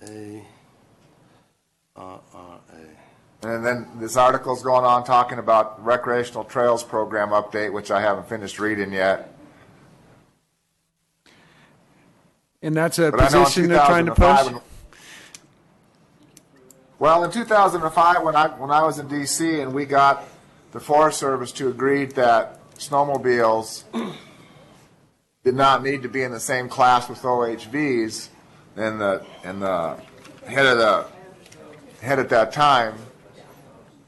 RRA. And then this article's going on talking about recreational trails program update, which I haven't finished reading yet. And that's a But I know in position they're trying to push? Well, in 2005, when I was in D.C. and we got the Forest Service to agree that snowmobiles did not need to be in the same class with OHVs, and the head at that time,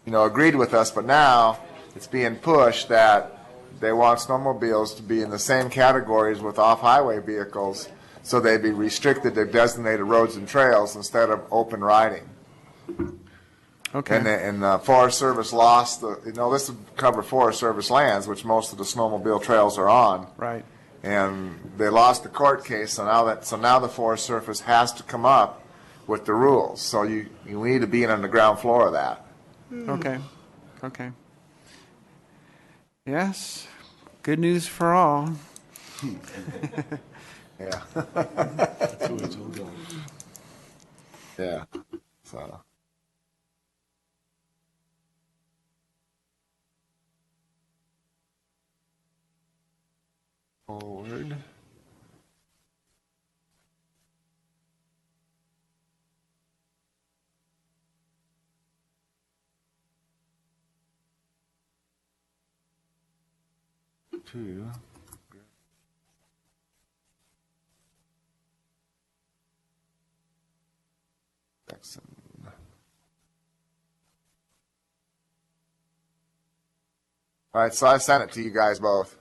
agreed with us. But now it's being pushed that they want snowmobiles to be in the same categories with off-highway vehicles, so they'd be restricted to designated roads and trails instead of open riding. Okay. And the Forest Service lost this would cover Forest Service lands, which most of the snowmobile trails are on. Right. And they lost the court case, so now the Forest Service has to come up with the rules. So you need to be on the ground floor of that. Okay. Okay. Yes. Good news for all. Yeah. That's where it's all going. Yeah. So. Forward. Two. Jackson. All right, so I sent it to you guys both.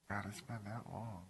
God, it's been that long.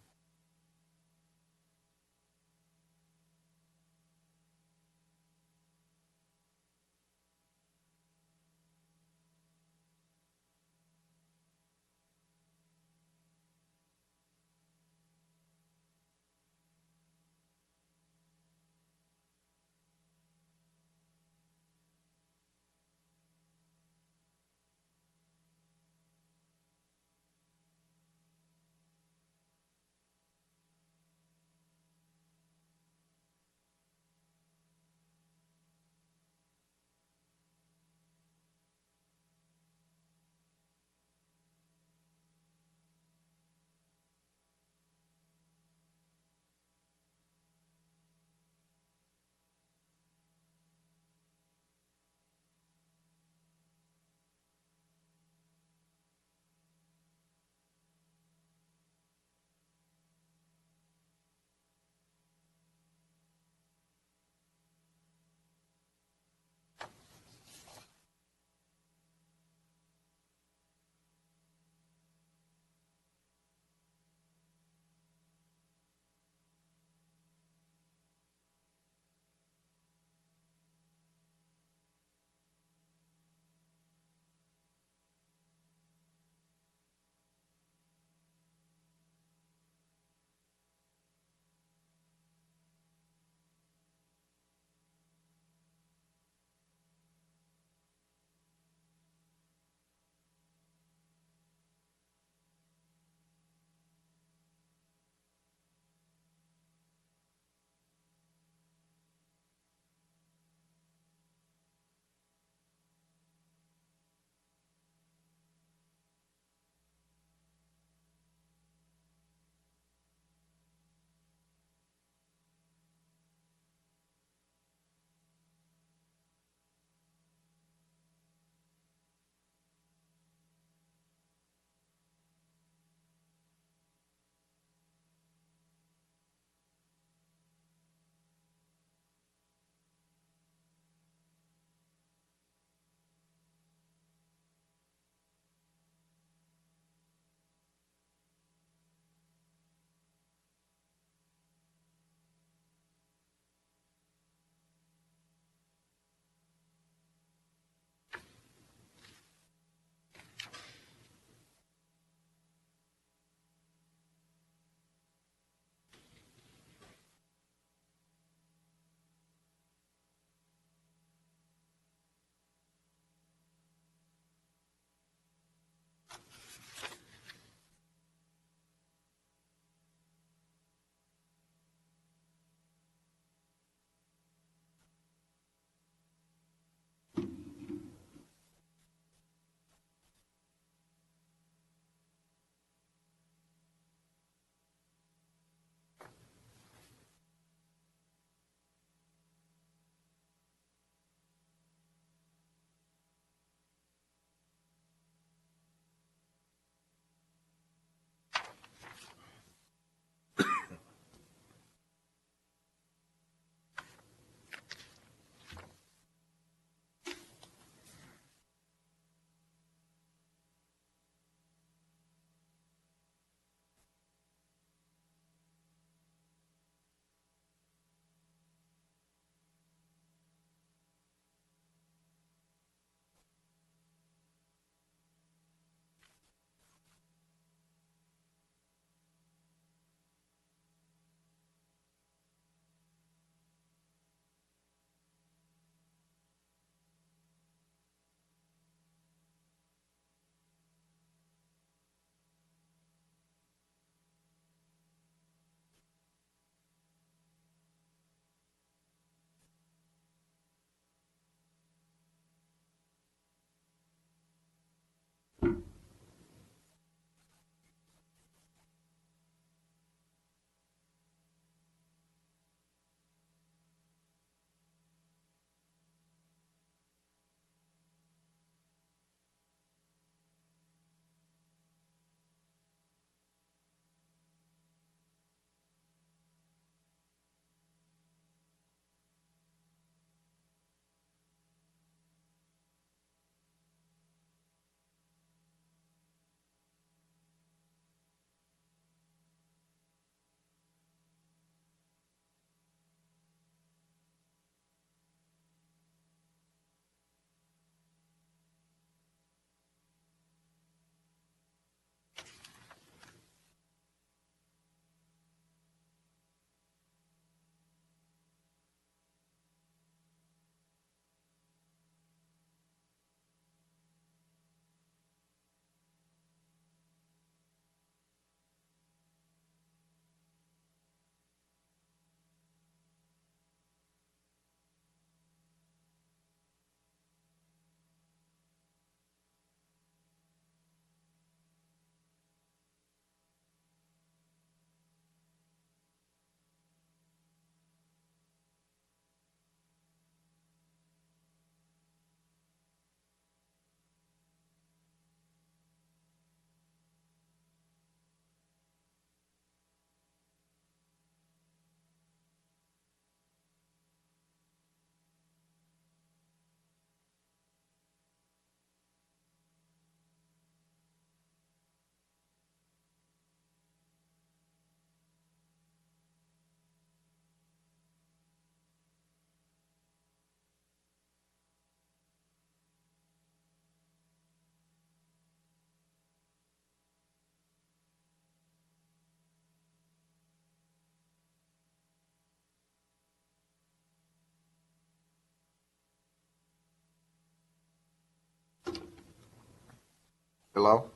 Hello?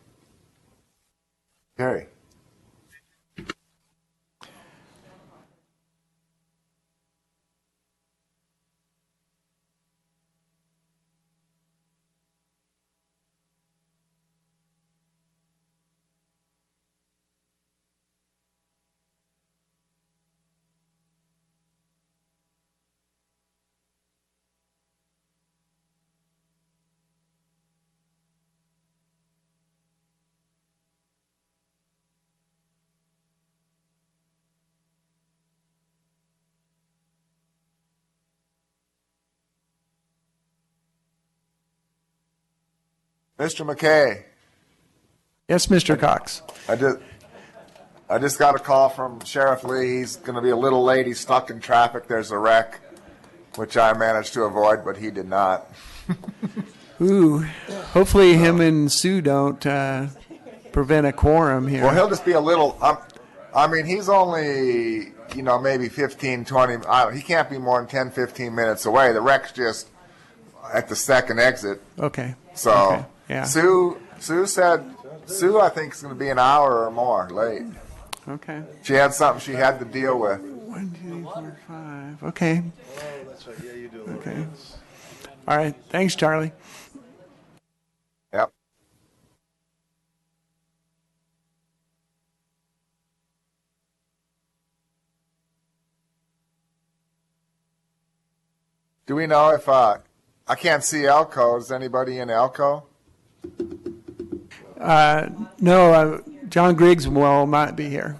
Terry? Mr. McKay, Yes, Mr. Cox. I just got a call from Sheriff Lee. He's going to be a little late. He's stuck in traffic. There's a wreck, which I managed to avoid, but he did not. Ooh, hopefully him and Sue don't prevent a quorum here. Well, he'll just be a little. I mean, he's only, maybe 15, 20. He can't be more than 10, 15 minutes away. The wreck's just at the second exit. Okay. So Okay. Yeah. Sue said, I think, is going to be an hour or more late. Okay. She had something she had to deal with. 1, 2, 3, 4, 5. Okay. Oh, that's right. Yeah, you do. Okay. All right. Thanks, Charlie. Yep. Do we know if I can't see Elko? Is anybody in Elko? No, John Griggs might be here.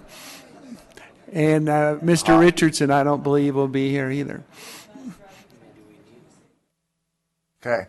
And Mr. Richardson, I don't believe, will be here either. Okay.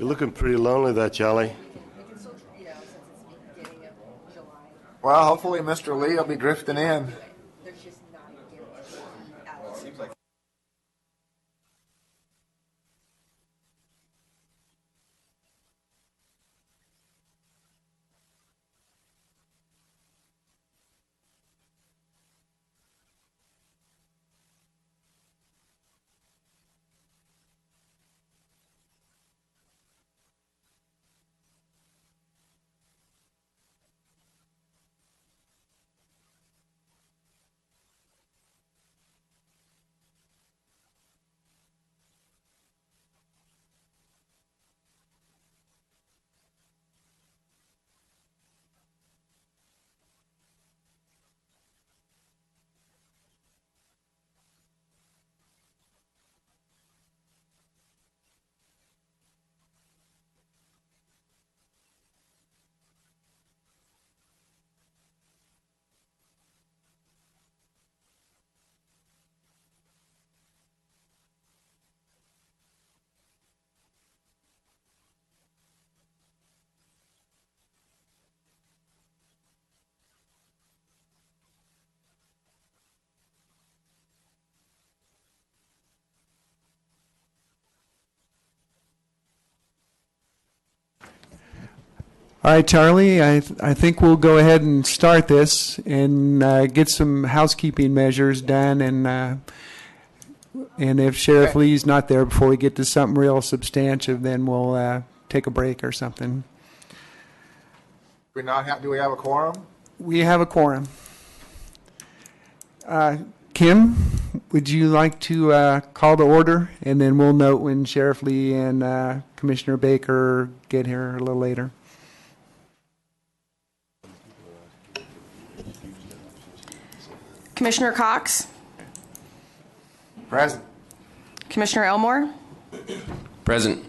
You're looking pretty lonely there, Charlie. Well, hopefully Mr. Lee will be drifting in. All right, Charlie, I think we'll go ahead and start this and get some housekeeping measures done. And if Sheriff Lee's not there before we get to something real substantive, then we'll take a break or something. Do we have a quorum? We have a quorum. Kim, would you like to call to order? And then we'll note when Sheriff Lee and Commissioner Baker get here a little later. Commissioner Cox, Present. Commissioner Elmore, Present.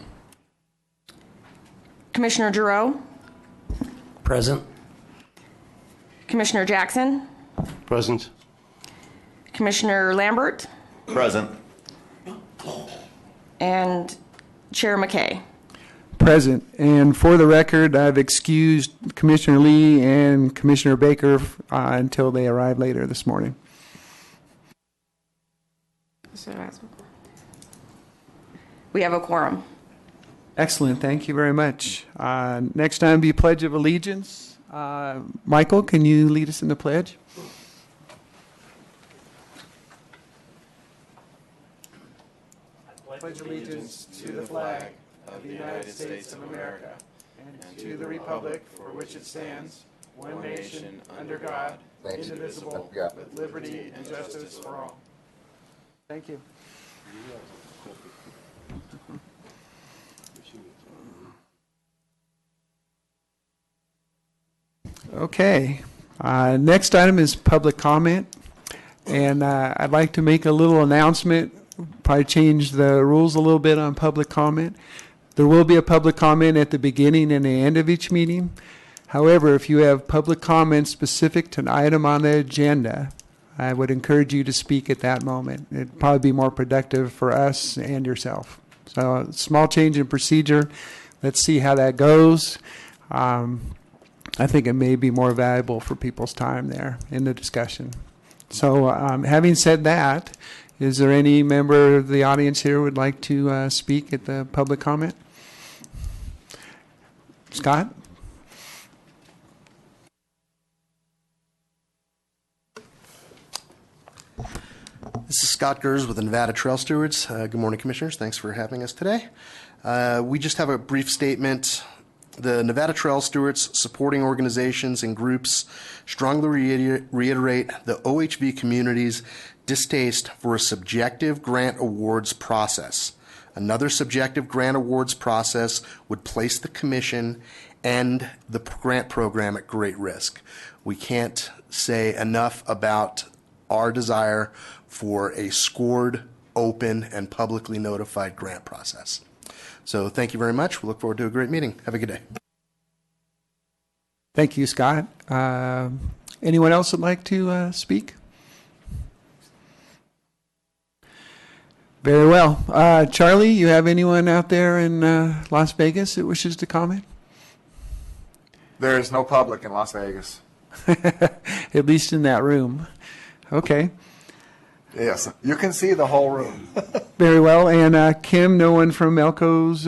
Commissioner Giroux, Present. Commissioner Jackson, Present. Commissioner Lambert, Present. and Chair McKay. Present. And for the record, I've excused Commissioner Lee and Commissioner Baker until they arrive later this morning. We have a quorum. Excellent. Thank you very much. Next time, be Pledge of Allegiance. Michael, can you lead us in the pledge? Pledge allegiance to the flag of the United States of America and to the republic for which it stands, one nation, under God, indivisible, with liberty and justice for all. Thank you. Okay. Next item is public comment. And I'd like to make a little announcement, probably change the rules a little bit on public comment. There will be a public comment at the beginning and the end of each meeting. However, if you have public comments specific to an item on the agenda, I would encourage you to speak at that moment. It'd probably be more productive for us and yourself. So, small change in procedure. Let's see how that goes. I think it may be more valuable for people's time there in the discussion. So, having said that, is there any member of the audience here who would like to speak at the public comment? Scott? This is Scott Gers with the Nevada Trail Stewards. Good morning, Commissioners. Thanks for having us today. We just have a brief statement. The Nevada Trail Stewards supporting organizations and groups strongly reiterate the OHV community's distaste for a subjective grant awards process. Another subjective grant awards process would place the Commission and the grant program at great risk. We can't say enough about our desire for a scored, open, and publicly notified grant process. So thank you very much. We look forward to a great meeting. Have a good day. Thank you, Scott. Anyone else would like to speak? Very well. Charlie, you have anyone out there in Las Vegas that wishes to comment? There is no public in Las Vegas. At least in that room. Okay. Yes, you can see the whole room. Very well. And Kim, no one from Elko's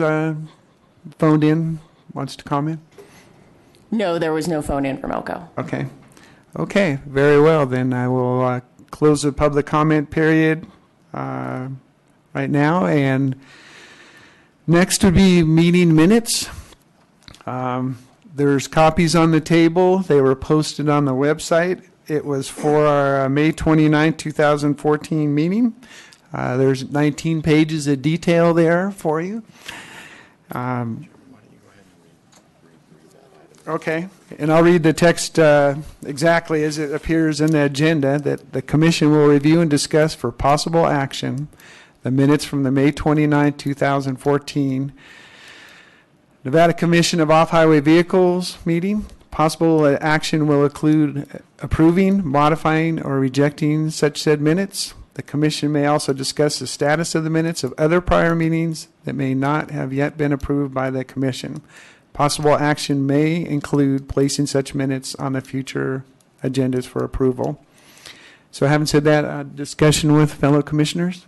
phoned in, wants to comment? No, there was no phone in from Elko. Okay. Okay, very well. Then I will close the public comment period right now. And next would be meeting minutes. There's copies on the table. They were posted on the website. It was for our May 29, 2014 meeting. There's 19 pages of detail there for you. Okay, and I'll read the text exactly as it appears in the agenda, that the commission will review and discuss for possible action the minutes from the May 29, 2014 Nevada Commission of Off-Highway Vehicles meeting. Possible action will include approving, modifying, or rejecting such said minutes. The commission may also discuss the status of the minutes of other prior meetings that may not have yet been approved by the commission. Possible action may include placing such minutes on the future agendas for approval. So having said that, discussion with fellow commissioners?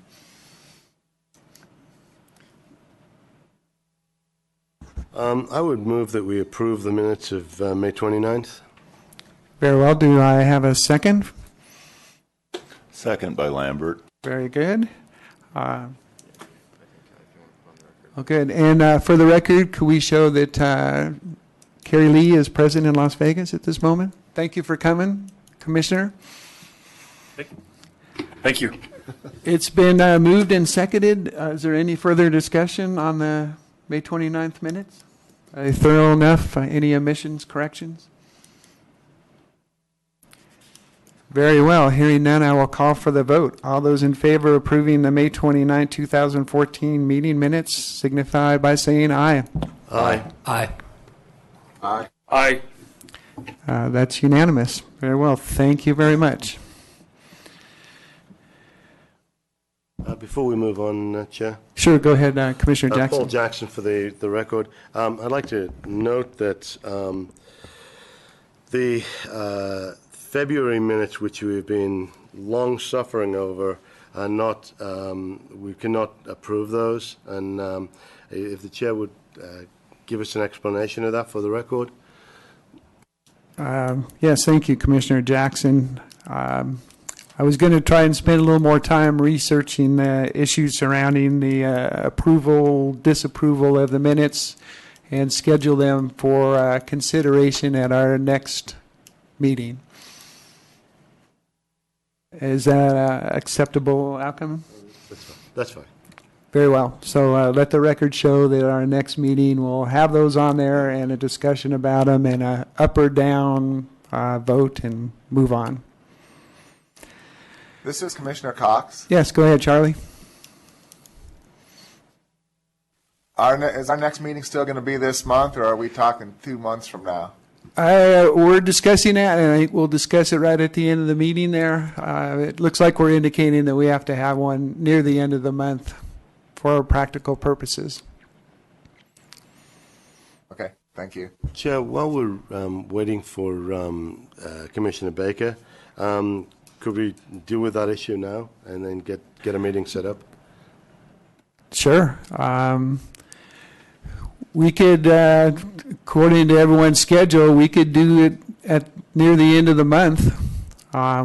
I would move that we approve the minutes of May 29th. Very well. Do I have a second? Second by Lambert. Very good. Well, good. And for the record, could we show that Carrie Lee is present in Las Vegas at this moment? Thank you for coming, Commissioner. Thank you. It's been moved and seconded. Is there any further discussion on the May 29th minutes? Are they thorough enough? Any omissions, corrections? Very well. Hearing none, I will call for the vote. All those in favor of approving the May 29, 2014 meeting minutes signify by saying aye. Aye. Aye. Aye. Aye. That's unanimous. Very well. Thank you very much. Before we move on, Chair. Sure, go ahead, Commissioner Jackson. Paul Jackson for the record. I'd like to note that the February minutes, which we've been long suffering over, are not, we cannot approve those. And if the Chair would give us an explanation of that for the record. Yes, thank you, Commissioner Jackson. I was going to try and spend a little more time researching the issues surrounding the approval, disapproval of the minutes and schedule them for consideration at our next meeting. Is that an acceptable outcome? That's fine. Very well. So let the record show that our next meeting will have those on there and a discussion about them and a up or down vote and move on. This is Commissioner Cox. Yes, go ahead, Charlie. Is our next meeting still going to be this month, or are we talking 2 months from now? We're discussing that, and I think we'll discuss it right at the end of the meeting there. It looks like we're indicating that we have to have one near the end of the month for practical purposes. Okay, thank you. Chair, while we're waiting for Commissioner Baker, could we deal with that issue now and then get a meeting set up? Sure. We could, according to everyone's schedule, we could do it at near the end of the month.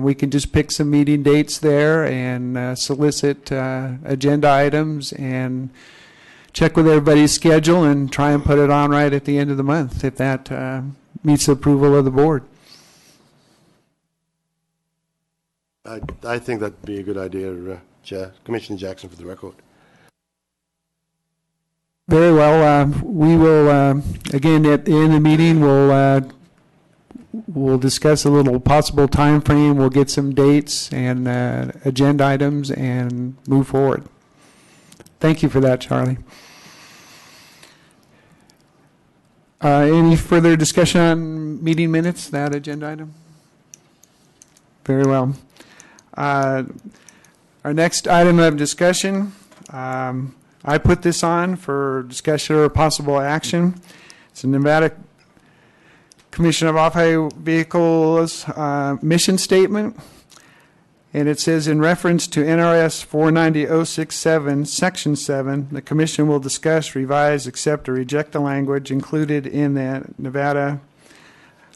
We can just pick some meeting dates there and solicit agenda items and check with everybody's schedule and try and put it on right at the end of the month if that meets the approval of the board. I think that'd be a good idea, Chair. Commissioner Jackson for the record. Very well. We will, again, at the end of the meeting, we'll discuss a little possible time frame. We'll get some dates and agenda items and move forward. Thank you for that, Charlie. Any further discussion on meeting minutes, that agenda item? Very well. Our next item of discussion I put this on for discussion or possible action. It's a Nevada Commission of Off-Highway Vehicles mission statement. And it says, in reference to NRS 490.067, Section 7, the Commission will discuss, revise, accept, or reject the language included in the Nevada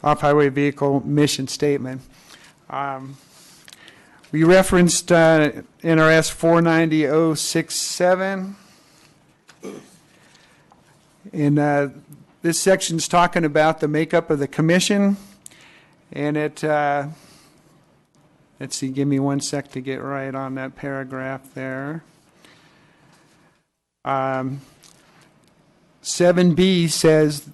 Off-Highway Vehicle mission statement. We referenced NRS 490.067. And this section's talking about the makeup of the Commission. And it... let's see, give me 1 sec to get right on that paragraph there. 7B says,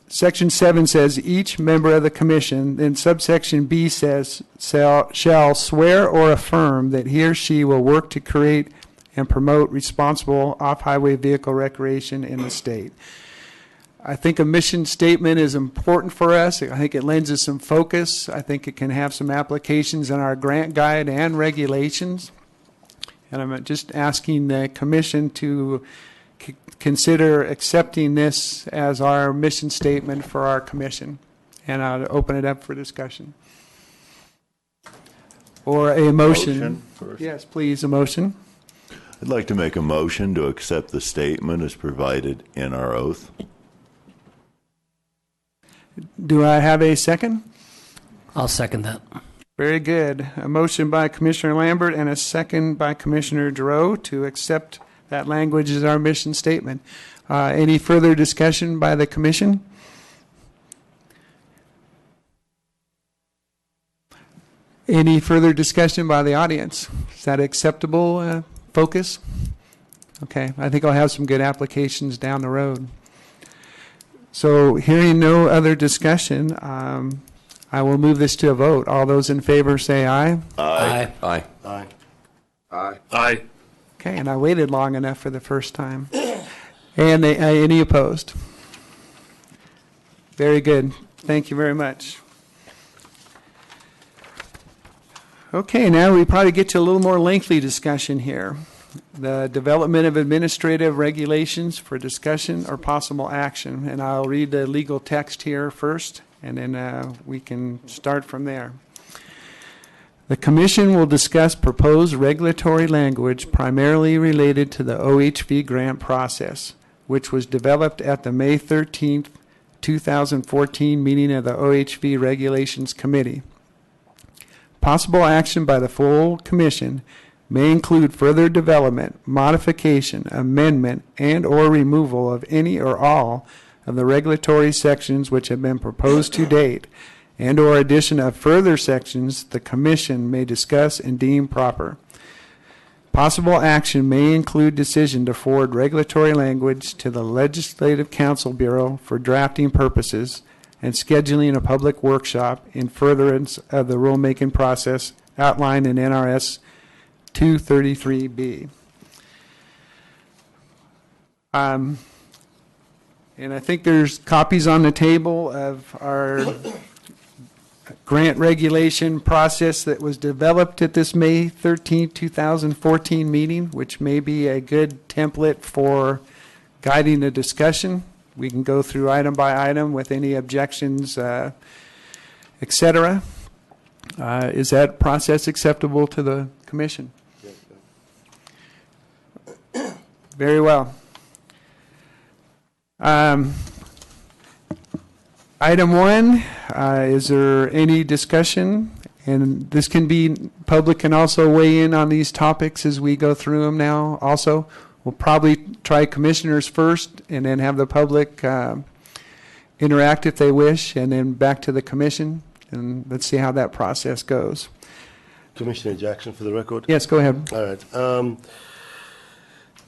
Section 7 says each member of the commission, then subsection B says shall swear or affirm that he or she will work to create and promote responsible off-highway vehicle recreation in the state. I think a mission statement is important for us. I think it lends us some focus. I think it can have some applications in our grant guide and regulations. And I'm just asking the commission to consider accepting this as our mission statement for our commission. And I'll open it up for discussion. Or a motion. First. Yes, please, a motion. I'd like to make a motion to accept the statement as provided in our oath. Do I have a second? I'll second that. Very good. A motion by Commissioner Lambert and a second by Commissioner Giroux to accept that language as our mission statement. Any further discussion by the commission? Any further discussion by the audience? Is that acceptable focus? Okay, I think I'll have some good applications down the road. So hearing no other discussion, I will move this to a vote. All those in favor say aye. Aye. Aye. Aye. Aye. Aye. Okay, and I waited long enough for the first time. And any opposed? Very good. Thank you very much. Okay, now we probably get to a little more lengthy discussion here. The development of administrative regulations for discussion or possible action. And I'll read the legal text here first, and then we can start from there. The Commission will discuss proposed regulatory language primarily related to the OHV grant process, which was developed at the May 13th, 2014 meeting of the OHV Regulations Committee. Possible action by the full Commission may include further development, modification, amendment, and/or removal of any or all of the regulatory sections which have been proposed to date, and/or addition of further sections the Commission may discuss and deem proper. Possible action may include decision to forward regulatory language to the Legislative Counsel Bureau for drafting purposes and scheduling a public workshop in furtherance of the rulemaking process outlined in NRS 233B. And I think there's copies on the table of our grant regulation process that was developed at this May 13, 2014 meeting, which may be a good template for guiding the discussion. We can go through item by item with any objections, etc. Is that process acceptable to the Commission? Very well. Item 1, is there any discussion? And this can be, public can also weigh in on these topics as we go through them now also. We'll probably try commissioners first and then have the public interact if they wish, and then back to the Commission. And let's see how that process goes. Commissioner Jackson, for the record. Yes, go ahead. All right.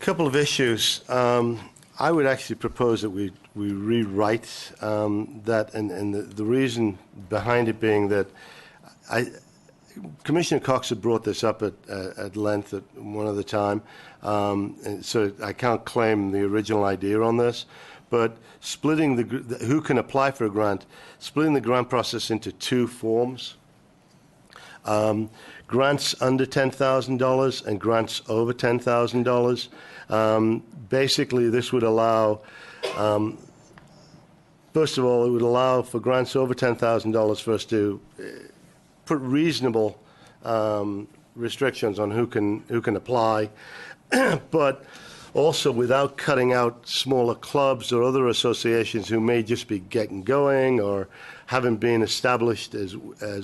Couple of issues. I would actually propose that we rewrite that, and the reason behind it being that Commissioner Cox had brought this up at length at one other time, and so I can't claim the original idea on this, but splitting who can apply for a grant, splitting the grant process into two forms. grants under $10,000 and grants over $10,000. Basically, this would allow, first of all, it would allow for grants over $10,000 for us to put reasonable restrictions on who can apply, but also without cutting out smaller clubs or other associations who may just be getting going or haven't been established as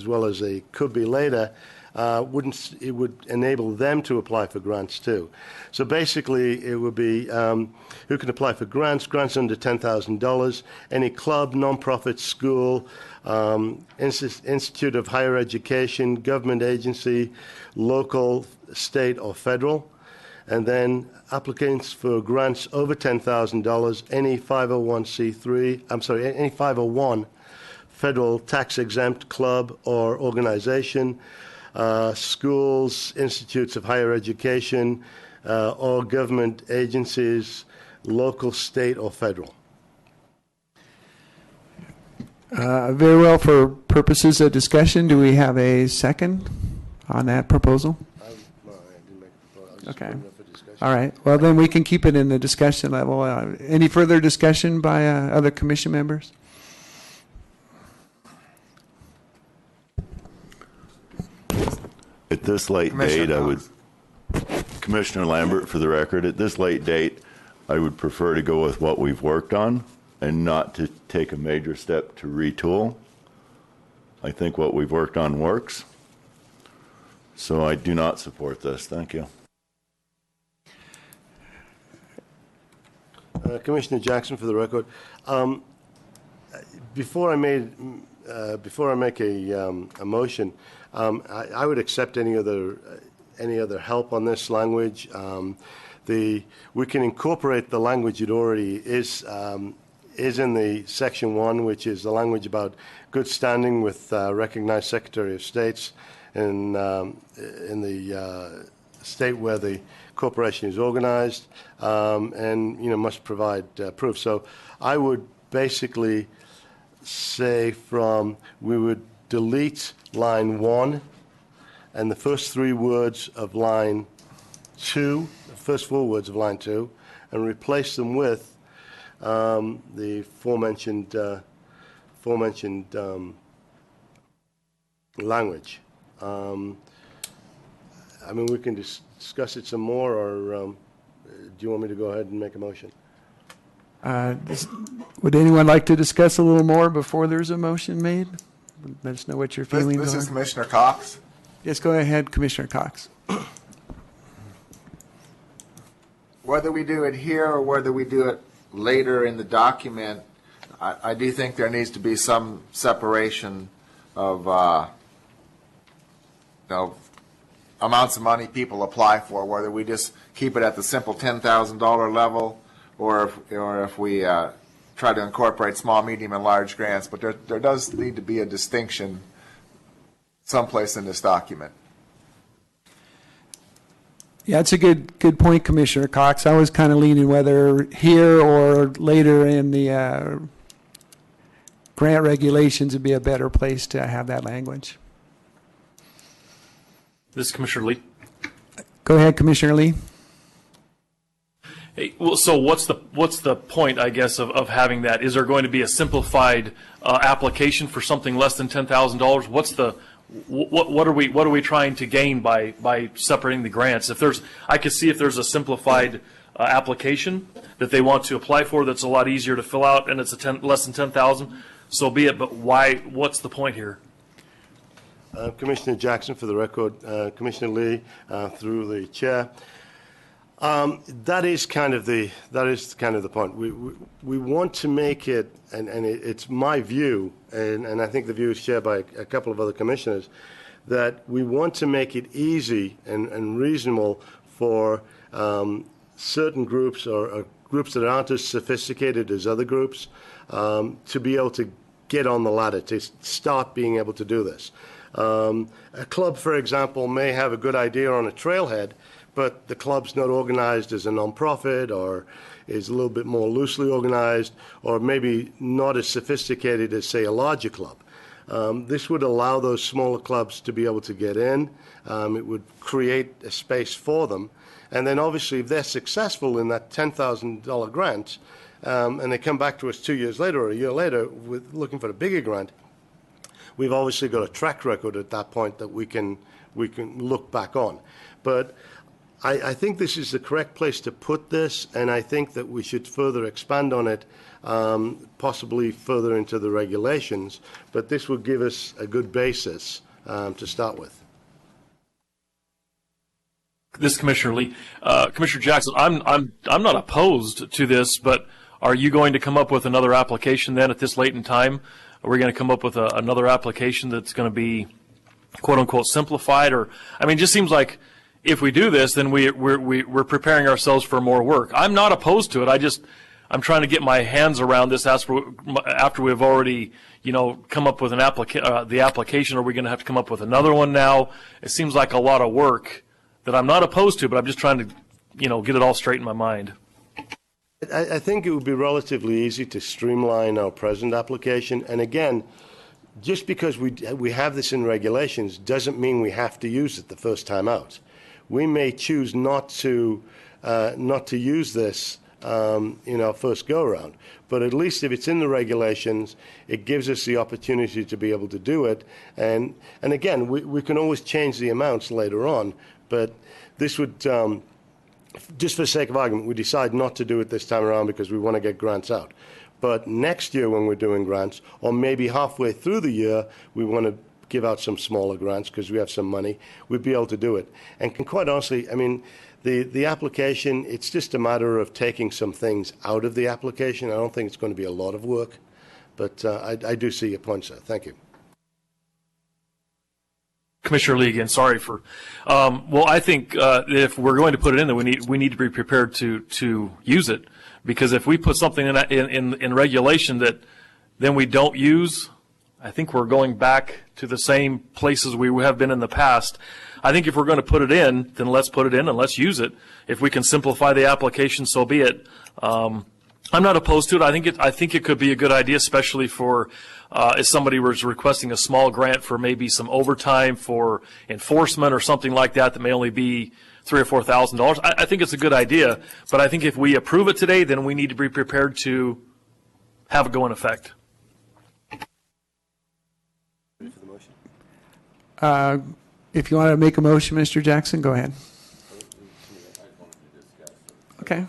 well as they could be later. It would enable them to apply for grants too. So basically, it would be who can apply for grants under $10,000, any club, nonprofit, school, institute of higher education, government agency, local, state, or federal. And then applicants for grants over $10,000, any 501c3, any 501 federal tax-exempt club or organization, schools, institutes of higher education, or government agencies, local, state, or federal. Very well. For purposes of discussion, do we have a second on that proposal? I didn't make a proposal. Okay. All right. Well, then we can keep it in the discussion level. Any further discussion by other commission members? At this late date, Commissioner Lambert, for the record, at this late date, I would prefer to go with what we've worked on and not to take a major step to retool. I think what we've worked on works. So I do not support this. Thank you. Commissioner Jackson, for the record, before I make a motion, I would accept any other help on this language. We can incorporate the language it already is in the section 1, which is the language about good standing with recognized Secretary of States in the state where the corporation is organized, and must provide proof. So I would basically say we would delete line 1 and the first 3 words of line 2, the first 4 words of line 2, and replace them with the aforementioned language. We can discuss it some more, or do you want me to go ahead and make a motion? Would anyone like to discuss a little more before there's a motion made? Let us know what your feelings are. This is Commissioner Cox. Yes, go ahead, Commissioner Cox. Whether we do it here or whether we do it later in the document, I do think there needs to be some separation of amounts of money people apply for, whether we just keep it at the simple $10,000 level or if we try to incorporate small, medium, and large grants. But there does need to be a distinction someplace in this document. Yeah, it's a good point, Commissioner Cox. I was kind of leaning whether here or later in the grant regulations would be a better place to have that language. This is Commissioner Lee. Go ahead, Commissioner Lee. Hey, well, so what's the point, I guess, of having that? Is there going to be a simplified application for something less than $10,000? What are we trying to gain by separating the grants? I could see if there's a simplified application that they want to apply for that's a lot easier to fill out and it's less than $10,000, so be it. But why? What's the point here? Commissioner Jackson, for the record, Commissioner Lee, through the chair. That is kind of the point. We want to make it, and it's my view, and I think the view is shared by a couple of other commissioners, that we want to make it easy and reasonable for certain groups or groups that aren't as sophisticated as other groups to be able to get on the ladder, to start being able to do this. A club, for example, may have a good idea on a trailhead, but the club's not organized as a nonprofit or is a little bit more loosely organized or maybe not as sophisticated as, say, a larger club. This would allow those smaller clubs to be able to get in. It would create a space for them. And then obviously if they're successful in that $10,000 grant, and they come back to us 2 years later or a year later with looking for a bigger grant, we've obviously got a track record at that point that we can look back on. But I think this is the correct place to put this, and I think that we should further expand on it, possibly further into the regulations. But this will give us a good basis to start with. This is Commissioner Lee. Commissioner Jackson, I'm not opposed to this, but are you going to come up with another application then at this late in time? Are we going to come up with another application that's going to be quote unquote simplified? Or, I mean, it just seems like if we do this, then we're preparing ourselves for more work. I'm not opposed to it. I'm trying to get my hands around this after we've already, come up with the application. Are we going to have to come up with another one now? It seems like a lot of work that I'm not opposed to, but I'm just trying to, get it all straight in my mind. I think it would be relatively easy to streamline our present application. And again, just because we have this in regulations doesn't mean we have to use it the first time out. We may choose not to use this in our first go-around. But at least if it's in the regulations, it gives us the opportunity to be able to do it. And again, we can always change the amounts later on. But this would, just for the sake of argument, we decide not to do it this time around because we want to get grants out. But next year when we're doing grants, or maybe halfway through the year, we want to give out some smaller grants because we have some money, we'd be able to do it. And quite honestly, I mean, the application, it's just a matter of taking some things out of the application. I don't think it's going to be a lot of work. But I do see your point, sir. Thank you. Commissioner Lee again, sorry for. Well, I think if we're going to put it in there, we need to be prepared to use it, because if we put something in regulation that then we don't use, I think we're going back to the same places we have been in the past. I think if we're going to put it in, then let's put it in and let's use it. If we can simplify the application, so be it. I'm not opposed to it. I think it could be a good idea, especially for if somebody was requesting a small grant for maybe some overtime for enforcement or something like that may only be $3,000 or $4,000. I think it's a good idea, but I think if we approve it today, then we need to be prepared to have it go in effect. If you want to make a motion, Mr. Jackson, go ahead. Okay.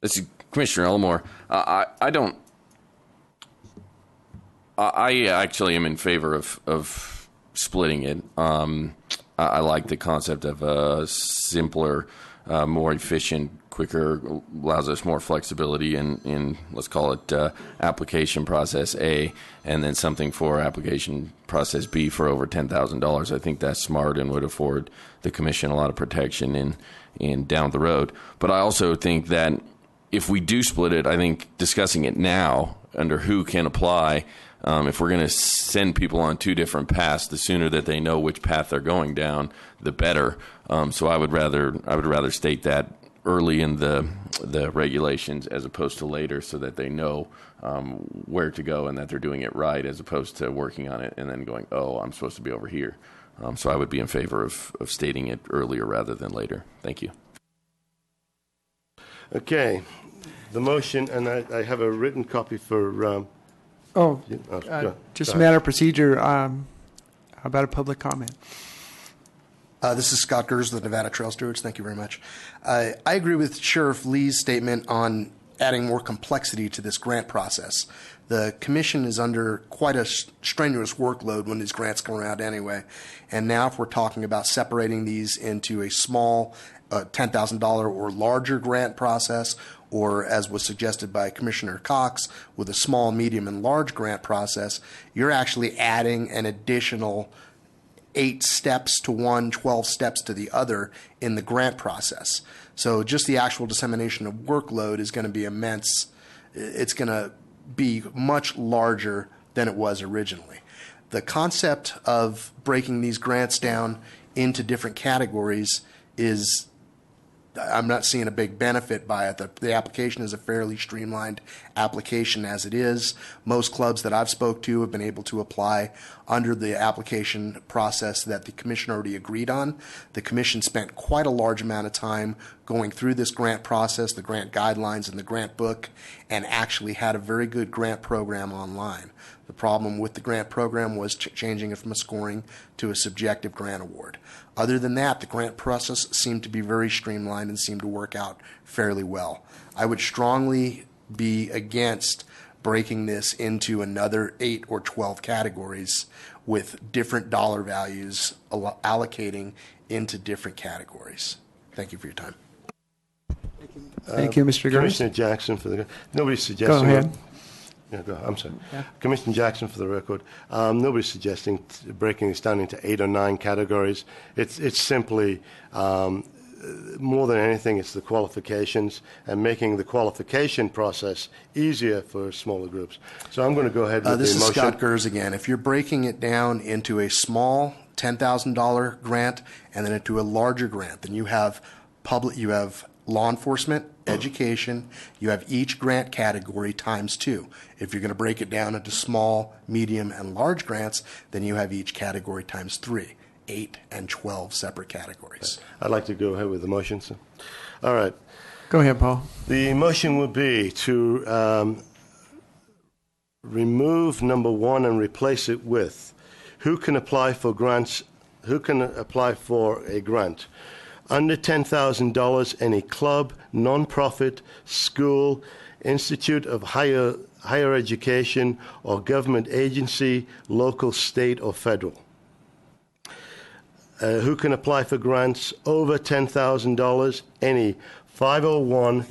This is Commissioner Elmore. I actually am in favor of splitting it. I like the concept of a simpler, more efficient, quicker, allows us more flexibility in let's call it application process A, and then something for application process B for over $10,000. I think that's smart and would afford the commission a lot of protection in down the road. But I also think that if we do split it, I think discussing it now under who can apply, if we're going to send people on two different paths, the sooner that they know which path they're going down, the better. So I would rather state that early in the regulations as opposed to later, so that they know where to go and that they're doing it right, as opposed to working on it and then going, oh, I'm supposed to be over here. So I would be in favor of stating it earlier rather than later. Thank you. Okay. The motion, and I have a written copy for... just a matter of procedure. How about a public comment? This is Scott Gers with the Nevada Trail Stewards. Thank you very much. I agree with Sheriff Lee's statement on adding more complexity to this grant process. The commission is under quite a strenuous workload when these grants come around anyway. And now if we're talking about separating these into a small $10,000 or larger grant process, or as was suggested by Commissioner Cox, with a small, medium, and large grant process, you're actually adding an additional 8 steps to one, 12 steps to the other in the grant process. So just the actual dissemination of workload is going to be immense. It's going to be much larger than it was originally. The concept of breaking these grants down into different categories is I'm not seeing a big benefit by it. The application is a fairly streamlined application as it is. Most clubs that I've spoke to have been able to apply under the application process that the commission already agreed on. The commission spent quite a large amount of time going through this grant process, the grant guidelines and the grant book, and actually had a very good grant program online. The problem with the grant program was changing it from a scoring to a subjective grant award. Other than that, the grant process seemed to be very streamlined and seemed to work out fairly well. I would strongly be against breaking this into another 8 or 12 categories with different dollar values allocating into different categories. Thank you for your time. Thank you, Mr. Gers. Commissioner Jackson for the, nobody's suggesting. Go ahead. Yeah, go, I'm sorry. Yeah. Commissioner Jackson for the record. Nobody's suggesting breaking this down into 8 or 9 categories. It's simply, more than anything, it's the qualifications and making the qualification process easier for smaller groups. So I'm going to go ahead with the motion. This is Scott Gers again. If you're breaking it down into a small $10,000 grant and then into a larger grant, then you have law enforcement, education, you have each grant category times 2. If you're going to break it down into small, medium, and large grants, then you have each category times 3, 8 and 12 separate categories. I'd like to go ahead with the motion, sir. All right. Go ahead, Paul. The motion would be to remove number 1 and replace it with who can apply for grants, who can apply for a grant. Under $10,000, any club, nonprofit, school, institute of higher education, or government agency, local, state, or federal. Who can apply for grants over $10,000? Any 501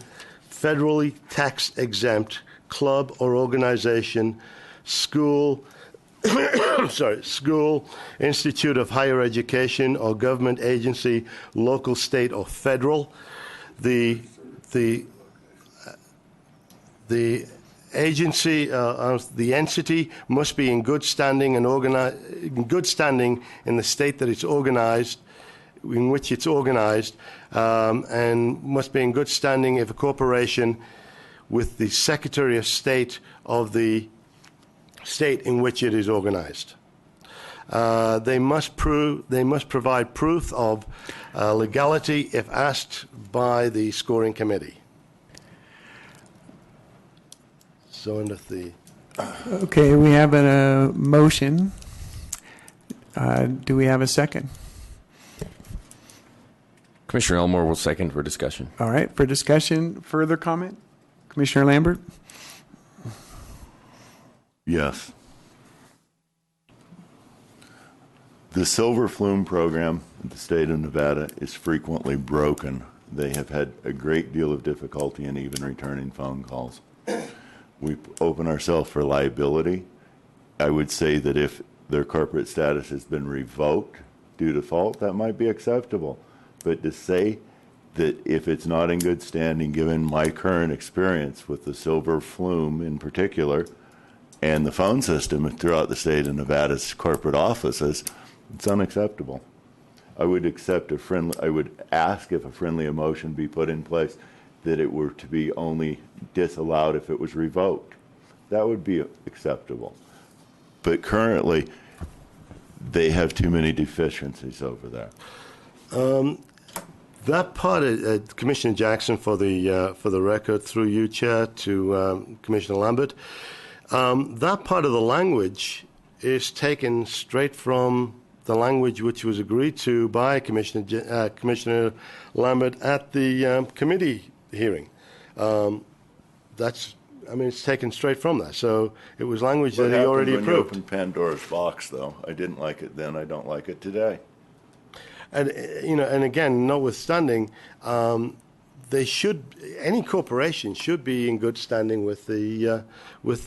federally tax-exempt club or organization, school, school, institute of higher education, or government agency, local, state, or federal. The agency, the entity must be in good standing and in the state that it's organized, in which it's organized, and must be in good standing if a corporation with the Secretary of State of the state in which it is organized. They must provide proof of legality if asked by the scoring committee. So under the... Okay, we have a motion. Do we have a second? Commissioner Elmore will second for discussion. All right, for discussion, further comment? Commissioner Lambert? Yes. The Silver Flume program in the state of Nevada is frequently broken. They have had a great deal of difficulty in even returning phone calls. We open ourselves for liability. I would say that if their corporate status has been revoked due to fault, that might be acceptable. But to say that if it's not in good standing, given my current experience with the Silver Flume in particular, and the phone system throughout the state of Nevada's corporate offices, it's unacceptable. I would ask if a friendly motion be put in place that it were to be only disallowed if it was revoked. That would be acceptable. But currently, they have too many deficiencies over there. That part, Commissioner Jackson, for the record, through you, Chair, to Commissioner Lambert, that part of the language is taken straight from the language which was agreed to by Commissioner Lambert at the committee hearing. It's taken straight from that. So it was language that he already approved. When you opened Pandora's box, though, I didn't like it then. I don't like it today. And and again, notwithstanding, any corporation should be in good standing with the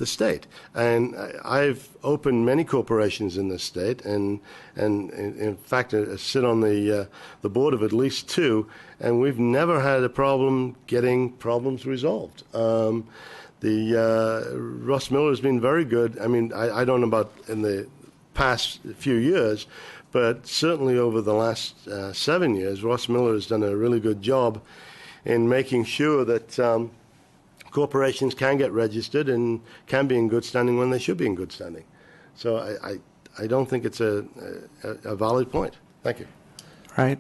state. And I've opened many corporations in this state, and in fact, I sit on the board of at least 2, and we've never had a problem getting problems resolved. Ross Miller has been very good. I mean, I don't know about in the past few years, But certainly over the last 7 years, Ross Miller has done a really good job in making sure that corporations can get registered and can be in good standing when they should be in good standing. So I don't think it's a valid point. Thank you. Right.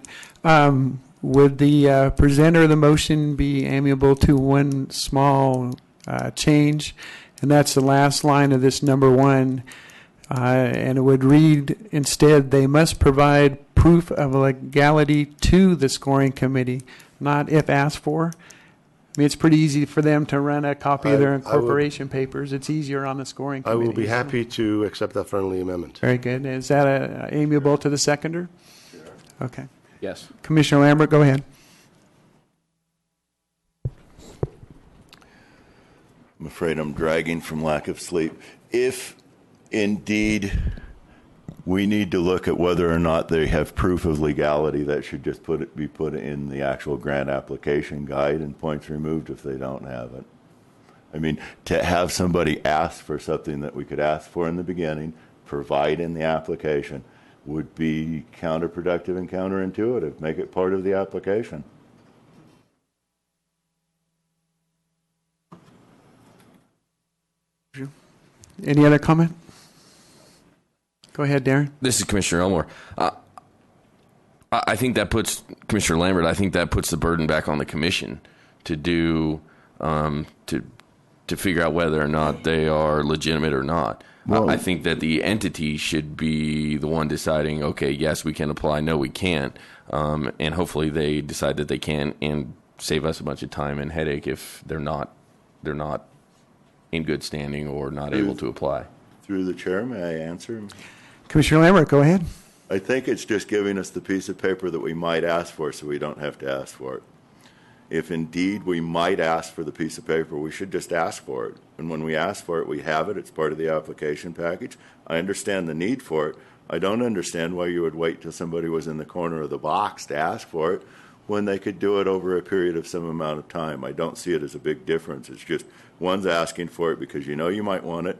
Would the presenter of the motion be amiable to one small change? And that's the last line of this number 1. And it would read instead, they must provide proof of legality to the scoring committee, not if asked for. I mean, it's pretty easy for them to run a copy of their incorporation papers. It's easier on the scoring committee. I will be happy to accept that friendly amendment. Very good. Is that amiable to the seconder? Sure. Okay. Yes. Commissioner Lambert, go ahead. I'm afraid I'm dragging from lack of sleep. If indeed we need to look at whether or not they have proof of legality, that should just be put in the actual grant application guide and points removed if they don't have it. I mean, to have somebody ask for something that we could ask for in the beginning, provide in the application, would be counterproductive and counterintuitive. Make it part of the application. Any other comment? Go ahead, Darren. This is Commissioner Elmore. I think that puts Commissioner Lambert. I think that puts the burden back on the commission to do to figure out whether or not they are legitimate or not. Well, I think that the entity should be the one deciding. Okay, yes, we can apply. No, we can't. And hopefully they decide that they can, and save us a bunch of time and headache if they're not in good standing or not able to apply. Through the chair, may I answer? Commissioner Lambert, go ahead. I think it's just giving us the piece of paper that we might ask for so we don't have to ask for it. If indeed we might ask for the piece of paper, we should just ask for it. And when we ask for it, we have it. It's part of the application package. I understand the need for it. I don't understand why you would wait till somebody was in the corner of the box to ask for it when they could do it over a period of some amount of time. I don't see it as a big difference. It's just one's asking for it because you know you might want it,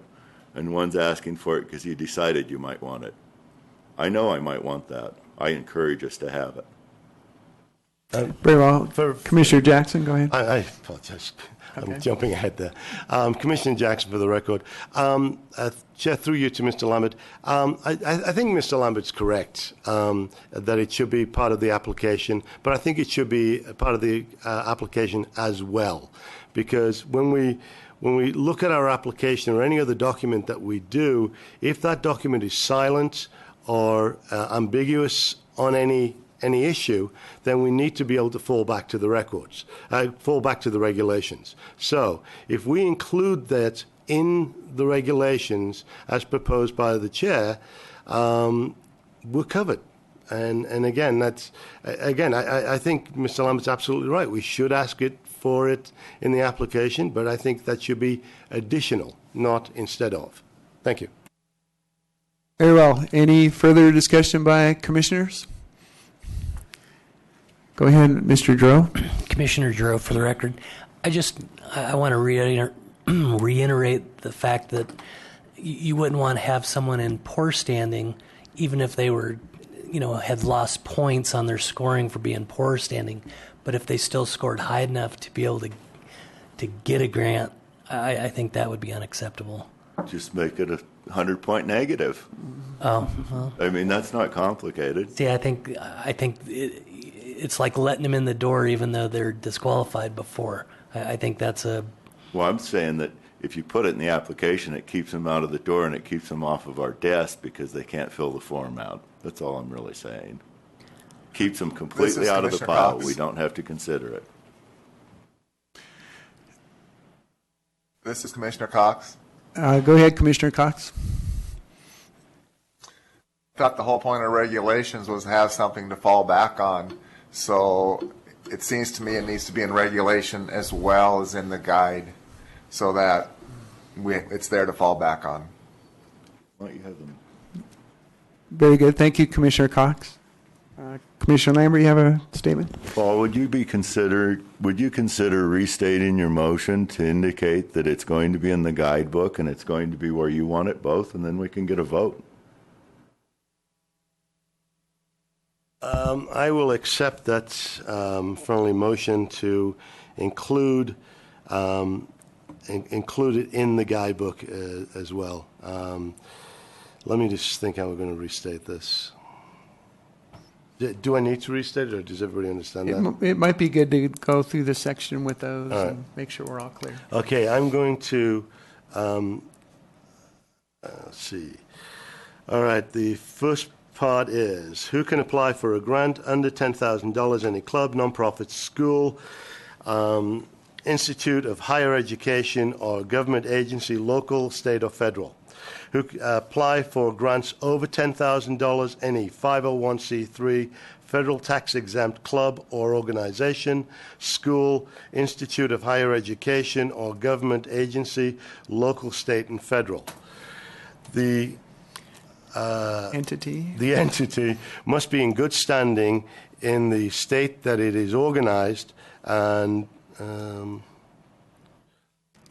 and one's asking for it because you decided you might want it. I know I might want that. I encourage us to have it. Very well. Commissioner Jackson, go ahead. I apologize. Okay. I'm jumping ahead there. Commissioner Jackson, for the record. Chair, through you to Mr. Lambert. I think Mr. Lambert's correct that it should be part of the application, but I think it should be part of the application as well. Because when we look at our application or any other document that we do, if that document is silent or ambiguous on any issue, then we need to be able to fall back to the records, fall back to the regulations. So if we include that in the regulations as proposed by the chair, we're covered. And again, I think Mr. Lambert's absolutely right. We should ask for it in the application, but I think that should be additional, not instead of. Thank you. Very well. Any further discussion by commissioners? Go ahead, Mr. Dro. Commissioner Dro, for the record. I want to reiterate the fact that you wouldn't want to have someone in poor standing, even if they were, had lost points on their scoring for being poor standing. But if they still scored high enough to be able to get a grant, I think that would be unacceptable. Just make it a 100-point negative. Oh, well. I mean, that's not complicated. See, I think it's like letting them in the door even though they're disqualified before. I think that's a... Well, I'm saying that if you put it in the application, it keeps them out of the door and it keeps them off of our desk because they can't fill the form out. That's all I'm really saying. Keeps them completely out of the pile. Cox. We don't have to consider it. This is Commissioner Cox. Go ahead, Commissioner Cox. I thought the whole point of regulations was to have something to fall back on. So it seems to me it needs to be in regulation as well as in the guide so that it's there to fall back on. Why don't you have them? Very good. Thank you, Commissioner Cox. Commissioner Lambert, you have a statement? Paul, would you consider restating your motion to indicate that it's going to be in the guidebook and it's going to be where you want it both, and then we can get a vote? I will accept that friendly motion to include include it in the guidebook as well. Let me just think how we're going to restate this. Do I need to restate it, or does everybody understand that? It might be good to go through the section with those All right. and make sure we're all clear. Okay, I'm going to, let's see. All right, the first part is, who can apply for a grant under $10,000? Any club, nonprofit, school, institute of higher education, or government agency, local, state, or federal. Who apply for grants over $10,000? Any 501c3 federal tax-exempt club or organization, school, institute of higher education, or government agency, local, state, and federal. The entity must be in good standing in the state that it is organized, and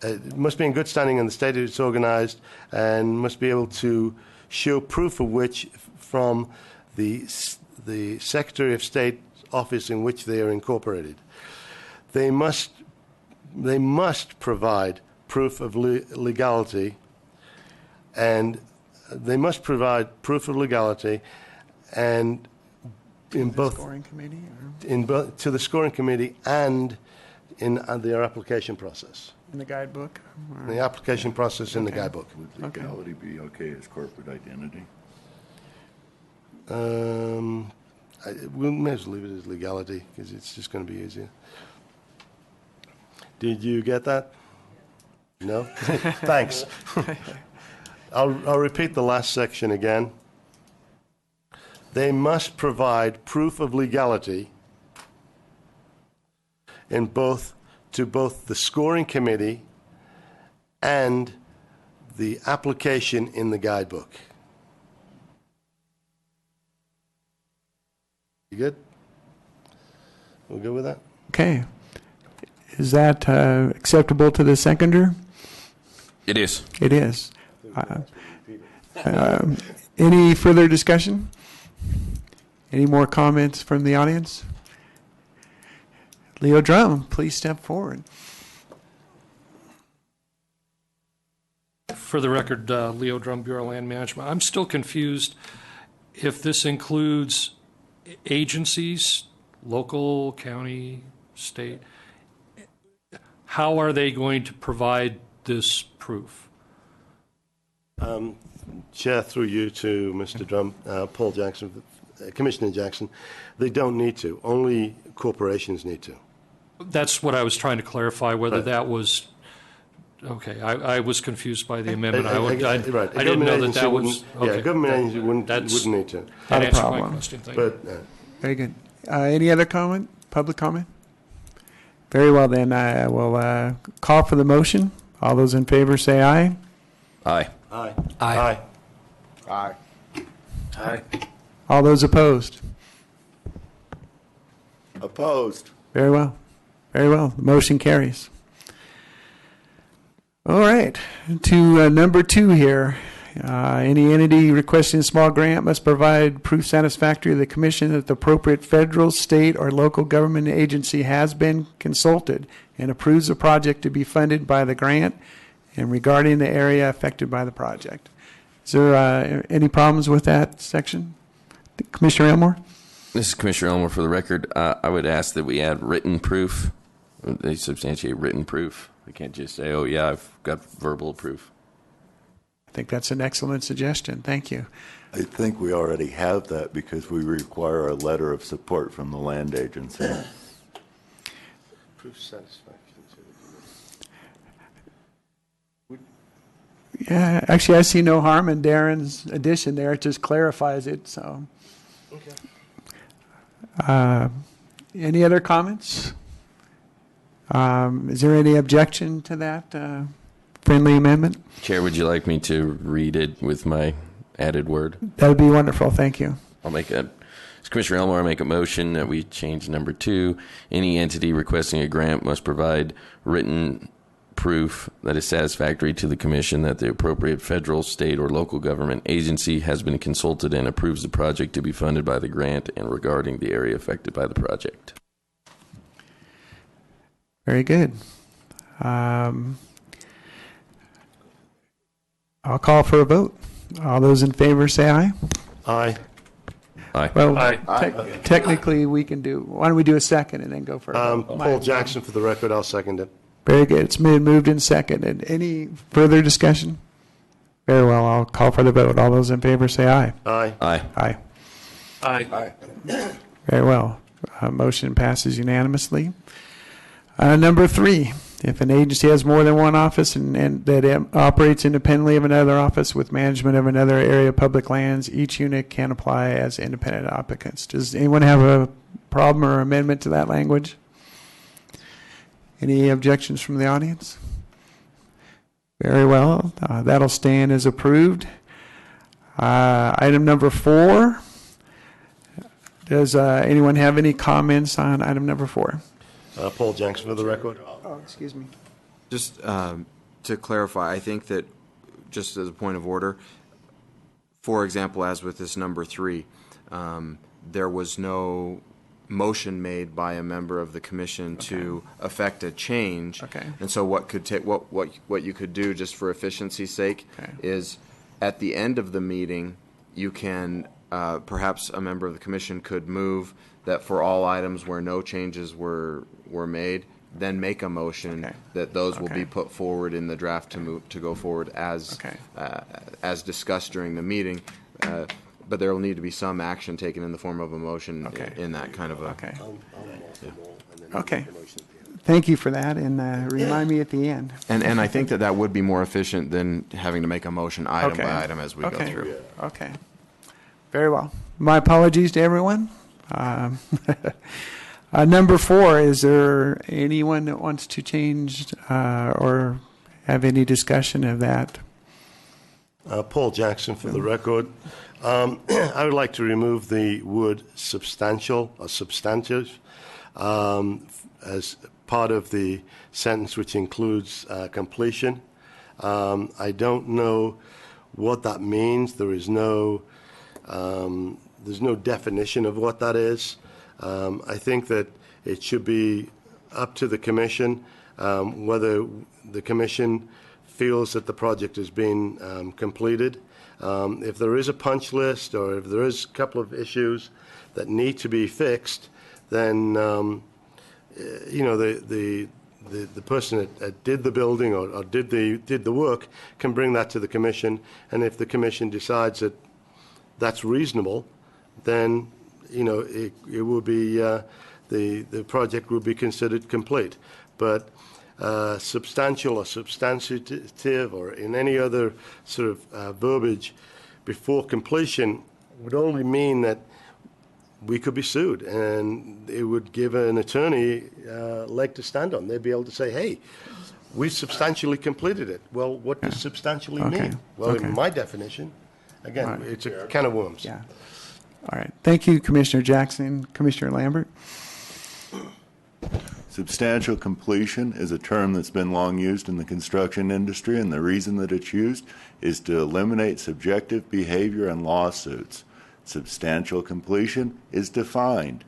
it must be in good standing in the state that it's organized, and must be able to show proof of which from the Secretary of State office in which they are incorporated. They must provide proof of legality, and they must provide proof of legality, and in both Scoring committee, to the scoring committee and in their application process. in the guidebook. The application process in the guidebook. Would legality be okay as corporate identity? We may as well leave it as legality because it's just going to be easier. Did you get that? No? Thanks. I'll repeat the last section again. They must provide proof of legality to both the scoring committee and the application in the guidebook. You good? We'll go with that? Okay. Is that acceptable to the seconder? It is. It is. Any further discussion? Any more comments from the audience? Leo Drum, please step forward. For the record, Leo Drum, Bureau of Land Management. I'm still confused if this includes agencies, local, county, state. How are they going to provide this proof? Chair, through you to Mr. Drum, Paul Jackson, Commissioner Jackson, they don't need to. Only corporations need to. That's what I was trying to clarify, whether that was, okay, I was confused by the amendment. I didn't know that was, okay. Yeah, government agency wouldn't need to. That Not a answered my problem. question, thank you. But, Very good. Any other comment? Public comment? Very well, then. I will call for the motion. All those in favor say aye. Aye. aye. Aye. Aye. Aye. All those opposed? Opposed. Very well. Very well. The motion carries. All right. To number 2 here. Any entity requesting a small grant must provide proof satisfactory to the Commission that the appropriate federal, state, or local government agency has been consulted and approves the project to be funded by the grant and regarding the area affected by the project. Is there any problems with that section? Commissioner Elmore? This is Commissioner Elmer. For the record, I would ask that we add written proof. They substantiate written proof. They can't just say, oh, yeah, I've got verbal proof. I think that's an excellent suggestion. Thank you. I think we already have that because we require a letter of support from the land agency. Proof satisfaction. Yeah, actually, I see no harm in Darren's addition there. It just clarifies it. So, Okay. Any other comments? Is there any objection to that friendly amendment? Chair, would you like me to read it with my added word? That would be wonderful. Thank you. I'll make a, as Commissioner Elmore, I make a motion that we change number 2. Any entity requesting a grant must provide written proof that is satisfactory to the Commission that the appropriate federal, state, or local government agency has been consulted and approves the project to be funded by the grant and regarding the area affected by the project. Very good. I'll call for a vote. All those in favor say aye. Aye. Aye. Well, Aye. technically we can do, why don't we do a second and then go for a vote? Paul Jackson for the record, I'll second it. Very good. It's been moved and seconded. Any further discussion? Very well. I'll call for the vote. All those in favor say aye. Aye. Aye. Aye. Aye. Very well. Motion passes unanimously. Number 3, if an agency has more than one office and that operates independently of another office with management of another area of public lands, each unit can apply as independent applicants. Does anyone have a problem or amendment to that language? Any objections from the audience? Very well. That'll stand as approved. Item number 4. Does anyone have any comments on item number 4? Paul Jackson for the record. Oh, excuse me. Just to clarify, I think that, just as a point of order, for example, as with this number 3, there was no motion made by a member of the commission to affect a change. Okay. And so what could take what you could do, just for efficiency's sake, is at the end of the meeting you can perhaps a member of the commission could move that for all items where no changes were made, then make a motion that those will be put forward in the draft to go forward as discussed during the meeting. But there will need to be some action taken in the form of a motion in that kind of a. Okay. Thank you for that, and remind me at the end. And I think that would be more efficient than having to make a motion item by item as we go through. Okay. Very well. My apologies to everyone. Number 4, is there anyone that wants to change or have any discussion of that? Paul Jackson for the record. I would like to remove the word substantial or substantive as part of the sentence which includes completion. I don't know what that means. There's no definition of what that is. I think that it should be up to the commission whether the commission feels that the project has been completed. If there is a punch list or if there is a couple of issues that need to be fixed, then the person that did the building or did the work can bring that to the commission, and if the commission decides that that's reasonable, then it will be the project will be considered complete. But substantial or substantive or in any other sort of verbiage before completion would only mean that we could be sued, and it would give an attorney leg to stand on. They'd be able to say, hey, we substantially completed it. Well, what does substantially mean? Well, in my definition, again, it's a can of worms. Yeah. All right. Thank you, Commissioner Jackson. Commissioner Lambert? Substantial completion is a term that's been long used in the construction industry, and the reason that it's used is to eliminate subjective behavior and lawsuits. Substantial completion is defined.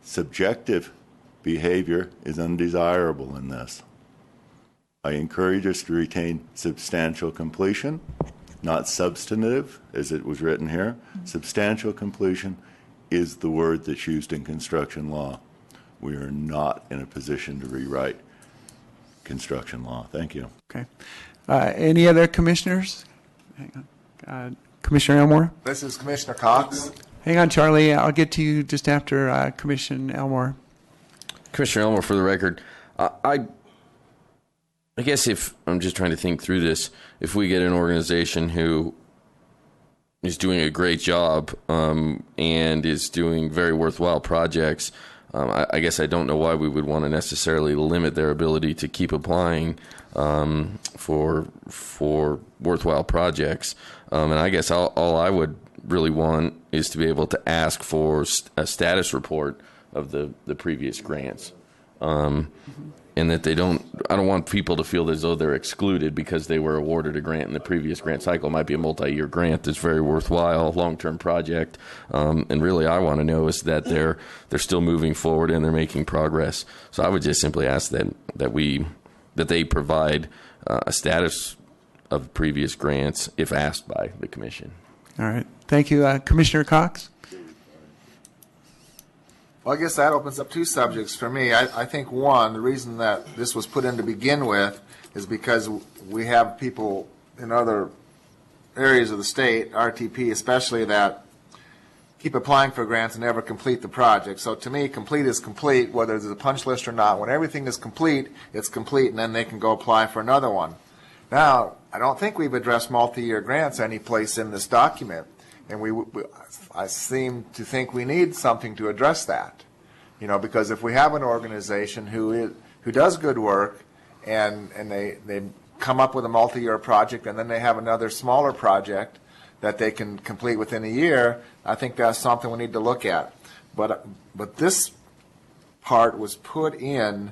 Subjective behavior is undesirable in this. I encourage us to retain substantial completion, not substantive, as it was written here. Substantial completion is the word that's used in construction law. We are not in a position to rewrite construction law. Thank you. Okay. Any other commissioners? Hang on. Commissioner Elmore? This is Commissioner Cox. Hang on, Charlie. I'll get to you just after Commissioner Elmore. Commissioner Elmore, for the record, I guess if I'm just trying to think through this, if we get an organization who is doing a great job and is doing very worthwhile projects, I guess I don't know why we would want to necessarily limit their ability to keep applying for worthwhile projects. And I guess all I would really want is to be able to ask for a status report of the previous grants. and that I don't want people to feel as though they're excluded because they were awarded a grant in the previous grant cycle. It might be a multi-year grant that's very worthwhile, long-term project. And really, I want to know is that they're still moving forward and they're making progress. So I would just simply ask that they provide a status of previous grants if asked by the commission. All right. Thank you. Commissioner Cox? Well, I guess that opens up two subjects for me. I think, one, the reason that this was put in to begin with is because we have people in other areas of the state, RTP especially, that keep applying for grants and never complete the project. So to me, complete is complete, whether there's a punch list or not. When everything is complete, it's complete, and then they can go apply for another one. Now, I don't think we've addressed multi-year grants any place in this document, and I seem to think we need something to address that. You know, because if we have an organization who does good work and they come up with a multi-year project and then they have another smaller project that they can complete within a year, I think that's something we need to look at. But this part was put in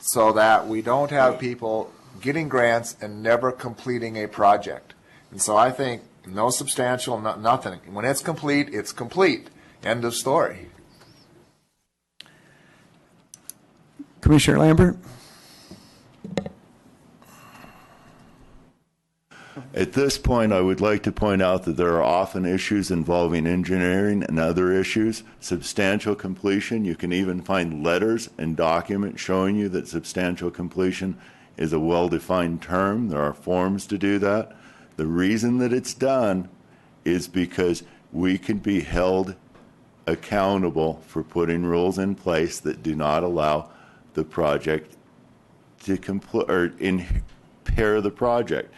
so that we don't have people getting grants and never completing a project. And so I think no substantial, nothing. When it's complete, it's complete. End of story. Commissioner Lambert? At this point, I would like to point out that there are often issues involving engineering and other issues. Substantial completion, you can even find letters and documents showing you that substantial completion is a well-defined term. There are forms to do that. The reason that it's done is because we can be held accountable for putting rules in place that do not allow the project to complete or impair the project.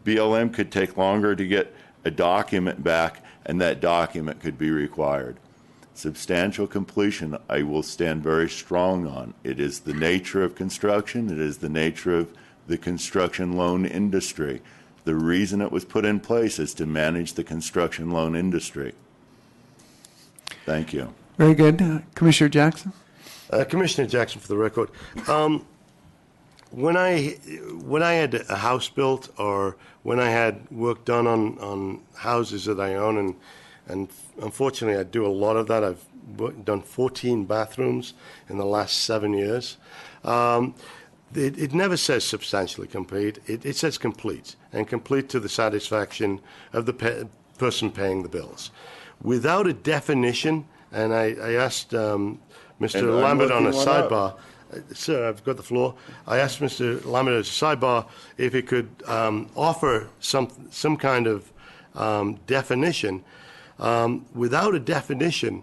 BLM could take longer to get a document back, and that document could be required. Substantial completion, I will stand very strong on. It is the nature of construction. It is the nature of the construction loan industry. The reason it was put in place is to manage the construction loan industry. Thank you. Very good. Commissioner Jackson? Commissioner Jackson, for the record. When I had a house built or when I had work done on houses that I own, and unfortunately I do a lot of that. I've done 14 bathrooms in the last 7 years. It never says substantially complete. It says complete, and complete to the satisfaction of the person paying the bills. Without a definition, and I asked Mr. Lambert on a sidebar, sir, I've got the floor. I asked Mr. Lambert as a sidebar if he could offer some kind of definition. Without a definition,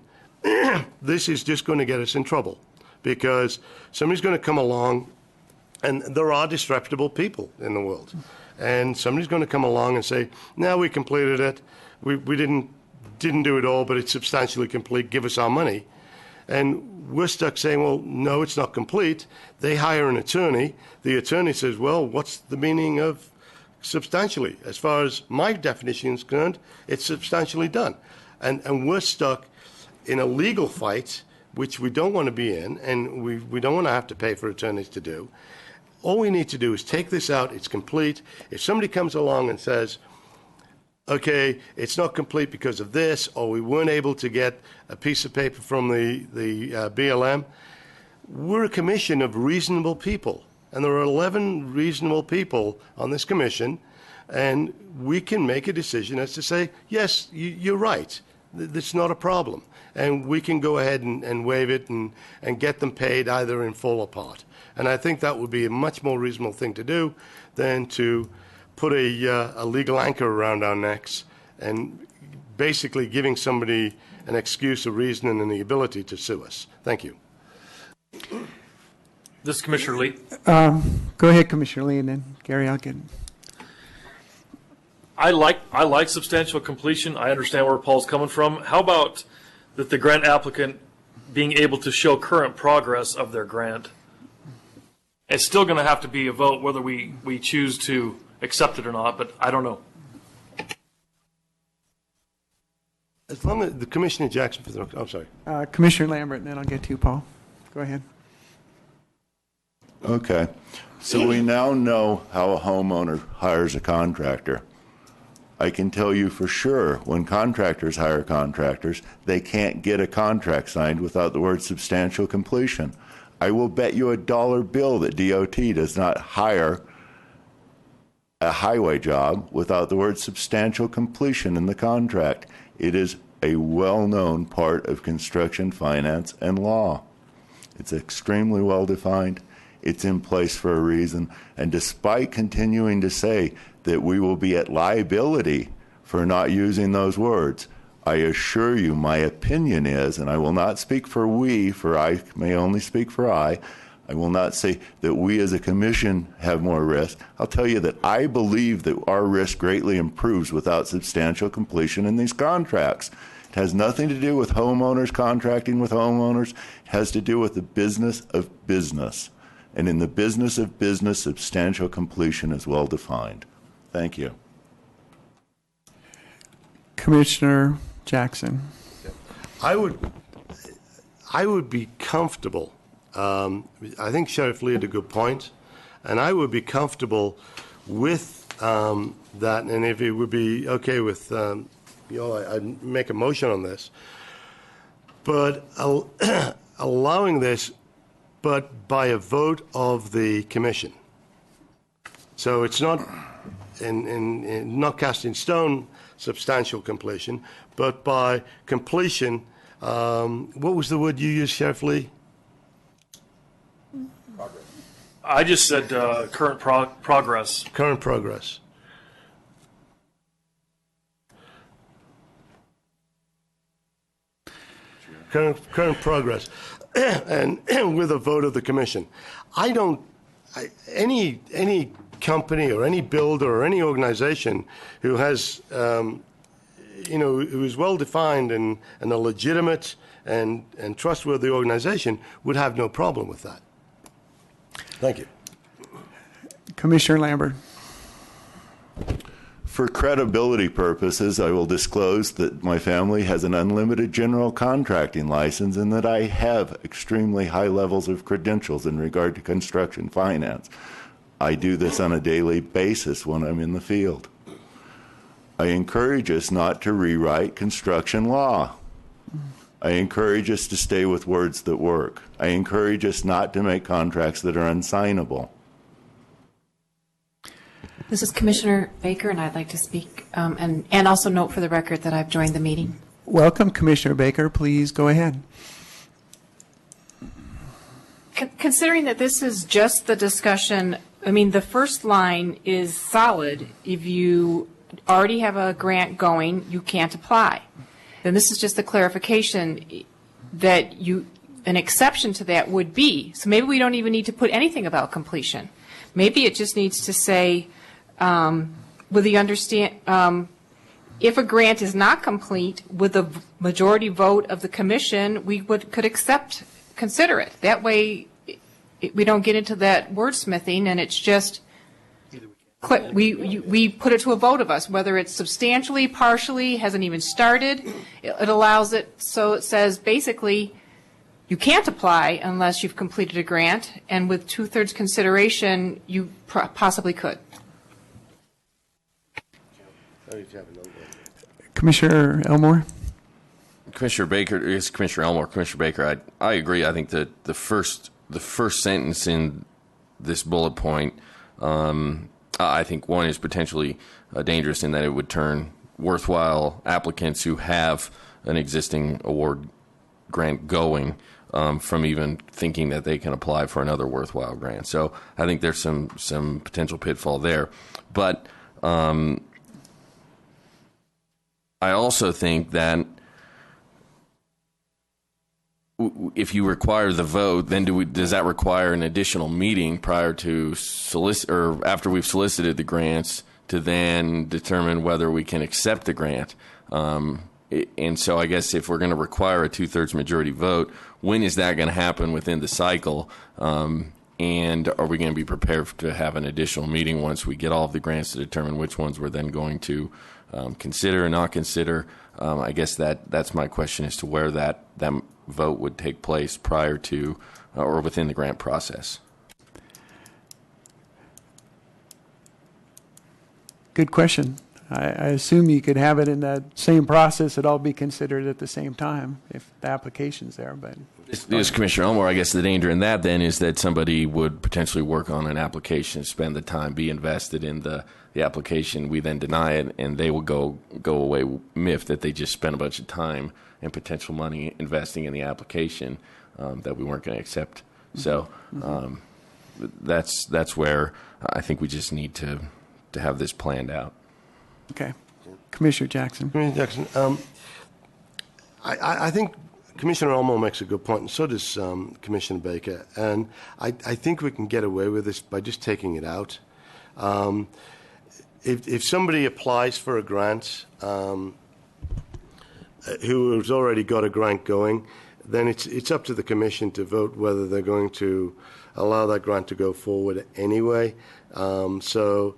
this is just going to get us in trouble, because somebody's going to come along, and there are disreputable people in the world, and somebody's going to come along and say, "No, we completed it. We didn't do it all, but it's substantially complete. Give us our money." And we're stuck saying, well, no, it's not complete. They hire an attorney. The attorney says, well, what's the meaning of substantially? As far as my definition is concerned, it's substantially done. And we're stuck in a legal fight, which we don't want to be in, and we don't want to have to pay for attorneys to do. All we need to do is take this out. It's complete. If somebody comes along and says, okay, it's not complete because of this, or we weren't able to get a piece of paper from the BLM. We're a commission of reasonable people, and there are 11 reasonable people on this commission, and we can make a decision as to say, yes, you're right, that's not a problem, and we can go ahead and waive it and get them paid either in full or part. And I think that would be a much more reasonable thing to do than to put a legal anchor around our necks and basically giving somebody an excuse, a reason, and the ability to sue us. Thank you. This is Commissioner Lee. Go ahead, Commissioner Lee, and then Gary, I'll get. I like substantial completion. I understand where Paul's coming from. How about that the grant applicant being able to show current progress of their grant? It's still going to have to be a vote whether we choose to accept it or not, but I don't know. As long as the Commissioner Jackson, for the, I'm sorry. Commissioner Lambert, and then I'll get to you, Paul. Go ahead. Okay. So we now know how a homeowner hires a contractor. I can tell you for sure, when contractors hire contractors, they can't get a contract signed without the word substantial completion. I will bet you a dollar bill that DOT does not hire a highway job without the word substantial completion in the contract. It is a well-known part of construction finance and law. It's extremely well defined. It's in place for a reason. And despite continuing to say that we will be at liability for not using those words, I assure you my opinion is, and I will not speak for we, for I may only speak for I will not say that we as a commission have more risk. I'll tell you that I believe that our risk greatly improves without substantial completion in these contracts. It has nothing to do with homeowners contracting with homeowners. It has to do with the business of business. And in the business of business, substantial completion is well defined. Thank you. Commissioner Jackson. I would be comfortable. I think Sheriff Lee had a good point, and I would be comfortable with that. And if it would be okay with, I'd make a motion on this. But allowing this, but by a vote of the commission. So it's not not cast in stone substantial completion, but by completion. What was the word you used, Sheriff Lee? I just said current progress. Current progress. Current progress, and with a vote of the commission. Any company or any builder or any organization who has, who is well defined and a legitimate and trustworthy organization would have no problem with that. Thank you. Commissioner Lambert. For credibility purposes, I will disclose that my family has an unlimited general contracting license and that I have extremely high levels of credentials in regard to construction finance. I do this on a daily basis when I'm in the field. I encourage us not to rewrite construction law. I encourage us to stay with words that work. I encourage us not to make contracts that are unsignable. This is Commissioner Baker, and I'd like to speak and also note for the record that I've joined the meeting. Welcome, Commissioner Baker. Please go ahead. Considering that this is just the discussion, I mean, the first line is solid. If you already have a grant going, you can't apply. Then this is just a clarification that an exception to that would be. So maybe we don't even need to put anything about completion. Maybe it just needs to say, with the if a grant is not complete with a majority vote of the commission, we could consider it. That way, we don't get into that wordsmithing, and it's just we put it to a vote of us, whether it's substantially, partially, hasn't even started. It allows it so it says basically you can't apply unless you've completed a grant, and with 2/3 consideration, you possibly could. Commissioner Elmore. Commissioner Baker, yes, Commissioner Elmore, Commissioner Baker, I agree. I think that the first sentence in this bullet point, I think one is potentially dangerous in that it would turn worthwhile applicants who have an existing award grant going from even thinking that they can apply for another worthwhile grant. So I think there's some potential pitfall there. But I also think that if you require the vote, then does that require an additional meeting prior to or after we've solicited the grants to then determine whether we can accept the grant? And so I guess if we're going to require a 2/3 majority vote, when is that going to happen within the cycle? And are we going to be prepared to have an additional meeting once we get all of the grants to determine which ones we're then going to consider or not consider? I guess that's my question as to where that vote would take place prior to or within the grant process. Good question. I assume you could have it in the same process, it'd all be considered at the same time if the application's there, but. This Commissioner Elmore, I guess the danger in that then is that somebody would potentially work on an application, spend the time, be invested in the application. We then deny it, and they will go away miffed that they just spent a bunch of time and potential money investing in the application that we weren't going to accept. So that's where I think we just need to have this planned out. Okay. Commissioner Jackson. Commissioner Jackson, I think Commissioner Elmore makes a good point, and so does Commissioner Baker. And I think we can get away with this by just taking it out. If somebody applies for a grant who has already got a grant going, then it's up to the Commission to vote whether they're going to allow that grant to go forward anyway. So,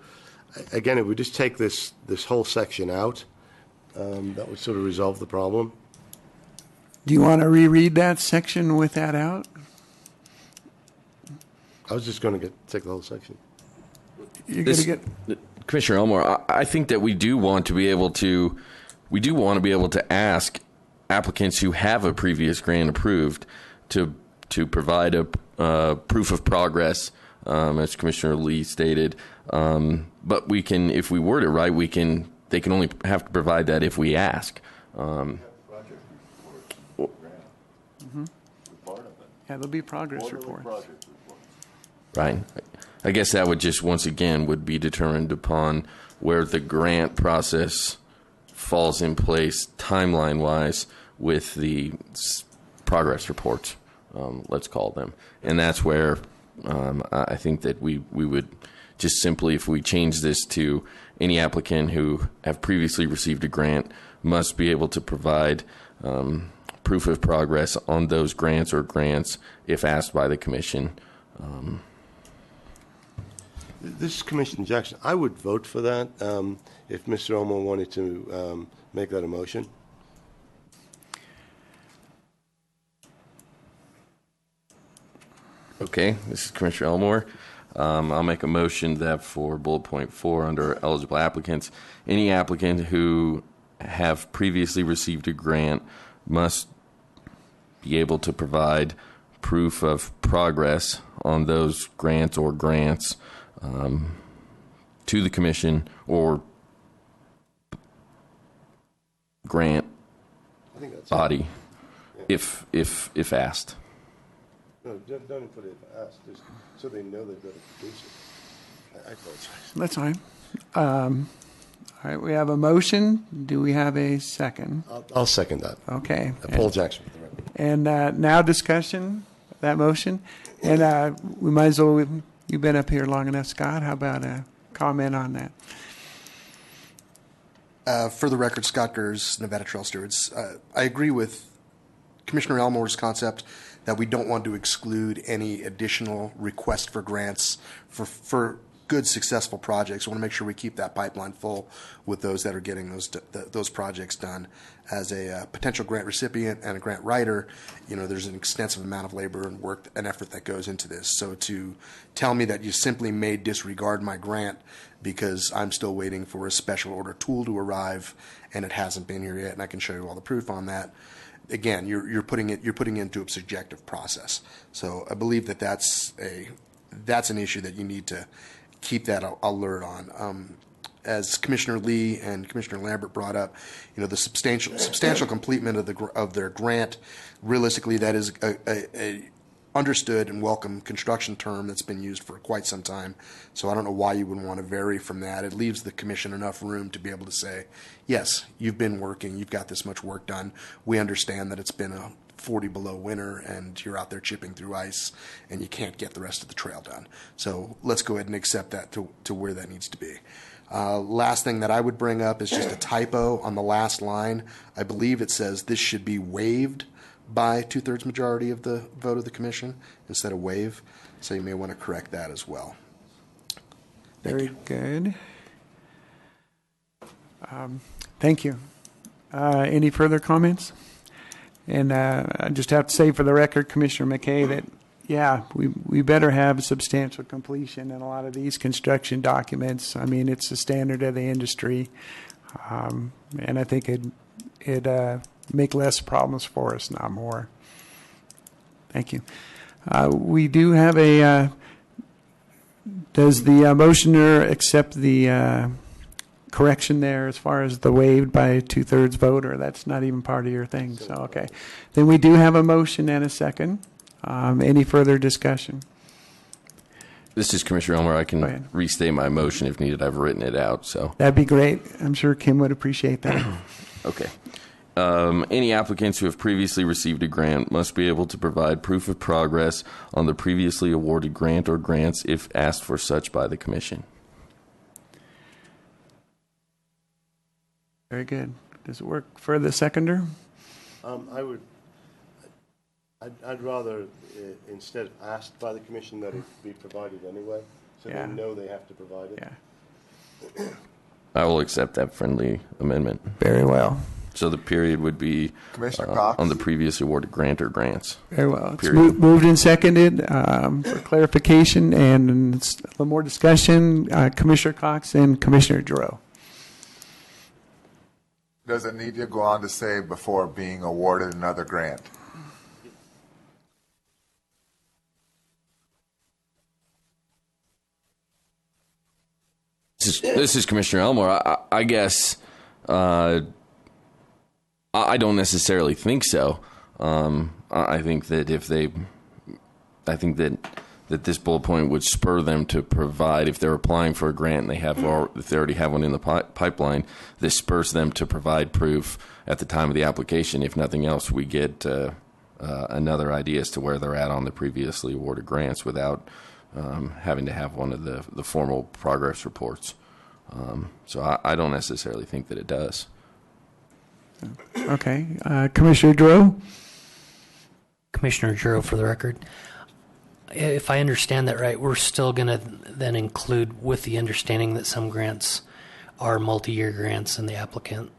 again, if we just take this whole section out, that would sort of resolve the problem. Do you want to reread that section with that out? I was just going to take the whole section. You're going to get Commissioner Elmore. I think that we do want to be able to ask applicants who have a previous grant approved to provide a proof of progress, as Commissioner Lee stated. But we can, if we word it right, they can only have to provide that if we ask. Yeah, there'll be progress reports. Right. I guess that would just, once again, would be determined upon where the grant process falls in place timeline-wise with the progress reports, let's call them. And that's where I think that we would just simply, if we change this to any applicant who have previously received a grant must be able to provide proof of progress on those grants or grants if asked by the Commission. This is Commissioner Jackson. I would vote for that if Mr. Elmore wanted to make that a motion. Okay, this is Commissioner Elmore. I'll make a motion that for bullet point 4 under eligible applicants, any applicant who have previously received a grant must be able to provide proof of progress on those grants or grants to the Commission or grant body if asked. No, don't even put it asked, just so they know they've got to produce it. I apologize. That's fine. All right, we have a motion. Do we have a second? I'll second that. Okay. Paul Jackson. And now discussion, that motion. And we might as well, you've been up here long enough, Scott. How about a comment on that? For the record, Scott Gers, Nevada Trail Stewards. I agree with Commissioner Elmore's concept that we don't want to exclude any additional request for grants for good, successful projects. We want to make sure we keep that pipeline full with those that are getting those projects done. As a potential grant recipient and a grant writer, there's an extensive amount of labor and work and effort that goes into this. So to tell me that you simply may disregard my grant because I'm still waiting for a special order tool to arrive and it hasn't been here yet, and I can show you all the proof on that. Again, you're putting into a subjective process. So I believe that that's an issue that you need to keep that alert on. As Commissioner Lee and Commissioner Lambert brought up, the substantial completion of their grant. Realistically, that is a understood and welcome construction term that's been used for quite some time. So I don't know why you would want to vary from that. It leaves the Commission enough room to be able to say, yes, you've been working, you've got this much work done. We understand that it's been a 40 below winter and you're out there chipping through ice and you can't get the rest of the trail done. So let's go ahead and accept that to where that needs to be. Last thing that I would bring up is just a typo on the last line. I believe it says this should be waived by 2/3 majority of the vote of the Commission instead of waive. So you may want to correct that as well. Very good. Thank you. Any further comments? And I just have to say for the record, Commissioner McKay, that Yeah, we better have substantial completion in a lot of these construction documents. I mean, it's the standard of the industry, and I think it'd make less problems for us, not more. Thank you. We do have a. Does the motioner accept the correction there as far as the waived by a 2/3 vote, or that's not even part of your thing? So okay, then we do have a motion and a second. Any further discussion? This is Commissioner Elmer. I can restate my motion if needed. I've written it out. So That'd be great. I'm sure Kim would appreciate that. Okay. Any applicants who have previously received a grant must be able to provide proof of progress on the previously awarded grant or grants if asked for such by the Commission. Very good. Does it work for the seconder? I'd rather, instead of asked by the Commission, that it be provided anyway, so they know they have to provide it. Yeah. I will accept that friendly amendment. Very well. So the period would be Commissioner Cox? on the previously awarded grant or grants. Very well. It's Period. moved and seconded for clarification and a little more discussion. Commissioner Cox and Commissioner Giroux. Does it need to go on to say before being awarded another grant? This is Commissioner Elmore. I guess I don't necessarily think so. I think that that this bullet point would spur them to provide, if they're applying for a grant and if they already have one in the pipeline, this spurs them to provide proof at the time of the application. If nothing else, we get another idea as to where they're at on the previously awarded grants without having to have one of the formal progress reports. So I don't necessarily think that it does. Okay. Commissioner Giroux? Commissioner Giroux, for the record. If I understand that right, we're still going to then include, with the understanding that some grants are multi-year grants and the applicant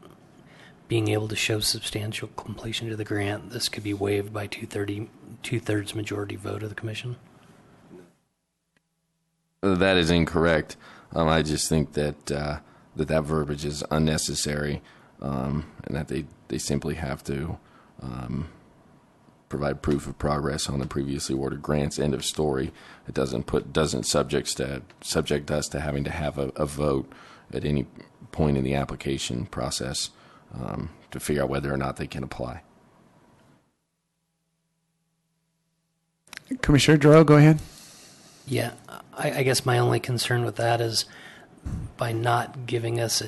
being able to show substantial completion to the grant, this could be waived by two-thirds majority vote of the Commission? That is incorrect. I just think that that verbiage is unnecessary, and that they simply have to provide proof of progress on the previously awarded grants. End of story. It doesn't subject us to having to have a vote at any point in the application process to figure out whether or not they can apply. Commissioner Giroux, go ahead. Yeah, I guess my only concern with that is by not giving us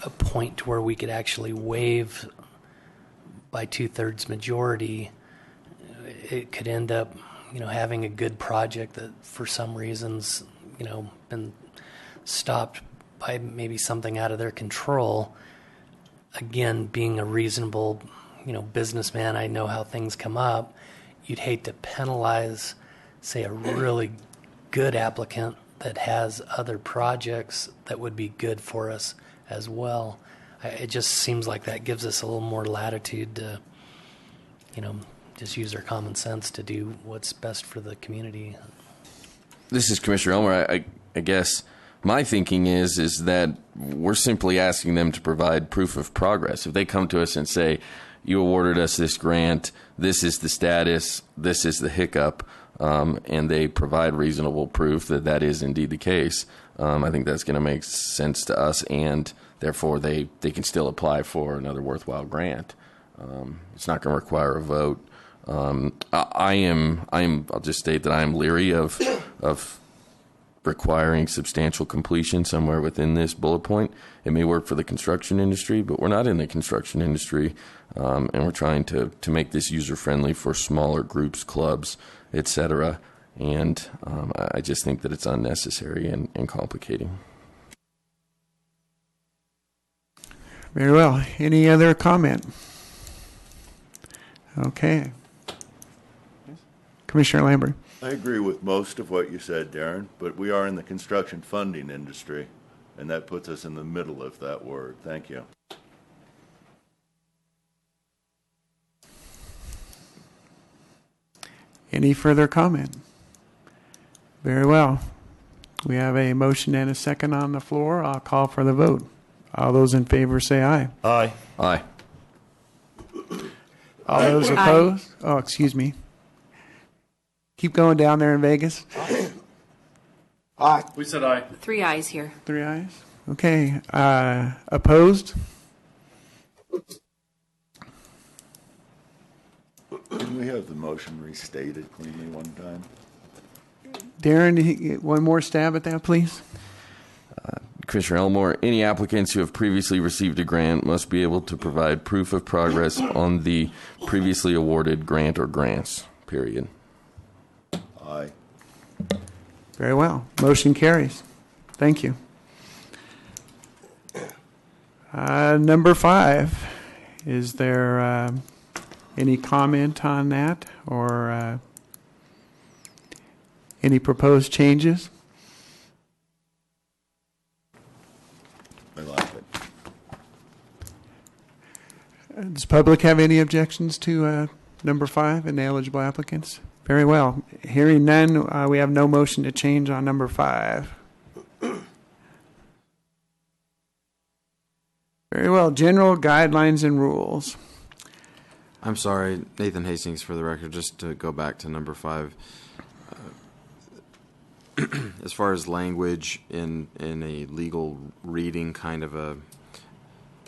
a point to where we could actually waive by two-thirds majority, it could end up, having a good project that for some reasons, been stopped by maybe something out of their control. Again, being a reasonable, businessman, I know how things come up. You'd hate to penalize, say, a really good applicant that has other projects that would be good for us as well. It just seems like that gives us a little more latitude to, just use our common sense to do what's best for the community. This is Commissioner Elmer. I guess my thinking is that we're simply asking them to provide proof of progress. If they come to us and say, you awarded us this grant, this is the status, this is the hiccup, and they provide reasonable proof that that is indeed the case, I think that's going to make sense to us, and therefore they can still apply for another worthwhile grant. It's not going to require a vote. I'll just state that I am leery of requiring substantial completion somewhere within this bullet point. It may work for the construction industry, but we're not in the construction industry, and we're trying to make this user-friendly for smaller groups, clubs, etc. And I just think that it's unnecessary and complicating. Very well. Any other comment? Okay. Commissioner Lambert. I agree with most of what you said, Darren, but we are in the construction funding industry, and that puts us in the middle of that word. Thank you. Any further comment? Very well. We have a motion and a second on the floor. I'll call for the vote. All those in favor say aye. Aye. Aye. All those opposed? Oh, excuse me. Keep going down there in Vegas. Aye. We said aye. 3 ayes here. 3 ayes. Okay. Opposed? Can we have the motion restated cleanly one time? Darren, one more stab at that, please. Commissioner Elmore, any applicants who have previously received a grant must be able to provide proof of progress on the previously awarded grant or grants, period. Aye. Very well. Motion carries. Thank you. Number 5, is there any comment on that or any proposed changes? I like it. Does public have any objections to number 5, ineligible applicants? Very well. Hearing none, we have no motion to change on number 5. Very well. General guidelines and rules. I'm sorry, Nathan Hastings, for the record, just to go back to number 5. As far as language in a legal reading kind of a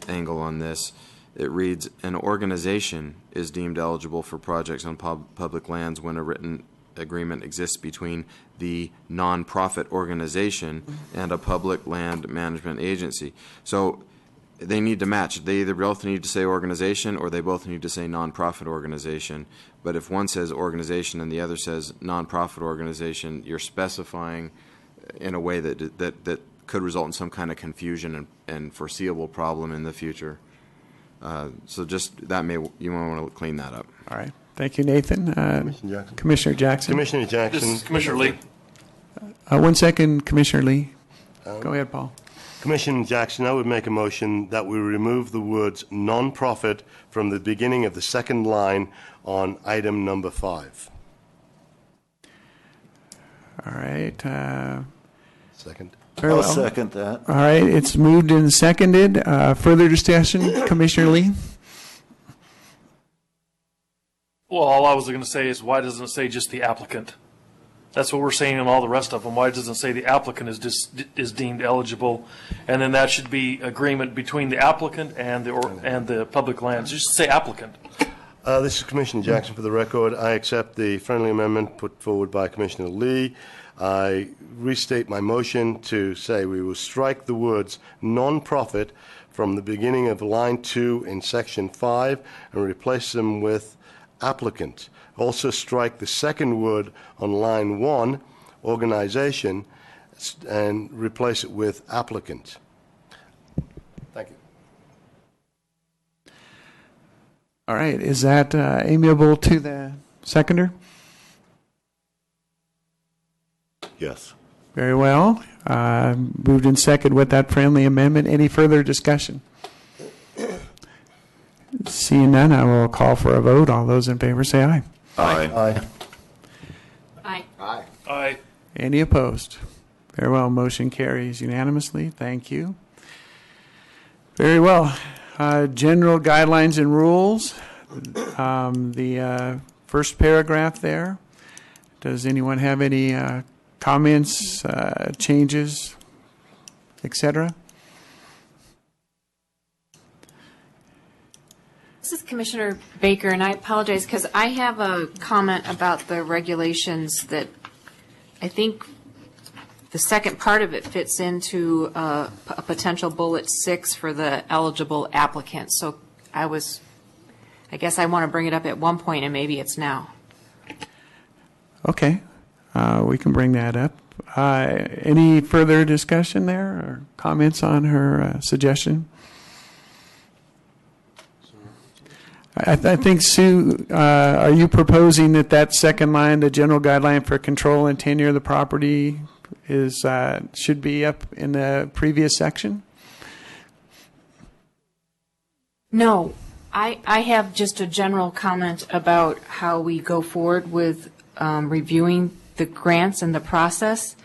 angle on this, it reads, an organization is deemed eligible for projects on public lands when a written agreement exists between the nonprofit organization and a public land management agency. So they need to match. They either both need to say organization or they both need to say nonprofit organization. But if one says organization and the other says nonprofit organization, you're specifying in a way that could result in some kind of confusion and foreseeable problem in the future. So just that you might want to clean that up. All right. Thank you, Nathan. Commissioner Jackson. Commissioner Jackson. Commissioner Jackson. This is Commissioner Lee. 1 second, Commissioner Lee. Go ahead, Paul. Commissioner Jackson, I would make a motion that we remove the words non-profit from the beginning of the second line on item number 5. All right. Second. Very I'll well. second that. All right. It's moved and seconded. Further discussion, Commissioner Lee? Well, all I was going to say is, why doesn't it say just the applicant? That's what we're saying in all the rest of them. Why doesn't it say the applicant is deemed eligible? And then that should be agreement between the applicant and the public lands. Just say applicant. This is Commissioner Jackson for the record. I accept the friendly amendment put forward by Commissioner Lee. I restate my motion to say we will strike the words non-profit from the beginning of line 2 in section 5 and replace them with applicant. Also strike the second word on line 1, organization, and replace it with applicant. Thank you. All right. Is that amiable to the seconder? Yes. Very well. Moved in second with that friendly amendment. Any further discussion? Seeing none, I will call for a vote. All those in favor say aye. Aye. Aye. Aye. Aye. Aye. Any opposed? Very well. Motion carries unanimously. Thank you. Very well. General guidelines and rules. The first paragraph there. Does anyone have any comments, changes, etc.? This is Commissioner Baker, and I apologize because I have a comment about the regulations that I think the second part of it fits into a potential bullet 6 for the eligible applicants. So I guess I want to bring it up at one point, and maybe it's now. Okay. We can bring that up. Any further discussion there or comments on her suggestion? I think, Sue, are you proposing that second line, the general guideline for control and tenure of the property, should be up in the previous section? No. I have just a general comment about how we go forward with reviewing the grants and the process.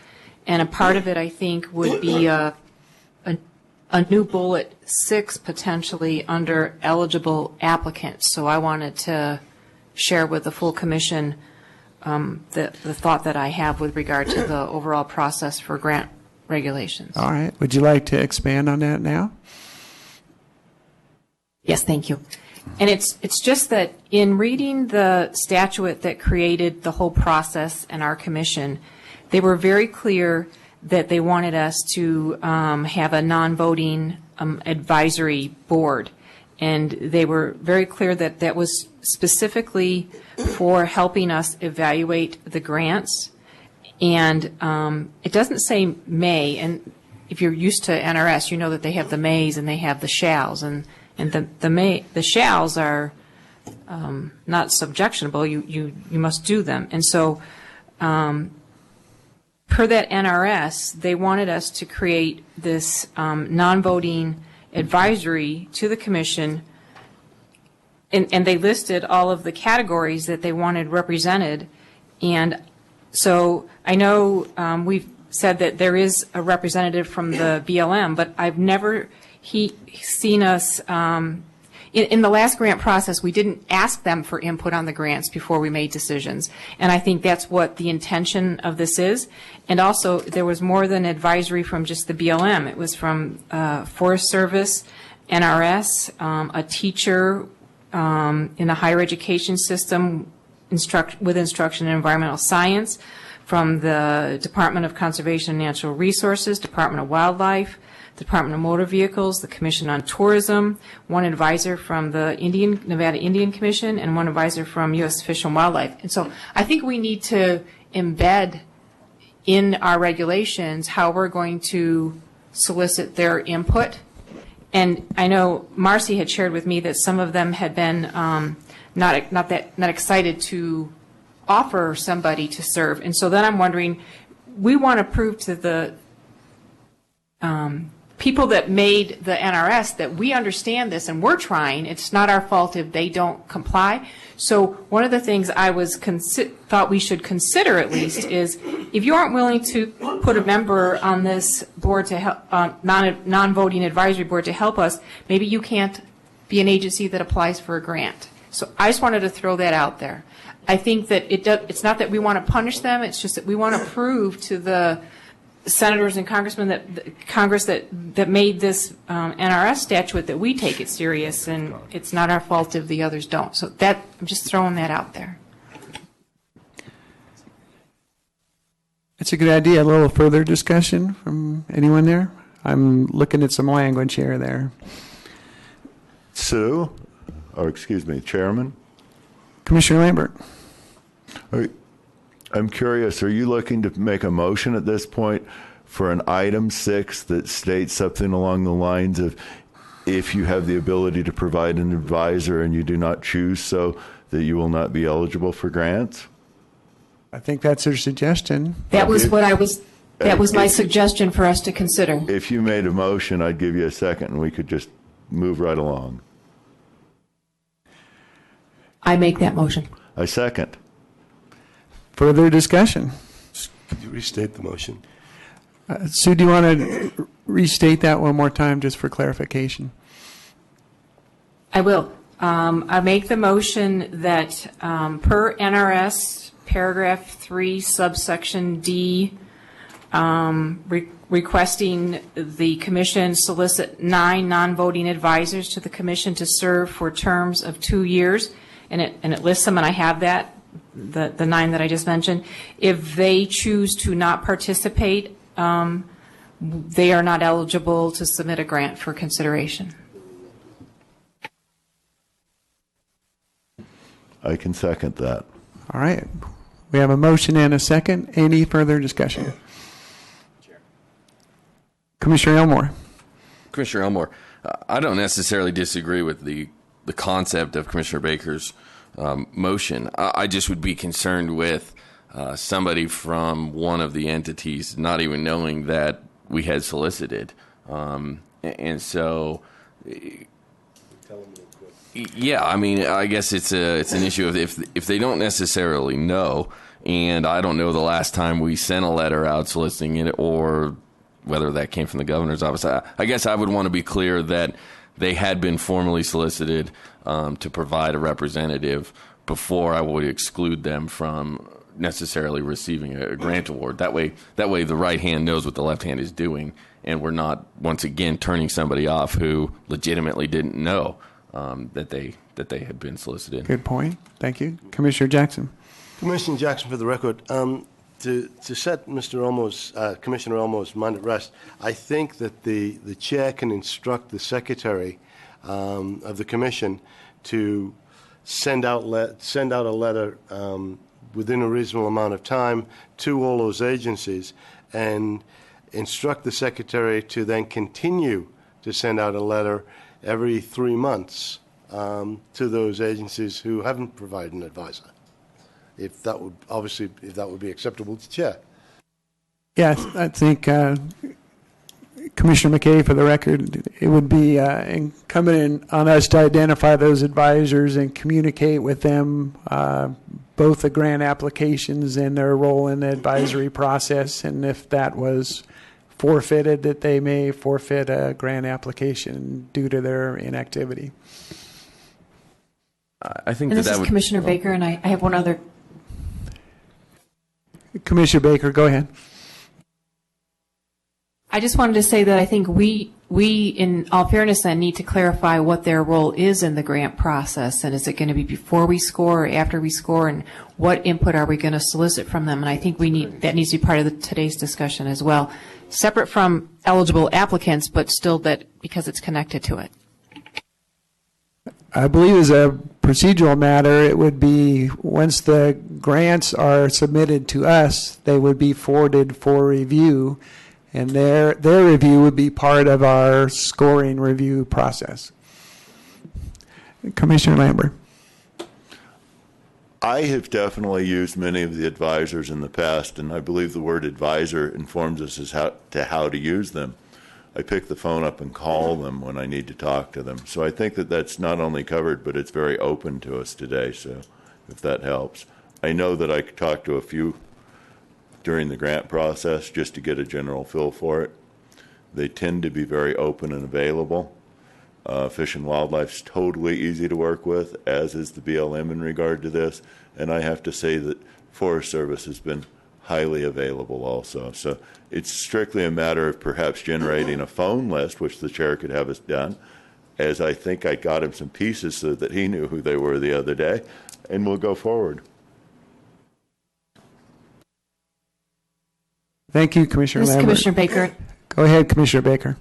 And a part of it, I think, would be a new bullet 6 potentially under eligible applicants. So I wanted to share with the full commission the thought that I have with regard to the overall process for grant regulations. All right. Would you like to expand on that now? Yes, thank you. And it's just that in reading the statute that created the whole process and our commission, they were very clear that they wanted us to have a non-voting advisory board. And they were very clear that that was specifically for helping us evaluate the grants. And it doesn't say may, and if you're used to NRS, you know that they have the mays and they have the shalls. And the shalls are not subjectionable. You must do them. And so per that NRS, they wanted us to create this non-voting advisory to the commission, and they listed all of the categories that they wanted represented. And so I know we've said that there is a representative from the BLM, but I've never seen us in the last grant process. We didn't ask them for input on the grants before we made decisions, and I think that's what the intention of this is. And also, there was more than advisory from just the BLM. It was from Forest Service, NRS, a teacher in the higher education system with instruction in environmental science, from the Department of Conservation and Natural Resources, Department of Wildlife, Department of Motor Vehicles, the Commission on Tourism, one advisor from the Nevada Indian Commission, and one advisor from U.S. Fish and Wildlife. And so I think we need to embed in our regulations how we're going to solicit their input. And I know Marcy had shared with me that some of them had been not excited to offer somebody to serve. And so then I'm wondering, we want to prove to the people that made the NRS that we understand this and we're trying. It's not our fault if they don't comply. So one of the things I was thought we should consider at least is, if you aren't willing to put a member on this board to help, non-voting advisory board to help us, maybe you can't be an agency that applies for a grant. So I just wanted to throw that out there. I think that it's not that we want to punish them. It's just that we want to prove to the senators and congressmen that made this NRS statute that we take it serious, and it's not our fault if the others don't. So that, I'm just throwing that out there. That's a good idea. A little further discussion from anyone there? I'm looking at some language here there. Sue, or excuse me, Chairman? Commissioner Lambert. I'm curious, are you looking to make a motion at this point for an item 6 that states something along the lines of, if you have the ability to provide an advisor and you do not choose so, that you will not be eligible for grants? I think that's her suggestion. That was my suggestion for us to consider. If you made a motion, I'd give you a second and we could just move right along. I make that motion. I second. Further discussion? Could you restate the motion? Sue, do you want to restate that one more time just for clarification? I will. I make the motion that per NRS paragraph 3 subsection D, requesting the commission solicit 9 non-voting advisors to the commission to serve for terms of 2 years, and it lists them, and I have that, the 9 that I just mentioned. If they choose to not participate, they are not eligible to submit a grant for consideration. I can second that. All right. We have a motion and a second. Any further discussion? Commissioner Elmore. Commissioner Elmore, I don't necessarily disagree with the concept of Commissioner Baker's motion. I just would be concerned with somebody from one of the entities not even knowing that we had solicited. And so Yeah, I mean, I guess it's an issue of if they don't necessarily know, and I don't know the last time we sent a letter out soliciting it, or whether that came from the governor's office. I guess I would want to be clear that they had been formally solicited to provide a representative before I would exclude them from necessarily receiving a grant award. That way the right hand knows what the left hand is doing, and we're not once again turning somebody off who legitimately didn't know that they had been solicited. Good point. Thank you. Commissioner Jackson. Commissioner Jackson, for the record, to set Commissioner Elmo's mind at rest, I think that the chair can instruct the secretary of the commission to send out a letter within a reasonable amount of time to all those agencies, and instruct the secretary to then continue to send out a letter every 3 months to those agencies who haven't provided an advisor. If that would be acceptable to chair. Yeah, I think Commissioner McKay, for the record, it would be incumbent on us to identify those advisors and communicate with them both the grant applications and their role in the advisory process, and if that was forfeited, that they may forfeit a grant application due to their inactivity. I think and that this is would, Commissioner Baker, and I have one other. Commissioner Baker, go ahead. I just wanted to say that I think we, in all fairness, then need to clarify what their role is in the grant process, and is it going to be before we score or after we score, and what input are we going to solicit from them? And I think that needs to be part of today's discussion as well, separate from eligible applicants, but still that because it's connected to it. I believe as a procedural matter, it would be once the grants are submitted to us, they would be forwarded for review, and their review would be part of our scoring review process. Commissioner Lambert. I have definitely used many of the advisors in the past, and I believe the word advisor informs us as how to use them. I pick the phone up and call them when I need to talk to them. So I think that that's not only covered, but it's very open to us today, so if that helps. I know that I talked to a few during the grant process just to get a general feel for it. They tend to be very open and available. Fish and Wildlife's totally easy to work with, as is the BLM in regard to this. And I have to say that Forest Service has been highly available also. So it's strictly a matter of perhaps generating a phone list, which the chair could have us done, as I think I got him some pieces so that he knew who they were the other day, and we'll go forward. Thank you, Commissioner Lambert. Commissioner Baker. Go ahead, Commissioner Baker.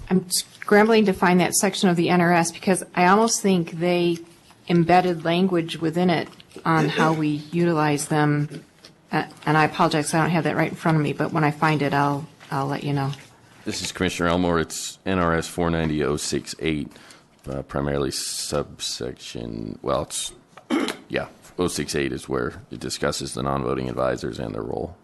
I'm scrambling to find that section of the NRS because I almost think they embedded language within it on how we utilize them. And I apologize, I don't have that right in front of me, but when I find it, I'll let you know. This is Commissioner Elmore. It's NRS 490.068, primarily subsection, well, it's, yeah, 068 is where it discusses the non-voting advisors and their role.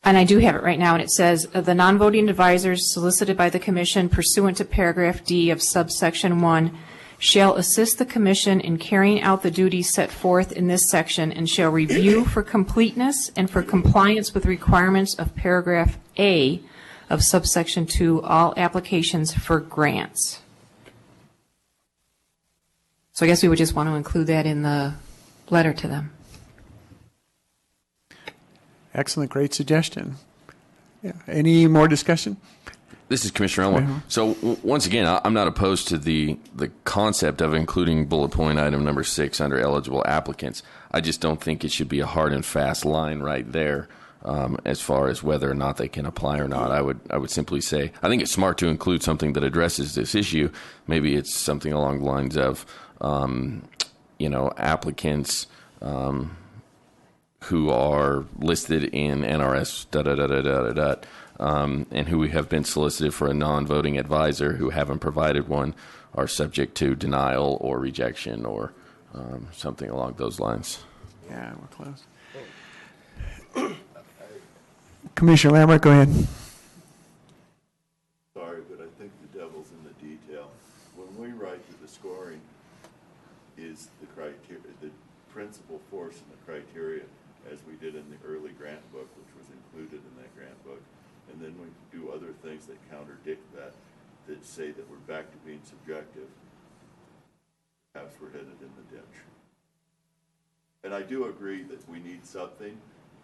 And I do have it right now, and it says, the non-voting advisors solicited by the Commission pursuant to paragraph D of subsection 1 shall assist the Commission in carrying out the duties set forth in this section and shall review for completeness and for compliance with requirements of paragraph A of subsection 2 all applications for grants. So I guess we would just want to include that in the letter to them. Excellent, great suggestion. Yeah. Any more discussion? This is Commissioner Elmore. So once again, I'm not opposed to the concept of including bullet point item number 6 under eligible applicants. I just don't think it should be a hard and fast line right there as far as whether or not they can apply or not. I would simply say I think it's smart to include something that addresses this issue. Maybe it's something along the lines of applicants who are listed in NRS and who have been solicited for a non-voting advisor who haven't provided one are subject to denial or rejection or something along those lines. Yeah, we're close. Commissioner Lambert, go ahead. Sorry, but I think the devil's in the detail. When we write that the scoring is the criteria, the principal force in the criteria, as we did in the early grant book, which was included in that grant book, and then we do other things that contradict that, that say that we're back to being subjective, perhaps we're headed in the ditch. And I do agree that we need something,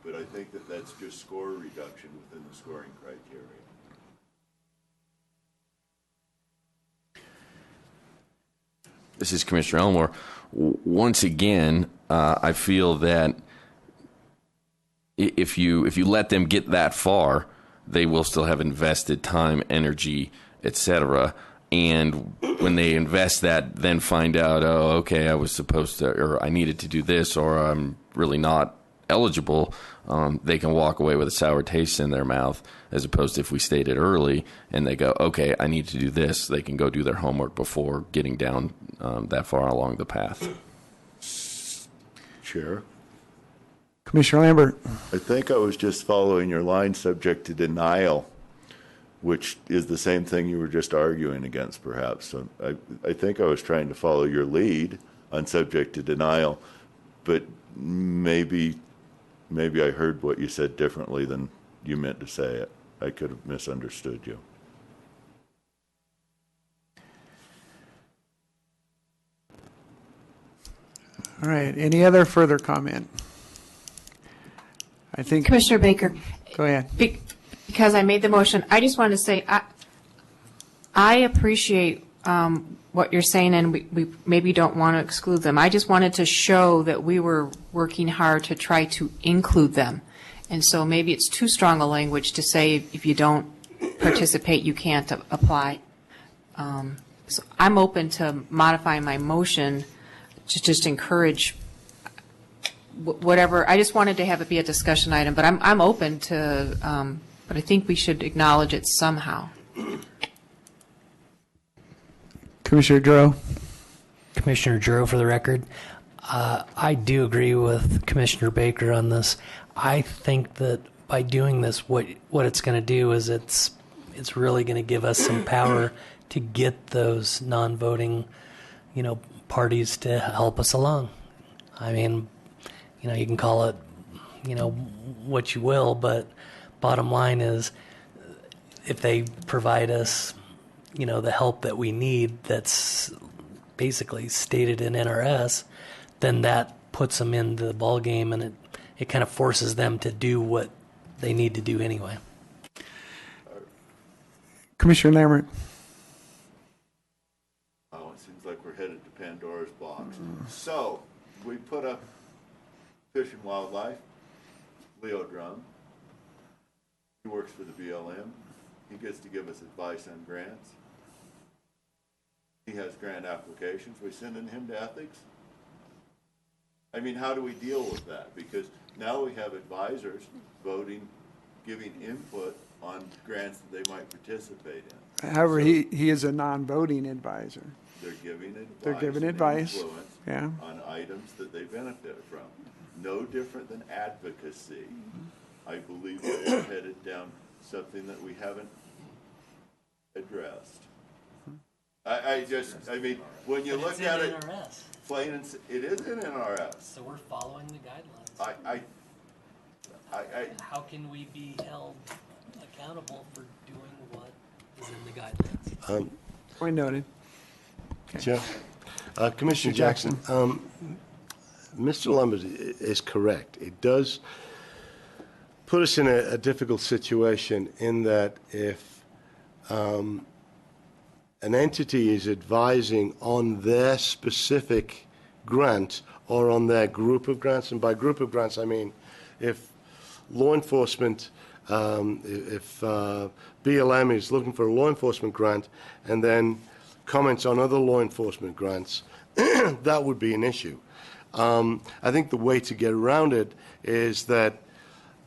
but I think that that's just score reduction within the scoring criteria. This is Commissioner Elmore. Once again, I feel that if you let them get that far, they will still have invested time, energy, etc. And when they invest that, then find out, oh, okay, I was supposed to, or I needed to do this, or I'm really not eligible, they can walk away with a sour taste in their mouth, as opposed to if we stated early and they go, okay, I need to do this, they can go do their homework before getting down that far along the path. Chair? Commissioner Lambert. I think I was just following your line subject to denial, which is the same thing you were just arguing against, perhaps. So I think I was trying to follow your lead on subject to denial, but maybe I heard what you said differently than you meant to say it. I could have misunderstood you. All right. Any other further comment? I think Commissioner Baker. Go ahead. Because I made the motion, I just want to say I appreciate what you're saying, and we maybe don't want to exclude them. I just wanted to show that we were working hard to try to include them. And so maybe it's too strong a language to say if you don't participate, you can't apply. So I'm open to modifying my motion to just encourage whatever. I just wanted to have it be a discussion item, but I'm open to, but I think we should acknowledge it somehow. Commissioner Duro. Commissioner Duro, for the record. I do agree with Commissioner Baker on this. I think that by doing this, what it's going to do is it's really going to give us some power to get those non-voting, parties to help us along. I mean, you can call it, what you will, but bottom line is if they provide us, the help that we need that's basically stated in NRS, then that puts them into the ball game, and it kind of forces them to do what they need to do anyway. Commissioner Lambert. Oh, it seems like we're headed to Pandora's box. So we put up Fish and Wildlife, Leo Drum. He works for the BLM. He gets to give us advice on grants. He has grant applications. We sending him to ethics? I mean, how do we deal with that? Because now we have advisors voting, giving input on grants that they might participate in. However, so he is a non-voting advisor. They're giving advice. They're giving advice. Influence on items that they benefit from. No different than advocacy. I believe that we're headed down something that we haven't addressed. I mean, when you look at it, plain and it is in NRS. So we're following the guidelines. How can we be held accountable for doing what is in the guidelines? Point noted. Okay. Commissioner Jackson, Mr. Lambert is correct. It does put us in a difficult situation in that if an entity is advising on their specific grant or on their group of grants, and by group of grants I mean if law enforcement, if BLM is looking for a law enforcement grant and then comments on other law enforcement grants, that would be an issue. I think the way to get around it is that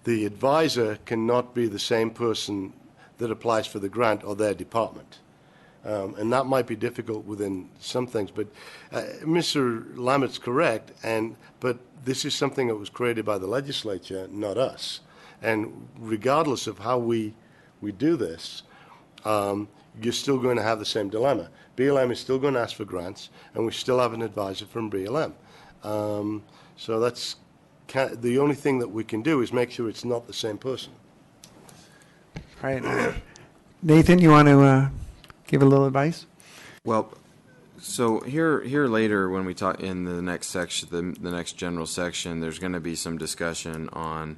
the advisor cannot be the same person that applies for the grant or their department. And that might be difficult within some things, but Mr. Lambert's correct, but this is something that was created by the legislature, not us. And regardless of how we do this, you're still going to have the same dilemma. BLM is still going to ask for grants, and we still have an advisor from BLM. So that's the only thing that we can do is make sure it's not the same person. All right. Nathan, you want to give a little advice? Well, so here later when we talk in the next section, the next general section, there's going to be some discussion on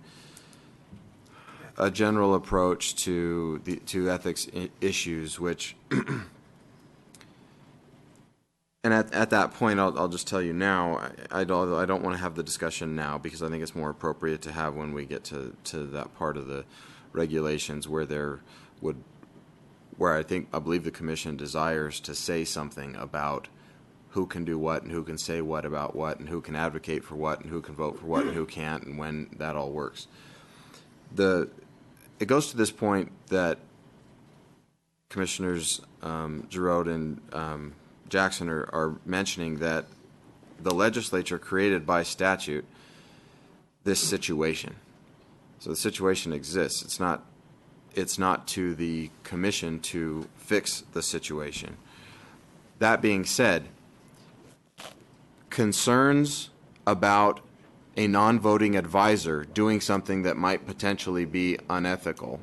a general approach to ethics issues, which, and at that point, I'll just tell you now, I don't want to have the discussion now because I think it's more appropriate to have when we get to that part of the regulations where I believe the commission desires to say something about who can do what and who can say what about what and who can advocate for what and who can vote for what and who can't and when that all works. It goes to this point that Commissioners Giroux and Jackson are mentioning that the legislature created by statute this situation. So the situation exists. It's not to the commission to fix the situation. That being said, concerns about a non-voting advisor doing something that might potentially be unethical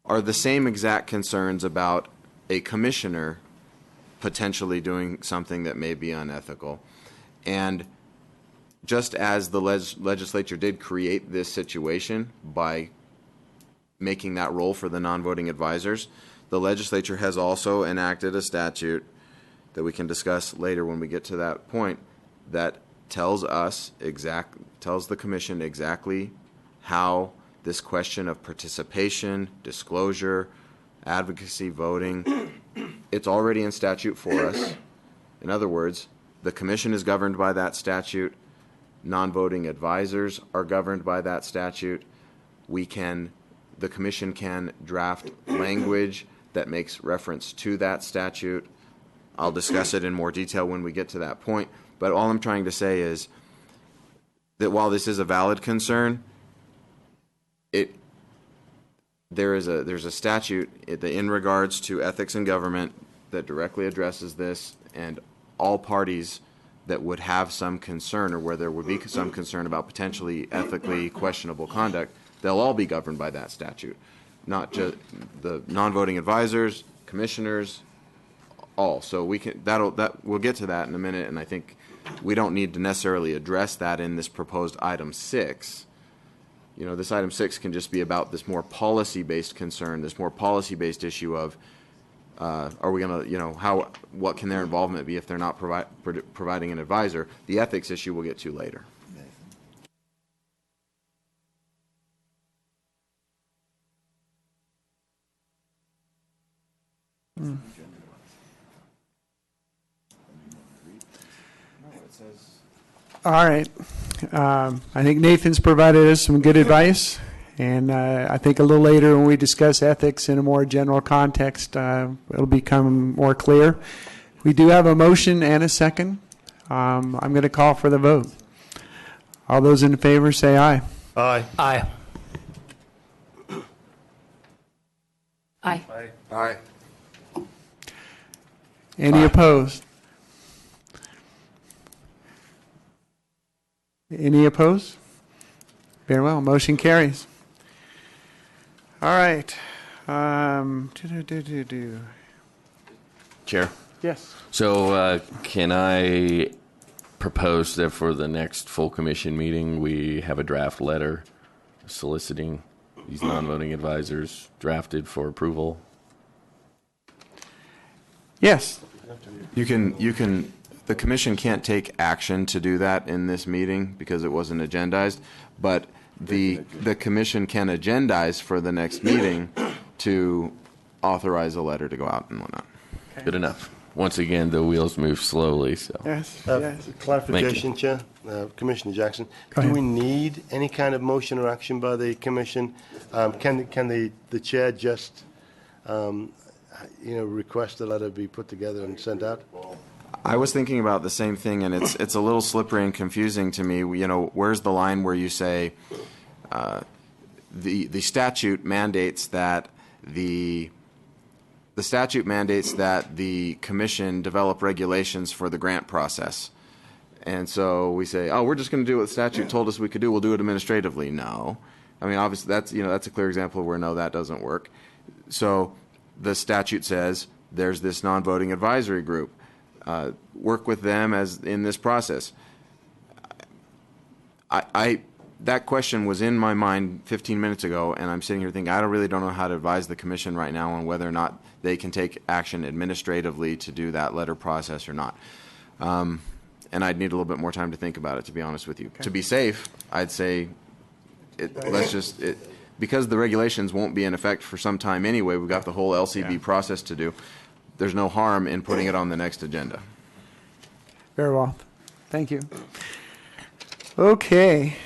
are the same exact concerns about a commissioner potentially doing something that may be unethical. And just as the legislature did create this situation by making that role for the non-voting advisors, the legislature has also enacted a statute that we can discuss later when we get to that point that tells the commission exactly how this question of participation, disclosure, advocacy, voting, it's already in statute for us. In other words, the commission is governed by that statute. Non-voting advisors are governed by that statute. The commission can draft language that makes reference to that statute. I'll discuss it in more detail when we get to that point. But all I'm trying to say is that while this is a valid concern, there's a statute in regards to ethics in government that directly addresses this, and all parties that would have some concern or where there would be some concern about potentially ethically questionable conduct, they'll all be governed by that statute, not just the non-voting advisors, commissioners, all. So we'll get to that in a minute, and I think we don't need to necessarily address that in this proposed item 6. This item 6 can just be about this more policy-based concern, this more policy-based issue of are we going to, what can their involvement be if they're not providing an advisor? The ethics issue we'll get to later. All right. I think Nathan's provided us some good advice, and I think a little later when we discuss ethics in a more general context, it'll become more clear. We do have a motion and a second. I'm going to call for the vote. All those in favor say aye. Aye. Aye. Aye. Aye. Any opposed? Any opposed? Very well. Motion carries. All right. Chair. Yes. So can I propose that for the next full commission meeting, we have a draft letter soliciting these non-voting advisors drafted for approval? Yes. You can. The commission can't take action to do that in this meeting because it wasn't agendized, but the commission can agendize for the next meeting to authorize a letter to go out and whatnot. Okay. Good enough. Once again, the wheels move slowly. So Yes. Yes. Clarification, Chair. Commissioner Jackson. Do we need any kind of motion or action by the commission? Can the chair just request a letter be put together and sent out? I was thinking about the same thing, and it's a little slippery and confusing to me. Where's the line where you say the statute mandates that the commission develop regulations for the grant process. And so we say, oh, we're just going to do what the statute told us we could do. We'll do it administratively. No. I mean, obviously, that's a clear example where no, that doesn't work. So the statute says there's this non-voting advisory group. Work with them as in this process. That question was in my mind 15 minutes ago, and I'm sitting here thinking, I really don't know how to advise the commission right now on whether or not they can take action administratively to do that letter process or not. And I'd need a little bit more time to think about it, to be honest with you. Okay. To be safe, I'd say because the regulations won't be in effect for some time anyway, we've got the whole LCB process to do. There's no harm in putting it on the next agenda. Very well. Thank you. Okay.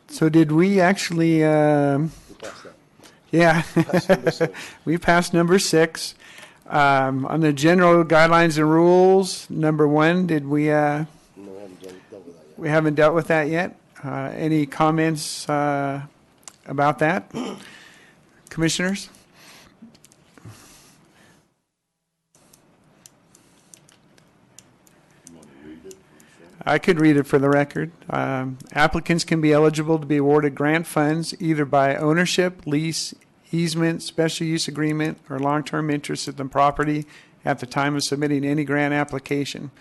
So did we actually... yeah. We passed number 6. On the general guidelines and rules, number 1, did we... we haven't dealt with that yet. Any comments about that? Commissioners? I could read it for the record. Applicants can be eligible to be awarded grant funds either by ownership, lease, easement, special use agreement, or long-term interest in the property at the time of submitting any grant application.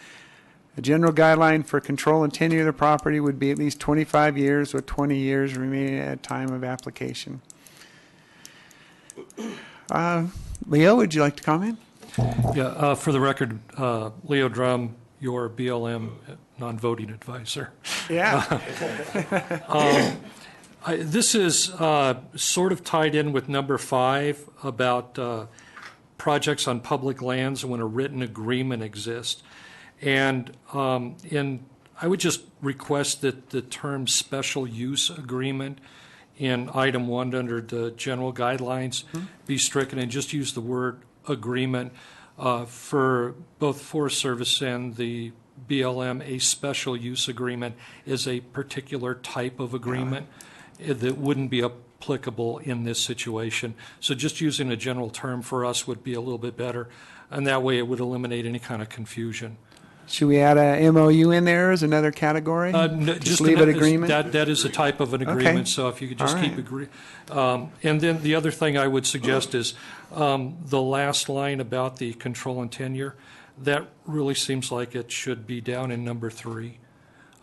A general guideline for control and tenure of the property would be at least 25 years with 20 years remaining at time of application. Leo, would you like to comment? Yeah, for the record, Leo Drum, your BLM non-voting advisor. Yeah. This is sort of tied in with number 5 about projects on public lands when a written agreement exists. And I would just request that the term special use agreement in item 1 under the general guidelines be stricken and just use the word agreement for both Forest Service and the BLM. A special use agreement is a particular type of agreement that wouldn't be applicable in this situation. So just using a general term for us would be a little bit better, and that way it would eliminate any kind of confusion. Should we add a MOU in there as another category? No, just leave it agreement? That is a type of an agreement, okay. So if you could just keep agree. And then the other thing I would suggest is the last line about the control and tenure. That really seems like it should be down in number 3,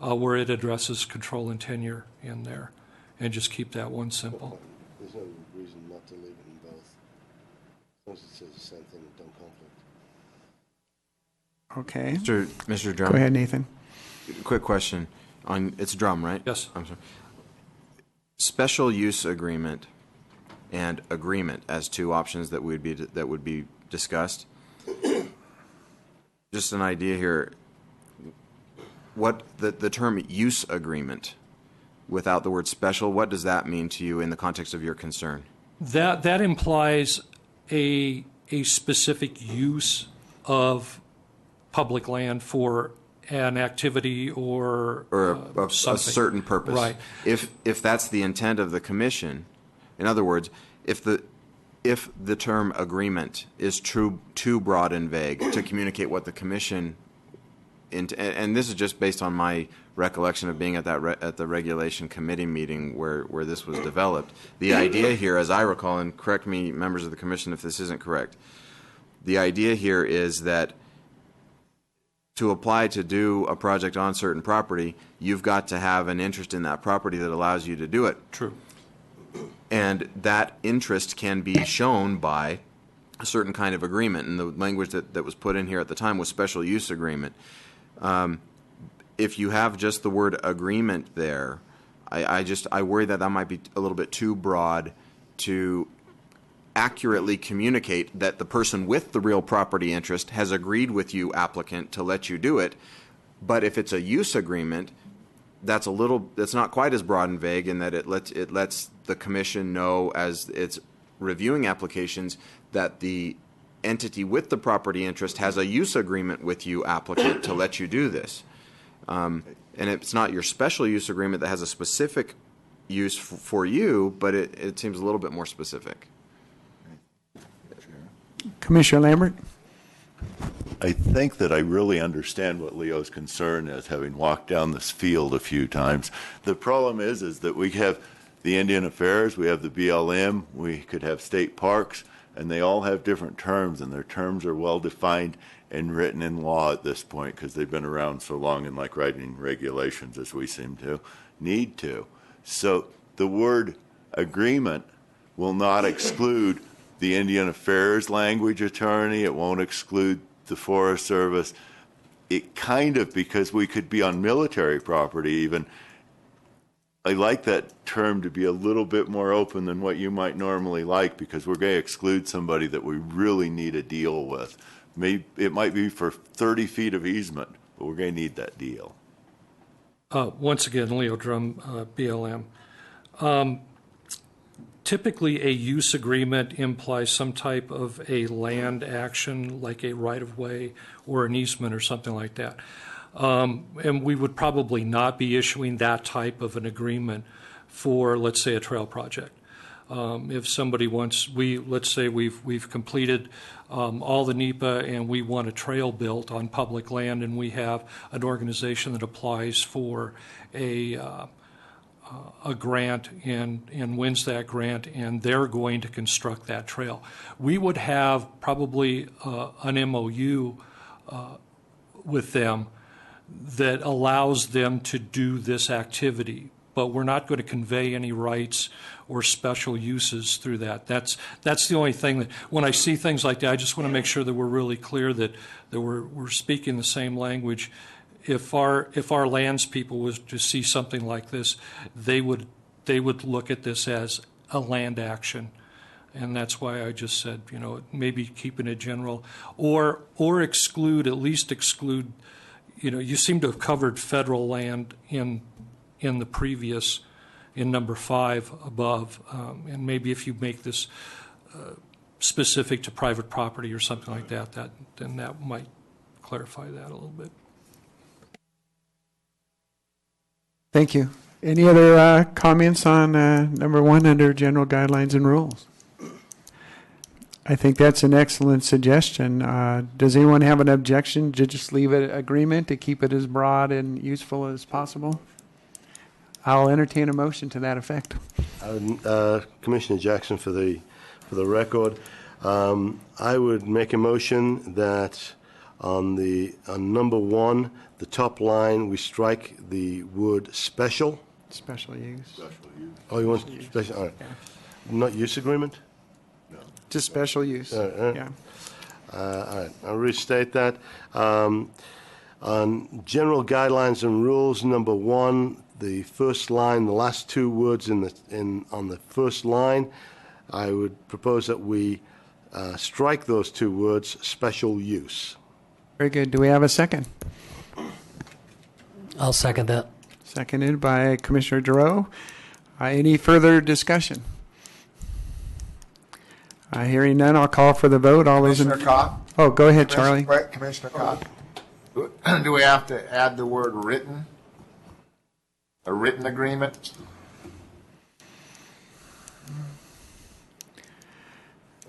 where it addresses control and tenure in there. And just keep that one simple. There's no reason not to leave it in both. As long as it says the same thing, don't conflict. Okay. Mr. Drum. Go ahead, Nathan. Quick question. It's Drum, right? Yes. I'm sorry. Special use agreement and agreement as 2 options that would be discussed. Just an idea here. What the term use agreement without the word special, what does that mean to you in the context of your concern? That implies a specific use of public land for an activity or a certain purpose. Right. If that's the intent of the commission, in other words, if the term agreement is too broad and vague to communicate what the commission, and this is just based on my recollection of being at the regulation committee meeting where this was developed. The idea here, as I recall, and correct me, members of the commission, if this isn't correct, the idea here is that to apply to do a project on certain property, you've got to have an interest in that property that allows you to do it. True. And that interest can be shown by a certain kind of agreement. And the language that was put in here at the time was special use agreement. If you have just the word agreement there, I worry that might be a little bit too broad to accurately communicate that the person with the real property interest has agreed with you, applicant, to let you do it. But if it's a use agreement, that's not quite as broad and vague in that it lets the commission know as it's reviewing applications that the entity with the property interest has a use agreement with you, applicant, to let you do this. And it's not your special use agreement that has a specific use for you, but it seems a little bit more specific. Commissioner Lambert? I think that I really understand what Leo's concern is, having walked down this field a few times. The problem is that we have the Indian Affairs, we have the BLM, we could have state parks, and they all have different terms, and their terms are well defined and written in law at this point because they've been around so long, and like writing regulations as we seem to need to. So the word agreement will not exclude the Indian Affairs language attorney. It won't exclude the Forest Service. It kind of, because we could be on military property even. I like that term to be a little bit more open than what you might normally like, because we're going to exclude somebody that we really need a deal with. Maybe it might be for 30 feet of easement, but we're going to need that deal. Once again, Leo Drum, BLM. Typically, a use agreement implies some type of a land action, like a right-of-way or an easement or something like that. And we would probably not be issuing that type of an agreement for, let's say, a trail project. If somebody wants, let's say we've completed all the NEPA and we want a trail built on public land, and we have an organization that applies for a grant and wins that grant, and they're going to construct that trail. We would have probably an MOU with them that allows them to do this activity, but we're not going to convey any rights or special uses through that. That's the only thing that, when I see things like that, I just want to make sure that we're really clear that we're speaking the same language. If our landspeople was to see something like this, they would look at this as a land action, and that's why I just said, maybe keeping it general, or exclude, at least exclude. You seem to have covered federal land in the previous, in number 5 above, and maybe if you make this specific to private property or something like that, then that might clarify that a little bit. Thank you. Any other comments on number 1 under general guidelines and rules? I think that's an excellent suggestion. Does anyone have an objection to just leave it agreement to keep it as broad and useful as possible? I'll entertain a motion to that effect. Commissioner Jackson, for the record, I would make a motion that on number 1, the top line, we strike the word special. Special use. Oh, you want special? All right. Yeah. Not use agreement? Just special use. Yeah. All right. I'll restate that. On general guidelines and rules, number 1, the first line, the last 2 words on the first line, I would propose that we strike those 2 words, special use. Very good. Do we have a second? I'll second that. Seconded by Commissioner Giroux. Any further discussion? Hearing none, I'll call for the vote. All those Commissioner Cott? Oh, go ahead, Charlie. Commissioner Cott, do we have to add the word written? A written agreement?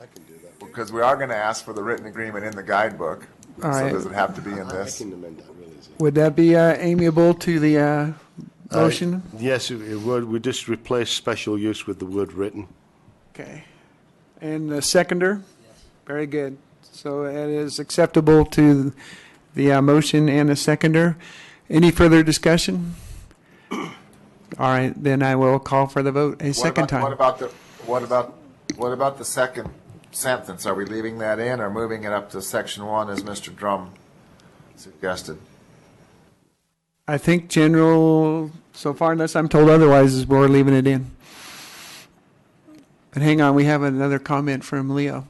I can do that. Because we are going to ask for the written agreement in the guidebook. All right. So does it have to be in I this? can amend that really easily. Would that be amiable to the motion? Yes, it would. We just replace special use with the word written. Okay. And the seconder? Yes. Very good. So it is acceptable to the motion and the seconder. Any further discussion? All right, then I will call for the vote a second time. What about the second sentence? Are we leaving that in or moving it up to section 1 as Mr. Drum suggested? I think general, so far, unless I'm told otherwise, is we're leaving it in. But hang on, we have another comment from Leo.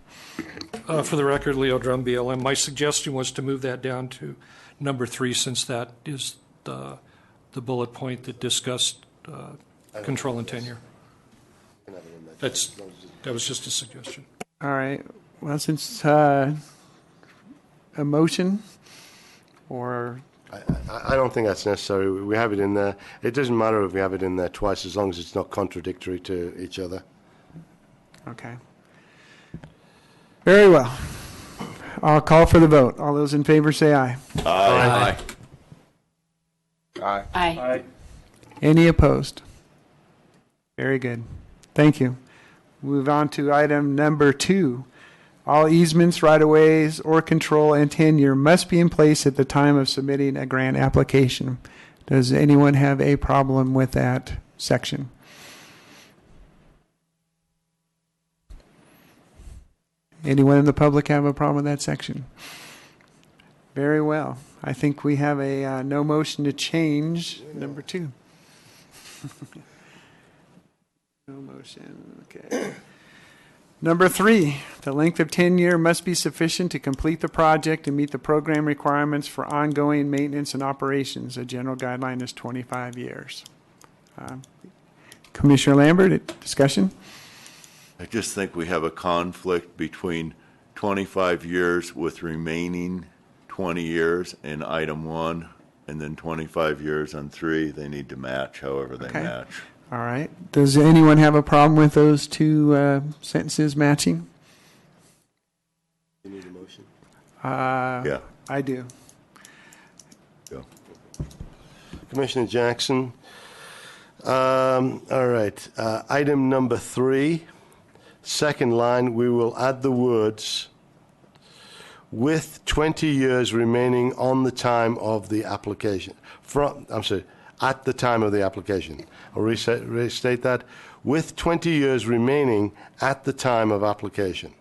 For the record, Leo Drum, BLM. My suggestion was to move that down to number 3, since that is the bullet point that discussed control and tenure. That was just a suggestion. All right. Well, since a motion or I don't think that's necessary. We have it in there. It doesn't matter if we have it in there twice, as long as it's not contradictory to each other. Okay. Very well. I'll call for the vote. All those in favor say aye. Aye. Aye. Aye. Any opposed? Very good. Thank you. Move on to item number 2. All easements, right-of-ways, or control and tenure must be in place at the time of submitting a grant application. Does anyone have a problem with that section? Anyone in the public have a problem with that section? Very well. I think we have a no motion to change number 2. No motion. Okay. Number 3, the length of tenure must be sufficient to complete the project and meet the program requirements for ongoing maintenance and operations. A general guideline is 25 years. Commissioner Lambert, discussion? I just think we have a conflict between 25 years with remaining 20 years in item 1, and then 25 years on 3. They need to match however they Okay. match. All right. Does anyone have a problem with those two sentences matching? You need a motion? Yeah. I do. Go. Commissioner Jackson. All right. Item number 3, second line, we will add the words with 20 years remaining on the time of the application. At the time of the application. I'll restate that. With 20 years remaining at the time of application.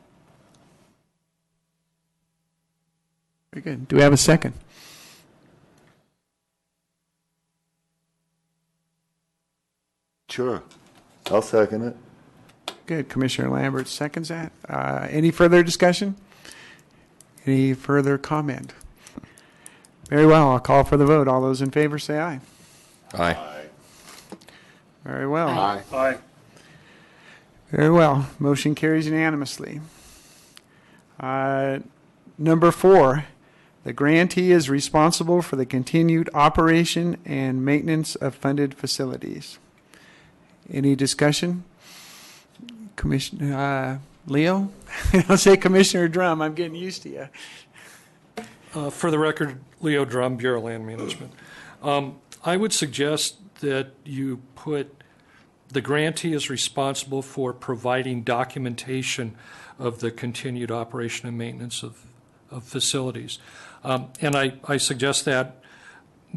Very good. Do we have a second? Sure. I'll second it. Good. Commissioner Lambert seconds that. Any further discussion? Any further comment? Very well. I'll call for the vote. All those in favor say aye. Aye. Very well. Aye. Aye. Very well. Motion carries unanimously. Number 4, the grantee is responsible for the continued operation and maintenance of funded facilities. Any discussion? Commissioner Leo? I'll say Commissioner Drum. I'm getting used to you. For the record, Leo Drum, Bureau of Land Management. I would suggest that you put the grantee is responsible for providing documentation of the continued operation and maintenance of facilities. And I suggest that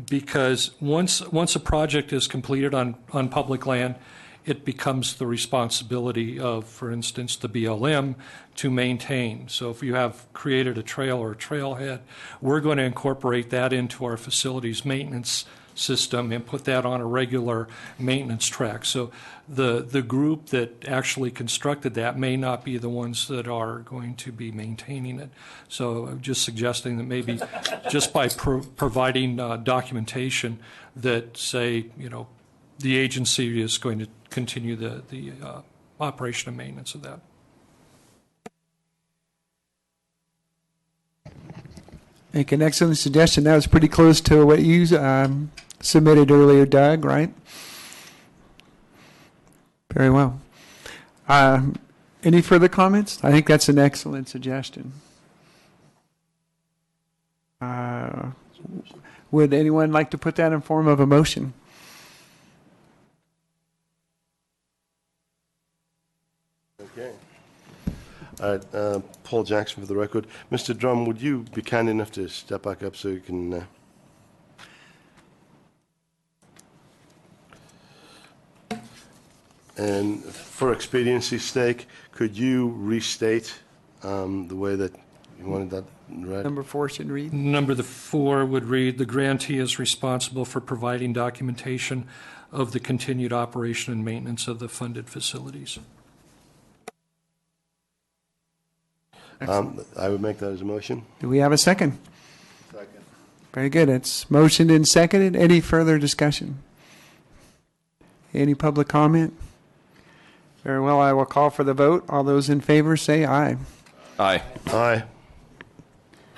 because once a project is completed on public land, it becomes the responsibility of, for instance, the BLM to maintain. So if you have created a trail or a trailhead, we're going to incorporate that into our facilities maintenance system and put that on a regular maintenance track. So the group that actually constructed that may not be the ones that are going to be maintaining it. So I'm just suggesting that maybe just by providing documentation that say, the agency is going to continue the operation and maintenance of that. Make an excellent suggestion. That was pretty close to what you submitted earlier, Doug, right? Very well. Any further comments? I think that's an excellent suggestion. Would anyone like to put that in form of a motion? Okay. All right, Paul Jackson for the record. Mr. Drum, would you be kind enough to step back up so you can... And for expediency's sake, could you restate the way that you wanted that read? Number 4 should read. Number 4 would read, the grantee is responsible for providing documentation of the continued operation and maintenance of the funded facilities. I would make that as a motion. Do we have a second? Second. Very good. It's motioned and seconded. Any further discussion? Any public comment? Very well. I will call for the vote. All those in favor say aye. Aye. Aye.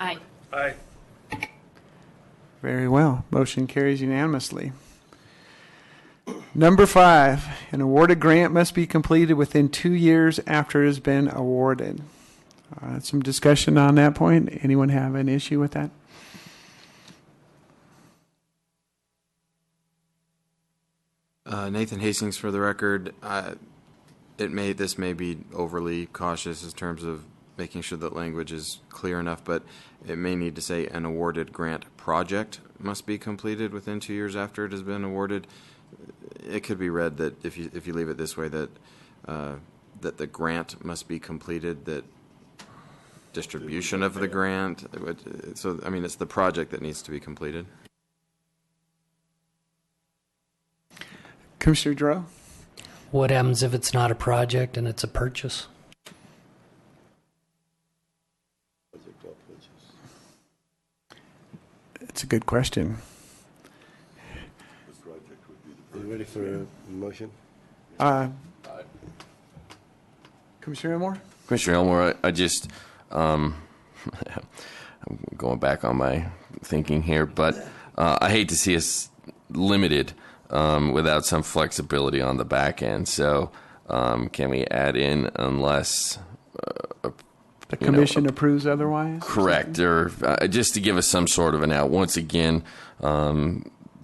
Aye. Aye. Very well. Motion carries unanimously. Number 5, an awarded grant must be completed within 2 years after it has been awarded. Some discussion on that point. Anyone have an issue with that? Nathan Hastings, for the record. This may be overly cautious in terms of making sure that language is clear enough, but it may need to say an awarded grant project must be completed within 2 years after it has been awarded. It could be read that if you leave it this way, that that the grant must be completed, that distribution of the grant. So, I mean, it's the project that needs to be completed. Commissioner Dro? What happens if it's not a project and it's a purchase? It's a good question. Are you ready for a motion? Commissioner Elmore? Commissioner Elmore, I just, I'm going back on my thinking here, but I hate to see us limited without some flexibility on the back end. So can we add in unless the commission approves otherwise? Correct, or just to give us some sort of an out. Once again,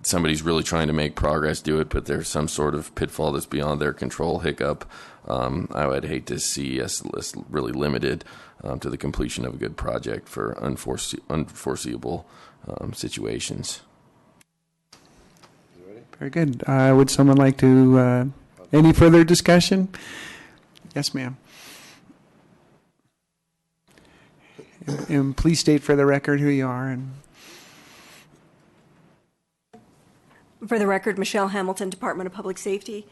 somebody's really trying to make progress, do it, but there's some sort of pitfall that's beyond their control, hiccup. I would hate to see us really limited to the completion of a good project for unforeseeable situations. Very good. Would someone like to, any further discussion? Yes, ma'am. And please state for the record who you are. And for the record, Michelle Hamilton, Department of Public Safety.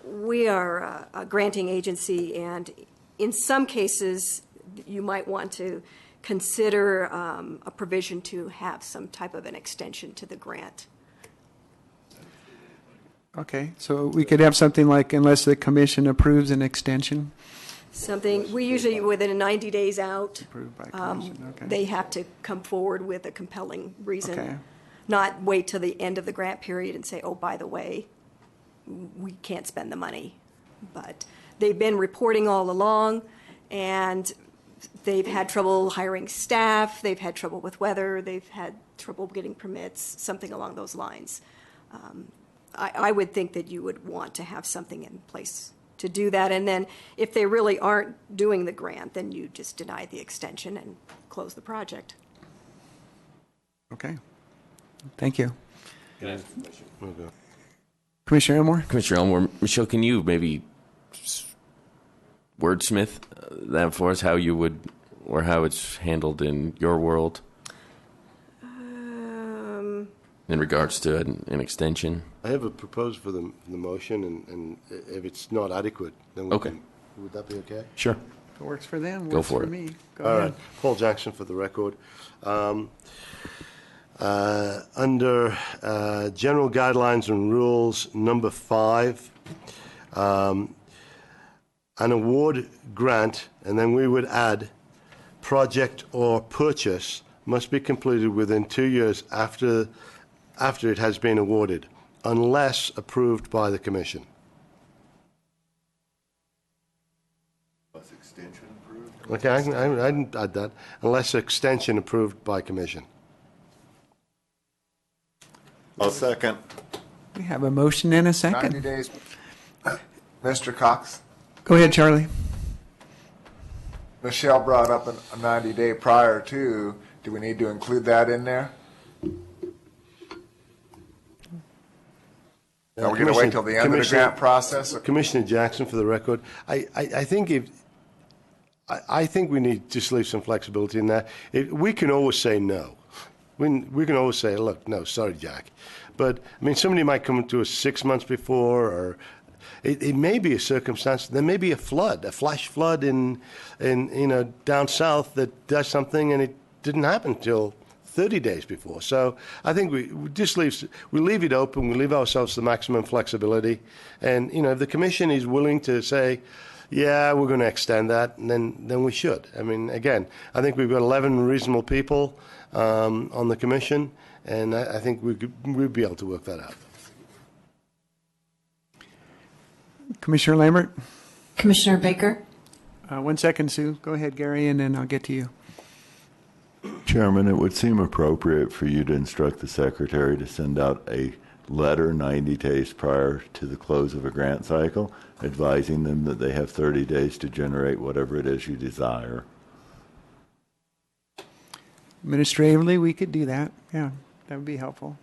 We are a granting agency, and in some cases, you might want to consider a provision to have some type of an extension to the grant. Okay, so we could have something like, unless the commission approves an extension? Something, we usually, within 90 days out, Approved by commission, okay. they have to come forward with a compelling reason. Okay. Not wait till the end of the grant period and say, oh, by the way, we can't spend the money. But they've been reporting all along, and they've had trouble hiring staff, they've had trouble with weather, they've had trouble getting permits, something along those lines. I would think that you would want to have something in place to do that, and then if they really aren't doing the grant, then you just deny the extension and close the project. Okay. Thank you. Okay. Commissioner Elmore? Commissioner Elmore, Michelle, can you maybe wordsmith that for us, how you would, or how it's handled in your world in regards to an extension? I have a proposal for the motion, and if it's not adequate, then we can, would that be okay? Sure. If it works for them, Go works for for it. me. Go All ahead. right. Paul Jackson for the record. Under General Guidelines and Rules, number 5, an award grant, and then we would add project or purchase must be completed within 2 years after it has been awarded, unless approved by the commission. Unless extension approved? Okay, I can add that. Unless extension approved by commission. I'll second. We have a motion and a 90 second. days. Mr. Cox, Go ahead, Charlie. Michelle brought up a 90-day prior to. Do we need to include that in there? Are we going to wait till the end of the grant process? Commissioner Jackson, for the record, I think we need to just leave some flexibility in that. We can always say no. We can always say, look, no, sorry, Jack. But, I mean, somebody might come to us 6 months before, or it may be a circumstance. There may be a flood, a flash flood in down south that does something, and it didn't happen till 30 days before. So I think we leave it open. We leave ourselves the maximum flexibility. And, if the commission is willing to say, yeah, we're going to extend that, and then we should. I mean, again, I think we've got 11 reasonable people on the commission, and I think we'd be able to work that out. Commissioner Lambert? Commissioner Baker? 1 second, Sue. Go ahead, Gary, and then I'll get to you. Chairman, it would seem appropriate for you to instruct the secretary to send out a letter 90 days prior to the close of a grant cycle, advising them that they have 30 days to generate whatever it is you desire. Administratively, we could do that. Yeah, that would be helpful.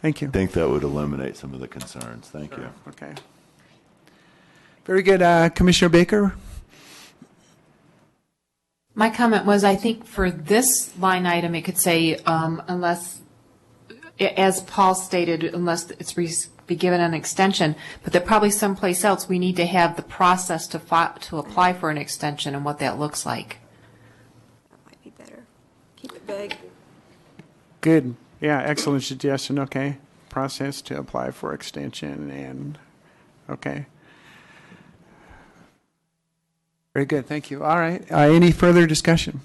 Thank you. I think that would eliminate some of the concerns. Thank you. Okay. Very good. Commissioner Baker? My comment was, I think for this line item, it could say, unless, as Paul stated, unless it's be given an extension, but that probably someplace else we need to have the process to apply for an extension and what that looks like. That might be better. Keep it vague. Good. Yeah, excellent suggestion. Okay. Process to apply for extension and, okay. Very good. Thank you. All right. Any further discussion?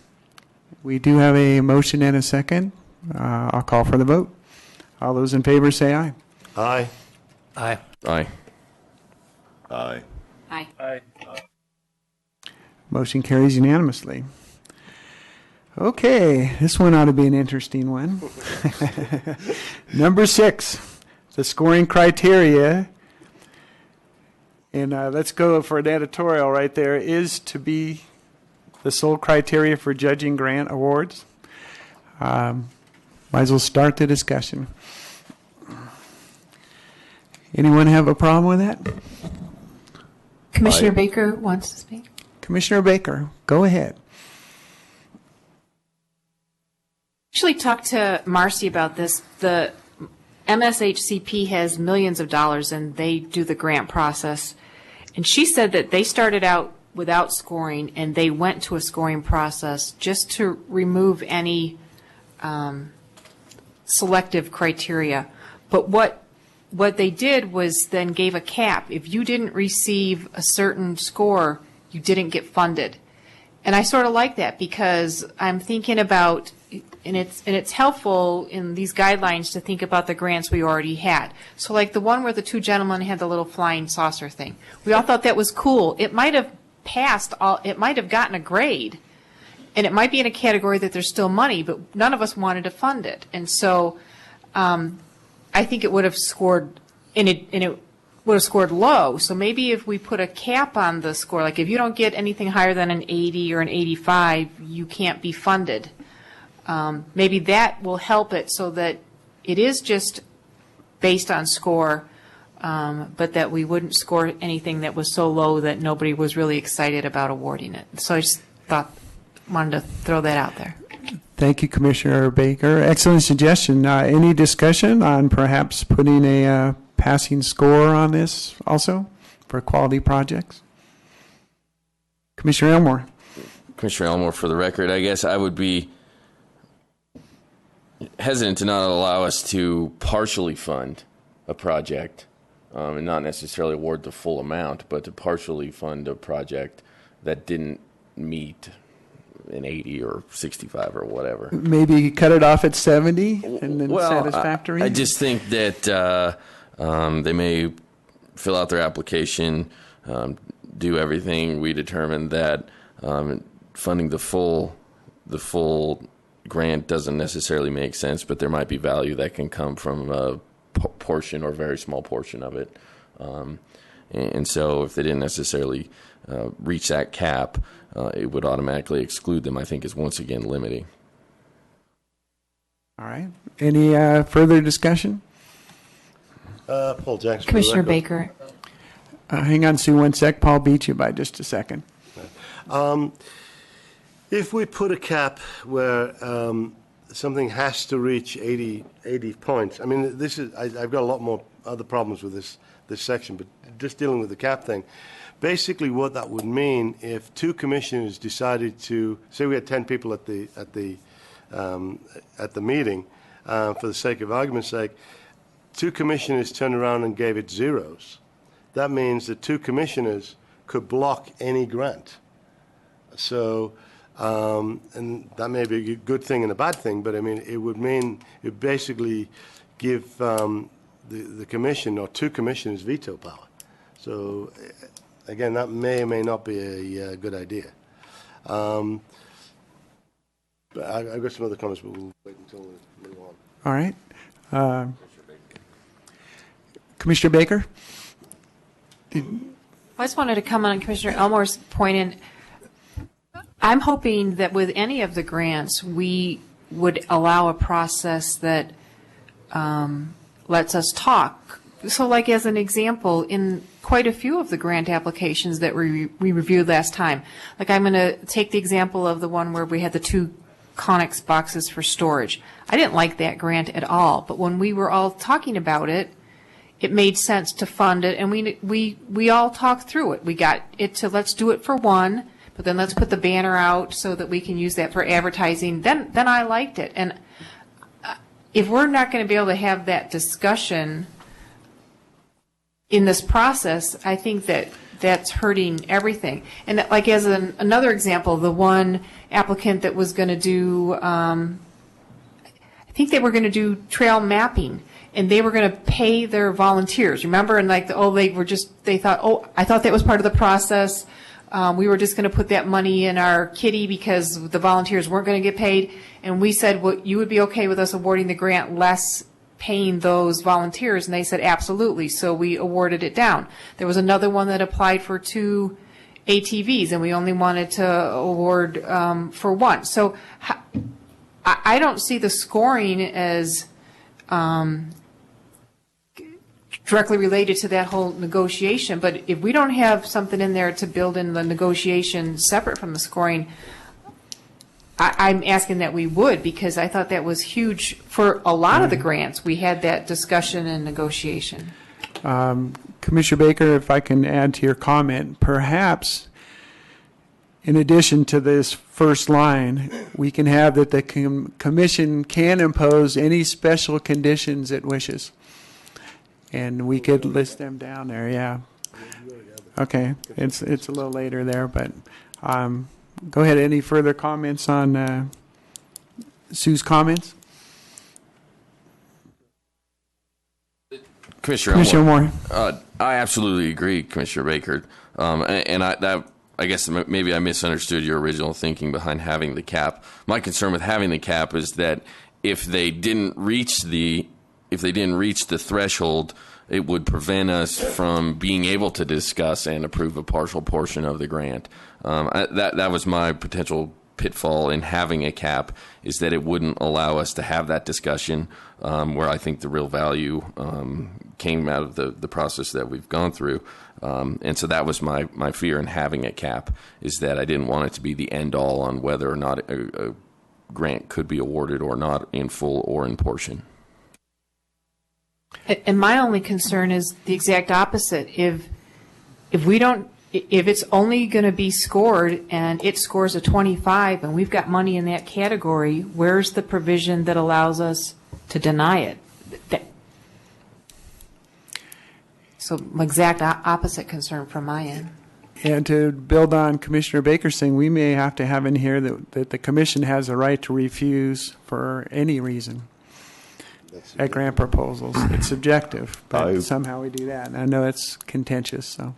We do have a motion and a second. I'll call for the vote. All those in favor say aye. Aye. Aye. Aye. Aye. Aye. Aye. Motion carries unanimously. Okay, this one ought to be an interesting one. Number 6, the scoring criteria. And let's go for an editorial right there, is to be the sole criteria for judging grant awards. Might as well start the discussion. Anyone have a problem with that? Commissioner Baker wants to speak. Commissioner Baker, go ahead. Actually talked to Marcy about this. The MSHCP has millions of dollars and they do the grant process. And she said that they started out without scoring and they went to a scoring process just to remove any selective criteria. But what they did was then gave a cap. If you didn't receive a certain score, you didn't get funded. And I sort of like that because I'm thinking about, and it's helpful in these guidelines to think about the grants we already had. So like the one where the 2 gentlemen had the little flying saucer thing. We all thought that was cool. It might have passed, it might have gotten a grade, and it might be in a category that there's still money, but none of us wanted to fund it. And so I think it would have scored, and it would have scored low. So maybe if we put a cap on the score, like if you don't get anything higher than an 80 or an 85, you can't be funded. Maybe that will help it so that it is just based on score, but that we wouldn't score anything that was so low that nobody was really excited about awarding it. So I just wanted to throw that out there. Thank you, Commissioner Baker. Excellent suggestion. Any discussion on perhaps putting a passing score on this also for quality projects? Commissioner Elmore. Commissioner Elmore, for the record, I guess I would be hesitant to not allow us to partially fund a project and not necessarily award the full amount, but to partially fund a project that didn't meet an 80 or 65 or whatever. Maybe cut it off at 70 and then satisfactory? I just think that they may fill out their application, do everything. We determined that funding the full grant doesn't necessarily make sense, but there might be value that can come from a portion or very small portion of it. And so if they didn't necessarily reach that cap, it would automatically exclude them, I think, is once again limiting. All right. Any further discussion? Paul Jackson. Commissioner Baker. Hang on, Sue, 1 sec. Paul beat you by just a second. If we put a cap where something has to reach 80 points, I mean, this is I've got a lot more other problems with this section, but just dealing with the cap thing, basically what that would mean if 2 commissioners decided to, say we had 10 people at the meeting, for the sake of argument's sake, 2 commissioners turned around and gave it zeros. That means that 2 commissioners could block any grant. So, and that may be a good thing and a bad thing, but I mean, it would mean it basically give the commission or two commissioners veto power. So, again, that may or may not be a good idea. But I've got some other comments, but we'll wait until we move on. All right. Commissioner Baker? I just wanted to comment on Commissioner Elmore's point, and I'm hoping that with any of the grants, we would allow a process that lets us talk. So like as an example, in quite a few of the grant applications that we reviewed last time, like I'm going to take the example of the one where we had the 2 Conex boxes for storage. I didn't like that grant at all, but when we were all talking about it, it made sense to fund it, and we all talked through it. We got it to let's do it for one, but then let's put the banner out so that we can use that for advertising. Then I liked it. And if we're not going to be able to have that discussion in this process, I think that that's hurting everything. And like as another example, the one applicant that was going to do, I think they were going to do trail mapping, and they were going to pay their volunteers. Remember? And like, they thought, I thought that was part of the process. We were just going to put that money in our kitty because the volunteers weren't going to get paid. And we said, well, you would be okay with us awarding the grant less paying those volunteers? And they said, absolutely. So we awarded it down. There was another one that applied for 2 ATVs, and we only wanted to award for 1. So I don't see the scoring as directly related to that whole negotiation. But if we don't have something in there to build in the negotiation separate from the scoring, I'm asking that we would, because I thought that was huge for a lot of the grants. We had that discussion and negotiation. Commissioner Baker, if I can add to your comment, perhaps in addition to this first line, we can have that the commission can impose any special conditions it wishes. And we could list them down there, yeah. Okay, it's a little later there, but go ahead. Any further comments on Sue's comments? Commissioner Moore. I absolutely agree, Commissioner Baker. I guess maybe I misunderstood your original thinking behind having the cap. My concern with having the cap is that if they didn't reach the threshold, it would prevent us from being able to discuss and approve a partial portion of the grant. That was my potential pitfall in having a cap, is that it wouldn't allow us to have that discussion, where I think the real value came out of the process that we've gone through. And so that was my fear in having a cap, is that I didn't want it to be the end all on whether or not a grant could be awarded or not, in full or in portion. And my only concern is the exact opposite. If it's only going to be scored and it scores a 25 and we've got money in that category, where's the provision that allows us to deny it? So exact opposite concern from my end. And to build on Commissioner Baker's thing, we may have to have in here that the commission has a right to refuse for any reason at grant proposals. It's subjective, but somehow we do that. And I know it's contentious. So,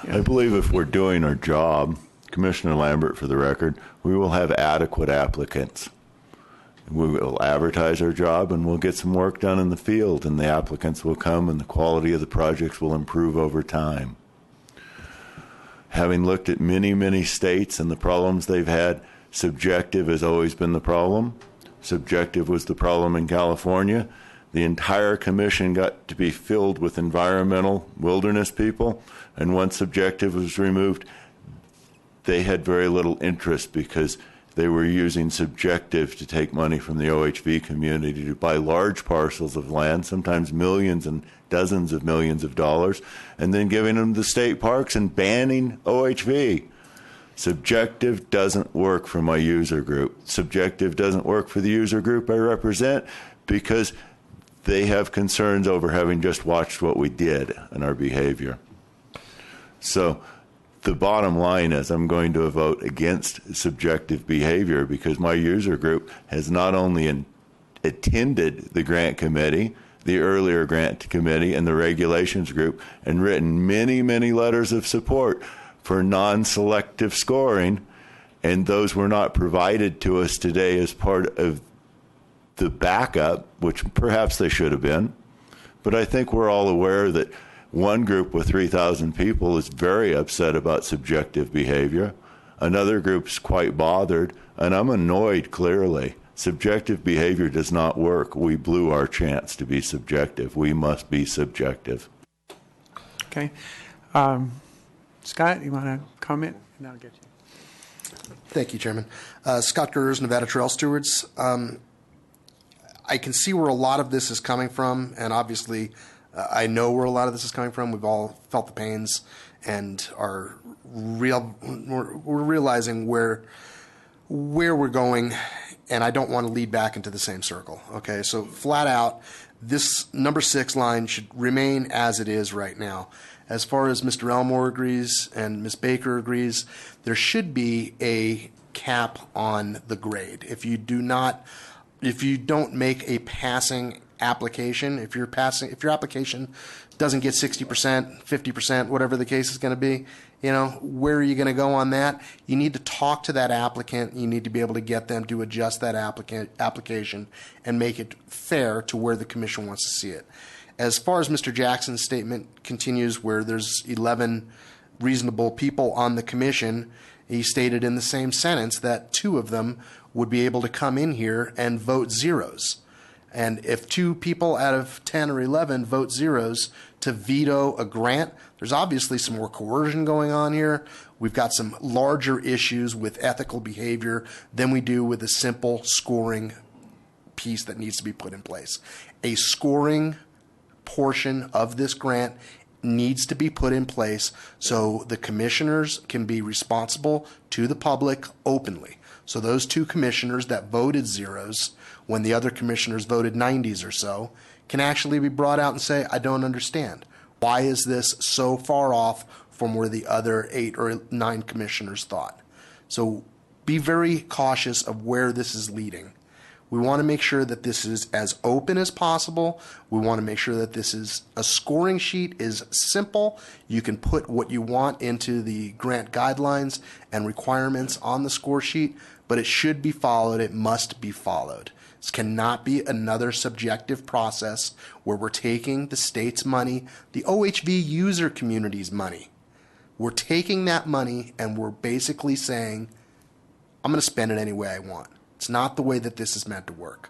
yeah. I believe if we're doing our job, Commissioner Lambert, for the record, we will have adequate applicants. We will advertise our job, and we'll get some work done in the field, and the applicants will come, and the quality of the projects will improve over time. Having looked at many, many states and the problems they've had, subjective has always been the problem. Subjective was the problem in California. The entire commission got to be filled with environmental wilderness people, and once subjective was removed, they had very little interest because they were using subjective to take money from the OHV community to buy large parcels of land, sometimes millions and dozens of millions of dollars, and then giving them to state parks and banning OHV. Subjective doesn't work for my user group. Subjective doesn't work for the user group I represent because they have concerns over having just watched what we did and our behavior. So the bottom line is I'm going to vote against subjective behavior because my user group has not only attended the grant committee, the earlier grant committee, and the regulations group, and written many, many letters of support for non-selective scoring, and those were not provided to us today as part of the backup, which perhaps they should have been. But I think we're all aware that one group with 3,000 people is very upset about subjective behavior. Another group's quite bothered, and I'm annoyed, clearly. Subjective behavior does not work. We blew our chance to be subjective. We must be subjective. Okay. Scott, you want to comment? And I'll get you. Thank you, Chairman. Scott Gers, Nevada Trail Stewards. I can see where a lot of this is coming from, and obviously I know where a lot of this is coming from. We've all felt the pains and are we're realizing where we're going, and I don't want to lead back into the same circle. Okay, so flat out, this number 6 line should remain as it is right now. As far as Mr. Elmore agrees and Ms. Baker agrees, there should be a cap on the grade. If you don't make a passing application, if your application doesn't get 60%, 50%, whatever the case is going to be, where are you going to go on that? You need to talk to that applicant. You need to be able to get them to adjust that application and make it fair to where the commission wants to see it. As far as Mr. Jackson's statement continues, where there's 11 reasonable people on the commission, he stated in the same sentence that 2 of them would be able to come in here and vote zeros. And if 2 people out of 10 or 11 vote zeros to veto a grant, there's obviously some more coercion going on here. We've got some larger issues with ethical behavior than we do with a simple scoring piece that needs to be put in place. A scoring portion of this grant needs to be put in place so the commissioners can be responsible to the public openly. So those 2 commissioners that voted zeros when the other commissioners voted 90s or so can actually be brought out and say, I don't understand. Why is this so far off from where the other 8 or 9 commissioners thought? So be very cautious of where this is leading. We want to make sure that this is as open as possible. We want to make sure that a scoring sheet is simple. You can put what you want into the grant guidelines and requirements on the score sheet, but it should be followed. It must be followed. This cannot be another subjective process where we're taking the state's money, the OHV user community's money. We're taking that money and we're basically saying, I'm going to spend it any way I want. It's not the way that this is meant to work.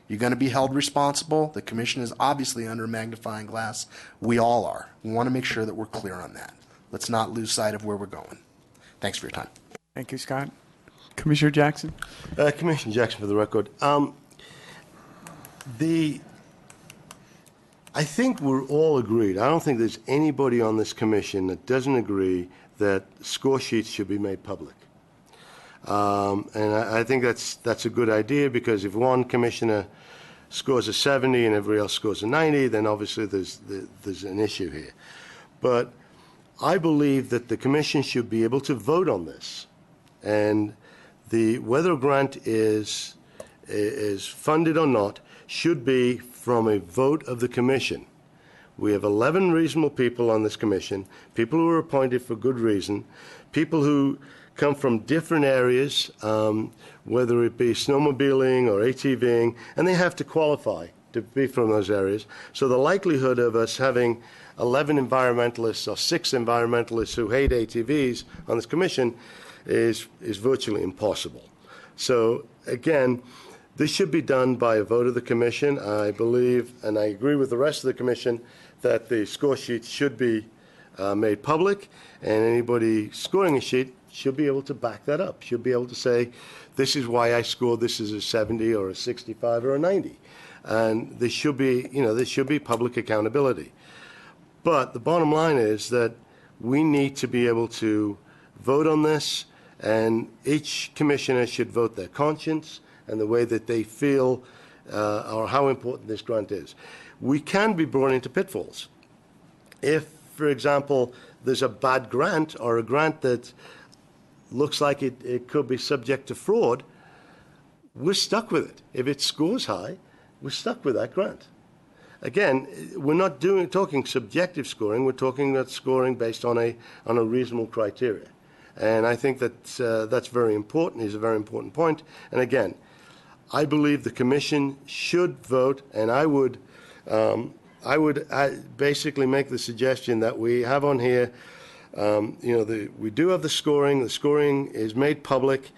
You're going to be held responsible. The commission is obviously under a magnifying glass. We all are. We want to make sure that we're clear on that. Let's not lose sight of where we're going. Thanks for your time. Thank you, Scott. Commissioner Jackson. Commissioner Jackson, for the record. I think we're all agreed. I don't think there's anybody on this commission that doesn't agree that score sheets should be made public. And I think that's a good idea, because if one commissioner scores a 70 and everybody else scores a 90, then obviously there's an issue here. But I believe that the commission should be able to vote on this, and whether a grant is funded or not should be from a vote of the commission. We have 11 reasonable people on this commission, people who are appointed for good reason, people who come from different areas, whether it be snowmobiling or ATVing, and they have to qualify to be from those areas. So the likelihood of us having 11 environmentalists or 6 environmentalists who hate ATVs on this commission is virtually impossible. So again, this should be done by a vote of the commission. I believe, and I agree with the rest of the commission, that the score sheet should be made public, and anybody scoring a sheet should be able to back that up, should be able to say, this is why I scored this as a 70 or a 65 or a 90. And there should be, there should be public accountability. But the bottom line is that we need to be able to vote on this, and each commissioner should vote their conscience and the way that they feel or how important this grant is. We can be brought into pitfalls. If, for example, there's a bad grant or a grant that looks like it could be subject to fraud, we're stuck with it. If it scores high, we're stuck with that grant. Again, we're not talking subjective scoring. We're talking about scoring based on a reasonable criteria, and I think that's very important. Is a very important point. And again, I believe the commission should vote, and I would basically make the suggestion that we have on here. We do have the scoring. The scoring is made public,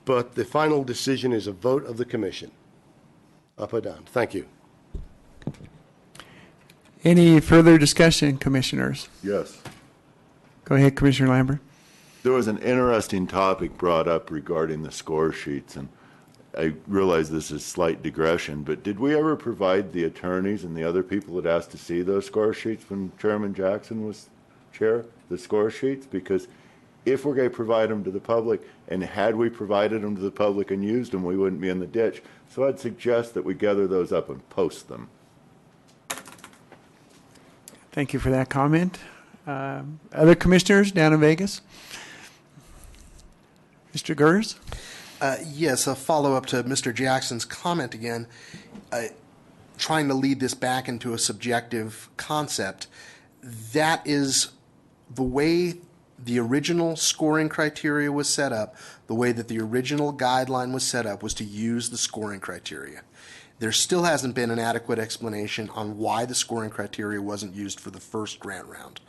but the final decision is a vote of the commission, up or down. Thank you. Any further discussion, commissioners? Yes. Go ahead, Commissioner Lambert. There was an interesting topic brought up regarding the score sheets, and I realize this is slight digression, but did we ever provide the attorneys and the other people that asked to see those score sheets when Chairman Jackson was chair, the score sheets? Because if we're going to provide them to the public, and had we provided them to the public and used them, we wouldn't be in the ditch. So I'd suggest that we gather those up and post them. Thank you for that comment. Other commissioners down in Vegas? Mr. Gers? Yes, a follow-up to Mr. Jackson's comment again, trying to lead this back into a subjective concept. That is the way the original scoring criteria was set up, the way that the original guideline was set up was to use the scoring criteria. There still hasn't been an adequate explanation on why the scoring criteria wasn't used for the first grant round.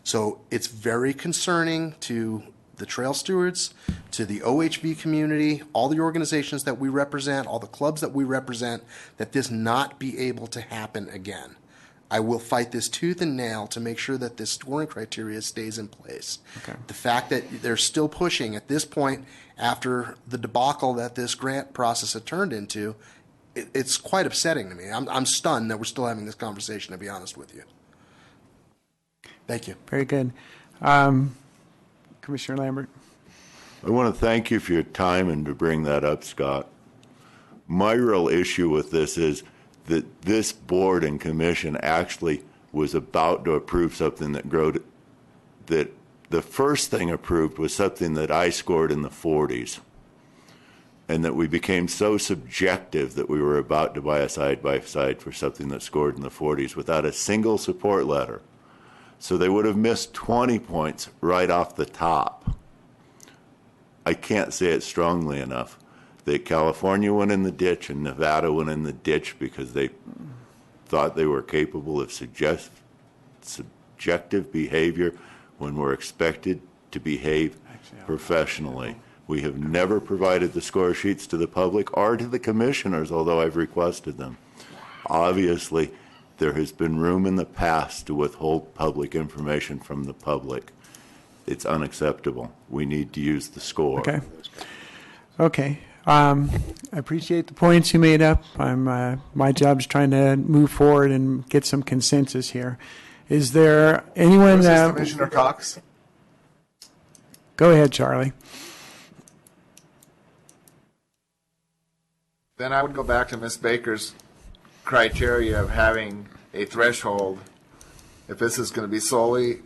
So it's very concerning to the trail stewards, to the OHV community, all the organizations that we represent, all the clubs that we represent, that this not be able to happen again. I will fight this tooth and nail to make sure that this scoring criteria stays in place. Okay. The fact that they're still pushing at this point, after the debacle that this grant process had turned into, it's quite upsetting to me. I'm stunned that we're still having this conversation, to be honest with you. Thank you. Very good. Commissioner Lambert. I want to thank you for your time and to bring that up, Scott. My real issue with this is that this board and commission actually was about to approve something that the first thing approved was something that I scored in the 40s, and that we became so subjective that we were about to buy a side-by-side for something that scored in the 40s without a single support letter. So they would have missed 20 points right off the top. I can't say it strongly enough that California went in the ditch and Nevada went in the ditch because they thought they were capable of subjective behavior when we're expected to behave professionally. We have never provided the score sheets to the public or to the commissioners, although I've requested them. Obviously, there has been room in the past to withhold public information from the public. It's unacceptable. We need to use the score. Okay. Okay. I appreciate the points you made up. My job is trying to move forward and get some consensus here. Is there anyone? Commissioner Cox. Go ahead, Charlie. Then I would go back to Ms. Baker's criteria of having a threshold. If this is going to be solely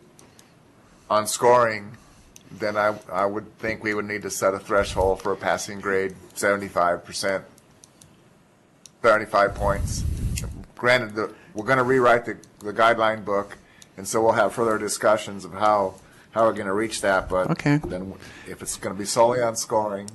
on scoring, then I would think we would need to set a threshold for a passing grade, 75%, 75 points. Granted, we're going to rewrite the guideline book, and so we'll have further discussions of how we're going to reach that. But then if it's going to be solely on scoring,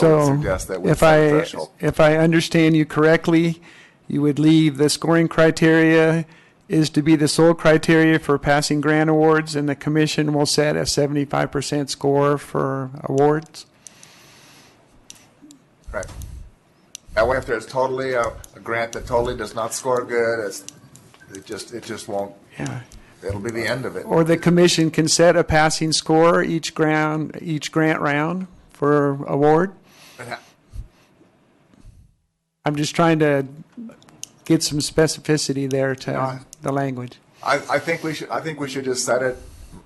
I would suggest that we set a threshold. If I understand you correctly, you would leave the scoring criteria is to be the sole criteria for passing grant awards, and the commission will set a 75% score for awards? Right. That way, if there's totally a grant that totally does not score good, it just won't. Yeah. It'll be the end of it. Or the commission can set a passing score each grant round for award? I'm just trying to get some specificity there to the language. I think we should just set it.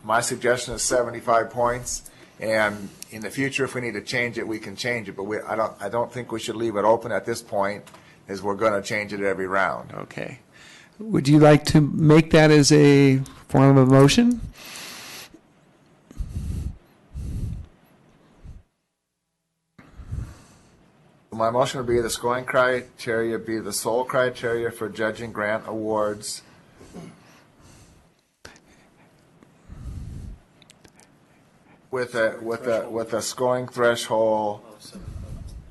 My suggestion is 75 points, and in the future, if we need to change it, we can change it. But I don't think we should leave it open at this point, as we're going to change it every round. Okay. Would you like to make that as a form of a motion? My motion would be the scoring criteria be the sole criteria for judging grant awards. With a scoring threshold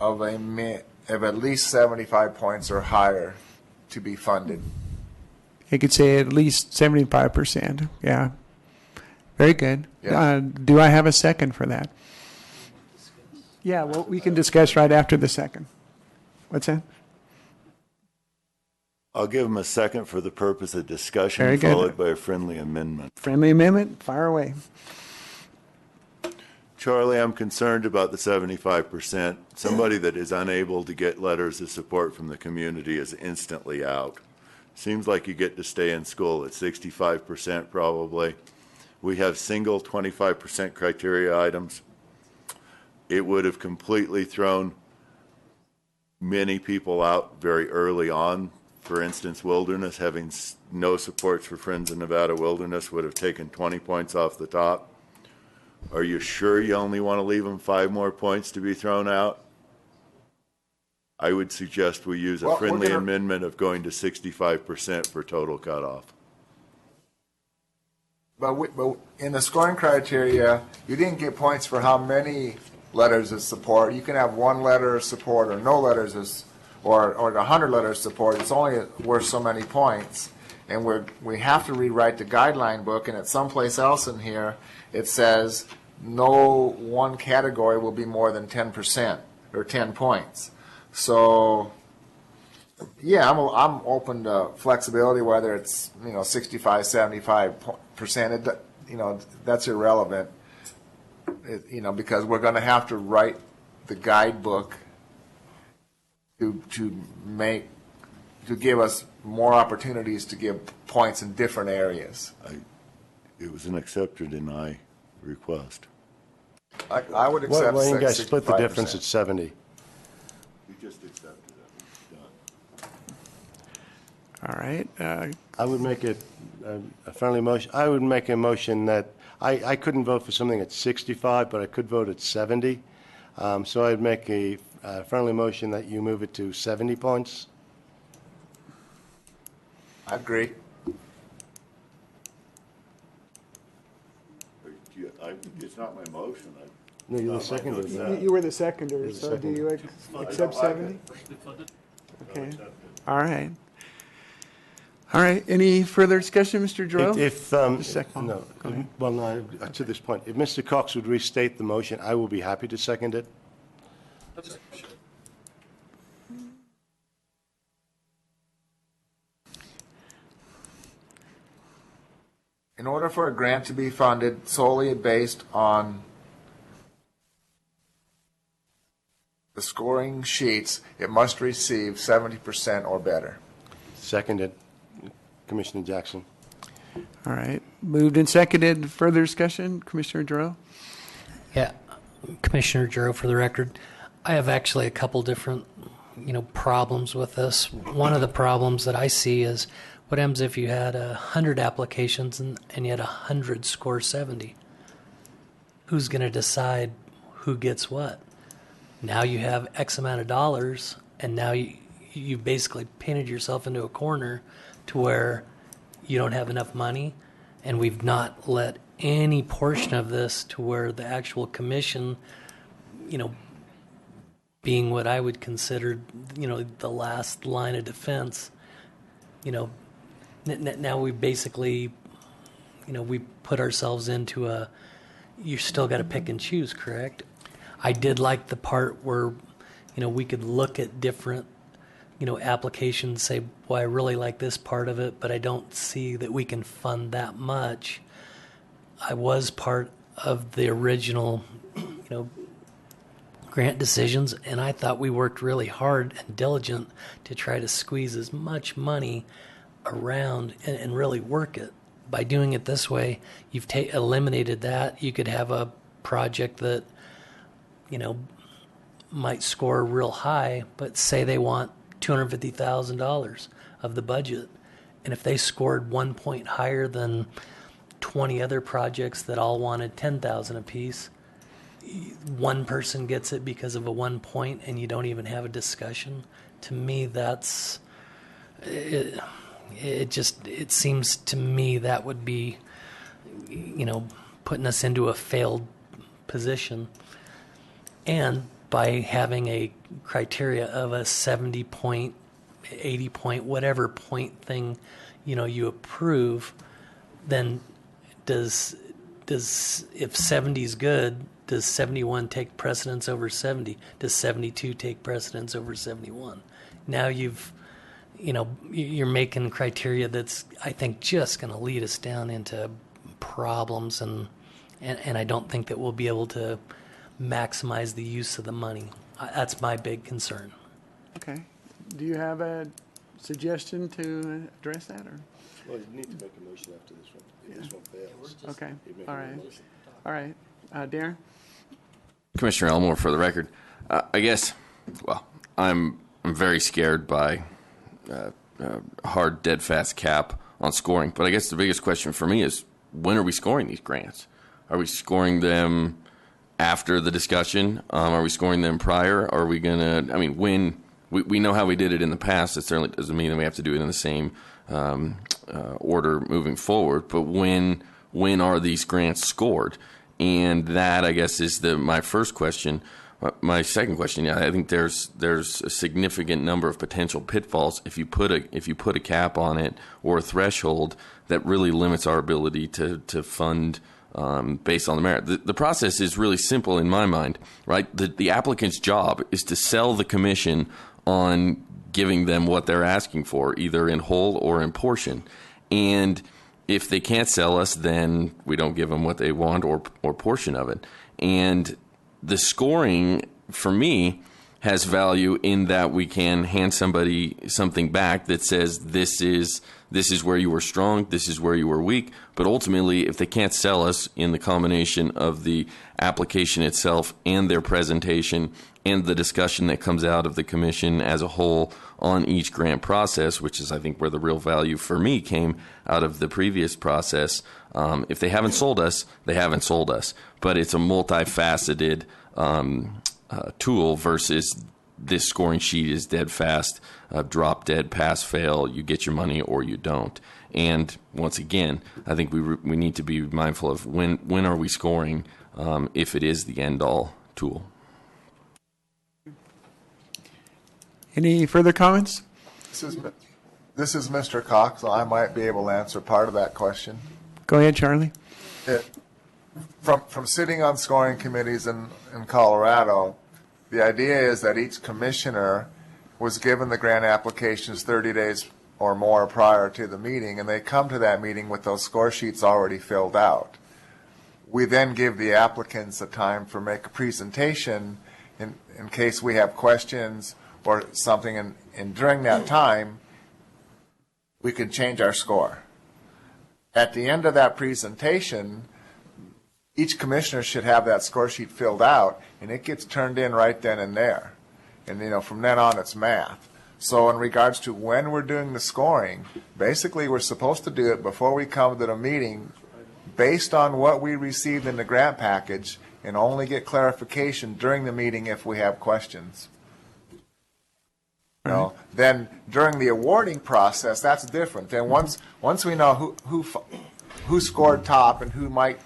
of at least 75 points or higher to be funded. You could say at least 75%. Yeah. Very good. Yeah. Do I have a second for that? Yeah, well, we can discuss right after the second. What's that? I'll give him a second for the purpose of discussion, Very good. followed by a friendly amendment. Friendly amendment? Fire away. Charlie, I'm concerned about the 75%. Somebody that is unable to get letters of support from the community is instantly out. Seems like you get to stay in school at 65% probably. We have single 25% criteria items. It would have completely thrown many people out very early on. For instance, Wilderness, having no supports for Friends of Nevada Wilderness, would have taken 20 points off the top. Are you sure you only want to leave them 5 more points to be thrown out? I would suggest we use a friendly amendment of going to 65% for total cutoff. But in the scoring criteria, you didn't get points for how many letters of support. You can have 1 letter of support or no letters or 100 letters of support. It's only worth so many points. And we have to rewrite the guideline book, and at someplace else in here, it says no one category will be more than 10% or 10 points. So, yeah, I'm open to flexibility, whether it's 65, 75%. That's irrelevant. Because we're going to have to write the guidebook to give us more opportunities to give points in different areas. It was an accept or deny request. I would accept. Why don't you guys split the difference at 70? You just accepted it. Done. All right. I would make it a friendly motion. I would make a motion that I couldn't vote for something at 65, but I could vote at 70. So I'd make a friendly motion that you move it to 70 points. I agree. It's not my motion. No, you're the seconder. You were the seconder, so do you accept 70? Okay. All right. All right. Any further discussion, Mr. Giroux? To this point, if Mr. Cox would restate the motion, I will be happy to second it. In order for a grant to be funded solely based on the scoring sheets, it must receive 70% or better. Seconded. Commissioner Jackson. All right. Moved and seconded. Further discussion, Commissioner Giroux? Yeah, Commissioner Giroux, for the record, I have actually a couple different, problems with this. One of the problems that I see is what happens if you had 100 applications and you had 100 score 70? Who's going to decide who gets what? Now you have X amount of dollars, and now you basically painted yourself into a corner to where you don't have enough money, and we've not let any portion of this to where the actual commission, being what I would consider, the last line of defense, now we basically, we put ourselves into you still got to pick and choose, correct? I did like the part where, we could look at different, applications, say, well, I really like this part of it, but I don't see that we can fund that much. I was part of the original, grant decisions, and I thought we worked really hard and diligent to try to squeeze as much money around and really work it. By doing it this way, you've eliminated that. You could have a project that, might score real high, but say they want $250,000 of the budget. And if they scored 1 point higher than, 20 other projects that all wanted 10,000 apiece. One person gets it because of a 1 point, and you don't even have a discussion. To me, that's it seems to me that would be, putting us into a failed position. And by having a criteria of a 70 point, 80 point, whatever point thing, you approve, then if 70 is good, does 71 take precedence over 70? Does 72 take precedence over 71? Now you're making criteria that's, I think, just going to lead us down into problems, and I don't think that we'll be able to maximize the use of the money. That's my big concern. Okay. Do you have a suggestion to address that, or? Well, you need to make a motion after this one. If this one fails. Okay. you make All a right. motion. All right. Darren? Commissioner Elmore, for the record, I guess, well, I'm very scared by hard, dead fast cap on scoring. But I guess the biggest question for me is, when are we scoring these grants? Are we scoring them after the discussion? Are we scoring them prior? Are we going to, when we know how we did it in the past, it certainly doesn't mean that we have to do it in the same order moving forward. But when are these grants scored? And that, I guess, is my first question. My second question, I think there's a significant number of potential pitfalls if you put a cap on it or a threshold that really limits our ability to fund based on the merit. The process is really simple in my mind, right? The applicant's job is to sell the commission on giving them what they're asking for, either in whole or in portion. And if they can't sell us, then we don't give them what they want or portion of it. And the scoring, for me, has value in that we can hand somebody something back that says this is where you were strong, this is where you were weak. But ultimately, if they can't sell us in the combination of the application itself and their presentation and the discussion that comes out of the commission as a whole on each grant process, which is, I think, where the real value for me came out of the previous process. If they haven't sold us, they haven't sold us. But it's a multifaceted tool versus this scoring sheet is dead fast, drop dead, pass, fail, you get your money or you don't. And once again, I think we need to be mindful of when are we scoring if it is the end-all tool. Any further comments? This is Mr. Cox, so I might be able to answer part of that question. Go ahead, Charlie. From sitting on scoring committees in Colorado, the idea is that each commissioner was given the grant applications 30 days or more prior to the meeting, and they come to that meeting with those score sheets already filled out. We then give the applicants a time for make a presentation in case we have questions or something, and during that time, we can change our score. At the end of that presentation, each commissioner should have that score sheet filled out, and it gets turned in right then and there. And, from then on, it's math. So in regards to when we're doing the scoring, basically we're supposed to do it before we come to the meeting based on what we received in the grant package, and only get clarification during the meeting if we have questions. Then during the awarding process, that's different. Then once we know who scored top and who might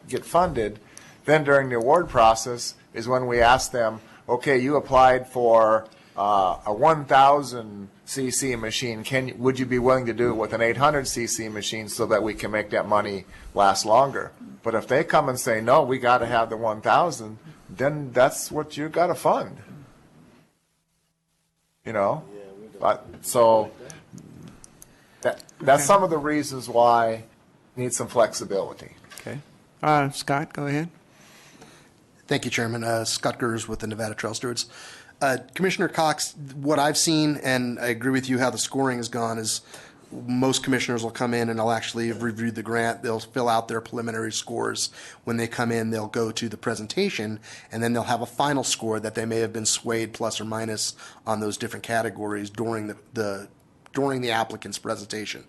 get funded, then during the award process is when we ask them, okay, you applied for a 1,000 cc machine. Would you be willing to do it with an 800 cc machine so that we can make that money last longer? But if they come and say, no, we got to have the 1,000, then that's what you got to fund. So that's some of the reasons why we need some flexibility. Okay. Scott, go ahead. Thank you, Chairman. Scott Gers with the Nevada Trail Stewards. Commissioner Cox, what I've seen, and I agree with you how the scoring has gone, is most commissioners will come in and they'll actually have reviewed the grant. They'll fill out their preliminary scores. When they come in, they'll go to the presentation, and then they'll have a final score that they may have been swayed plus or minus on those different categories during the during the applicant's presentation.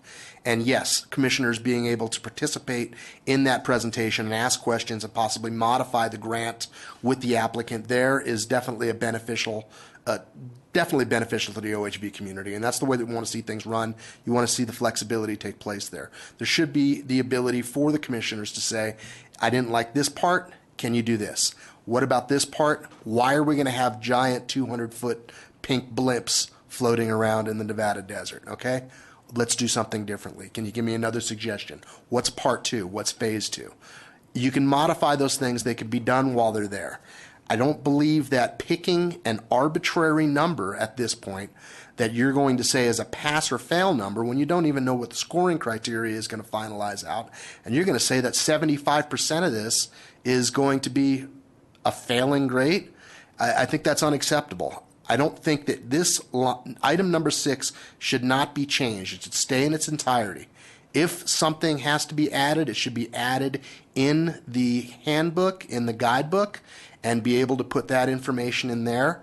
And yes, commissioners being able to participate in that presentation and ask questions and possibly modify the grant with the applicant there is definitely beneficial to the OHV community. And that's the way that we want to see things run. You want to see the flexibility take place there. There should be the ability for the commissioners to say, I didn't like this part, can you do this? What about this part? Why are we going to have giant 200-foot pink blimps floating around in the Nevada desert? Okay, let's do something differently. Can you give me another suggestion? What's part 2? What's phase 2? You can modify those things. They can be done while they're there. I don't believe that picking an arbitrary number at this point that you're going to say is a pass or fail number when you don't even know what the scoring criteria is going to finalize out, and you're going to say that 75% of this is going to be a failing grade. I think that's unacceptable. I don't think that this item number 6 should not be changed. It should stay in its entirety. If something has to be added, it should be added in the handbook, in the guidebook, and be able to put that information in there.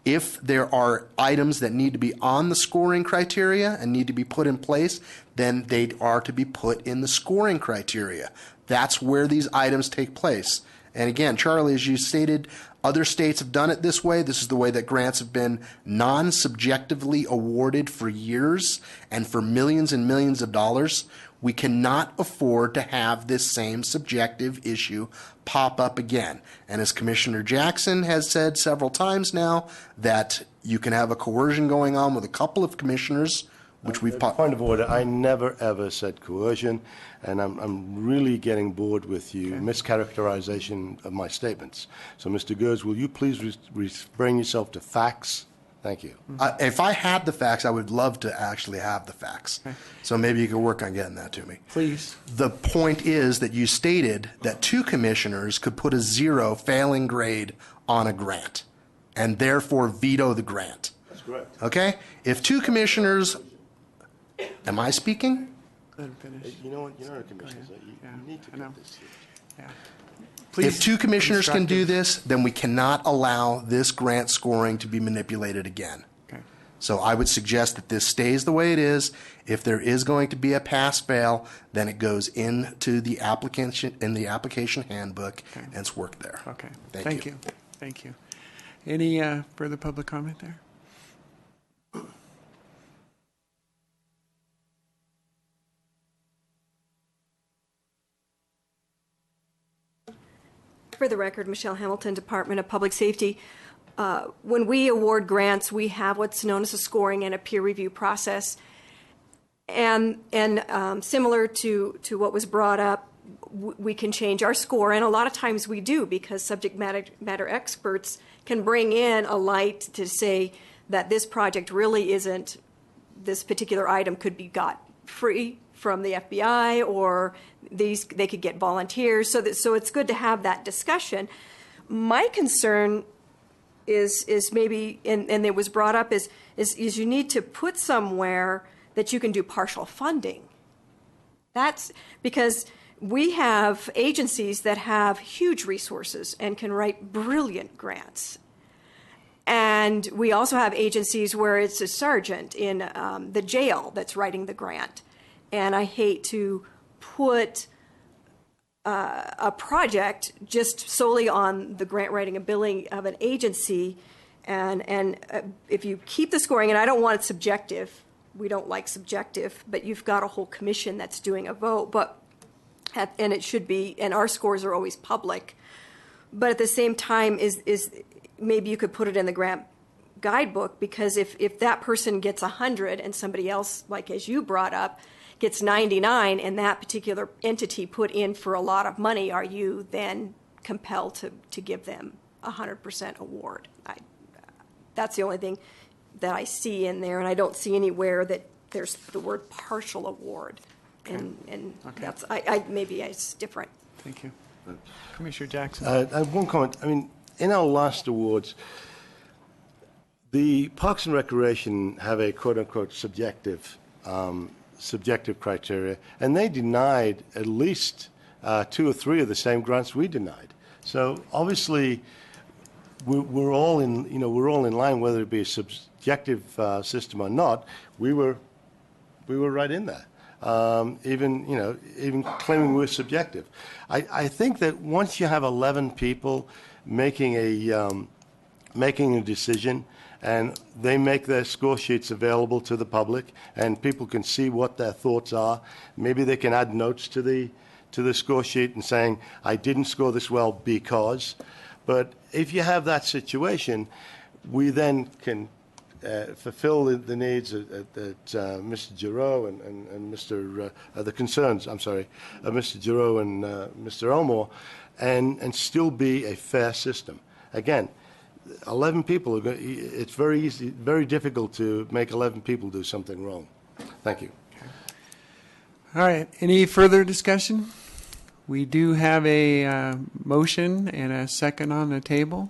If there are items that need to be on the scoring criteria and need to be put in place, then they are to be put in the scoring criteria. That's where these items take place. And again, Charlie, as you stated, other states have done it this way. This is the way that grants have been non-subjectively awarded for years and for millions and millions of dollars. We cannot afford to have this same subjective issue pop up again. And as Commissioner Jackson has said several times now, that you can have a coercion going on with a couple of commissioners, which we've... Point of order, I never ever said coercion, and I'm really getting bored with you mischaracterization of my statements. So, Mr. Gertz, will you please bring yourself to facts? Thank you. If I had the facts, I would love to actually have the facts. Okay. So maybe you could work on getting that to me. Please. The point is that you stated that 2 commissioners could put a 0 failing grade on a grant and therefore veto the grant. That's correct. Okay? If 2 commissioners... Am I speaking? Let him finish. You know what? You're not a commissioner, so you need to get this here. Yeah. If 2 commissioners can do this, then we cannot allow this grant scoring to be manipulated again. Okay. So I would suggest that this stays the way it is. If there is going to be a pass-fail, then it goes into the application handbook, and it's worked there. Okay. Thank you. Thank you. Any further public comment there? For the record, Michelle Hamilton, Department of Public Safety. When we award grants, we have what's known as a scoring and a peer review process. And similar to what was brought up, we can change our score, and a lot of times we do, because subject matter experts can bring in a light to say that this project really isn't, this particular item could be got free from the FBI, or they could get volunteers. So it's good to have that discussion. My concern is maybe, and it was brought up, is you need to put somewhere that you can do partial funding. That's because we have agencies that have huge resources and can write brilliant grants. And we also have agencies where it's a sergeant in the jail that's writing the grant. And I hate to put a project just solely on the grant writing ability of an agency. And if you keep the scoring, and I don't want it subjective, we don't like subjective, but you've got a whole commission that's doing a vote. And it should be, and our scores are always public. But at the same time, is maybe you could put it in the grant guidebook, because if that person gets 100 and somebody else, like as you brought up, gets 99, and that particular entity put in for a lot of money, are you then compelled to give them 100% award? That's the only thing that I see in there, and I don't see anywhere that there's the word partial award. Okay. And okay. That's maybe it's different. Thank you. Commissioner Jackson. I have one comment. I mean, in our last awards, the Parks and Recreation have a quote-unquote subjective criteria, and they denied at least 2 or 3 of the same grants we denied. So obviously, we're all in line, whether it be a subjective system or not. We were we were right in there. Even claiming we're subjective. I think that once you have 11 people making a decision, and they make their score sheets available to the public, and people can see what their thoughts are. Maybe they can add notes to the score sheet and saying, I didn't score this well because. But if you have that situation, we then can fulfill the needs that Mr. Giroux and Mr. The concerns, I'm sorry, of Mr. Giroux and Mr. Elmore, and still be a fair system. Again, 11 people, it's very easy, very difficult to make 11 people do something wrong. Thank you. All right. Any further discussion? We do have a motion and a second on the table.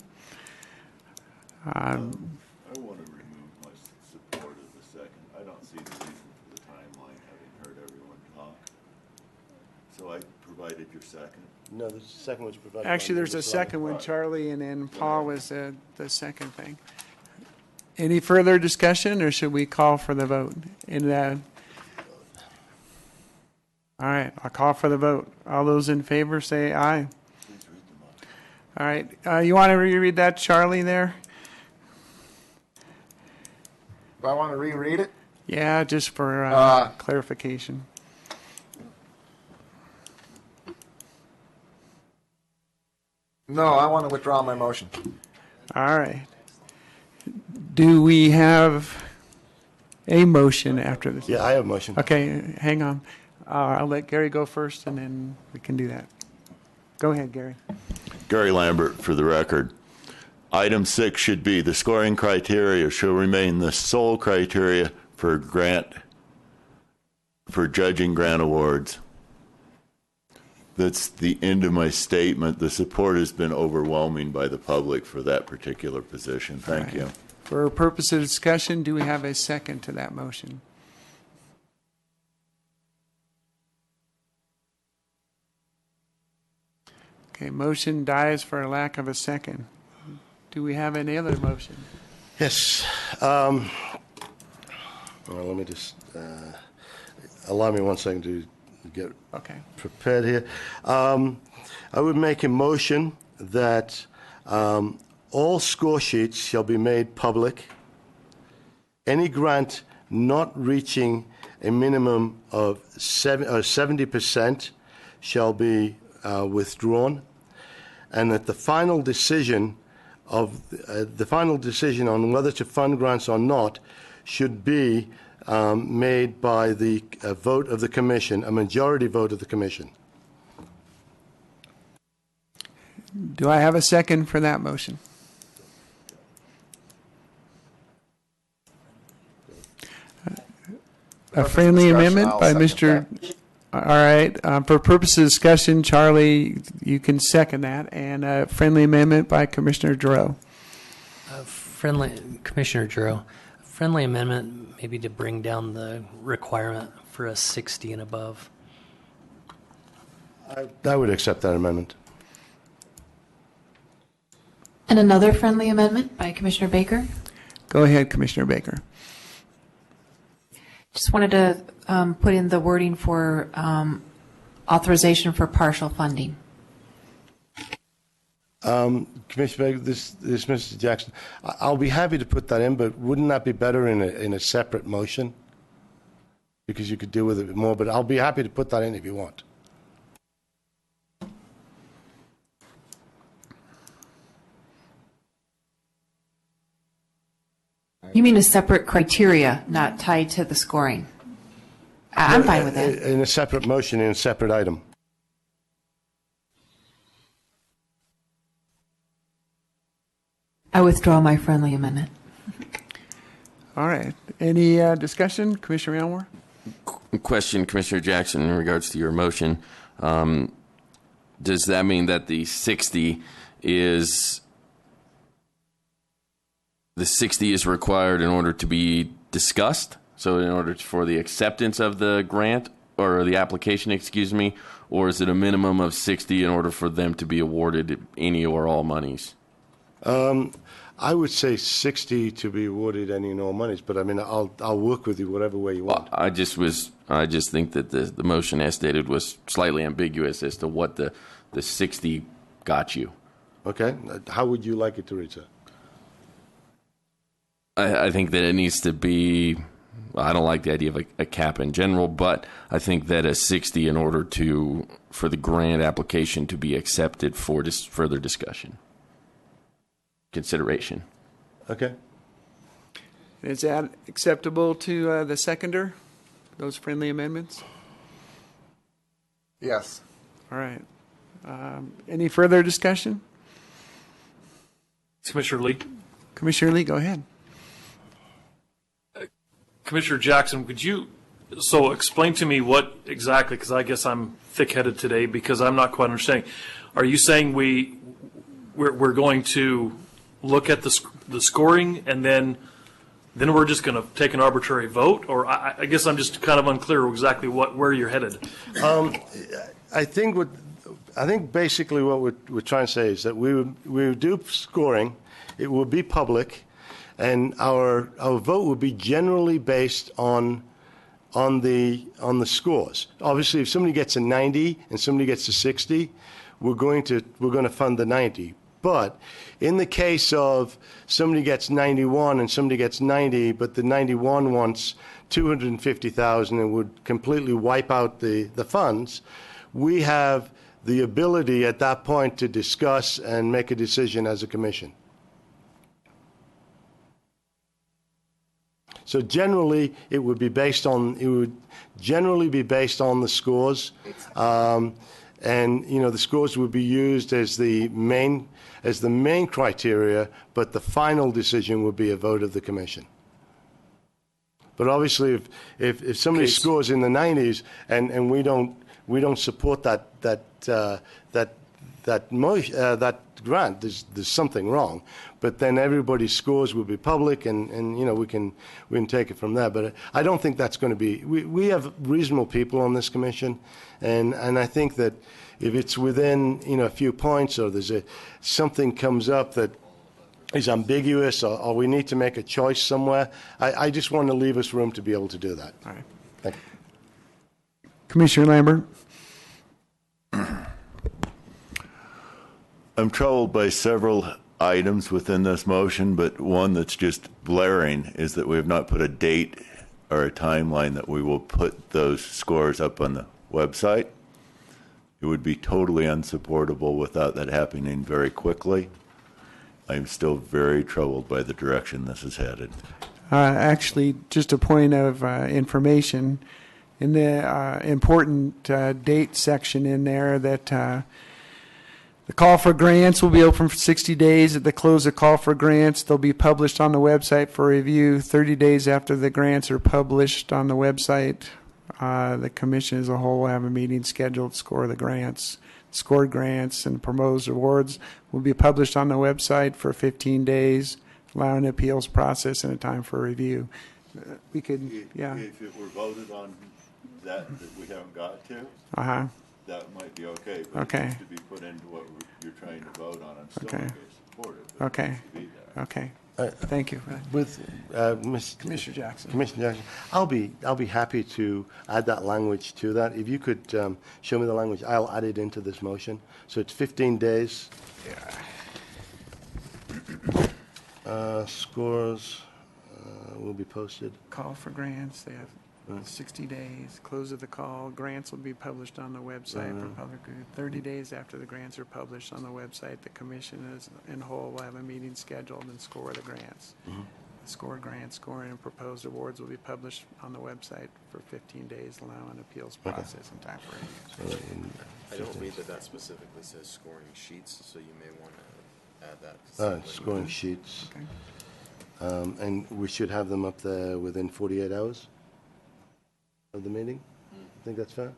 I want to remove my support of the second. I don't see the reason for the timeline, having heard everyone talk. So I provided your second. No, the second was provided. Actually, there's a second one, Charlie, and then Paul was the second thing. Any further discussion, or should we call for the vote? All right, I'll call for the vote. All those in favor say aye. All right, you want to reread that, Charlie, there? Do I want to reread it? Yeah, just for clarification. No, I want to withdraw my motion. All right. Do we have a motion after this? Yeah, I have a motion. Okay, hang on. I'll let Gary go first, and then we can do that. Go ahead, Gary. Gary Lambert, for the record. Item 6 should be the scoring criteria shall remain the sole criteria for judging grant awards. That's the end of my statement. The support has been overwhelming by the public for that particular position. Thank you. For purpose of discussion, do we have a second to that motion? Okay, motion dies for lack of a second. Do we have any other motion? Yes. Well, let me just allow me 1 second to get prepared here. I would make a motion that all score sheets shall be made public. Any grant not reaching a minimum of 70% shall be withdrawn, and that the final decision on whether to fund grants or not should be made by the vote of the commission, a majority vote of the commission. Do I have a second for that motion? A friendly amendment by Mr. All right. For purposes of discussion, Charlie, you can second that. And a friendly amendment by Commissioner Giroux. Commissioner Giroux. Friendly amendment maybe to bring down the requirement for a 60 and above. I would accept that amendment. And another friendly amendment by Commissioner Baker. Go ahead, Commissioner Baker. Just wanted to put in the wording for authorization for partial funding. Commissioner Baker, this is Mr. Jackson. I'll be happy to put that in, but wouldn't that be better in a separate motion? Because you could deal with it more, but I'll be happy to put that in if you want. You mean a separate criteria, not tied to the scoring? I'm fine with that. In a separate motion, in a separate item. I withdraw my friendly amendment. All right. Any discussion? Commissioner Elmore? Question, Commissioner Jackson, in regards to your motion. Does that mean that the 60 is required in order to be discussed? So in order for the acceptance of the grant or the application, excuse me, or is it a minimum of 60 in order for them to be awarded any or all monies? I would say 60 to be awarded any and all monies, but I mean, I'll work with you whatever way you want. I just think that the motion as stated was slightly ambiguous as to what the 60 got you. Okay, how would you like it to read, sir? I think that it needs to be, I don't like the idea of a cap in general, but I think that a 60 in order for the grant application to be accepted for further discussion, consideration. Okay. Is that acceptable to the seconder, those friendly amendments? Yes. All right. Any further discussion? Commissioner Lee. Commissioner Lee, go ahead. Commissioner Jackson, could you explain to me what exactly, because I guess I'm thick-headed today because I'm not quite understanding. Are you saying we're going to look at the scoring and then we're just going to take an arbitrary vote? Or I guess I'm just kind of unclear exactly where you're headed. I think basically what we're trying to say is that we would do scoring. It will be public. And our vote will be generally based on the scores. Obviously, if somebody gets a 90 and somebody gets a 60, we're going to fund the 90. But in the case of somebody gets 91 and somebody gets 90, but the 91 wants 250,000 and would completely wipe out the funds, we have the ability at that point to discuss and make a decision as a commission. So generally, it would generally be based on the scores, and the scores would be used as the main criteria, but the final decision would be a vote of the commission. But obviously, if somebody scores in the 90s and we don't support that grant, there's something wrong. But then everybody's scores will be public, and we can take it from there. But I don't think that's going to be. We have reasonable people on this commission, and I think that if it's within a few points, or something comes up that is ambiguous, or we need to make a choice somewhere, I just want to leave us room to be able to do that. All right. Thank you. Commissioner Lambert. I'm troubled by several items within this motion, but one that's just blaring is that we have not put a date or a timeline that we will put those scores up on the website. It would be totally unsupportable without that happening very quickly. I'm still very troubled by the direction this is headed. Actually, just a point of information, in the important date section in there, that the call for grants will be open for 60 days. At the close of call for grants, they'll be published on the website for review 30 days after the grants are published on the website. The commission as a whole will have a meeting scheduled to score the grants. Scored grants and proposed awards will be published on the website for 15 days, allowing an appeals process and a time for review. We could, yeah. If it were voted on that we haven't got to, that might be okay. But it needs to be put into what you're trying to vote on. I'm still not going to support it. Okay. Okay. Thank you. With Commissioner Jackson. Commissioner Jackson, I'll be happy to add that language to that. If you could show me the language, I'll add it into this motion. So it's 15 days. Yeah. Scores will be posted. Call for grants. They have 60 days. Close of the call. Grants will be published on the website for public review. 30 days after the grants are published on the website, the commission as in whole will have a meeting scheduled and score the grants. Scored grants, scoring, and proposed awards will be published on the website for 15 days, allowing an appeals process and time for review. I don't read that specifically says scoring sheets, so you may want to add that. Scoring sheets. Okay. And we should have them up there within 48 hours of the meeting. I think that's fair.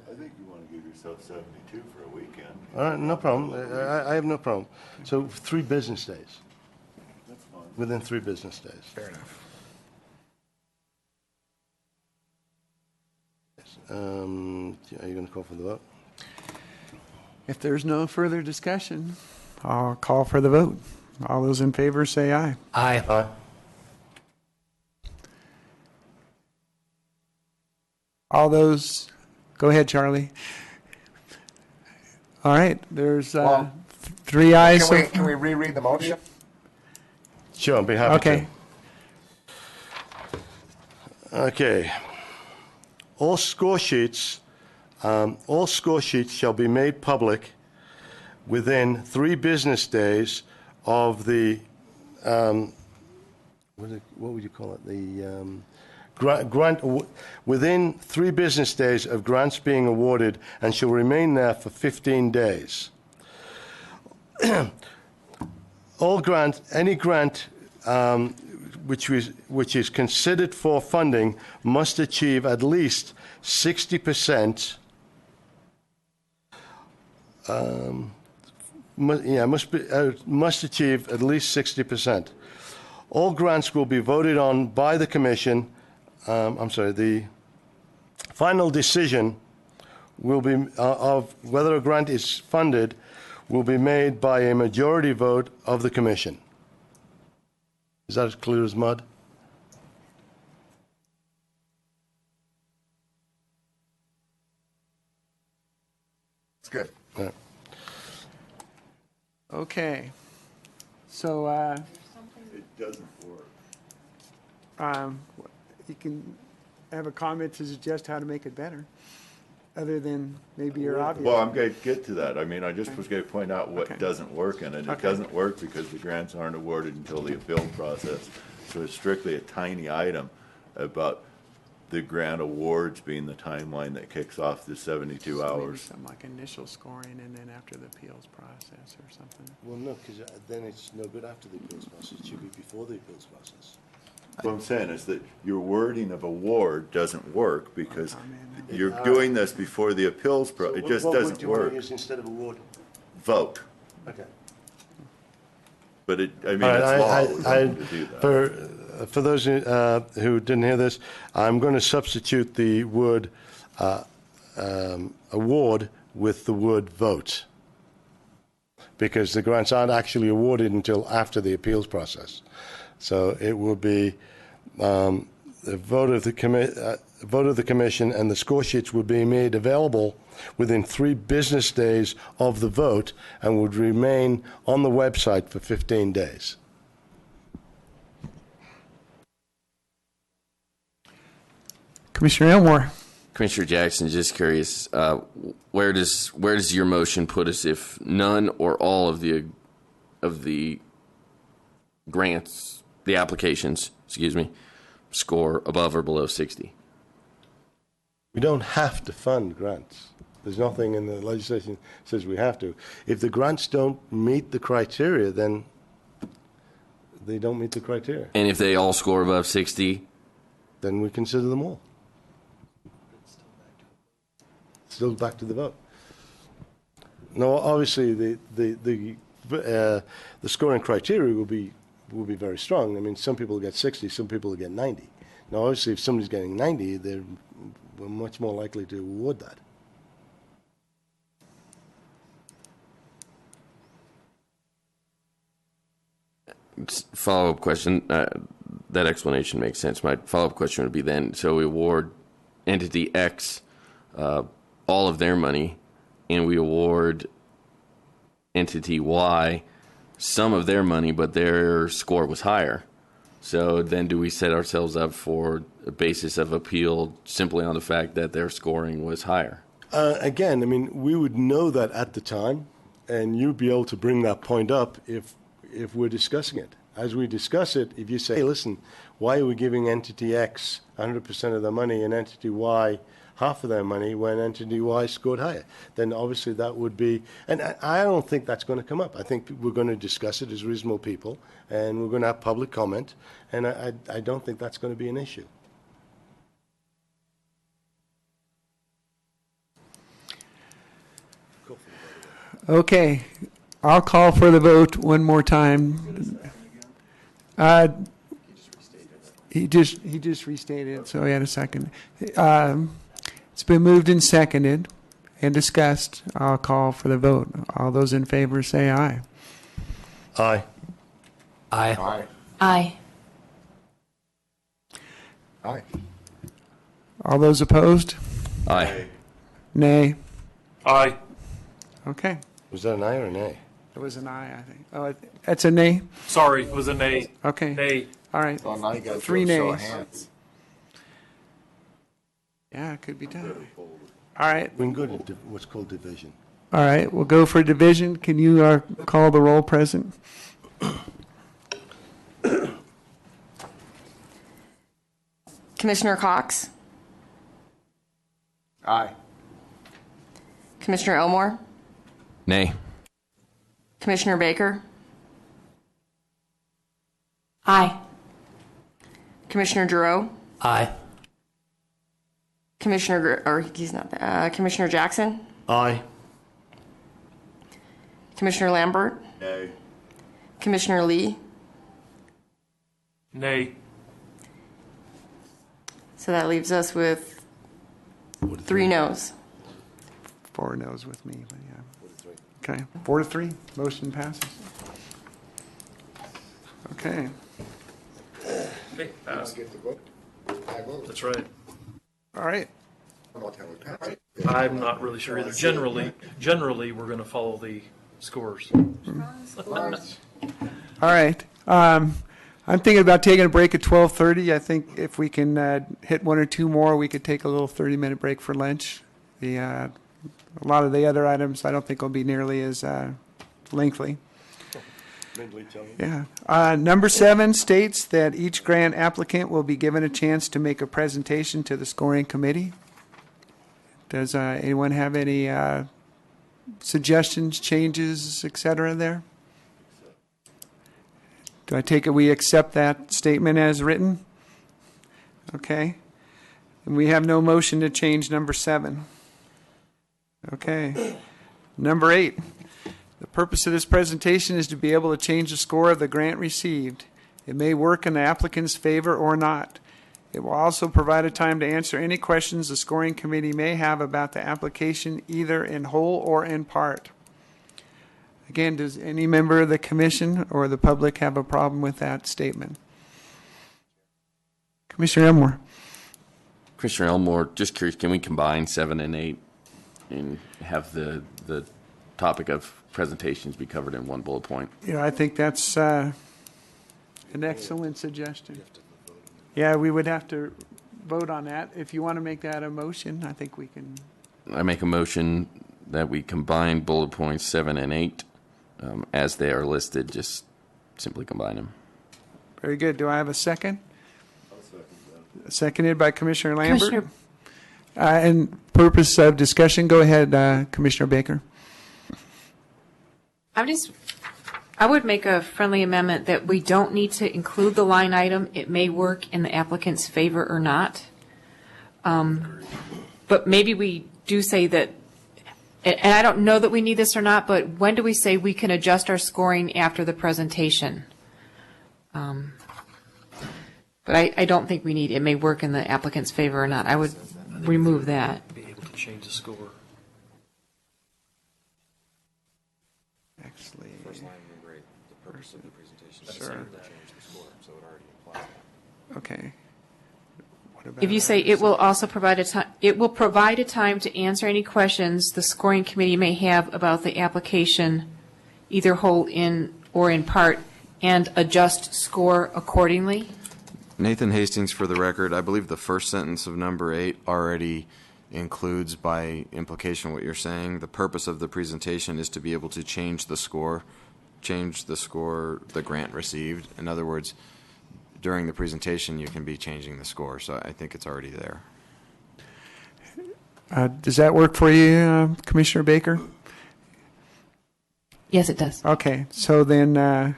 I think you want to give yourself 72 for a weekend. All right, no problem. I have no problem. So 3 business days. That's fine. Within 3 business days. Fair enough. Are you going to call for the vote? If there's no further discussion, I'll call for the vote. All those in favor say aye. Aye. Aye. All those, go ahead, Charlie. All right, there's Well, 3 ayes. Can we reread the motion? Sure, I'll be happy Okay. to. Okay. All score sheets shall be made public within 3 business days of the, what would you call it? The grant, within 3 business days of grants being awarded, and shall remain there for 15 days. Any grant which is considered for funding must achieve at least 60%. Must achieve at least 60%. All grants will be voted on by the Commission. The final decision will be of whether a grant is funded will be made by a majority vote of the Commission. Is that as clear as mud? It's good. Yeah. Okay. So It doesn't work. you can have a comment to suggest how to make it better, other than maybe you're obvious. Well, I'm going to get to that. I mean, I just was going to point out what Okay. doesn't work in it. It Okay. doesn't work because the grants aren't awarded until the appeal process. So it's strictly a tiny item about the grant awards being the timeline that kicks off the 72 So maybe hours. something like initial scoring and then after the appeals process or something. Well, no, because then it's no good after the appeals process. It should be before the appeals process. What I'm saying is that your wording of award doesn't work because you're doing this before the appeals it just What would doesn't you want to work. use instead of award? Vote. Okay. But it, I mean, All right, it's law to do that. For those who didn't hear this, I'm going to substitute the word award with the word vote, because the grants aren't actually awarded until after the appeals process. So it will be the vote of the commission, and the score sheets will be made available within 3 business days of the vote and would remain on the website for 15 days. Commissioner Elmore. Commissioner Jackson, just curious, where does your motion put us if none or all of the grants, the applications, score above or below 60? We don't have to fund grants. There's nothing in the legislation that says we have to. If the grants don't meet the criteria, then they don't meet the criteria. And if they all score above 60? Then we consider them all. Still back to the vote. No, obviously the scoring criteria will be very strong. I mean, some people get 60, some people get 90. Now, obviously, if somebody's getting 90, they're much more likely to award that. Follow-up question. That explanation makes sense. My follow-up question would be then, so we award entity X all of their money, and we award entity Y some of their money, but their score was higher. So then do we set ourselves up for a basis of appeal simply on the fact that their scoring was higher? Again, I mean, we would know that at the time, and you'd be able to bring that point up if we're discussing it. As we discuss it, if you say, hey, listen, why are we giving entity X 100% of their money and entity Y half of their money when entity Y scored higher? Then obviously that would be, and I don't think that's going to come up. I think we're going to discuss it as reasonable people, and we're going to have public comment, and I don't think that's going to be an issue. Okay, I'll call for the vote one more time. He just restated it, so he had a second. It's been moved and seconded and discussed. I'll call for the vote. All those in favor say aye. Aye. Aye. Aye. Aye. Aye. All those opposed? Aye. Nay. Aye. Okay. Was that an aye or an nay? It was an aye, I think. Oh, that's a nay? Sorry, it was a nay. Okay. Nay. All right. Well, now you got to 3 show of nays. hands. Yeah, it could be done. All right. We can go to what's called division. All right. We'll go for division. Can you call the roll, President? Commissioner Cox, Aye. Commissioner Elmore, Nay. Commissioner Baker, Aye. Commissioner Giroux, Aye. Commissioner Jackson, Aye. Commissioner Lambert, Nay. Commissioner Lee. Nay. So that leaves us with 3 noes. 4 noes with me, but yeah. Okay. 4-3. Motion passes. Okay. Okay, passed. That's right. All right. I'm not really sure either. Generally, we're going to follow the scores. All right. I'm thinking about taking a break at 12:30. I think if we can hit 1 or 2 more, we could take a little 30-minute break for lunch. A lot of the other items I don't think will be nearly as lengthy. Yeah. Number 7 states that each grant applicant will be given a chance to make a presentation to the scoring committee. Does anyone have any suggestions, changes, et cetera there? Do I take it we accept that statement as written? Okay. And we have no motion to change number 7. Okay. Number 8. The purpose of this presentation is to be able to change the score of the grant received. It may work in the applicant's favor or not. It will also provide a time to answer any questions the scoring committee may have about the application, either in whole or in part. Again, does any member of the commission or the public have a problem with that statement? Commissioner Elmore. Commissioner Elmore, just curious, can we combine 7 and 8 and have the topic of presentations be covered in one bullet point? I think that's an excellent suggestion. Yeah, we would have to vote on that. If you want to make that a motion, I think we can. I make a motion that we combine bullet points 7 and 8 as they are listed, just simply combine them. Very good. Do I have a second? Seconded by Commissioner Lambert. Commissioner. And purpose of discussion, go ahead, Commissioner Baker. I would make a friendly amendment that we don't need to include the line item. It may work in the applicant's favor or not. But maybe we do say that, and I don't know that we need this or not, but when do we say we can adjust our scoring after the presentation? But I don't think we need, it may work in the applicant's favor or not. I would remove that. Be able to change the score. Actually, First line, number 8, the purpose of the presentation is Sure. to change the score, so it already implies that. okay. What about If you say it will also provide a time to answer any questions the scoring committee may have about the application, either whole in or in part, and adjust score accordingly. Nathan Hastings, for the record, I believe the first sentence of number 8 already includes by implication what you're saying. The purpose of the presentation is to be able to change the score the grant received. In other words, during the presentation you can be changing the score, so I think it's already there. does that work for you, Commissioner Baker? Yes, it does. Okay, so then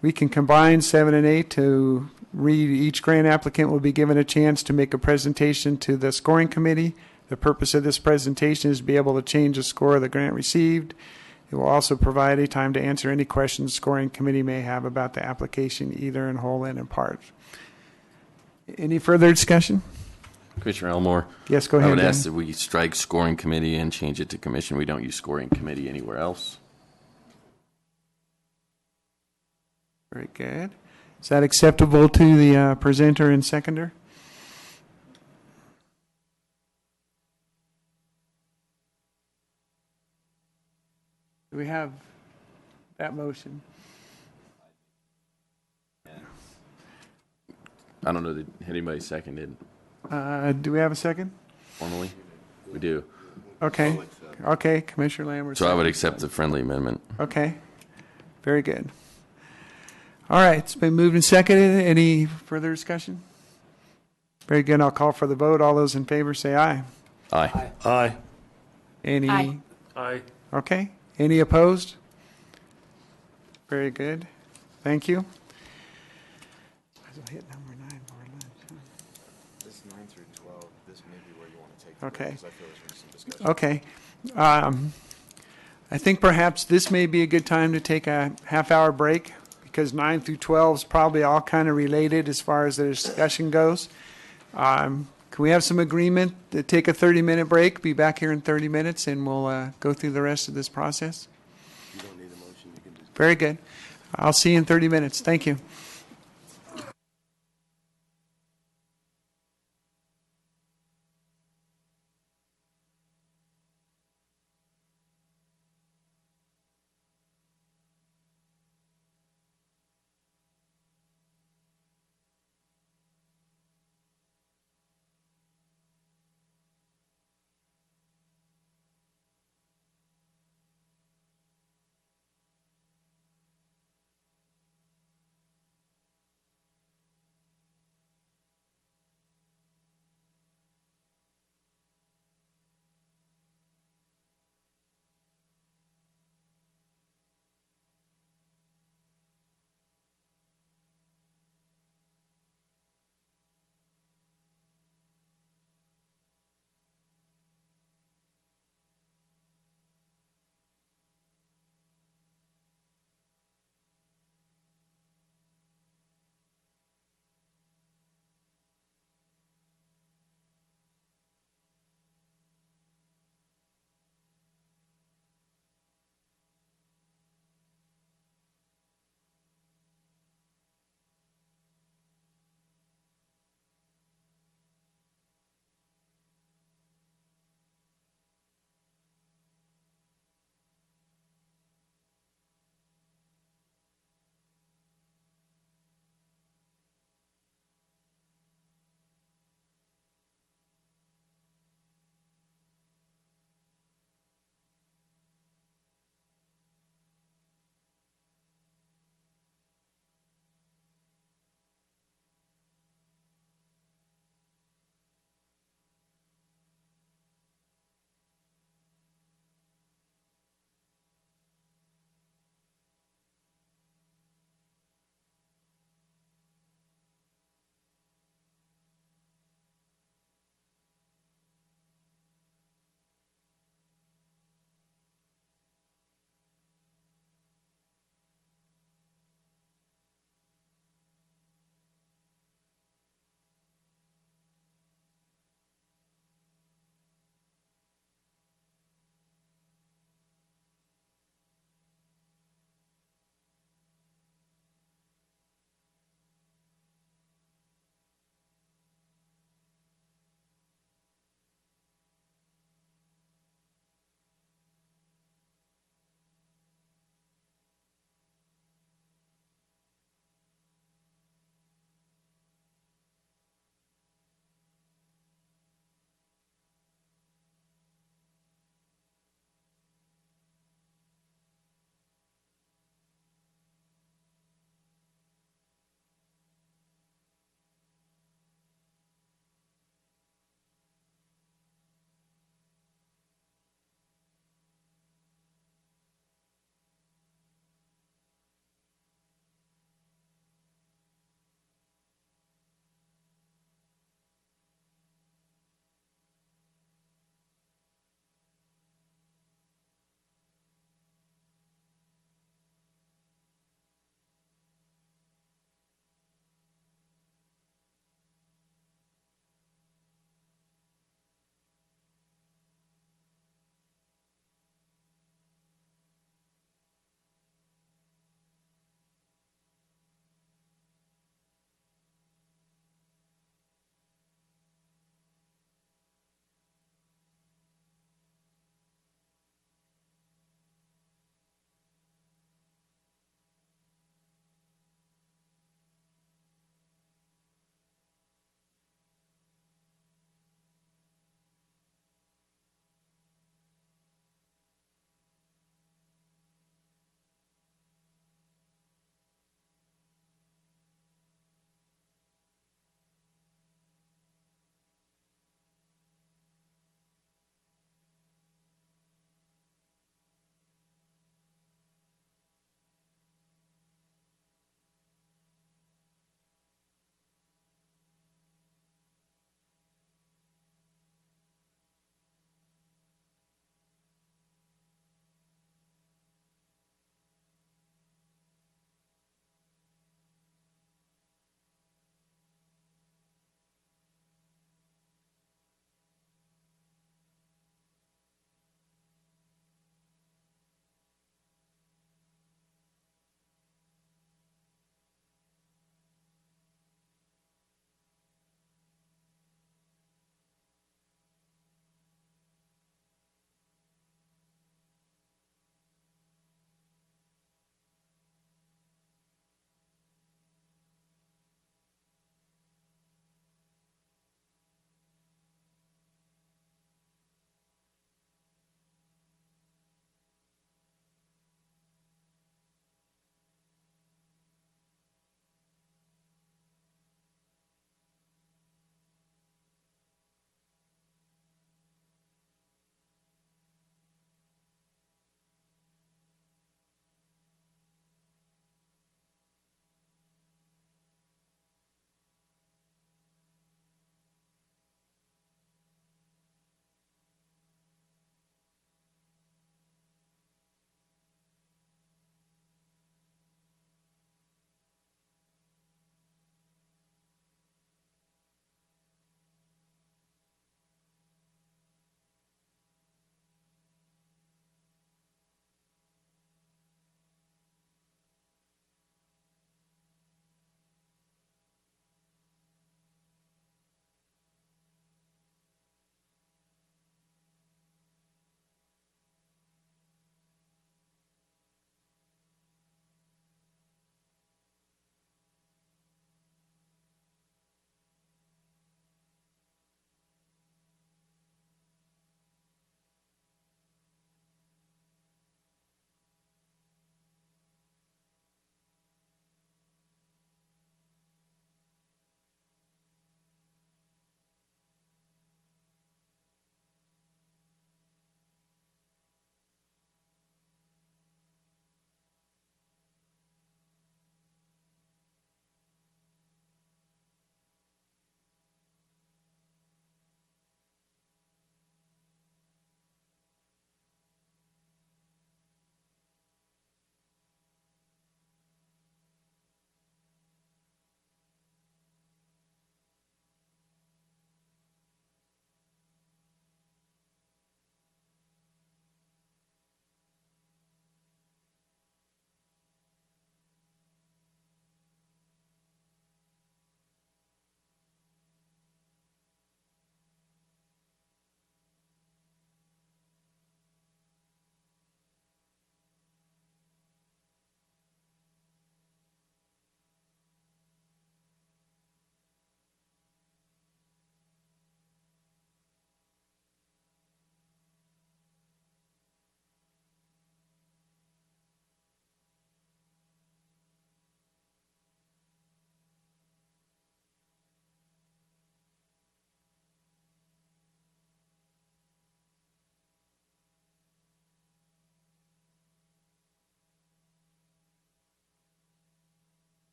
we can combine 7 and 8 to read each grant applicant will be given a chance to make a presentation to the scoring committee. The purpose of this presentation is to be able to change the score of the grant received. It will also provide a time to answer any questions the scoring committee may have about the application, either in whole and in part. Any further discussion? Commissioner Elmore? Yes, go ahead. I would ask Dan. that we strike scoring committee and change it to commission. We don't use scoring committee anywhere else. Very good. Is that acceptable to the presenter and seconder? Do we have that motion? I don't know that anybody seconded Do we have a second? formally. We do. Okay. Okay, Commissioner Lambert. So I would accept the friendly amendment. Okay. Very good. All right, it's been moved and seconded. Any further discussion? Very good. I'll call for the vote. All those in favor say aye. Aye. Aye. Any? Aye. Aye. Okay. Any opposed? Very good. Thank you. Hit number 9 for lunch. This 9 through 12, this may be where you want to take Okay. because I feel there's been some discussion. Okay. I think perhaps this may be a good time to take a half-hour break because 9 through 12 is probably all kind of related as far as the discussion goes. Can we have some agreement to take a 30-minute break, be back here in 30 minutes, and we'll go through the rest of this process? You don't need a motion. You can just. Very good. I'll see you in 30 minutes. Thank you.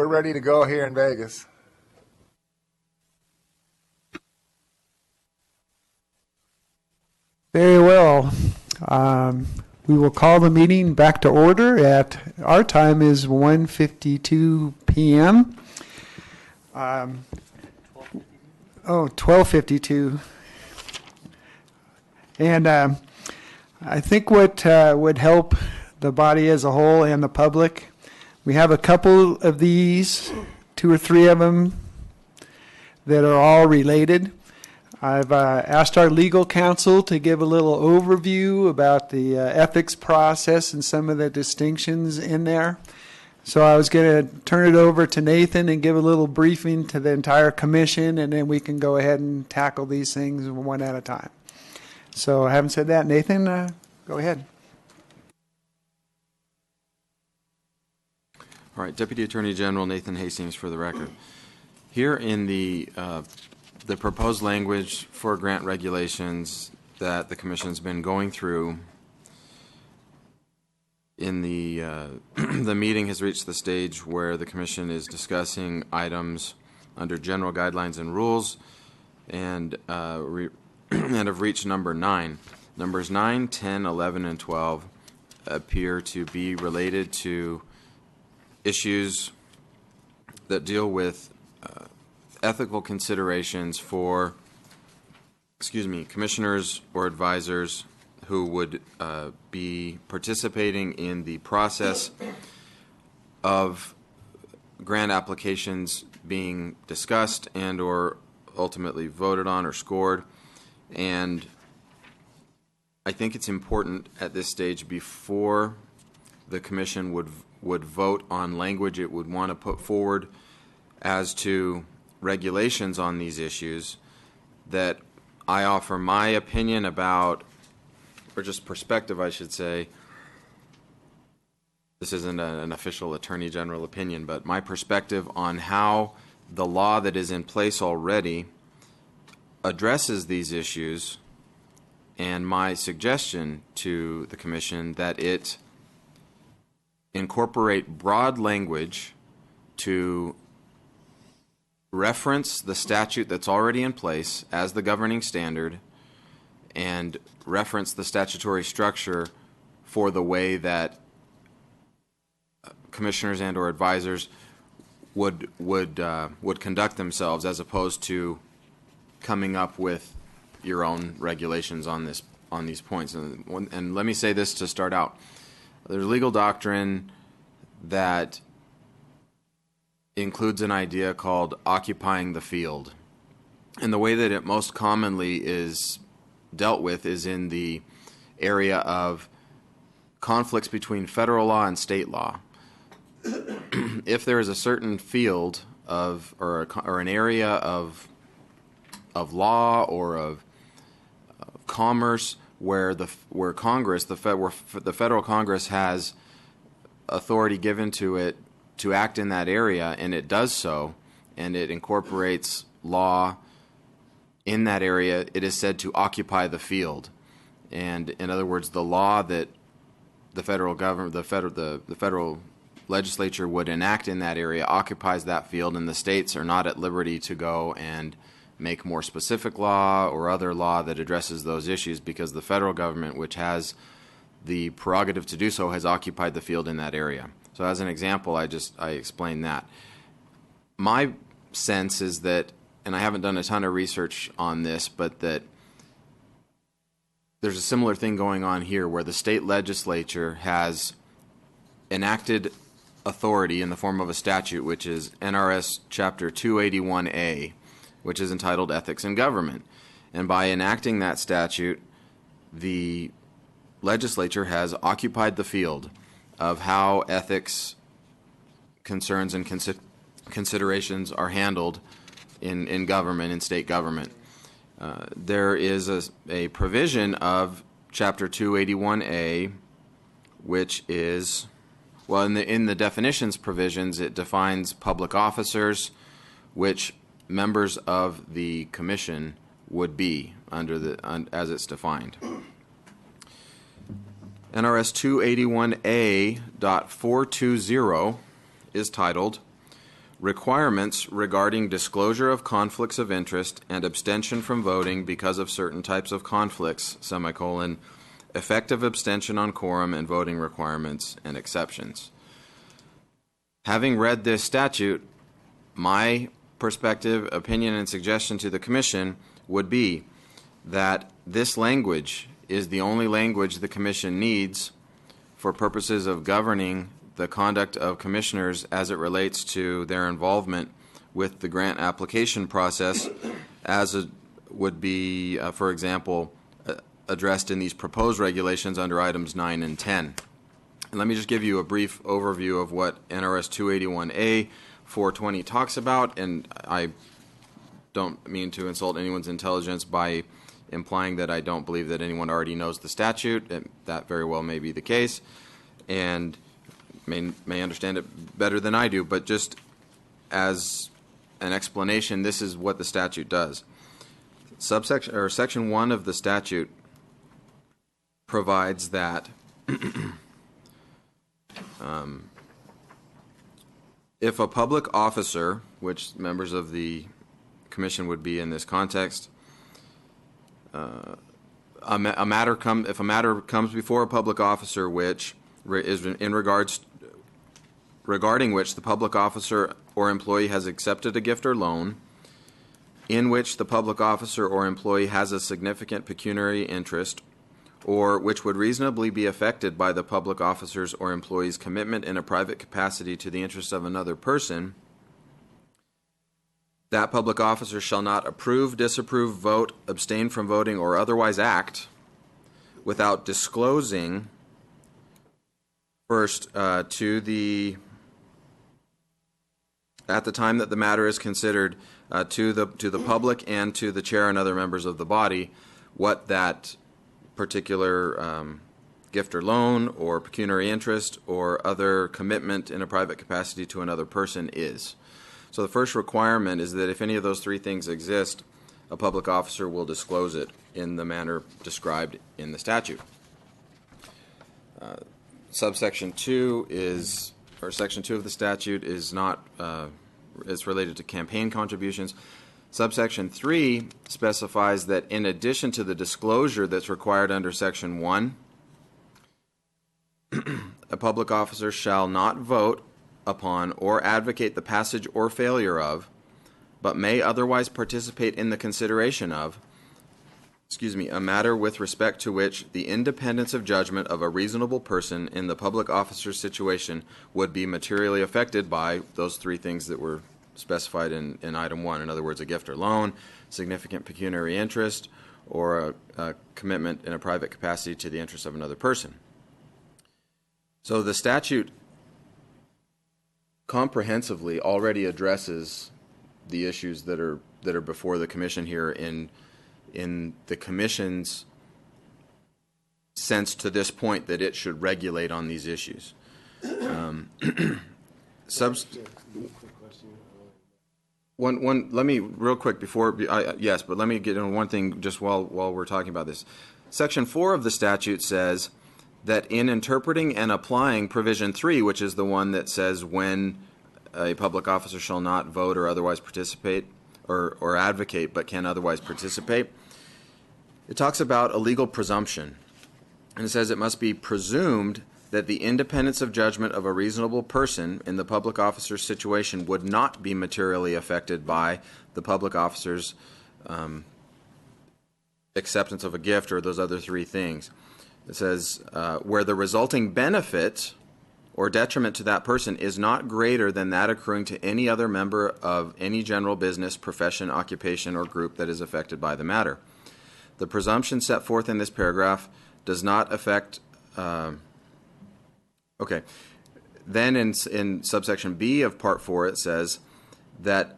We're ready to go here in Vegas. Very well. We will call the meeting back to order at, our time is 1:52 p.m. 12:52. And I think what would help the body as a whole and the public, we have a couple of these, 2 or 3 of them, that are all related. I've asked our legal counsel to give a little overview about the ethics process and some of the distinctions in there. So I was going to turn it over to Nathan and give a little briefing to the entire commission, and then we can go ahead and tackle these things one at a time. So having said that, Nathan, go ahead. All right, Deputy Attorney General Nathan Hastings for the record. Here in the proposed language for grant regulations that the Commission's been going through, in the the meeting has reached the stage where the Commission is discussing items under general guidelines and rules, and and have reached number 9. Numbers 9, 10, 11, and 12 appear to be related to issues that deal with ethical considerations for, commissioners or advisors who would be participating in the process of grant applications being discussed and or ultimately voted on or scored. And I think it's important at this stage, before the Commission would vote on language it would want to put forward as to regulations on these issues, that I offer my opinion about, or just perspective, I should say. This isn't an official Attorney General opinion, but my perspective on how the law that is in place already addresses these issues, and my suggestion to the Commission that it incorporate broad language to reference the statute that's already in place as the governing standard, and reference the statutory structure for the way that commissioners and or advisors would conduct themselves, as opposed to coming up with your own regulations on these points. And let me say this to start out. There's legal doctrine that includes an idea called occupying the field. And the way that it most commonly is dealt with is in the area of conflicts between federal law and state law. If there is a certain field of or an area of law or of commerce where Congress, the federal Congress has authority given to it to act in that area, and it does so, and it incorporates law in that area, it is said to occupy the field. And in other words, the law that the federal government, the federal legislature would enact in that area occupies that field, and the states are not at liberty to go and make more specific law or other law that addresses those issues, because the federal government, which has the prerogative to do so, has occupied the field in that area. So as an example, I explained that. My sense is that, and I haven't done a ton of research on this, but that there's a similar thing going on here where the state legislature has enacted authority in the form of a statute, which is NRS Chapter 281A, which is entitled Ethics in Government. And by enacting that statute, the legislature has occupied the field of how ethics concerns and considerations are handled in government, in state government. There is a provision of Chapter 281A, which is, well, in the definitions provisions, it defines public officers, which members of the commission would be as it's defined. NRS 281A.420 is titled requirements regarding disclosure of conflicts of interest and abstention from voting because of certain types of conflicts, semicolon, effective abstention on quorum and voting requirements and exceptions. Having read this statute, my perspective, opinion, and suggestion to the Commission would be that this language is the only language the Commission needs for purposes of governing the conduct of commissioners as it relates to their involvement with the grant application process, as it would be, for example, addressed in these proposed regulations under items 9 and 10. And let me just give you a brief overview of what NRS 281A 420 talks about, and I don't mean to insult anyone's intelligence by implying that I don't believe that anyone already knows the statute, and that very well may be the case, and may understand it better than I do, but just as an explanation, this is what the statute does. Section 1 of the statute provides that if a public officer, which members of the Commission would be in this context, if a matter comes before a public officer which is regarding which the public officer or employee has accepted a gift or loan, in which the public officer or employee has a significant pecuniary interest, or which would reasonably be affected by the public officer's or employee's commitment in a private capacity to the interests of another person, that public officer shall not approve, disapprove, vote, abstain from voting, or otherwise act without disclosing first at the time that the matter is considered to the public and to the chair and other members of the body what that particular gift or loan or pecuniary interest or other commitment in a private capacity to another person is. So the first requirement is that if any of those three things exist, a public officer will disclose it in the manner described in the statute. Subsection 2 is, or Section 2 of the statute is not, it's related to campaign contributions. Subsection 3 specifies that in addition to the disclosure that's required under Section 1, a public officer shall not vote upon or advocate the passage or failure of, but may otherwise participate in the consideration of, a matter with respect to which the independence of judgment of a reasonable person in the public officer's situation would be materially affected by those three things that were specified in item 1. In other words, a gift or loan, significant pecuniary interest, or a commitment in a private capacity to the interests of another person. So the statute comprehensively already addresses the issues that are before the Commission here in the Commission's sense to this point that it should regulate on these issues. Let me real quick before yes, but let me get on one thing just while we're talking about this. Section 4 of the statute says that in interpreting and applying provision 3, which is the one that says when a public officer shall not vote or otherwise participate or advocate but can otherwise participate, it talks about a legal presumption. And it says it must be presumed that the independence of judgment of a reasonable person in the public officer's situation would not be materially affected by the public officer's acceptance of a gift or those other three things. It says where the resulting benefit or detriment to that person is not greater than that accruing to any other member of any general business, profession, occupation, or group that is affected by the matter. The presumption set forth in this paragraph does not affect. Okay. Then in subsection B of Part 4, it says that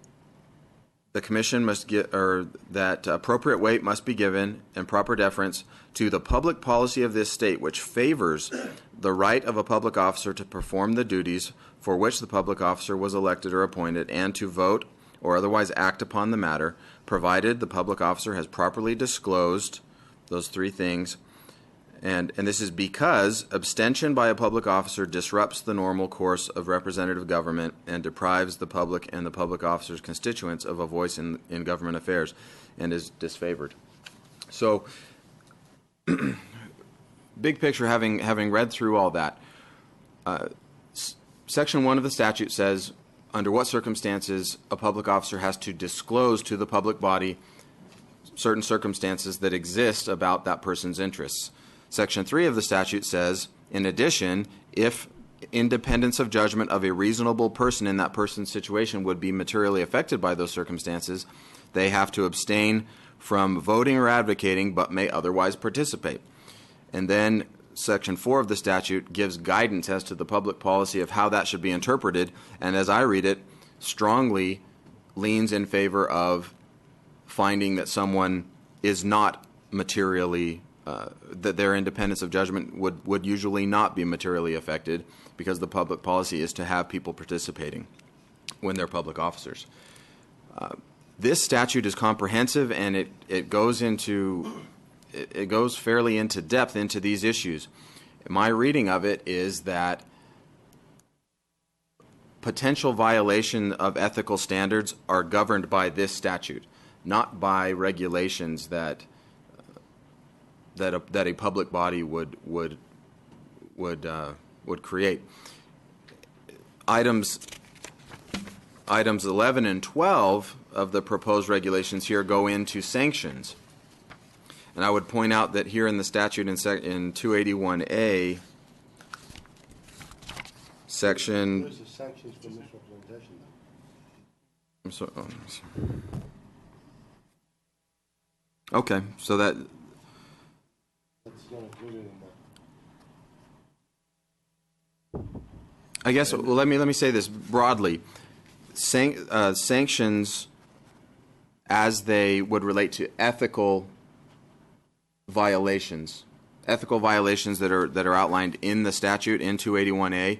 the Commission must get, or that appropriate weight must be given and proper deference to the public policy of this state, which favors the right of a public officer to perform the duties for which the public officer was elected or appointed, and to vote or otherwise act upon the matter, provided the public officer has properly disclosed those three things And this is because abstention by a public officer disrupts the normal course of representative government and deprives the public and the public officer's constituents of a voice in government affairs and is disfavored. So, big picture, having read through all that, Section 1 of the statute says under what circumstances a public officer has to disclose to the public body certain circumstances that exist about that person's interests. Section 3 of the statute says, in addition, if independence of judgment of a reasonable person in that person's situation would be materially affected by those circumstances, they have to abstain from voting or advocating but may otherwise participate. And then Section 4 of the statute gives guidance as to the public policy of how that should be interpreted, and as I read it, strongly leans in favor of finding that someone is not materially that their independence of judgment would usually not be materially affected because the public policy is to have people participating when they're public officers. This statute is comprehensive, and it goes fairly into depth into these issues. My reading of it is that potential violation of ethical standards are governed by this statute, not by regulations that a public body would create. Items 11 and 12 of the proposed regulations here go into sanctions, and I would point out that here in the statute in 281A, section. There's a sanctions for misrepresentation. I'm sorry. Okay, so that. That's not included in that. I guess. Well, let me say this broadly. Sanctions, as they would relate to ethical violations that are outlined in the statute in 281A,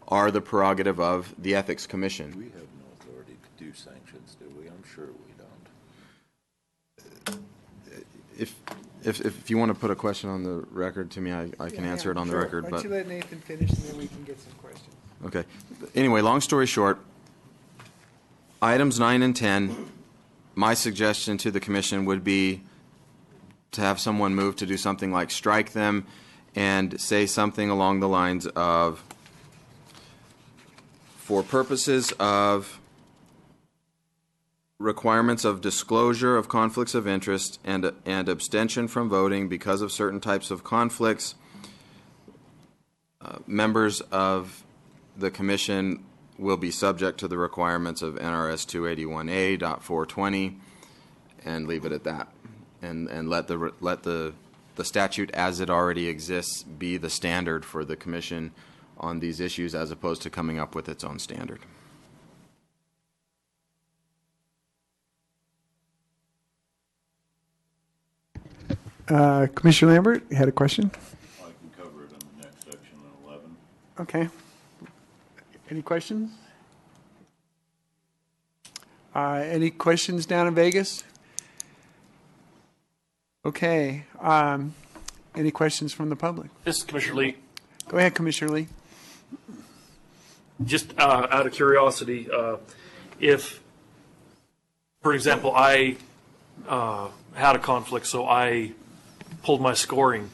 are the prerogative of the Ethics Commission. We have no authority to do sanctions, do we? I'm sure we don't. If you want to put a question on the record to me, I can answer it on the record. Why don't you let Nathan finish, and then we can get some questions. Okay. Anyway, long story short, items 9 and 10, my suggestion to the Commission would be to have someone move to do something like strike them and say something along the lines of, for purposes of requirements of disclosure of conflicts of interest and abstention from voting because of certain types of conflicts, members of the Commission will be subject to the requirements of NRS 281A.420, and leave it at that, and let the statute as it already exists be the standard for the Commission on these issues, as opposed to coming up with its own standard. Commissioner Lambert, you had a question? I can cover it in the next section on 11. Okay. Any questions? Any questions down in Vegas? Okay. Any questions from the public? This is Commissioner Lee. Go ahead, Commissioner Lee. Just out of curiosity, if, for example, I had a conflict, so I pulled my scoring,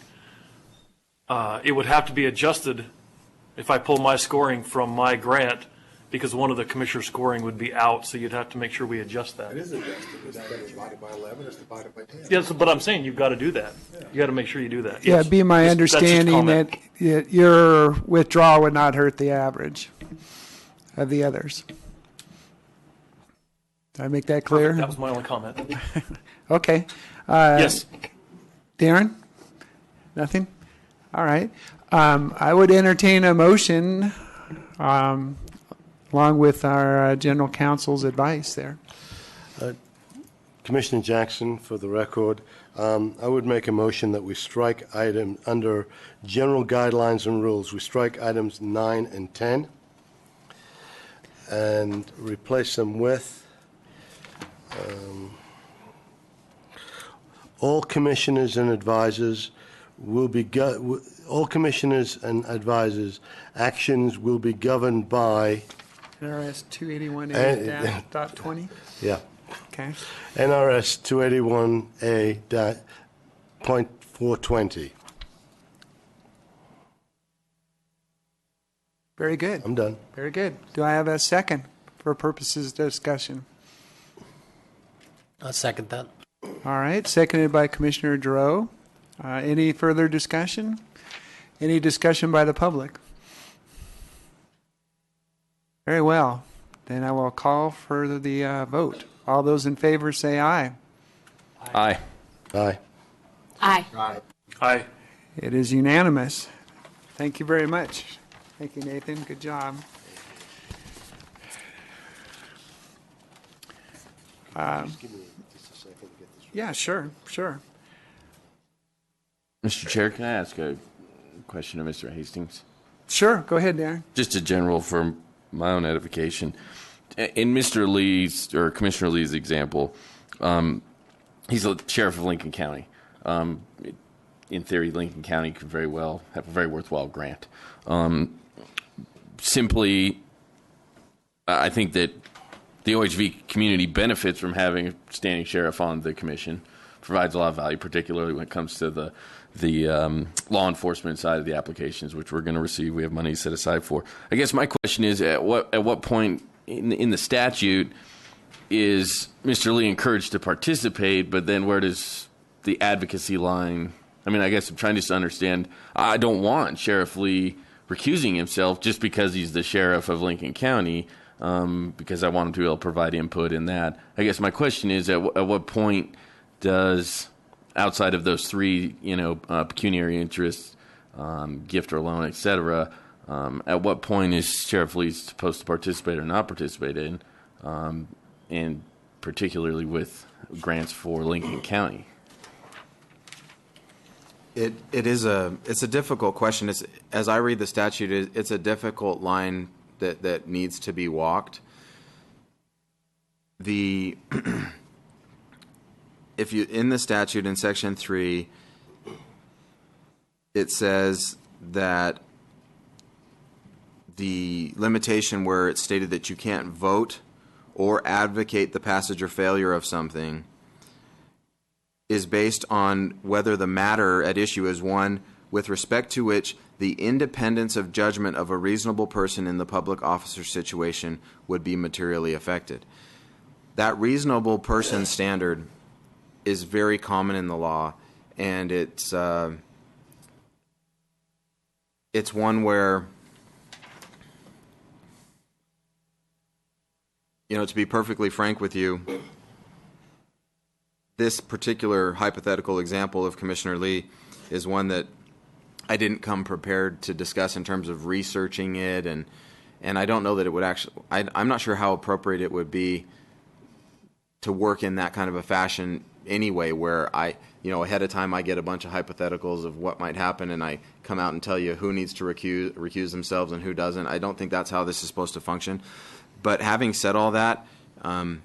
it would have to be adjusted if I pull my scoring from my grant, because one of the commissioner's scoring would be out, so you'd have to make sure we adjust that. It is adjusted. It's divided by 11, it's divided by 10. Yes, but I'm saying you've got to do that. You got to make sure you do that. Yeah, Yes. it'd be my That's understanding comment. that your withdrawal would not hurt the average of the others. Did I make that clear? That was my only comment. Okay. Yes. Darren? Nothing? All right. I would entertain a motion along with our general counsel's advice there. Commissioner Jackson, for the record, I would make a motion that we strike item under general guidelines and rules. We strike items 9 and 10 and replace them with all commissioners and advisors will be all commissioners and advisors' actions will be governed by NRS 281A.20? yeah. Okay. NRS 281A.420. Very good. I'm done. Very good. Do I have a second for purposes of discussion? I'll second that. All right, seconded by Commissioner Giroux. Any further discussion? Any discussion by the public? Very well. Then I will call for the vote. All those in favor say aye. Aye. Aye. Aye. Aye. It is unanimous. Thank you very much. Thank you, Nathan. Good job. Yeah, sure. Mr. Chair, can I ask a question of Mr. Hastings? Sure. Go ahead, Darren. Just a general for my own edification. In Mr. Lee's or Commissioner Lee's example, he's a sheriff of Lincoln County. In theory, Lincoln County could very well have a very worthwhile grant. Simply, I think that the OHV community benefits from having a standing sheriff on the commission. Provides a lot of value, particularly when it comes to the law enforcement side of the applications, which we're going to receive. We have money set aside for. I guess my question is, at what point in the statute is Mr. Lee encouraged to participate? But then where does the advocacy line? I mean, I guess I'm trying just to understand. I don't want Sheriff Lee recusing himself just because he's the sheriff of Lincoln County. Because I want him to be able to provide input in that. I guess my question is, at what point does, outside of those three, pecuniary interests, gift or loan, etc., at what point is Sheriff Lee supposed to participate or not participate in, and particularly with grants for Lincoln County? It's a difficult question. As I read the statute, it's a difficult line that needs to be walked. If you in the statute in section 3, it says that the limitation where it's stated that you can't vote or advocate the passage or failure of something is based on whether the matter at issue is one with respect to which the independence of judgment of a reasonable person in the public officer situation would be materially affected. That reasonable person standard is very common in the law, and it's one where, to be perfectly frank with you, this particular hypothetical example of Commissioner Lee is one that I didn't come prepared to discuss in terms of researching it, and I don't know that it would actually. I'm not sure how appropriate it would be to work in that kind of a fashion anyway, where ahead of time I get a bunch of hypotheticals of what might happen, and I come out and tell you who needs to recuse themselves and who doesn't. I don't think that's how this is supposed to function. But having said all that, I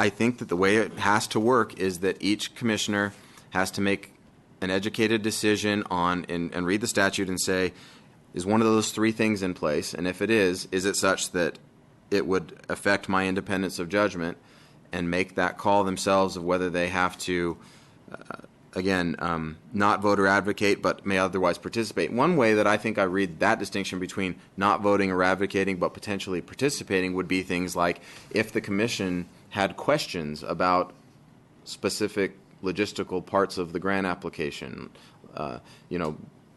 think that the way it has to work is that each commissioner has to make an educated decision on and read the statute and say, is one of those three things in place? And if it is it such that it would affect my independence of judgment, and make that call themselves of whether they have to, not vote or advocate, but may otherwise participate. One way that I think I read that distinction between not voting or advocating but potentially participating would be things like if the commission had questions about specific logistical parts of the grant application,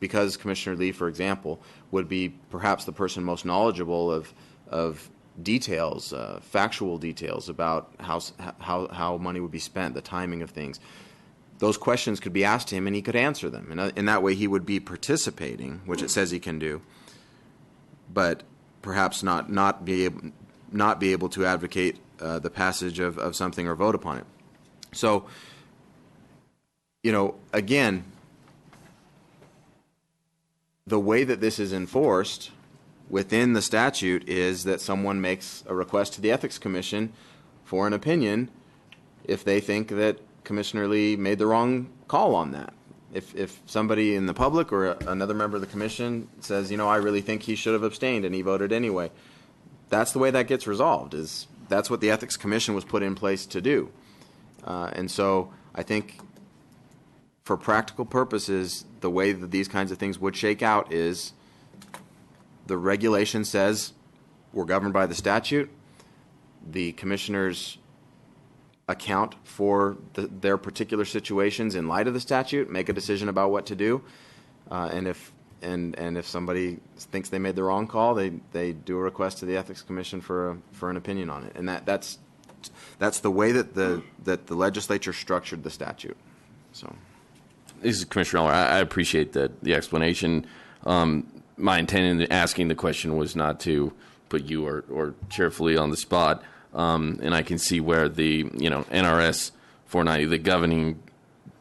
because Commissioner Lee, for example, would be perhaps the person most knowledgeable of details, factual details about how money would be spent, the timing of things. Those questions could be asked to him, and he could answer them. And in that way, he would be participating, which it says he can do, but perhaps not be able to advocate the passage of something or vote upon it. So, again, the way that this is enforced within the statute is that someone makes a request to the Ethics Commission for an opinion if they think that Commissioner Lee made the wrong call on that. If somebody in the public or another member of the commission says, you know, I really think he should have abstained and he voted anyway, that's the way that gets resolved. That's what the Ethics Commission was put in place to do. And so I think for practical purposes, the way that these kinds of things would shake out is the regulation says we're governed by the statute. The commissioners account for their particular situations in light of the statute, make a decision about what to do, and if somebody thinks they made the wrong call, they do a request to the Ethics Commission for an opinion on it, and that's the way that the legislature structured the statute. So, this is Commissioner Eller. I appreciate the explanation. My intent in asking the question was not to put you or Chair Flea on the spot. And I can see where the NRS 490, the governing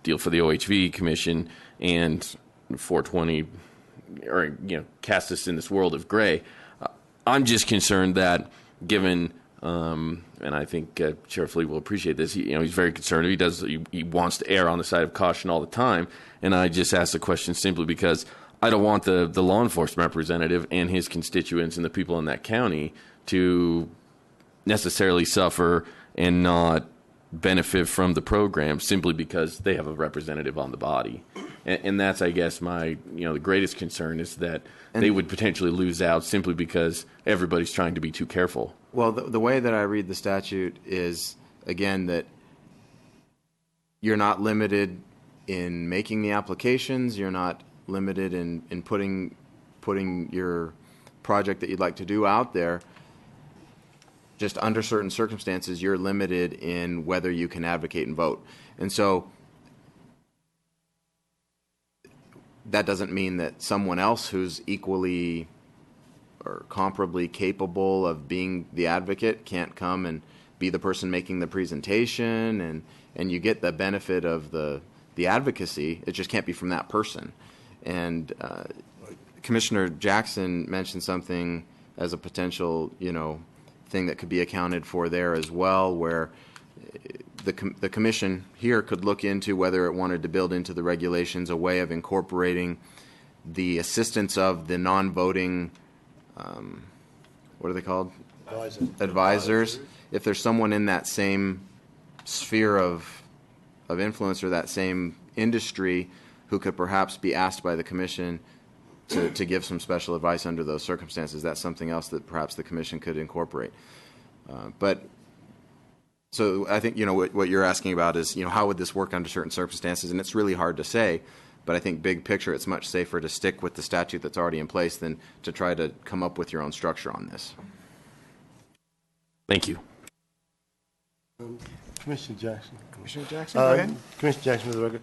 deal for the OHV Commission, and 420, or cast us in this world of gray. I'm just concerned that given, and I think Chair Flea will appreciate this. He's very concerned. He wants to err on the side of caution all the time. And I just asked the question simply because I don't want the law enforcement representative and his constituents and the people in that county to necessarily suffer and not benefit from the program simply because they have a representative on the body. And that's, I guess, my the greatest concern is that they would potentially lose out simply because everybody's trying to be too careful. Well, the way that I read the statute is, again, that you're not limited in making the applications, you're not limited in putting your project that you'd like to do out there. Just under certain circumstances, you're limited in whether you can advocate and vote. And so that doesn't mean that someone else who's equally or comparably capable of being the advocate can't come and be the person making the presentation, and you get the benefit of the advocacy. It just can't be from that person. And Commissioner Jackson mentioned something as a potential, thing that could be accounted for there as well, where the commission here could look into whether it wanted to build into the regulations a way of incorporating the assistance of the non-voting, what are they called? Advisors. If there's someone in that same sphere of influence or that same industry who could perhaps be asked by the commission to give some special advice under those circumstances, that's something else that perhaps the commission could incorporate. But so I think what you're asking about is how would this work under certain circumstances, and it's really hard to say. But I think big picture, it's much safer to stick with the statute that's already in place than to try to come up with your own structure on this. Thank you. Commissioner Jackson. Commissioner Jackson, go ahead. Commissioner Jackson, for the record.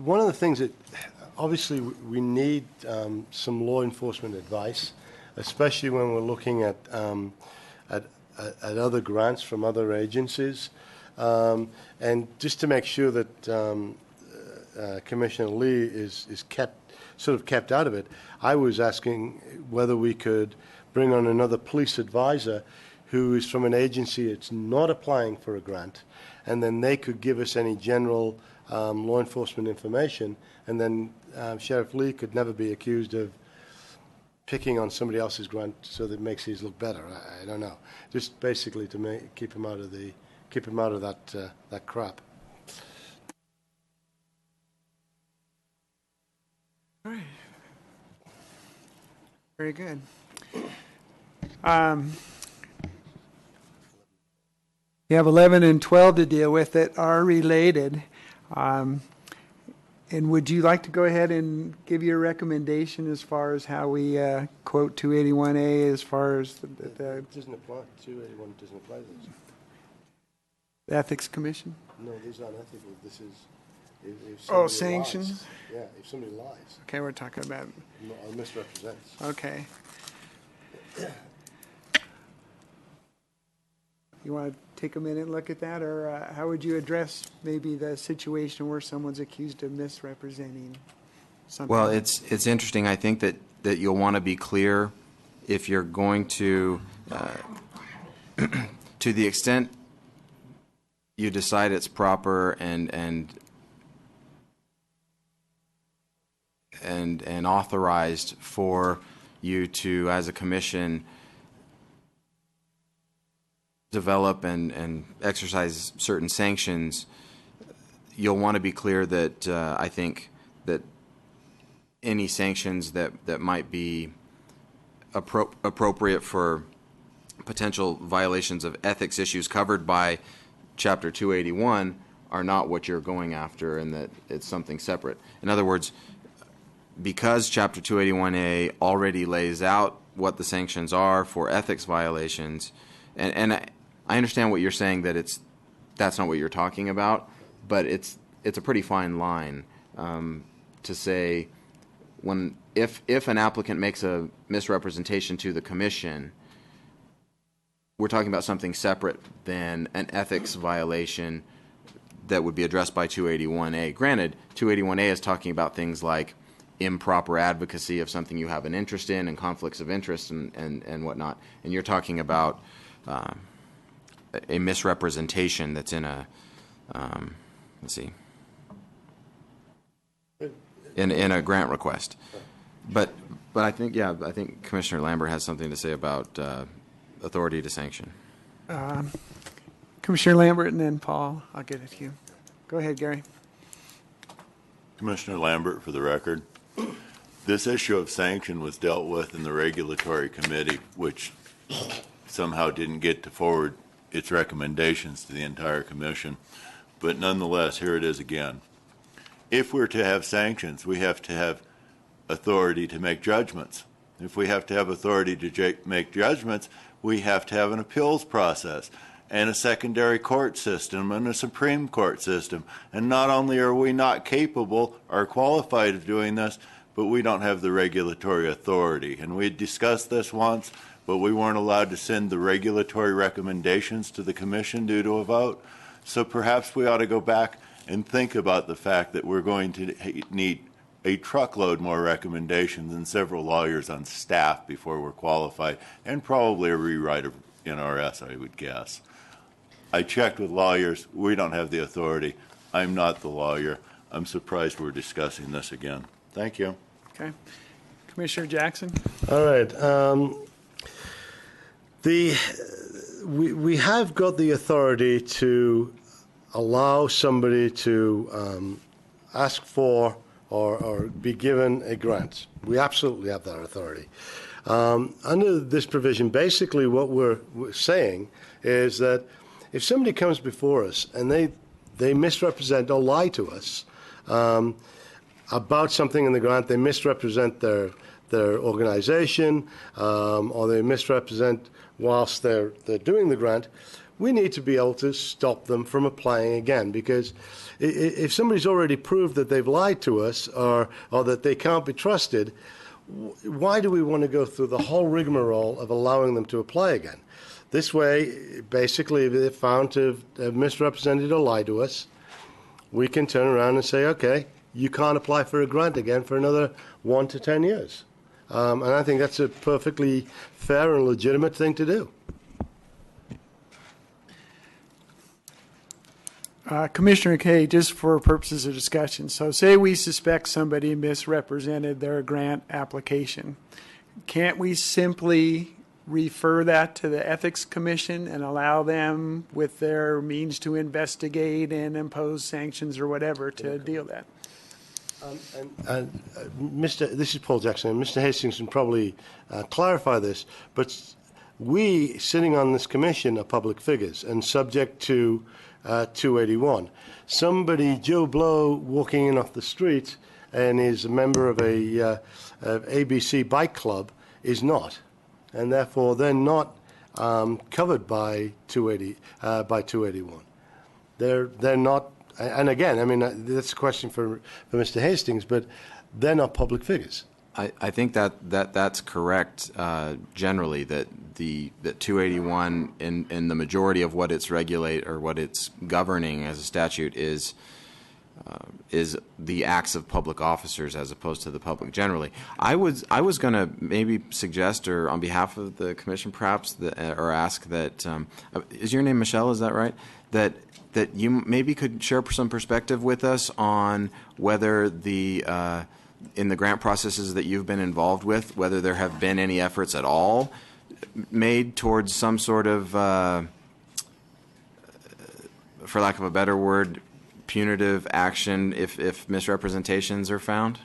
One of the things that obviously we need some law enforcement advice, especially when we're looking at other grants from other agencies, and just to make sure that Commissioner Lee is kept out of it. I was asking whether we could bring on another police advisor who is from an agency that's not applying for a grant, and then they could give us any general law enforcement information, and then Sheriff Lee could never be accused of picking on somebody else's grant so that it makes his look better. I don't know. Just basically to keep him out of that crap. All right. Very good. You have 11 and 12 to deal with that are related. And would you like to go ahead and give your recommendation as far as how we quote 281A as far as the It doesn't apply. 281 doesn't apply to this. Ethics Commission? No, these aren't ethical. This is if somebody sanctions? lies. Yeah, if somebody lies. Okay, we're talking about... Or misrepresents. Okay. You want to take a minute and look at that, or how would you address maybe the situation where someone's accused of misrepresenting something? Well, it's interesting. I think that you'll want to be clear if you're going to, to the extent you decide it's proper and and authorized for you to, as a commission, develop and exercise certain sanctions, you'll want to be clear that I think that any sanctions that might be appropriate for potential violations of ethics issues covered by Chapter 281 are not what you're going after, and that it's something separate. In other words, because Chapter 281A already lays out what the sanctions are for ethics violations, and I understand what you're saying, that that's not what you're talking about, but it's a pretty fine line to say if an applicant makes a misrepresentation to the commission, we're talking about something separate than an ethics violation that would be addressed by 281A. Granted, 281A is talking about things like improper advocacy of something you have an interest in and conflicts of interest and whatnot. And you're talking about a misrepresentation that's in a, let's see, in a grant request. But I think, yeah, I think Commissioner Lambert has something to say about authority to sanction. Commissioner Lambert and then Paul, I'll get it to you. Go ahead, Gary. Commissioner Lambert, for the record. This issue of sanction was dealt with in the regulatory committee, which somehow didn't get to forward its recommendations to the entire commission. But nonetheless, here it is again. If we're to have sanctions, we have to have authority to make judgments. If we have to have authority to make judgments, we have to have an appeals process and a secondary court system and a Supreme Court system. And not only are we not capable or qualified of doing this, but we don't have the regulatory authority. And we discussed this once, but we weren't allowed to send the regulatory recommendations to the commission due to a vote. So perhaps we ought to go back and think about the fact that we're going to need a truckload more recommendations and several lawyers on staff before we're qualified, and probably a rewrite of NRS, I would guess. I checked with lawyers. We don't have the authority. I'm not the lawyer. I'm surprised we're discussing this again. Thank you. Okay. Commissioner Jackson? All right. We have got the authority to allow somebody to ask for or be given a grant. We absolutely have that authority. Under this provision, basically what we're saying is that if somebody comes before us and they misrepresent or lie to us about something in the grant, they misrepresent their organization or they misrepresent whilst they're doing the grant, we need to be able to stop them from applying again, because if somebody's already proved that they've lied to us or that they can't be trusted, why do we want to go through the whole rigmarole of allowing them to apply again? This way, basically, if they're found to have misrepresented or lied to us, we can turn around and say, okay, you can't apply for a grant again for another 1 to 10 years. And I think that's a perfectly fair and legitimate thing to do. Commissioner Kay, just for purposes of discussion, so say we suspect somebody misrepresented their grant application. Can't we simply refer that to the Ethics Commission and allow them, with their means to investigate and impose sanctions or whatever, to deal with that? This is Paul Jackson, and Mr. Hastings can probably clarify this, but we, sitting on this commission, are public figures and subject to 281. Somebody, Joe Blow, walking in off the street and is a member of a ABC bike club, is not, and therefore they're not covered by 281. They're not. And again, I mean, that's a question for Mr. Hastings, but they're not public figures. I think that's correct generally, that 281 in the majority of what it's regulate or what it's governing as a statute is the acts of public officers as opposed to the public generally. I was going to maybe suggest, or on behalf of the commission perhaps, or ask that, is your name Michelle, is that right? That you maybe could share some perspective with us on whether the in the grant processes that you've been involved with, whether there have been any efforts at all made towards some sort of, for lack of a better word, punitive action if misrepresentations are found?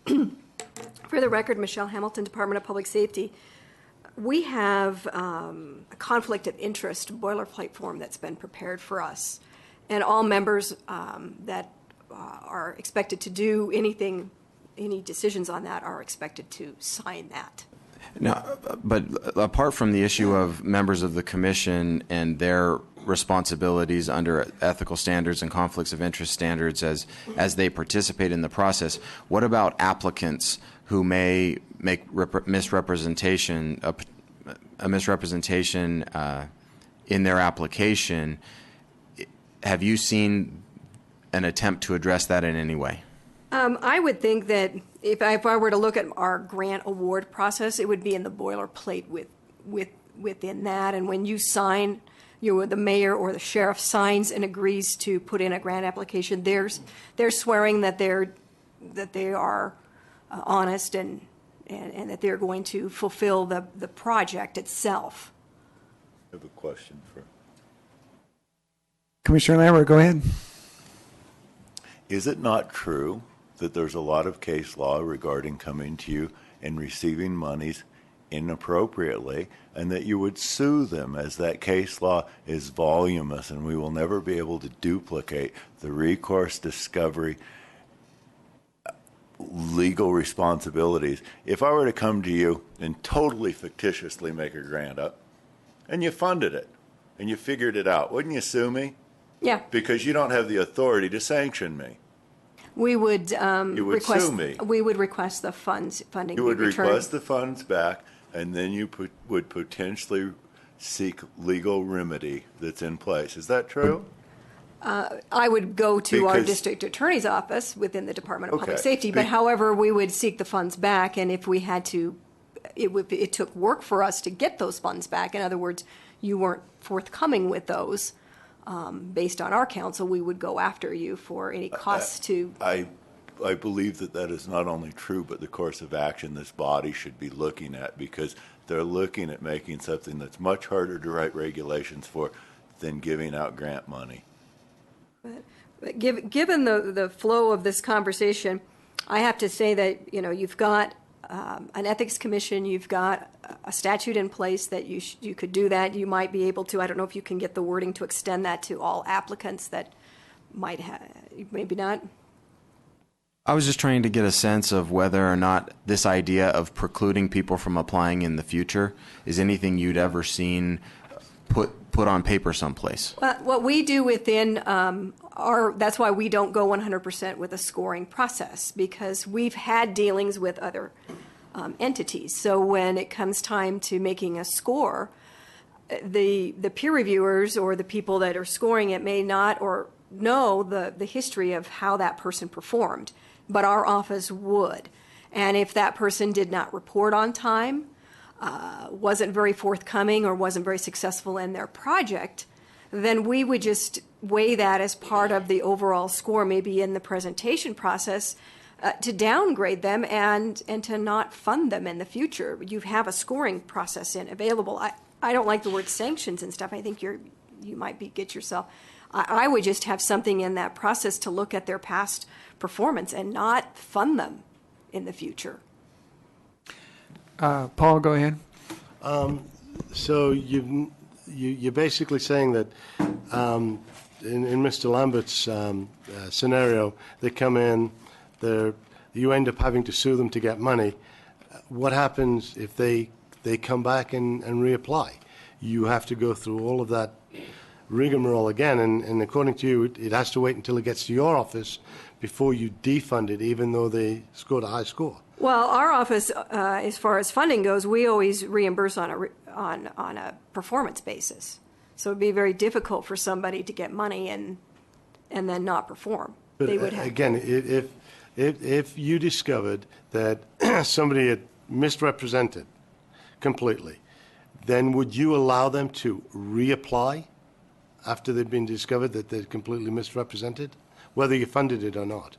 For the record, Michelle Hamilton, Department of Public Safety. We have a conflict of interest boilerplate form that's been prepared for us. And all members that are expected to do anything, any decisions on that are expected to sign that. Now, but apart from the issue of members of the commission and their responsibilities under ethical standards and conflicts of interest standards as they participate in the process, what about applicants who may make misrepresentation, a misrepresentation in their application? Have you seen an attempt to address that in any way? I would think that if I were to look at our grant award process, it would be in the boilerplate within that. And when you sign, the mayor or the sheriff signs and agrees to put in a grant application, they're swearing that they are honest and that they're going to fulfill the project itself. I have a question for Commissioner Lambert, go ahead. Is it not true that there's a lot of case law regarding coming to you and receiving monies inappropriately, and that you would sue them, as that case law is voluminous and we will never be able to duplicate the recourse, discovery, legal responsibilities? If I were to come to you and totally fictitiously make a grant up, and you funded it, and you figured it out, wouldn't you sue me? Yeah. Because you don't have the authority to sanction me. We would, you would request, sue me. We would request the funding. You would be returned. request the funds back, and then you would potentially seek legal remedy that's in place. Is that true? I would go to our Because- district attorney's office within the Department of Public Okay. Safety, but however, we would seek the funds back, and if we had to, it took work for us to get those funds back. In other words, you weren't forthcoming with those. Based on our counsel, we would go after you for any costs to. I believe that is not only true, but the course of action this body should be looking at, because they're looking at making something that's much harder to write regulations for than giving out grant money. But given the flow of this conversation, I have to say that, you've got an ethics commission, you've got a statute in place that you could do that. You might be able to, I don't know if you can get the wording to extend that to all applicants that might have, maybe not. I was just trying to get a sense of whether or not this idea of precluding people from applying in the future is anything you'd ever seen put on paper someplace. What we do within that's why we don't go 100% with a scoring process, because we've had dealings with other entities. So when it comes time to making a score, the peer reviewers or the people that are scoring it may not or know the history of how that person performed, but our office would. And if that person did not report on time, wasn't very forthcoming, or wasn't very successful in their project, then we would just weigh that as part of the overall score, maybe in the presentation process, to downgrade them and to not fund them in the future. You have a scoring process available. I don't like the word sanctions and stuff. I think you might get yourself. I would just have something in that process to look at their past performance and not fund them in the future. Paul, go ahead. So you're basically saying that in Mr. Lambert's scenario, they come in, you end up having to sue them to get money. What happens if they come back and reapply? You have to go through all of that rigmarole again, and according to you, it has to wait until it gets to your office before you defund it, even though they scored a high score. Well, our office, as far as funding goes, we always reimburse on a performance basis. So it'd be very difficult for somebody to get money and then not perform. But they would have again, if you discovered that somebody had misrepresented completely, then would you allow them to reapply after they've been discovered that they're completely misrepresented, whether you funded it or not?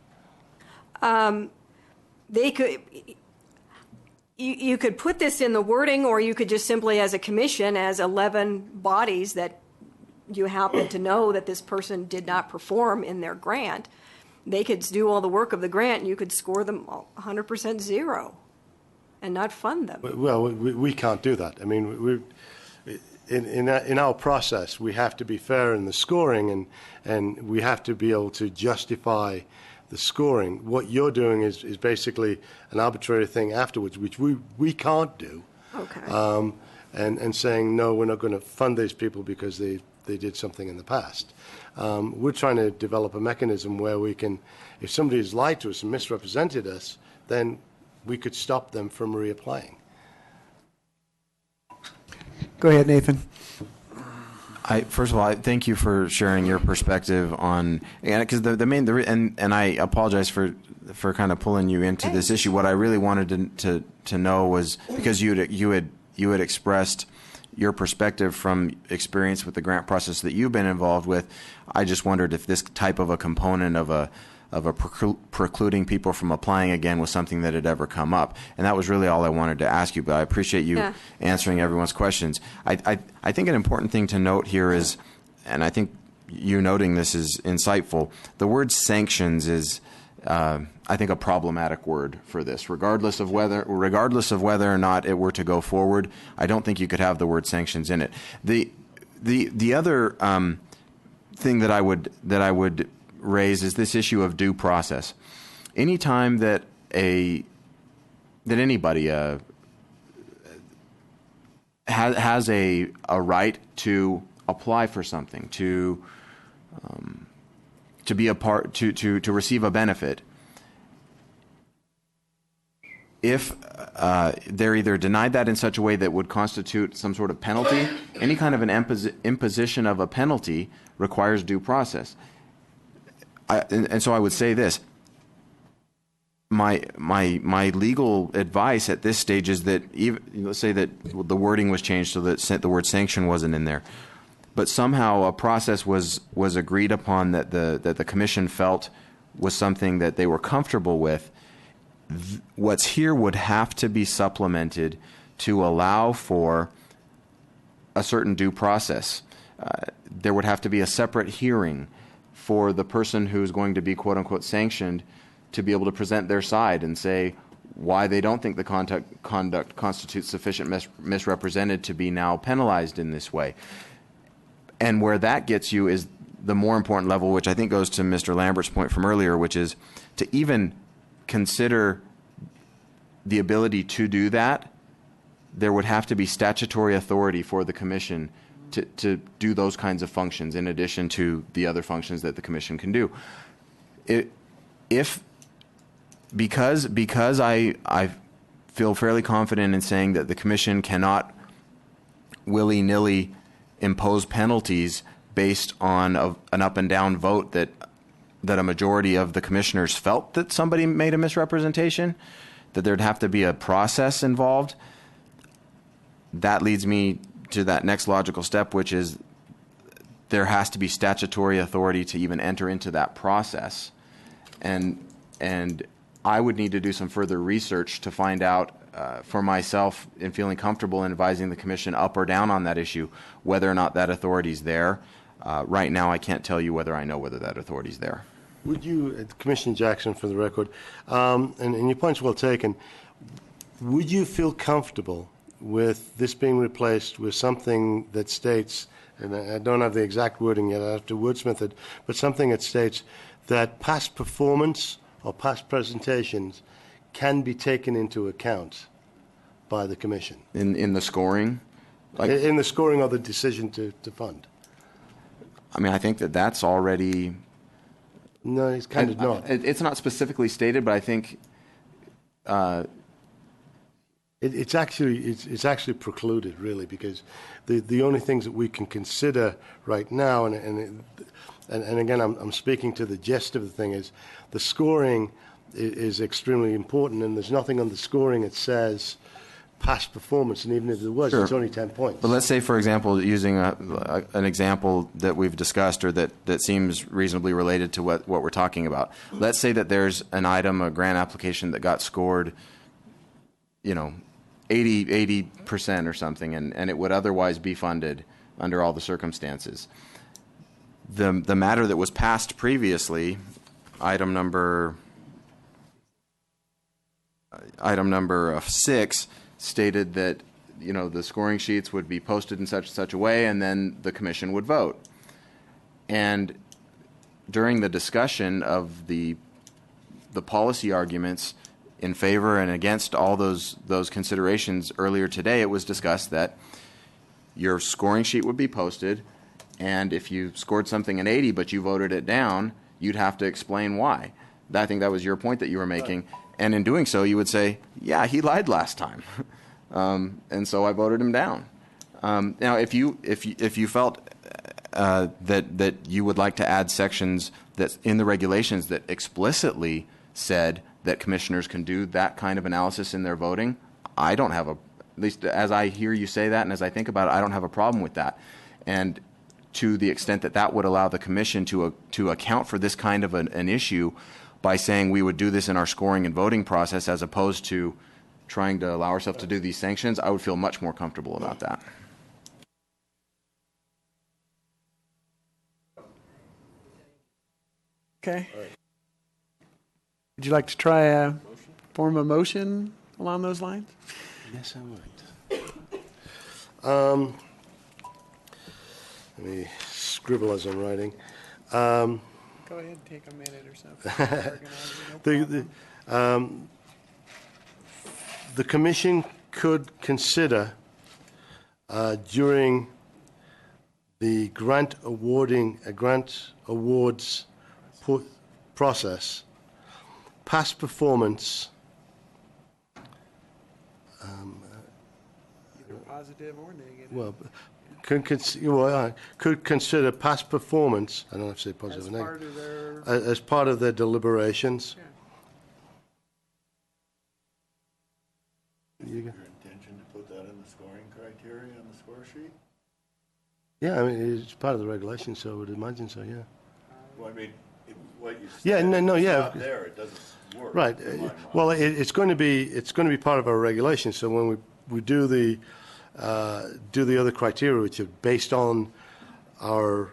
they could, you could put this in the wording, or you could just simply, as a commission, as 11 bodies that you happen to know that this person did not perform in their grant, they could do all the work of the grant, and you could score them 100% zero and not fund them. Well, we can't do that. I mean, in our process, we have to be fair in the scoring, and we have to be able to justify the scoring. What you're doing is basically an arbitrary thing afterwards, which we can't do. Okay. And saying, no, we're not going to fund these people because they did something in the past. We're trying to develop a mechanism where we can, if somebody has lied to us and misrepresented us, then we could stop them from reapplying. Go ahead, Nathan. First of all, thank you for sharing your perspective on, because and I apologize for kind of pulling you into this issue. What I really wanted to know was, because you had expressed your perspective from experience with the grant process that you've been involved with. I just wondered if this type of a component of a precluding people from applying again was something that had ever come up. And that was really all I wanted to ask you, but I appreciate you answering everyone's questions. I think an important thing to note here is, and I think you noting this is insightful, the word sanctions is, I think, a problematic word for this. Regardless of whether or not it were to go forward, I don't think you could have the word sanctions in it. The other thing that I would raise is this issue of due process. Anytime that anybody has a right to apply for something, to be a part, to receive a benefit, if they're either denied that in such a way that would constitute some sort of penalty, any kind of an imposition of a penalty requires due process. And so I would say this: my legal advice at this stage is that let's say that the wording was changed so that the word sanction wasn't in there, but somehow a process was agreed upon that the commission felt was something that they were comfortable with. What's here would have to be supplemented to allow for a certain due process. There would have to be a separate hearing for the person who's going to be quote-unquote sanctioned to be able to present their side and say why they don't think the conduct constitutes sufficient misrepresented to be now penalized in this way. And where that gets you is the more important level, which I think goes to Mr. Lambert's point from earlier, which is to even consider the ability to do that, there would have to be statutory authority for the commission to do those kinds of functions in addition to the other functions that the commission can do. Because I feel fairly confident in saying that the commission cannot willy-nilly impose penalties based on an up and down vote that a majority of the commissioners felt that somebody made a misrepresentation, that there'd have to be a process involved. That leads me to that next logical step, which is there has to be statutory authority to even enter into that process. And I would need to do some further research to find out for myself, in feeling comfortable in advising the commission up or down on that issue, whether or not that authority is there. Right now, I can't tell you whether I know whether that authority is there. Would you, Commissioner Jackson, for the record, and your point's well taken, would you feel comfortable with this being replaced with something that states, and I don't have the exact wording yet, I have to wordsmith it, but something that states that past performance or past presentations can be taken into account by the commission? In the scoring? In the scoring or the decision to fund? I mean, I think that's already... No, it's kind of not. It's not specifically stated, but I think... It's actually precluded, really, because the only things that we can consider right now, and again, I'm speaking to the gist of the thing, is the scoring is extremely important, and there's nothing on the scoring that says past performance, and even if there was, Sure. it's only 10 points. But let's say, for example, using an example that we've discussed or that seems reasonably related to what we're talking about. Let's say that there's an item, a grant application that got scored, 80% or something, and it would otherwise be funded under all the circumstances. The matter that was passed previously, item number 6, stated that the scoring sheets would be posted in such and such a way, and then the commission would vote. And during the discussion of the policy arguments in favor and against all those considerations earlier today, it was discussed that your scoring sheet would be posted, and if you scored something an 80 but you voted it down, you'd have to explain why. I think that was your point that you were making. And in doing so, you would say, yeah, he lied last time. And so I voted him down. Now, if you felt that you would like to add sections that in the regulations that explicitly said that commissioners can do that kind of analysis in their voting, I don't have at least as I hear you say that and as I think about it, I don't have a problem with that. And to the extent that that would allow the commission to account for this kind of an issue by saying we would do this in our scoring and voting process as opposed to trying to allow ourselves to do these sanctions, I would feel much more comfortable about that. Okay. Would you like to try a form of motion along those lines? Yes, I would. Let me scribble as I'm writing. Go ahead and take a minute or something. The commission could consider during the grant awards process past performance. Either positive or negative. Well, could consider past performance. I don't have to say positive or negative. As part of their deliberations. Yeah. Your intention to put that in the scoring criteria on the score sheet? Yeah, I mean it's part of the regulation, so I would imagine so. Yeah. Well, I mean, what you said. Yeah, yeah. Not there, it doesn't work. Right. Well, it's going to be part of our regulation. So when we do the other criteria, which are based on our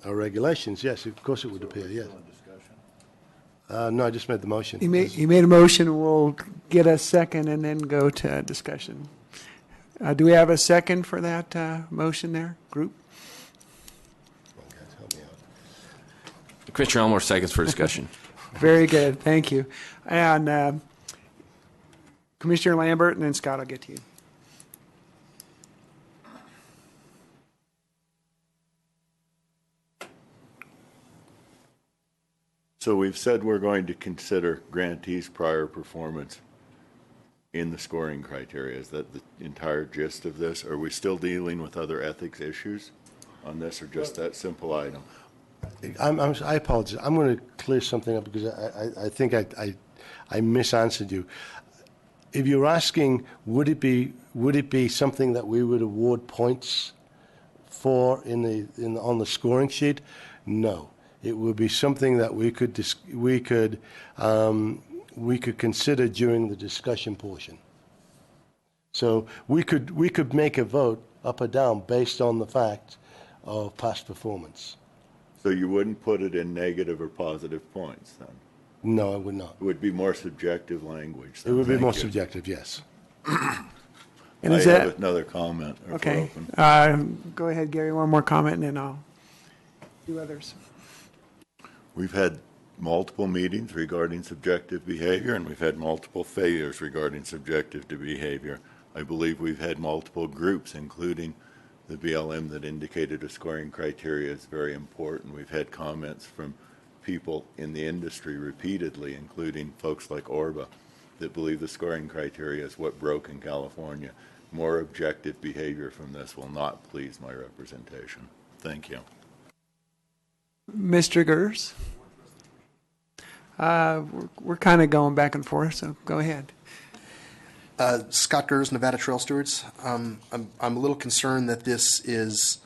regulations, yes, of course it would appear. Yes. No, I just made the motion. You made a motion. We'll get a second and then go to discussion. Do we have a second for that motion there, group? Commissioner Elmore, seconds for discussion. Very good. Thank you. And Commissioner Lambert, and then Scott, I'll get to you. So we've said we're going to consider grantees' prior performance in the scoring criteria. Is that the entire gist of this? Are we still dealing with other ethics issues on this, or just that simple item? I apologize. I'm going to clear something up because I think I misanswered you. If you're asking, would it be something that we would award points for on the scoring sheet? No. It would be something that we could consider during the discussion portion. So we could make a vote up or down based on the fact of past performance. So you wouldn't put it in negative or positive points then? No, I would not. It would be more subjective language. It would be more subjective, yes. And I is have that another comment. okay? Go ahead, Gary. One more comment, and then I'll do others. We've had multiple meetings regarding subjective behavior, and we've had multiple failures regarding subjective behavior. I believe we've had multiple groups, including the BLM, that indicated a scoring criteria is very important. We've had comments from people in the industry repeatedly, including folks like Orba, that believe the scoring criteria is what broke in California. More objective behavior from this will not please my representation. Thank you. Mr. Gers? We're kind of going back and forth, so go ahead. Scott Gers, Nevada Trail Stewards. I'm a little concerned that this is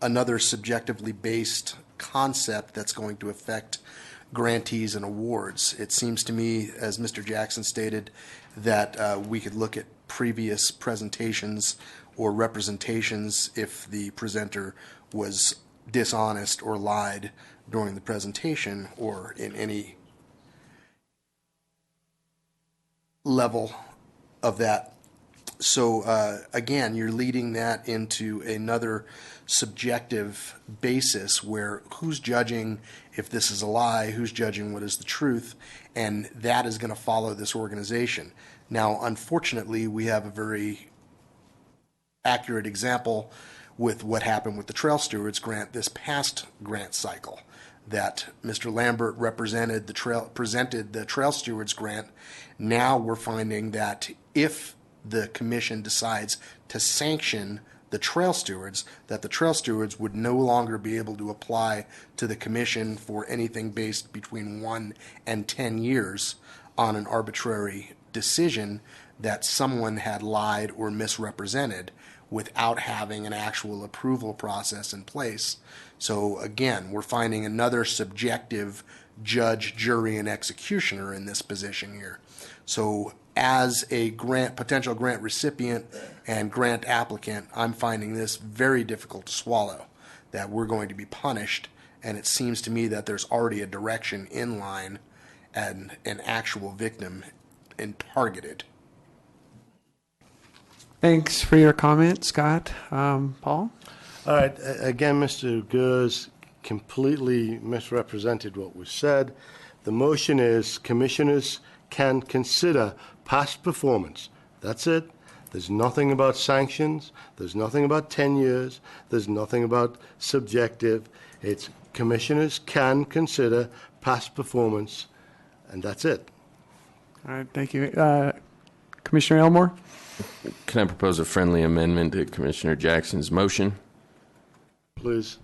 another subjectively based concept that's going to affect grantees and awards. It seems to me, as Mr. Jackson stated, that we could look at previous presentations or representations if the presenter was dishonest or lied during the presentation or in any level of that. So again, you're leading that into another subjective basis where who's judging if this is a lie, who's judging what is the truth, and that is going to follow this organization. Now, unfortunately, we have a very accurate example with what happened with the Trail Stewards grant this past grant cycle, that Mr. Lambert presented the Trail Stewards grant. Now we're finding that if the commission decides to sanction the Trail Stewards, that the Trail Stewards would no longer be able to apply to the commission for anything based between 1 and 10 years on an arbitrary decision that someone had lied or misrepresented without having an actual approval process in place. So again, we're finding another subjective judge, jury, and executioner in this position here. So as a potential grant recipient and grant applicant, I'm finding this very difficult to swallow, that we're going to be punished, and it seems to me that there's already a direction in line and an actual victim and targeted. Thanks for your comment, Scott. Paul? All right. Again, Mr. Gers completely misrepresented what was said. The motion is commissioners can consider past performance. That's it. There's nothing about sanctions. There's nothing about 10 years. There's nothing about subjective. It's commissioners can consider past performance, and that's it. All right. Thank you. Commissioner Elmore? Can I propose a friendly amendment to Commissioner Jackson's motion? Please.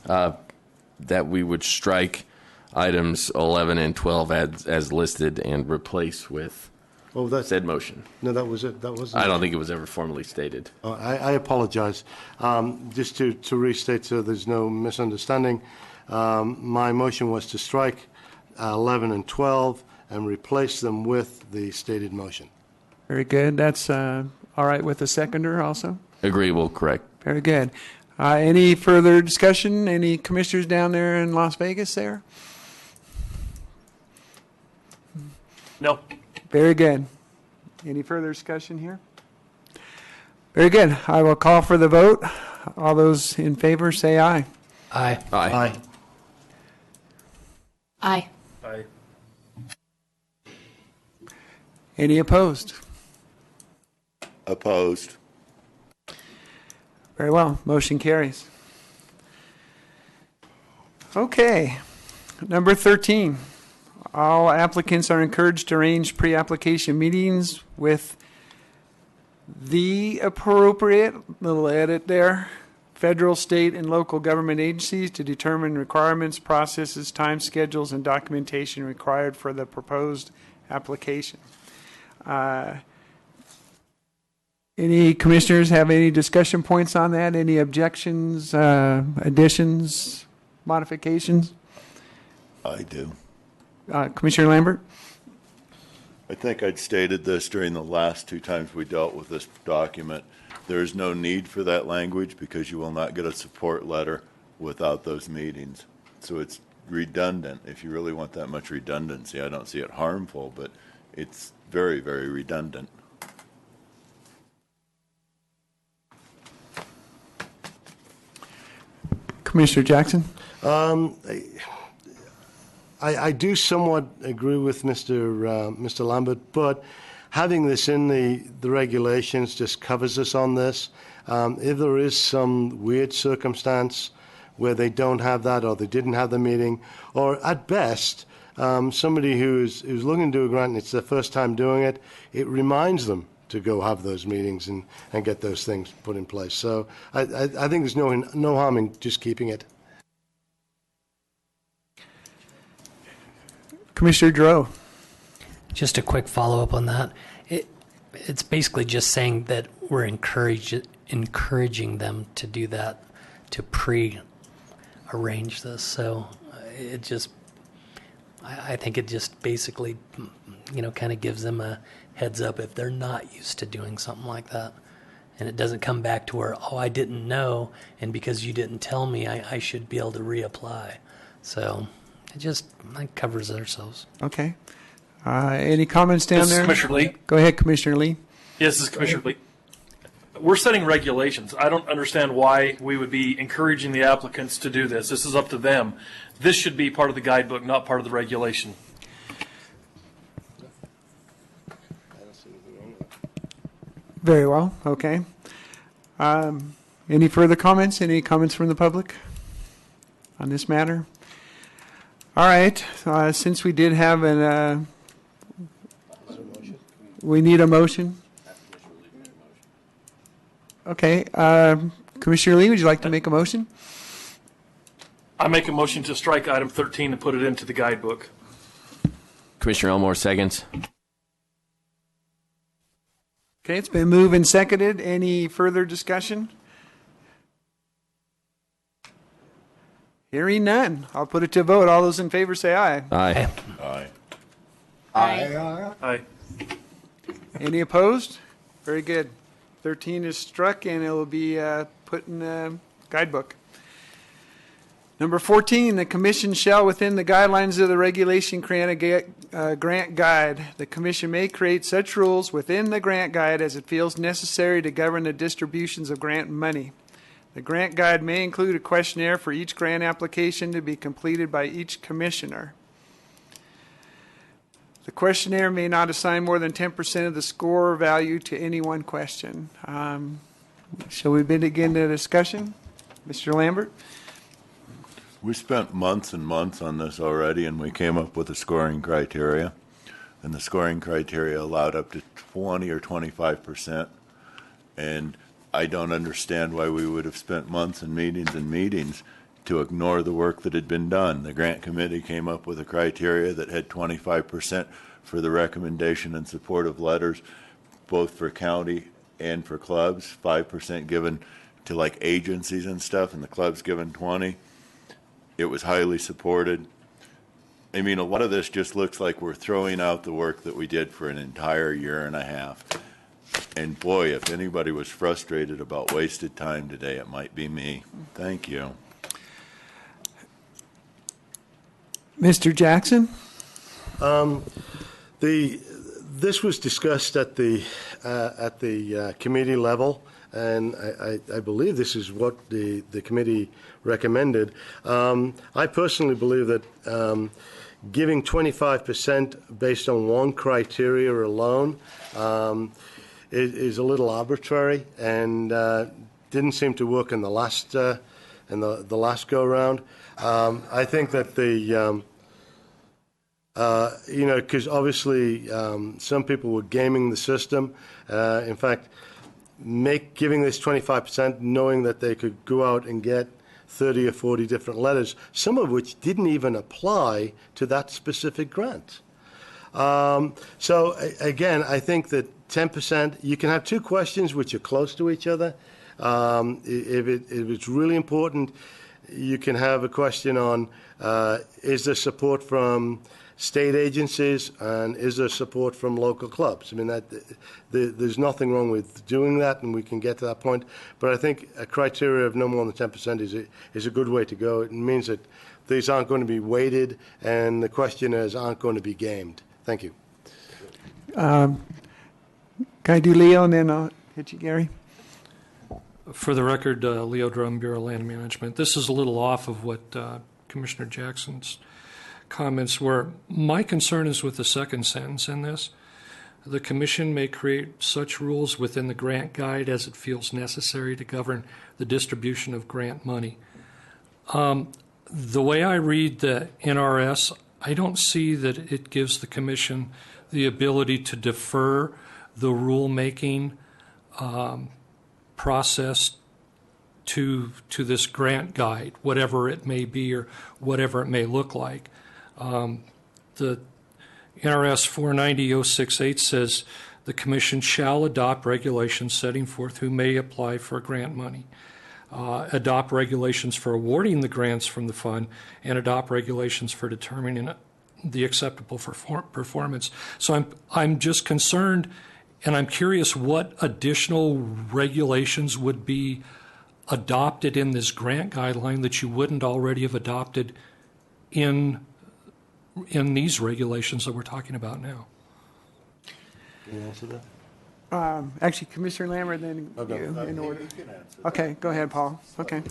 That we would strike items 11 and 12 as listed and replace with said motion. No, that was it. That wasn't. I don't think it was ever formally stated. Oh, I apologize. Just to restate so there's no misunderstanding, my motion was to strike 11 and 12 and replace them with the stated motion. Very good. That's all right with the seconder also? Agreeable, correct. Very good. Any further discussion? Any commissioners down there in Las Vegas there? No. Very good. Any further discussion here? Very good. I will call for the vote. All those in favor say aye. Aye. Aye. Aye. Aye. Any opposed? Opposed. Very well. Motion carries. Okay. Number 13. All applicants are encouraged to arrange pre-application meetings with the appropriate, little edit there, federal, state, and local government agencies to determine requirements, processes, time schedules, and documentation required for the proposed application. Any commissioners have any discussion points on that? Any objections, additions, modifications? I do. Commissioner Lambert? I think I'd stated this during the last two times we dealt with this document. There is no need for that language because you will not get a support letter without those meetings. So it's redundant. If you really want that much redundancy, I don't see it harmful, but it's very, very redundant. Commissioner Jackson? I do somewhat agree with Mr. Lambert, but having this in the regulations just covers us on this. If there is some weird circumstance where they don't have that or they didn't have the meeting, or at best, somebody who's looking to do a grant and it's their first time doing it, it reminds them to go have those meetings and get those things put in place. So I think there's no harm in just keeping it. Commissioner Dro. Just a quick follow-up on that. it's basically just saying that we're encouraging them to do that, to pre-arrange this. So it just, I think it just basically, kind of gives them a heads up if they're not used to doing something like that. And it doesn't come back to where, oh, I didn't know, and because you didn't tell me, I should be able to reapply. So it covers ourselves. Okay. Any comments down This is there? Commissioner Lee. Go ahead, Commissioner Lee. Yes, this is Commissioner Lee. We're setting regulations. I don't understand why we would be encouraging the applicants to do this. This is up to them. This should be part of the guidebook, not part of the regulation. Very well. Okay. Any further comments? Any comments from the public on this matter? All right. Since we did have we need a motion. Okay. Commissioner Lee, would you like to make a motion? I make a motion to strike item 13 and put it into the guidebook. Commissioner Elmore seconds. Okay, it's been moved and seconded. Any further discussion? Hearing none. I'll put it to vote. All those in favor say aye. Aye. Aye. Aye. Any opposed? Very good. 13 is struck and it will be put in the guidebook. Number 14, the commission shall, within the guidelines of the regulation, create a grant guide. The commission may create such rules within the grant guide as it feels necessary to govern the distributions of grant money. The grant guide may include a questionnaire for each grant application to be completed by each commissioner. The questionnaire may not assign more than 10% of the score value to any one question. Shall we begin the discussion? Mr. Lambert? We spent months and months on this already, and we came up with a scoring criteria. And the scoring criteria allowed up to 20 or 25%. And I don't understand why we would have spent months and meetings to ignore the work that had been done. The grant committee came up with a criteria that had 25% for the recommendation and supportive letters, both for county and for clubs, 5% given to like agencies and stuff, and the clubs given 20. It was highly supported. I mean, a lot of this just looks like we're throwing out the work that we did for an entire year and a half. And boy, if anybody was frustrated about wasted time today, it might be me. Thank you. Mr. Jackson? This was discussed at the committee level, and I believe this is what the committee recommended. I personally believe that giving 25% based on one criteria alone is a little arbitrary and didn't seem to work in the last go round. I think that because obviously some people were gaming the system. In fact, giving this 25%, knowing that they could go out and get 30 or 40 different letters, some of which didn't even apply to that specific grant. So again, I think that 10%, you can have two questions which are close to each other. If it's really important, you can have a question on, is there support from state agencies and is there support from local clubs? I mean, there's nothing wrong with doing that, and we can get to that point. But I think a criteria of no more than 10% is a good way to go. It means that these aren't going to be weighted and the questionnaires aren't going to be gamed. Thank you. Can I do Leo and then I'll hit you, Gary? For the record, Leo Drum, Bureau of Land Management. This is a little off of what Commissioner Jackson's comments were. My concern is with the second sentence in this. The commission may create such rules within the grant guide as it feels necessary to govern the distribution of grant money. The way I read the NRS, I don't see that it gives the commission the ability to defer the rulemaking process to this grant guide, whatever it may be or whatever it may look like. The NRS 490.068 says the Commission shall adopt regulations setting forth who may apply for grant money, adopt regulations for awarding the grants from the fund, and adopt regulations for determining the acceptable performance. So I'm just concerned, and I'm curious what additional regulations would be adopted in this grant guideline that you wouldn't already have adopted in these regulations that we're talking about now. Can you answer that? Actually, Commissioner Lambert, then you in order. Okay, go ahead, Paul. Okay.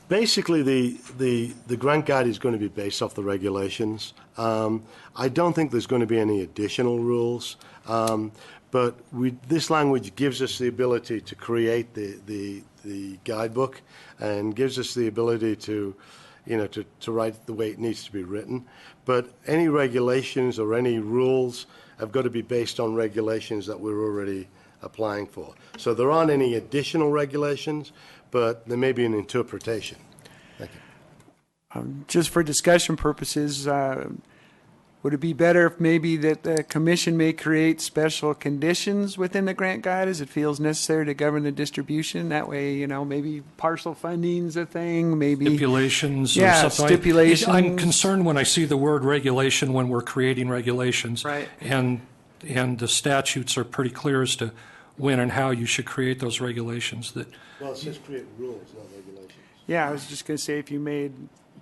Basically, the grant guide is going to be based off the regulations. I don't think there's going to be any additional rules, but this language gives us the ability to create the guidebook and gives us the ability to, to write the way it needs to be written. But any regulations or any rules have got to be based on regulations that we're already applying for. So there aren't any additional regulations, but there may be an interpretation. Thank you. Just for discussion purposes, would it be better if maybe that the commission may create special conditions within the grant guide as it feels necessary to govern the distribution? That way, maybe partial funding's a thing, maybe stipulations or yeah, something. Stipulations. I'm concerned when I see the word regulation when we're creating regulations. Right. And the statutes are pretty clear as to when and how you should create those regulations. Well, it says create rules, not regulations. Yeah, I was just going to say if you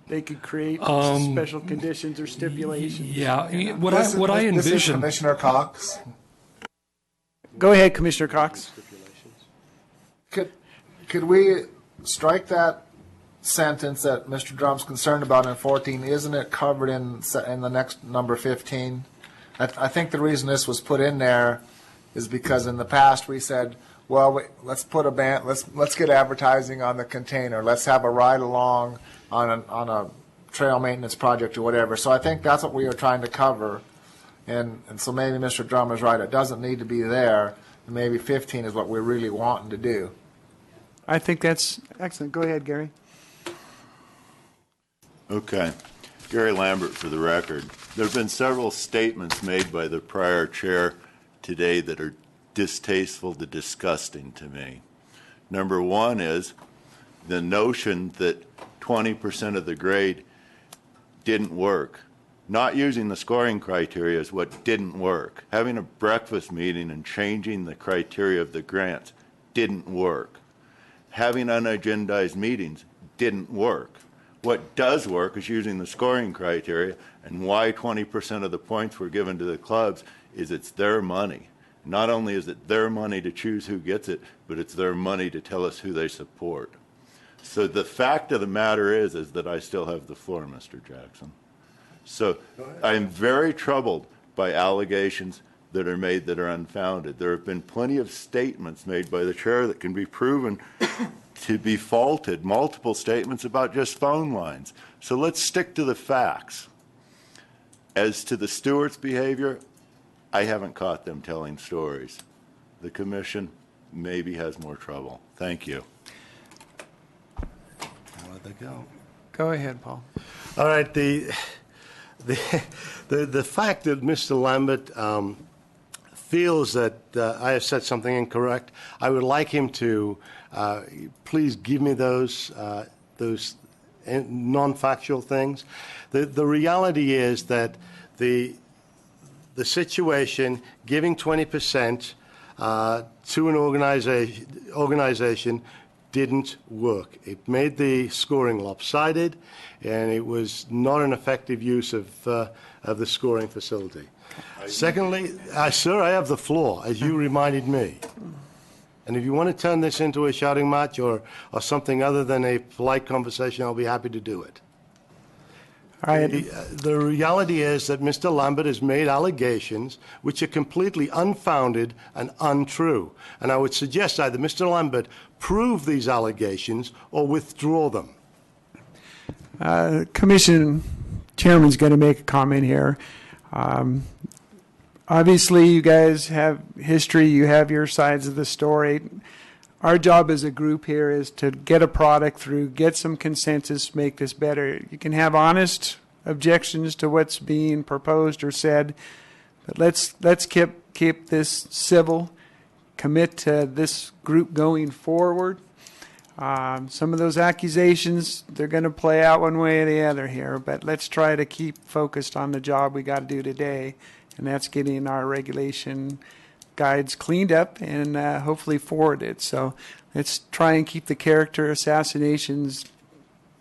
they could create special conditions or stipulations. Yeah, what I envision. This is Commissioner Cox. Go ahead, Commissioner Cox. Could we strike that sentence that Mr. Drum's concerned about in 14? Isn't it covered in the next number 15? I think the reason this was put in there is because in the past we said, well, let's put a ban. Let's get advertising on the container. Let's have a ride along on a trail maintenance project or whatever. So I think that's what we are trying to cover. And so maybe Mr. Drum is right. It doesn't need to be there. And maybe 15 is what we're really wanting to do. I think that's excellent. Go ahead, Gary. Okay. Gary Lambert for the record. There have been several statements made by the prior chair today that are distasteful to disgusting to me. Number one is the notion that 20% of the grade didn't work. Not using the scoring criteria is what didn't work. Having a breakfast meeting and changing the criteria of the grants didn't work. Having unagendized meetings didn't work. What does work is using the scoring criteria, and why 20% of the points were given to the clubs is it's their money. Not only is it their money to choose who gets it, but it's their money to tell us who they support. So the fact of the matter is that I still have the floor, Mr. Jackson. So I am very troubled by allegations that are made that are unfounded. There have been plenty of statements made by the chair that can be proven to be faulted, multiple statements about just phone lines. So let's stick to the facts. As to the stewards' behavior, I haven't caught them telling stories. The commission maybe has more trouble. Thank you. I'll let that go. Go ahead, Paul. All right. The fact that Mr. Lambert feels that I have said something incorrect, I would like him to please give me those non-factual things. The reality is that the situation, giving 20% to an organization didn't work. It made the scoring lopsided, and it was not an effective use of the scoring facility. Secondly, sir, I have the floor, as you reminded me. And if you want to turn this into a shouting match or something other than a polite conversation, I'll be happy to do it. All right. The reality is that Mr. Lambert has made allegations which are completely unfounded and untrue. And I would suggest either Mr. Lambert prove these allegations or withdraw them. Commission Chairman's going to make a comment here. Obviously, you guys have history. You have your sides of the story. Our job as a group here is to get a product through, get some consensus, make this better. You can have honest objections to what's being proposed or said, But let's keep this civil, commit to this group going forward. Some of those accusations, they're going to play out one way or the other here, but let's try to keep focused on the job we got to do today, and that's getting our regulation guides cleaned up and hopefully forwarded. So let's try and keep the character assassinations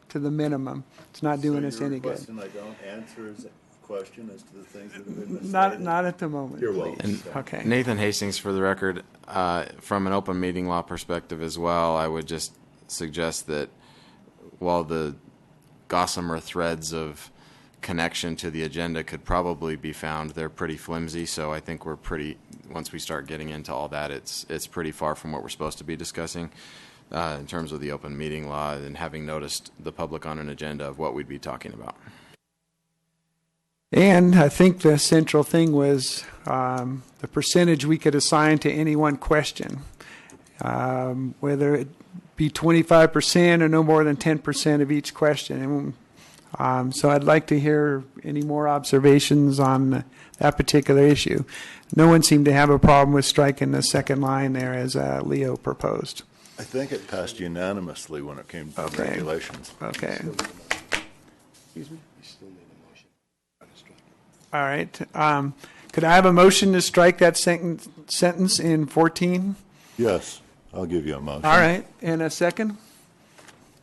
to the minimum. It's not doing us any good. I don't answer his question as to the things that have been misstated? Not at the moment. You're welcome. Okay. Nathan Hastings, for the record, from an open meeting law perspective as well, I would just suggest that while the gossamer threads of connection to the agenda could probably be found, they're pretty flimsy. So I think once we start getting into all that, it's pretty far from what we're supposed to be discussing in terms of the open meeting law and having noticed the public on an agenda of what we'd be talking about. And I think the central thing was the percentage we could assign to any one question, whether it be 25% or no more than 10% of each question. And, so I'd like to hear any more observations on that particular issue. No one seemed to have a problem with striking the second line there as Leo proposed. I think it passed unanimously when it came to regulations. Okay. Excuse me? All right. Could I have a motion to strike that sentence in 14? Yes, I'll give you a motion. All right. And a second?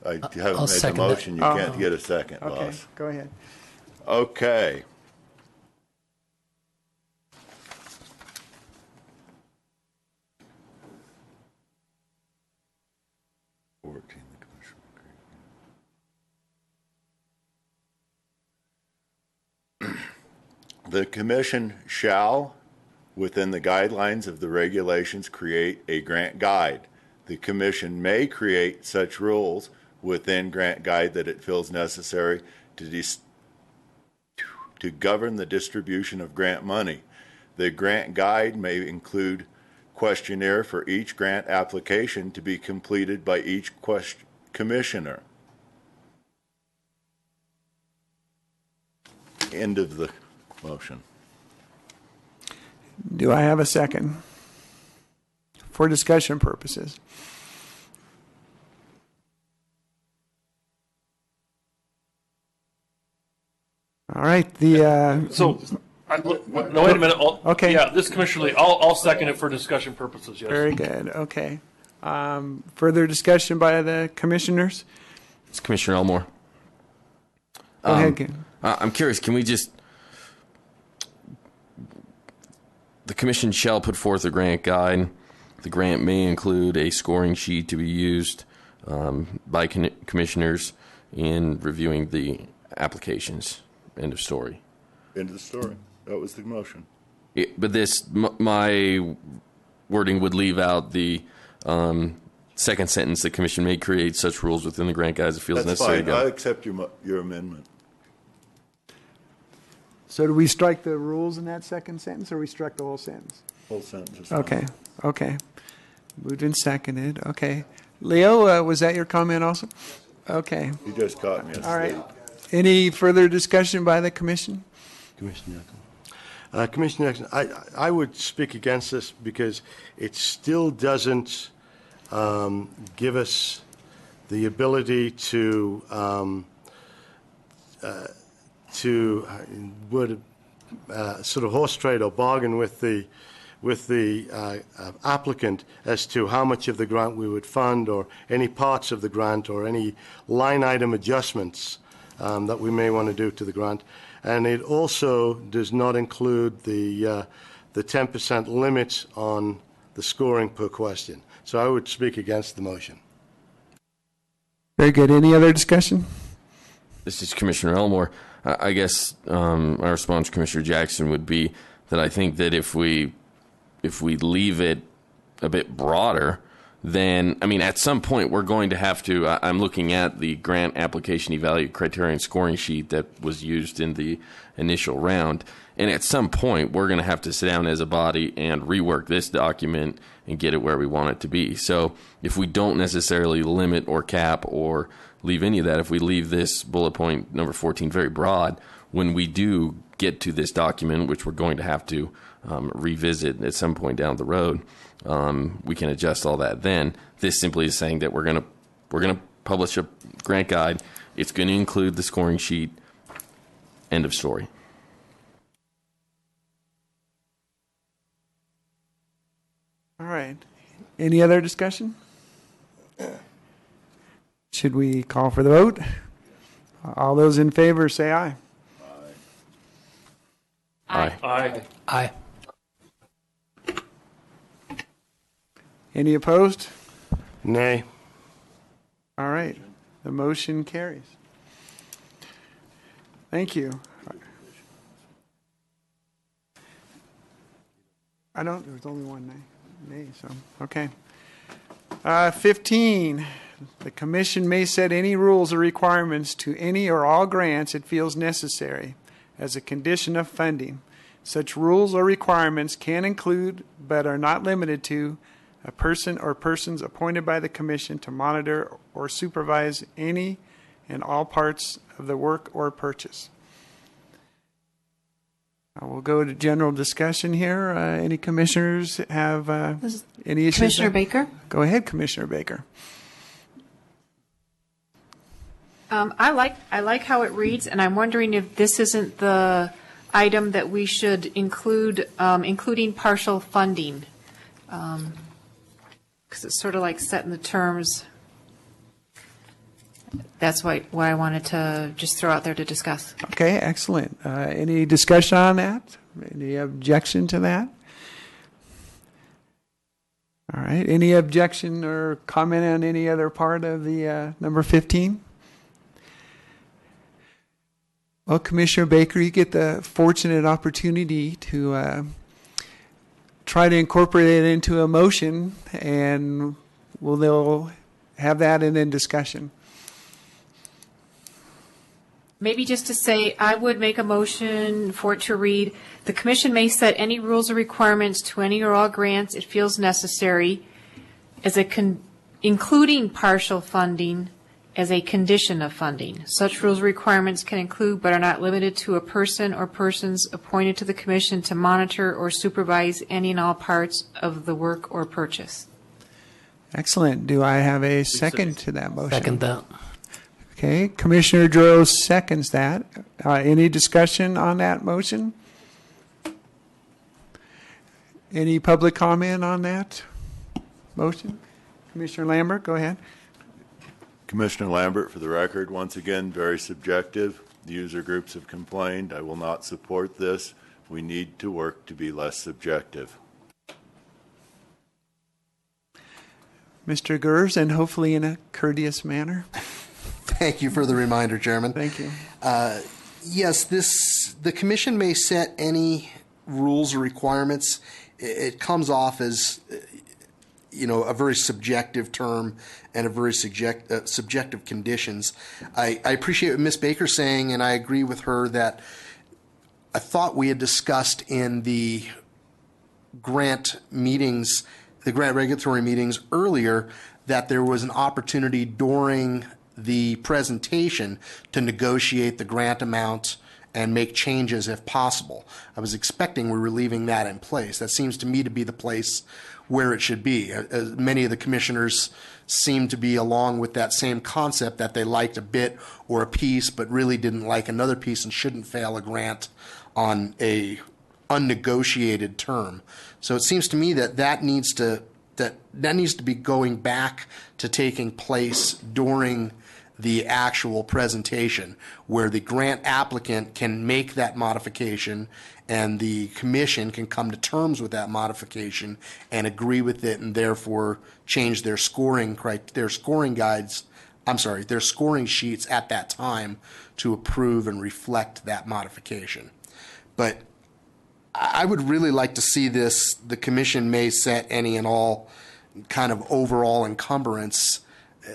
I haven't made the motion. You can't get a second, okay, boss. go ahead. Okay. The commission shall, within the guidelines of the regulations, create a grant guide. The commission may create such rules within grant guide that it feels necessary to govern the distribution of grant money. The grant guide may include questionnaire for each grant application to be completed by each commissioner. End of the motion. Do I have a second? For discussion purposes. All right. Wait a minute. Okay. Yeah, this Commissioner Lee, I'll second it for discussion purposes. Yes. Very good. Okay. Further discussion by the commissioners? It's Commissioner Elmore. Go ahead, Ken. I'm curious, can we just... The commission shall put forth a grant guide. The grant may include a scoring sheet to be used by commissioners in reviewing the applications. End of story. End of the story. That was the motion. But my wording would leave out the second sentence. The commission may create such rules within the grant guides it feels necessary. That's fine. I accept your amendment. So do we strike the rules in that second sentence, or we strike the whole sentence? Whole sentence. Okay. Okay. Moved and seconded. Okay. Leo, was that your comment also? Okay. You just caught me. All right. Any further discussion by the commission? Commissioner Jackson, I would speak against this because it still doesn't give us the ability to sort of horse trade or bargain with the applicant as to how much of the grant we would fund, or any parts of the grant, or any line item adjustments that we may want to do to the grant. And it also does not include the 10% limit on the scoring per question. So I would speak against the motion. Very good. Any other discussion? This is Commissioner Elmore. I guess my response to Commissioner Jackson would be that I think that if we leave it a bit broader, then, I mean, at some point we're going to have to, I'm looking at the grant application evaluate criterion scoring sheet that was used in the initial round, and at some point we're going to have to sit down as a body and rework this document and get it where we want it to be. So if we don't necessarily limit or cap or leave any of that, if we leave this bullet point number 14 very broad, when we do get to this document, which we're going to have to revisit at some point down the road, we can adjust all that then. This simply is saying that we're going to publish a grant guide. It's going to include the scoring sheet. End of story. All right. Any other discussion? Should we call for the vote? All those in favor say aye. Aye. Aye. Aye. Any opposed? Nay. All right. The motion carries. Thank you. There's only one nay, so, okay. 15, the commission may set any rules or requirements to any or all grants it feels necessary as a condition of funding. Such rules or requirements can include, but are not limited to, a person or persons appointed by the commission to monitor or supervise any and all parts of the work or purchase. We'll go to general discussion here. Any commissioners have any issues? Commissioner Baker? Go ahead, Commissioner Baker. I like how it reads, and I'm wondering if this isn't the item that we should include, including partial funding. Because it's sort of like setting the terms. That's why I wanted to just throw out there to discuss. Okay, excellent. Any discussion on that? Any objection to that? All right. Any objection or comment on any other part of the number 15? Well, Commissioner Baker, you get the fortunate opportunity to try to incorporate it into a motion, and they'll have that and then discussion. Maybe just to say, I would make a motion for it to read, the commission may set any rules or requirements to any or all grants it feels necessary, as including partial funding, as a condition of funding. Such rules or requirements can include, but are not limited to, a person or persons appointed to the commission to monitor or supervise any and all parts of the work or purchase. Excellent. Do I have a second to that motion? Second that. Okay, Commissioner Duro seconds that. Any discussion on that motion? Any public comment on that motion? Commissioner Lambert, go ahead. Commissioner Lambert, for the record, once again, very subjective. The user groups have complained. I will not support this. We need to work to be less subjective. Mr. Gers, and hopefully in a courteous manner. Thank you for the reminder, Chairman. Thank you. Yes, the commission may set any rules or requirements. It comes off as, a very subjective term and a very subjective conditions. I appreciate what Ms. Baker's saying, and I agree with her that I thought we had discussed in the grant meetings, the grant regulatory meetings earlier, that there was an opportunity during the presentation to negotiate the grant amount and make changes if possible. I was expecting we were leaving that in place. That seems to me to be the place where it should be. Many of the commissioners seem to be along with that same concept, that they liked a bit or a piece but really didn't like another piece and shouldn't fail a grant on a unnegotiated term. So it seems to me that needs to be going back to taking place during the actual presentation, where the grant applicant can make that modification and the commission can come to terms with that modification and agree with it, and therefore change their scoring sheets at that time to approve and reflect that modification. But I would really like to see this, the commission may set any and all kind of overall encumbrance.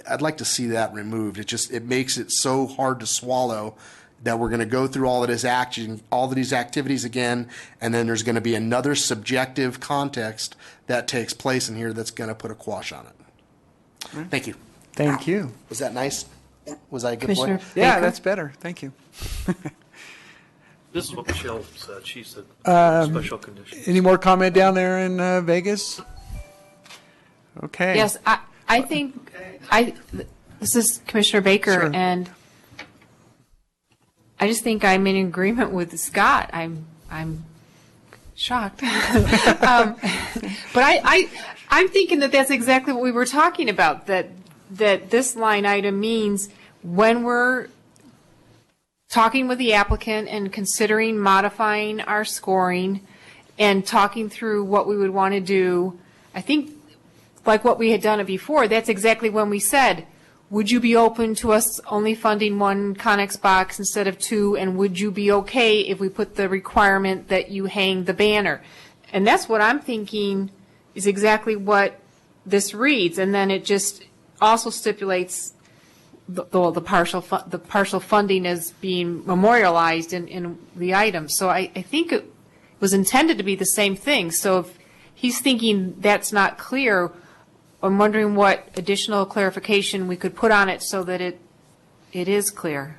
I'd like to see that removed. It makes it so hard to swallow that we're going to go through all of these activities again, and then there's going to be another subjective context that takes place in here that's going to put a quash on it. Right. Thank you. Thank you. Was that nice? Was I a good boy? Yeah, that's better. Thank you. This is what Michelle said. She said special conditions. Any more comment down there in Vegas? Okay. Yes, I think, this is Commissioner Baker, Sure. and I just think I'm in agreement with Scott. I'm shocked. But I'm thinking that that's exactly what we were talking about, that this line item means when we're talking with the applicant and considering modifying our scoring and talking through what we would want to do, I think like what we had done it before, that's exactly when we said, would you be open to us only funding one Connex box instead of two, and would you be okay if we put the requirement that you hang the banner? And that's what I'm thinking is exactly what this reads, and then it just also stipulates the partial funding as being memorialized in the item. So I think it was intended to be the same thing. So if he's thinking that's not clear, I'm wondering what additional clarification we could put on it so that it is clear.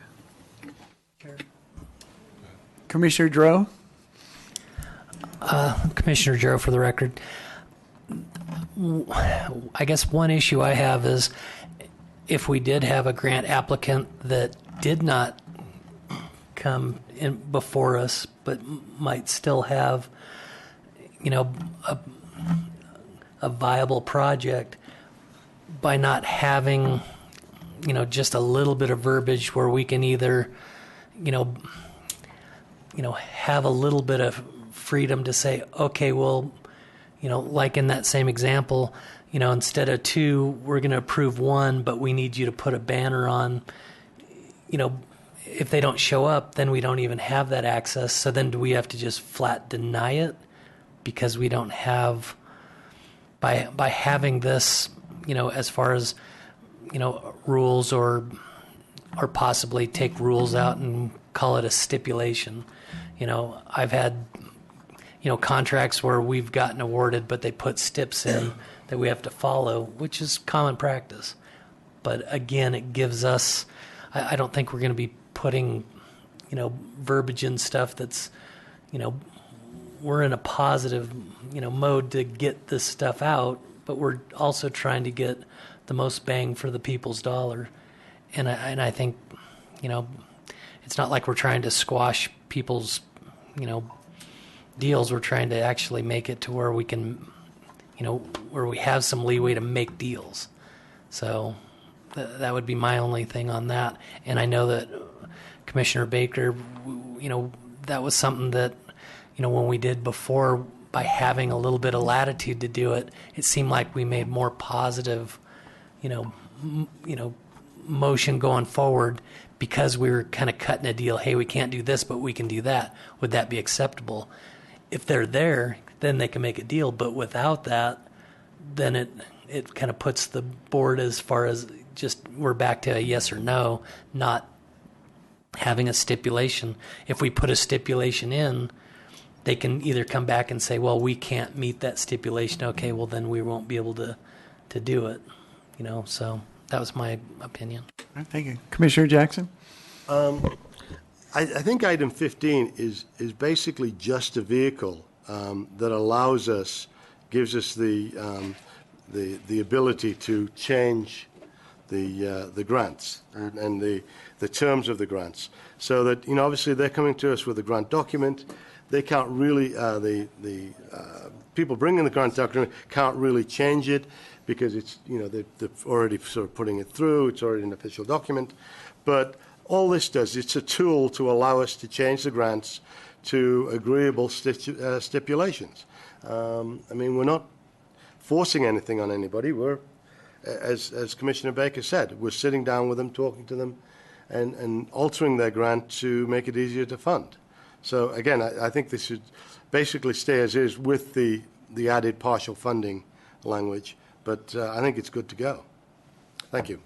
Commissioner Dro? Commissioner Joe, for the record, I guess one issue I have is if we did have a grant applicant that did not come in before us, but might still have, a viable project, by not having, just a little bit of verbiage where we can either, have a little bit of freedom to say, okay, well, like in that same example, instead of two, we're going to approve one, but we need you to put a banner on. If they don't show up, then we don't even have that access. So then do we have to just flat deny it because we don't have, by having this, as far as, rules or possibly take rules out and call it a stipulation. I've had, contracts where we've gotten awarded, but they put stips in that we have to follow, which is common practice. But again, it gives us, I don't think we're going to be putting, verbiage and stuff that's, we're in a positive, mode to get this stuff out, but we're also trying to get the most bang for the people's dollar. And I think, it's not like we're trying to squash people's, deals. We're trying to actually make it to where we can, where we have some leeway to make deals. So that would be my only thing on that. And I know that Commissioner Baker, that was something that, when we did before, by having a little bit of latitude to do it, it seemed like we made more positive, motion going forward because we were kind of cutting a deal. Hey, we can't do this, but we can do that. Would that be acceptable? If they're there, then they can make a deal. But without that, then it kind of puts the board as far as just we're back to a yes or no, not having a stipulation. If we put a stipulation in, they can either come back and say, well, we can't meet that stipulation. Okay, well, then we won't be able to do it. So that was my opinion. All right, thank you. Commissioner Jackson? I think item 15 is basically just a vehicle that allows us, gives us the ability to change the grants and the terms of the grants, so that obviously they're coming to us with a grant document. They can't really the people bringing the grant document can't really change it because it's they're already sort of putting it through. It's already an official document, but all this does, it's a tool to allow us to change the grants to agreeable stipulations. We're not forcing anything on anybody. We're, as Commissioner Baker said, we're sitting down with them, talking to them, and altering their grant to make it easier to fund. So again, I think this should basically stay as is with the added partial funding language, but I think it's good to go. Thank you.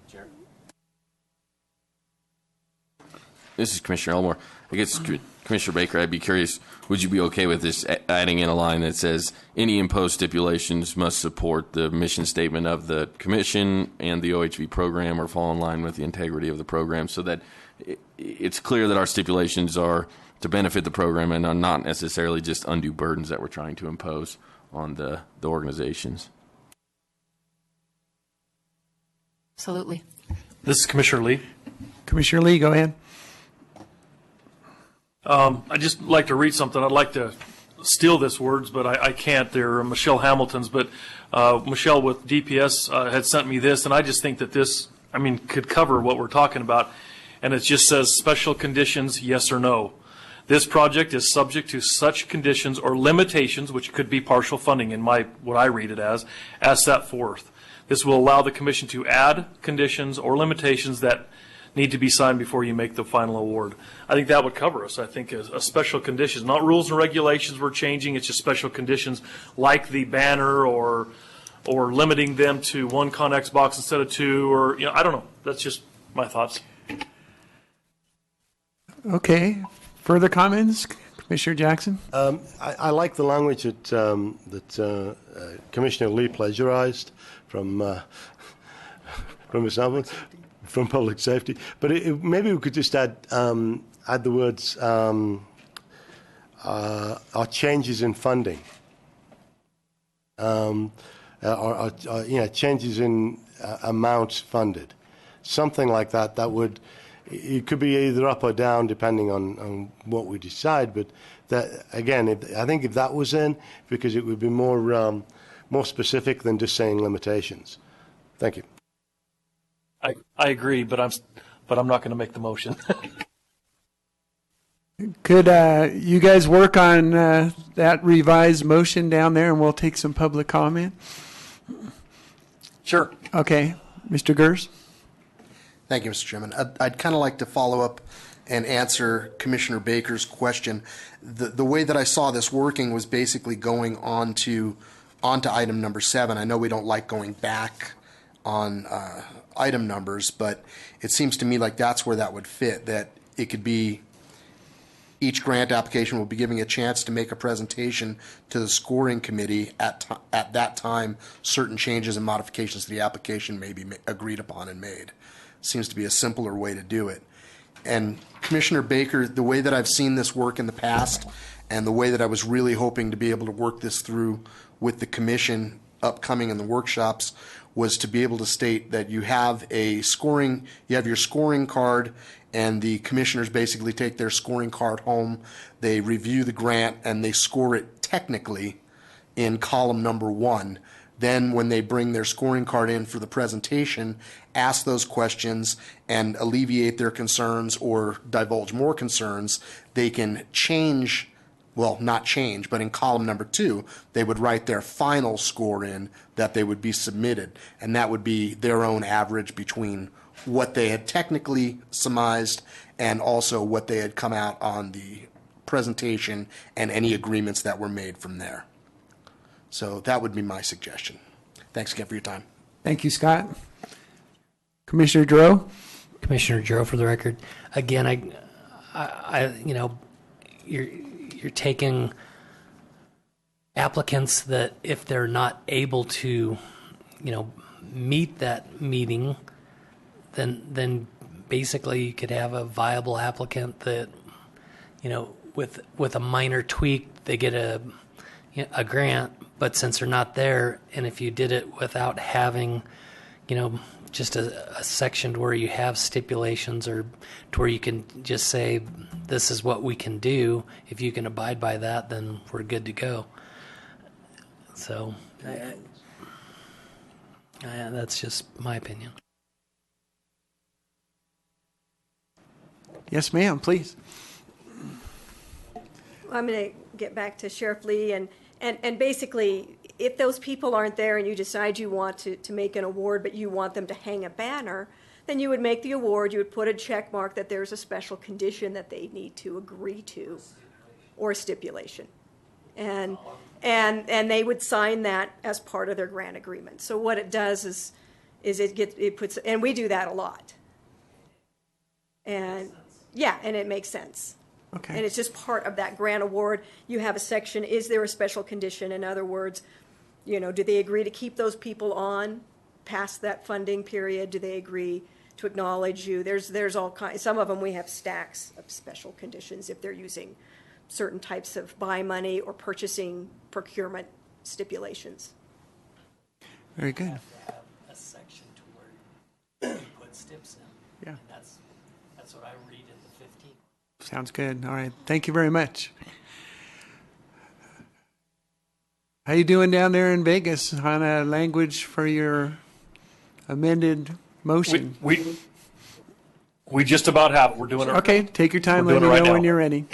All This is Commissioner Elmore. I guess, Commissioner Baker, I'd be curious, would you be okay with this adding in a line that says, any imposed stipulations must support the mission statement of the Commission and the OHV program or fall in line with the integrity of the program, so that it's clear that our stipulations are to benefit the program and are not necessarily just undue burdens that we're trying to impose on the organizations? Absolutely. This is Commissioner Lee. Commissioner Lee, go ahead. I'd just like to read something. I'd like to steal this words, but I can't. They're Michelle Hamilton's. But Michelle with DPS had sent me this, and I just think that this, could cover what we're talking about. And it just says, special conditions, yes or no. This project is subject to such conditions or limitations, which could be partial funding in what I read it as set forth. This will allow the Commission to add conditions or limitations that need to be signed before you make the final award. I think that would cover us. I think a special conditions, not rules and regulations we're changing, it's just special conditions like the banner or limiting them to one Connex box instead of two, or, I don't know. That's just my thoughts. Okay. Further comments? Commissioner Jackson? I like the language that Commissioner Lee plagiarized from Ms. Alvin, from Public Safety. But maybe we could just add the words are changes in funding, or changes in amounts funded, something like that. That would. It could be either up or down depending on what we decide. But that, again, I think if that was in, because it would be more specific than just saying limitations. Thank you. I agree, but I'm not going to make the motion. Could you guys work on that revised motion down there, and we'll take some public comment? Sure. Okay. Mr. Gers? Thank you, Mr. Chairman. I'd kind of like to follow up and answer Commissioner Baker's question. The way that I saw this working was basically going onto item number 7. I know we don't like going back on item numbers, but it seems to me like that's where that would fit, that it could be each grant application will be giving a chance to make a presentation to the scoring committee at that time. Certain changes and modifications to the application may be agreed upon and made. Seems to be a simpler way to do it. And Commissioner Baker, the way that I've seen this work in the past and the way that I was really hoping to be able to work this through with the Commission upcoming in the workshops was to be able to state that you have your scoring card, and the commissioners basically take their scoring card home, they review the grant, and they score it technically in column number 1. Then when they bring their scoring card in for the presentation, ask those questions and alleviate their concerns or divulge more concerns, they can change, well, not change, but in column number 2, they would write their final score in that they would be submitted. And that would be their own average between what they had technically surmised and also what they had come out on the presentation and any agreements that were made from there. So that would be my suggestion. Thanks again for your time. Thank you, Scott. Commissioner Dro? Commissioner Dro, for the record. Again, you're taking applicants that if they're not able to, meet that meeting, then basically you could have a viable applicant that, with a minor tweak, they get a grant, but since they're not there, and if you did it without having, just a section where you have stipulations or to where you can just say, this is what we can do, if you can abide by that, then we're good to go. So that's just my opinion. Yes, ma'am, please. I'm going to get back to Sheriff Lee, and basically, if those people aren't there and you decide you want to make an award, but you want them to hang a banner, then you would make the award, you would put a check mark that there's a special condition that they need to agree to, or a stipulation. And they would sign that as part of their grant agreement. So what it does is it puts, and we do that a lot. And Yeah, and it makes sense. Okay. And it's just part of that grant award. You have a section, is there a special condition? In other words, you know, do they agree to keep those people on past that funding period? Do they agree to acknowledge you? There's all kinds, some of them we have stacks of special conditions if they're using certain types of buy money or purchasing procurement stipulations. Very good. Have to have a section to where you put steps in. Yeah. And that's what I read in the 15. Sounds good. All right. Thank you very much. How you doing down there in Vegas on language for your amended motion? We just about have it. We're doing it. Okay. Take your time. We're Let me doing it right know now. when you're ready.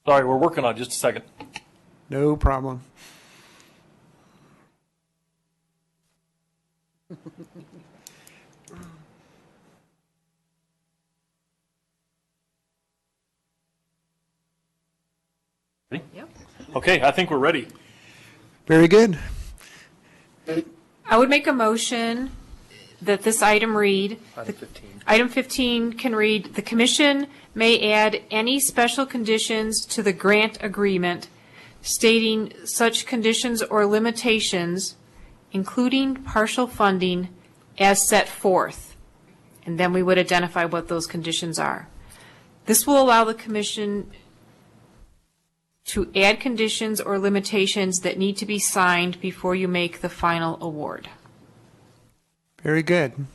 Sorry, we're working on it. Just a second. No problem. Ready? Yep. Okay, I think we're ready. Very good. I would make a motion that this item read. Item 15. Item 15 can read, "The commission may add any special conditions to the grant agreement stating such conditions or limitations, including partial funding, as set forth." And then we would identify what those conditions are. This will allow the commission to add conditions or limitations that need to be signed before you make the final award. Very good.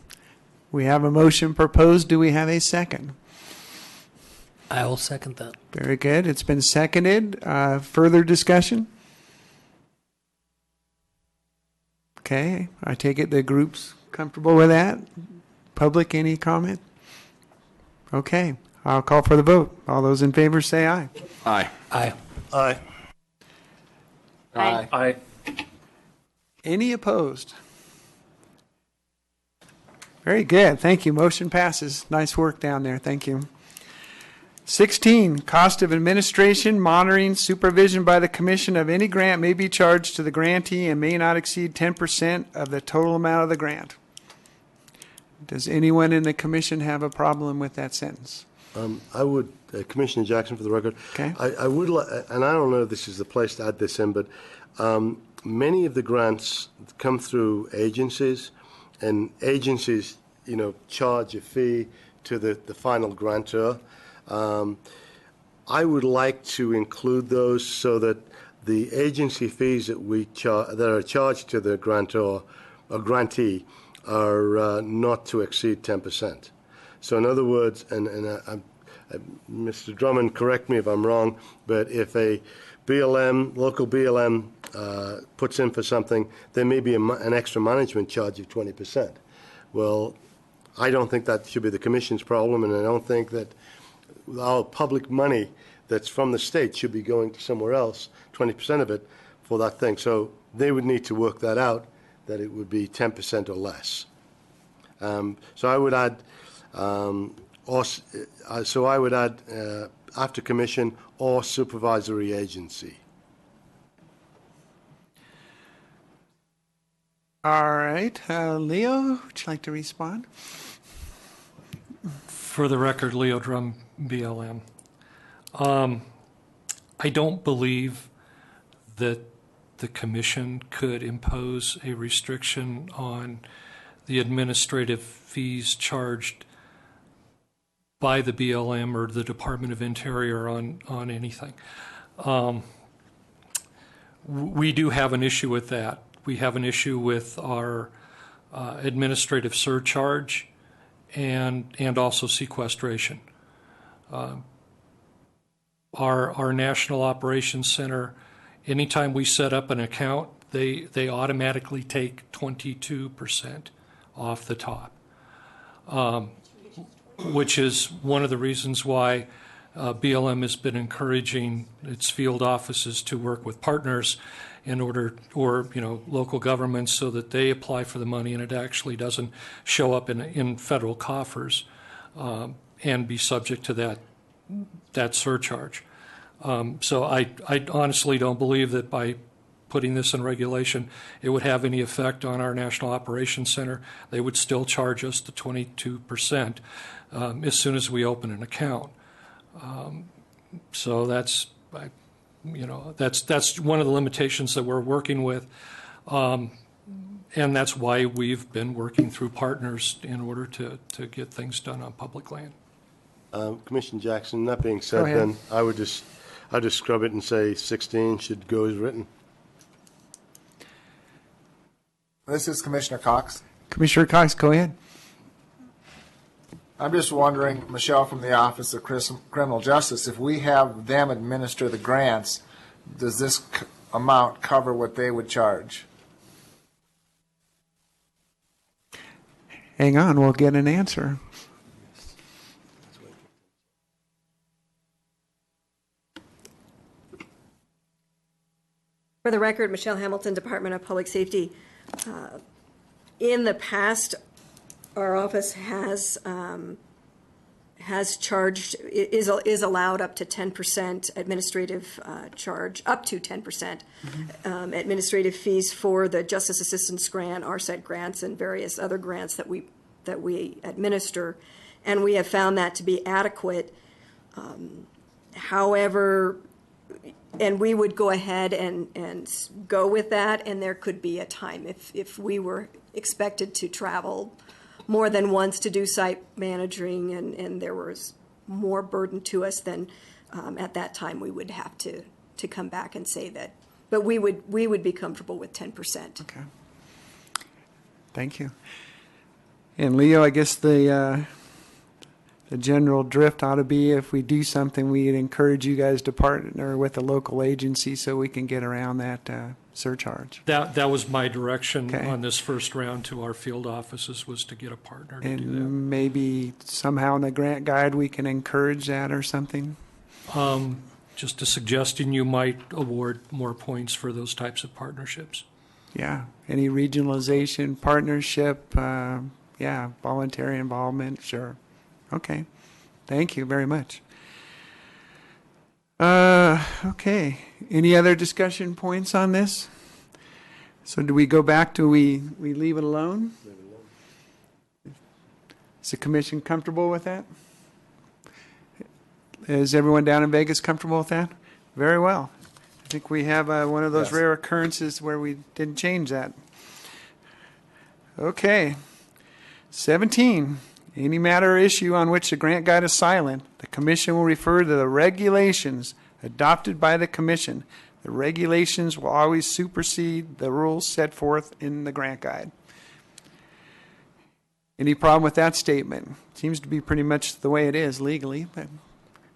We have a motion proposed. Do we have a second? I will second that. Very good. It's been seconded. Further discussion? Okay. I take it the group's comfortable with that? Public, any comment? Okay. I'll call for the vote. All those in favor say aye. Aye. Aye. Aye. Aye. Any opposed? Very good. Thank you. Motion passes. Nice work down there. Thank you. 16, cost of administration, monitoring, supervision by the commission of any grant may be charged to the grantee and may not exceed 10% of the total amount of the grant. Does anyone in the commission have a problem with that sentence? I would, Commissioner Jackson, for the record. Okay. I would, and I don't know if this is the place to add this in, but many of the grants come through agencies, and agencies, you know, charge a fee to the final grantor. I would like to include those so that the agency fees that that are charged to the grantor or grantee are not to exceed 10%. So in other words, and Mr. Drummond, correct me if I'm wrong, but if a BLM, local BLM puts in for something, there may be an extra management charge of 20%. Well, I don't think that should be the commission's problem, and I don't think that our public money that's from the state should be going to somewhere else, 20% of it, for that thing. So they would need to work that out, that it would be 10% or less. So I would add, after commission or supervisory agency. All right. Leo, would you like to respond? For the record, Leo Drum, BLM. I don't believe that the commission could impose a restriction on the administrative fees charged by the BLM or the Department of Interior on anything. We do have an issue with that. We have an issue with our administrative surcharge and also sequestration. Our National Operations Center, anytime we set up an account, they automatically take 22% off the top, which is one of the reasons why BLM has been encouraging its field offices to work with partners in order, or local governments, so that they apply for the money and it actually doesn't show up in federal coffers and be subject to that surcharge. So I honestly don't believe that by putting this in regulation, it would have any effect on our National Operations Center. They would still charge us the 22% as soon as we open an account. So that's one of the limitations that we're working with, and that's why we've been working through partners in order to get things done on public land. Commissioner Jackson, that being said, then I'd just scrub it and say 16 should go as written. This is Commissioner Cox. Commissioner Cox, go ahead. I'm just wondering, Michelle from the Office of Criminal Justice, if we have them administer the grants, does this amount cover what they would charge? Hang on, we'll get an answer. For the record, Michelle Hamilton, Department of Public Safety. In the past, our office has charged, is allowed up to 10% administrative charge, up to 10% administrative fees for the Justice Assistance Grant, RSET grants, and various other grants that we administer, and we have found that to be adequate. However, and we would go ahead and go with that, and there could be a time if we were expected to travel more than once to do site managing, and there was more burden to us, then at that time we would have to come back and say that. But we would be comfortable with 10%. Okay. Thank you. And Leo, I guess the general drift ought to be, if we do something, we'd encourage you guys to partner with a local agency so we can get around that surcharge. That was my direction on this first round to our field offices, was to get a partner to do that. And maybe somehow in the grant guide we can encourage that or something? Just a suggestion, you might award more points for those types of partnerships. Yeah. Any regionalization, partnership, voluntary involvement, sure. Okay. Thank you very much. Okay. Any other discussion points on this? So do we go back to we leave it alone? Is the commission comfortable with that? Is everyone down in Vegas comfortable with that? Very well. I think we have one of those rare occurrences where we didn't change that. Okay. 17. Any matter or issue on which the grant guide is silent, the commission will refer to the regulations adopted by the commission. The regulations will always supersede the rules set forth in the grant guide. Any problem with that statement? Seems to be pretty much the way it is legally, but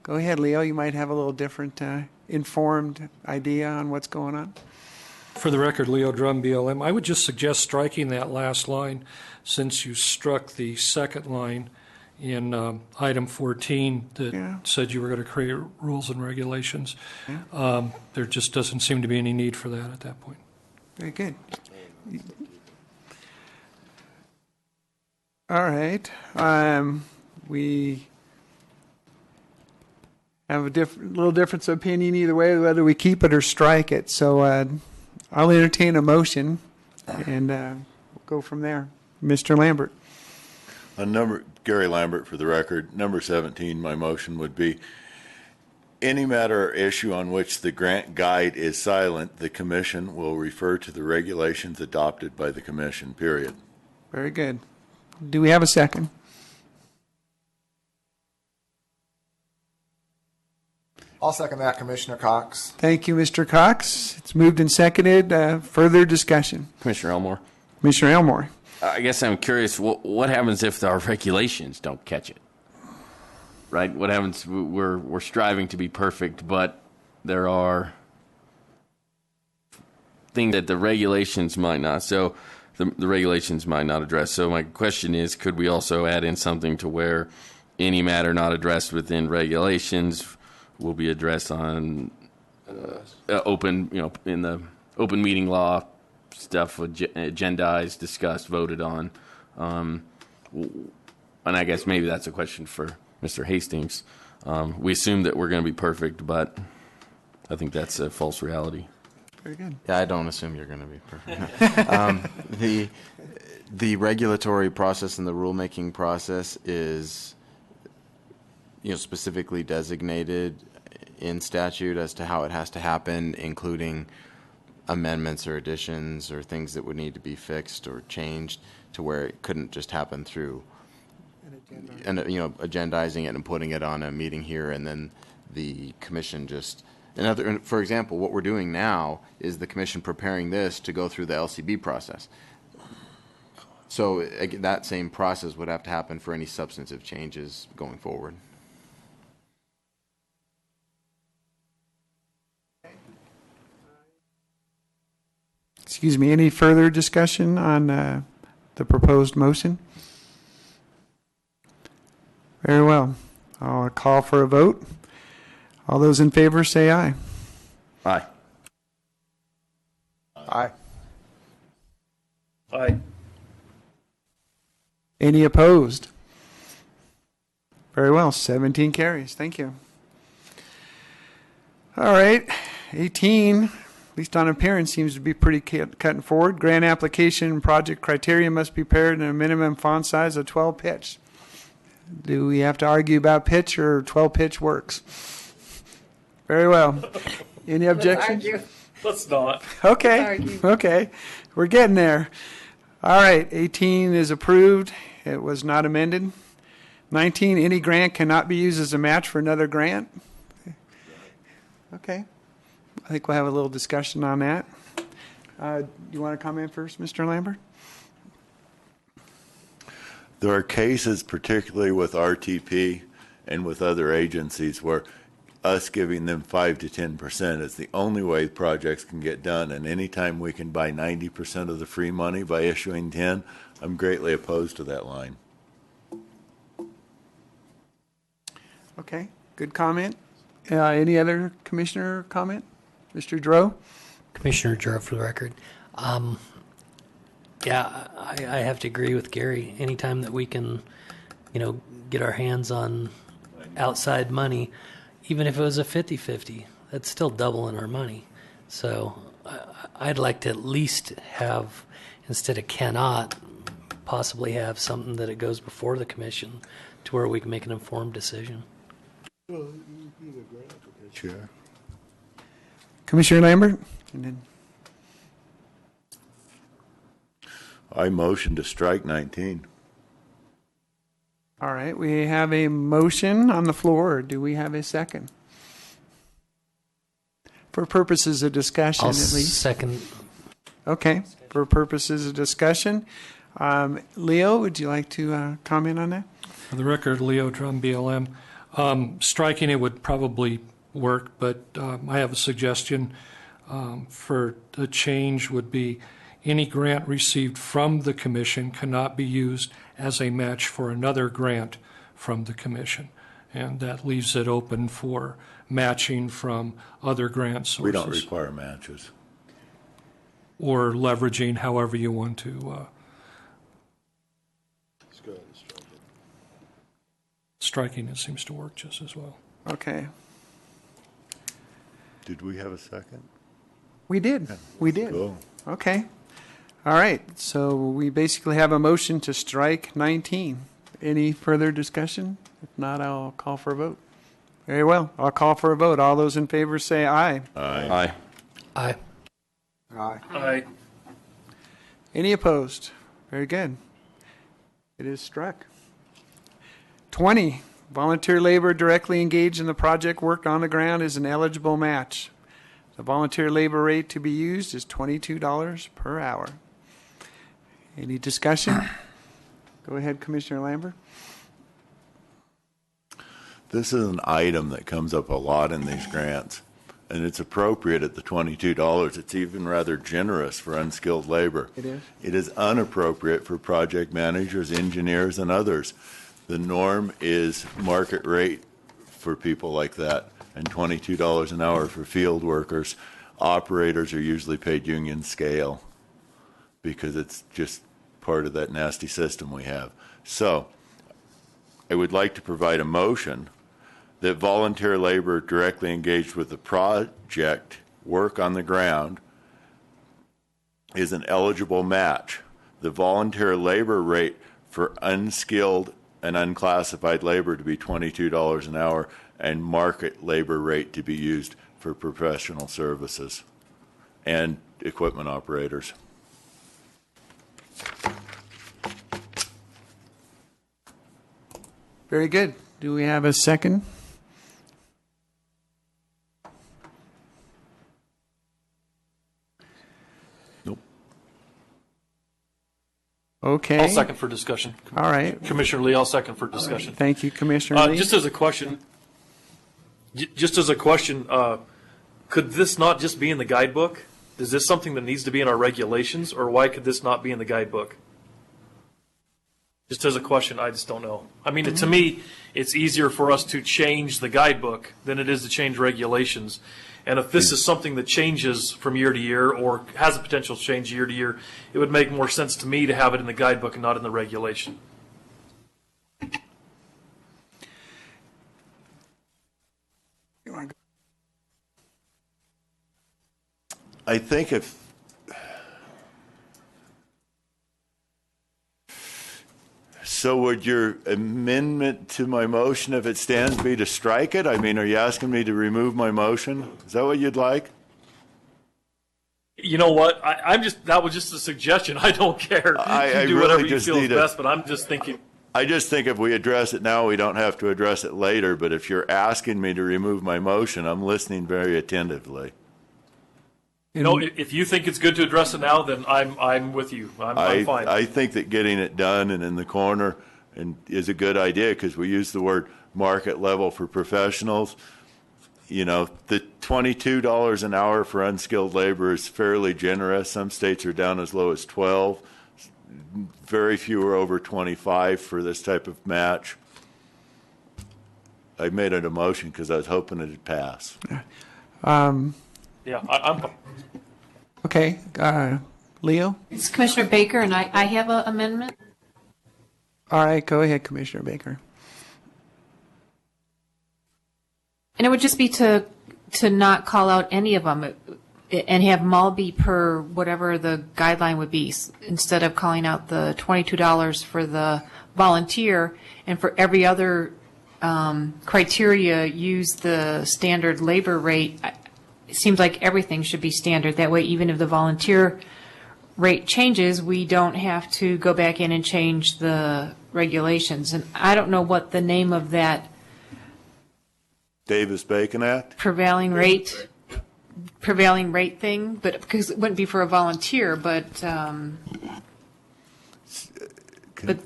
go ahead, Leo. You might have a little different informed idea on what's going on. For the record, Leo Drum, BLM, I would just suggest striking that last line, since you struck the second line in item 14 that said you were going to create rules and regulations. There just doesn't seem to be any need for that at that point. Very good. All right. We have a little difference of opinion either way, whether we keep it or strike it. So I'll entertain a motion, and we'll go from there. Mr. Lambert. Gary Lambert, for the record. Number 17, my motion would be, any matter or issue on which the grant guide is silent, the commission will refer to the regulations adopted by the commission, period. Very good. Do we have a second? I'll second that, Commissioner Cox. Thank you, Mr. Cox. It's moved and seconded. Further discussion. Commissioner Elmore. Commissioner Elmore. I guess I'm curious, what happens if our regulations don't catch it? Right? What happens? We're striving to be perfect, but there are things that the regulations might not. So the regulations might not address. So my question is, could we also add in something to where any matter not addressed within regulations will be addressed on open, in the open meeting law stuff, agendized, discussed, voted on. And I guess maybe that's a question for Mr. Hastings. We assume that we're going to be perfect, but I think that's a false reality. Very good. Yeah, I don't assume you're going to be perfect. The regulatory process and the rulemaking process is, specifically designated in statute as to how it has to happen, including amendments or additions or things that would need to be fixed or changed, to where it couldn't just happen through agendizing it and putting it on a meeting here, and then the commission just. For example, what we're doing now is the commission preparing this to go through the LCB process. So that same process would have to happen for any substantive changes going forward. Excuse me, any further discussion on the proposed motion? Very well. I'll call for a vote. All those in favor say aye. Aye. Aye. Aye. Any opposed? Very well, 17 carries. Thank you. All right, 18, at least on appearance, seems to be pretty cutting forward. Grant application and project criteria must be prepared in a minimum font size of 12 pitch. Do we have to argue about pitch, or 12 pitch works? Very well. Any objections? Let's not. Okay. Okay. We're getting there. All right. 18 is approved. It was not amended. 19, any grant cannot be used as a match for another grant. Okay. I think we'll have a little discussion on that. You want to comment first, Mr. Lambert? There are cases, particularly with RTP and with other agencies, where us giving them 5 to 10% is the only way projects can get done. And anytime we can buy 90% of the free money by issuing 10, I'm greatly opposed to that line. Okay, good comment. Any other commissioner comment? Mr. Dro? Commissioner Dro for the record. Yeah, I have to agree with Gary. Anytime that we can, get our hands on outside money, even if it was a 50-50, that's still doubling our money. So I'd like to at least have, instead of cannot, possibly have something that it goes before the commission to where we can make an informed decision. Sure. Commissioner Lambert? And then I motion to strike 19. all right, we have a motion on the floor. Do we have a second? For purposes of discussion, I'll at least. second. Okay, for purposes of discussion. Leo, would you like to comment on that? For the record, Leo Drum, BLM. Striking it would probably work, but I have a suggestion for the change would be any grant received from the commission cannot be used as a match for another grant from the commission. And that leaves it open for matching from other grant sources. We don't require matches. Or leveraging however you want to. Striking it seems to work just as well. Okay. Did we have a second? We did. We did. Cool. Okay. All right. So we basically have a motion to strike 19. Any further discussion? If not, I'll call for a vote. Very well. I'll call for a vote. All those in favor say aye. Aye. Aye. Aye. Aye. Any opposed? Very good. It is struck. 20, volunteer labor directly engaged in the project work on the ground is an eligible match. The volunteer labor rate to be used is $22 per hour. Any discussion? Go ahead, Commissioner Lambert. This is an item that comes up a lot in these grants, and it's appropriate at the $22. It's even rather generous for unskilled labor. It is. It is inappropriate for project managers, engineers, and others. the norm is market rate for people like that, and $22 an hour for field workers. Operators are usually paid union scale because it's just part of that nasty system we have. So I would like to provide a motion that volunteer labor directly engaged with the project work on the ground is an eligible match. The volunteer labor rate for unskilled and unclassified labor to be $22 an hour, and market labor rate to be used for professional services and equipment operators. Very good. Do we have a second? Nope. Okay. I'll second for discussion. All right. Commissioner Lee, I'll second for discussion. Thank you, Commissioner Lee. Just as a question, could this not just be in the guidebook? Is this something that needs to be in our regulations, or why could this not be in the guidebook? Just as a question, I just don't know. I mean, to me, it's easier for us to change the guidebook than it is to change regulations. And if this is something that changes from year to year or has a potential to change year to year, it would make more sense to me to have it in the guidebook and not in the regulation. I think if so, would your amendment to my motion, if it stands, be to strike it? I mean, are you asking me to remove my motion? Is that what you'd like? You know what? That was just a suggestion. I don't care. You do whatever you feel is best, but I'm just thinking. I just think if we address it now, we don't have to address it later. But if you're asking me to remove my motion, I'm listening very attentively. No, if you think it's good to address it now, then I'm with you. I'm fine. I think that getting it done and in the corner is a good idea because we use the word market level for professionals. You know, the $22 an hour for unskilled labor is fairly generous. Some states are down as low as 12. Very few are over 25 for this type of match. I made it a motion because I was hoping it'd pass. Yeah, I'm. Okay, Leo? It's Commissioner Baker, and I have an amendment. All right, go ahead, Commissioner Baker. And it would just be to not call out any of them and have them all be per whatever the guideline would be, instead of calling out the $22 for the volunteer, and for every other criteria use the standard labor rate. It seems like everything should be standard. That way, even if the volunteer rate changes, we don't have to go back in and change the regulations. And I don't know what the name of that Davis-Bacon Act? prevailing rate thing, but because it wouldn't be for a volunteer, but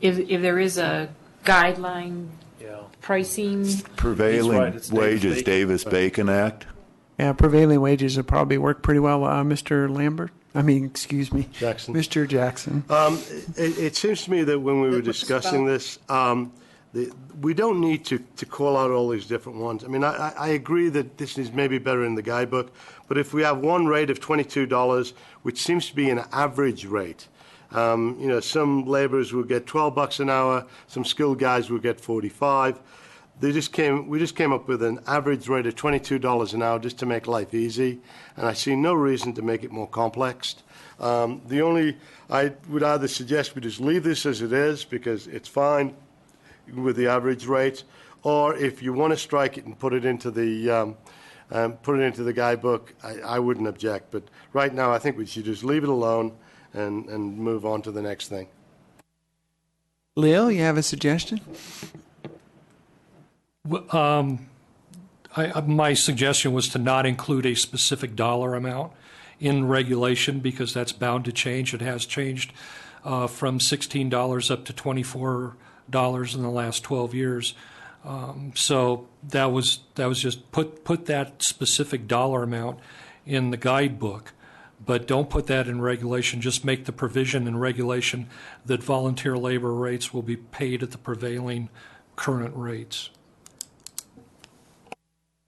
if there is a guideline pricing. Prevailing wages Davis-Bacon Act? Yeah, prevailing wages would probably work pretty well. Mr. Lambert? Excuse me. Jackson. Mr. Jackson. It seems to me that when we were discussing this, we don't need to call out all these different ones. I mean, I agree that this is maybe better in the guidebook, but if we have one rate of $22, which seems to be an average rate, some laborers will get $12 an hour, some skilled guys will get 45. We just came up with an average rate of $22 an hour just to make life easy, and I see no reason to make it more complex. I would either suggest we just leave this as it is because it's fine with the average rate, or if you want to strike it and put it into the guidebook, I wouldn't object. But right now, I think we should just leave it alone and move on to the next thing. Leo, you have a suggestion? My suggestion was to not include a specific dollar amount in regulation because that's bound to change. It has changed from $16 up to $24 in the last 12 years. So that was just put that specific dollar amount in the guidebook, but don't put that in regulation. Just make the provision in regulation that volunteer labor rates will be paid at the prevailing current rates.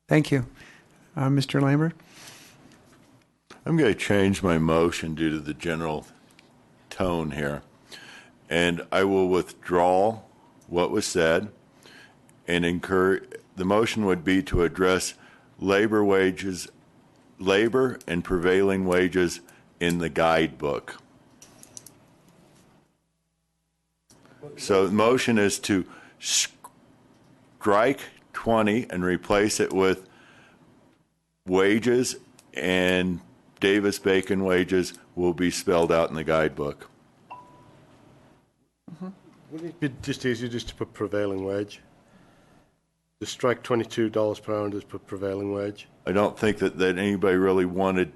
Thank you. Mr. Lambert? I'm going to change my motion due to the general tone here. And I will withdraw what was said and the motion would be to address labor and prevailing wages in the guidebook. So the motion is to strike 20 and replace it with wages, and Davis-Bacon wages will be spelled out in the guidebook. Wouldn't it be just easier just to put prevailing wage? Just strike $22 per hour and just put prevailing wage? I don't think that anybody really wanted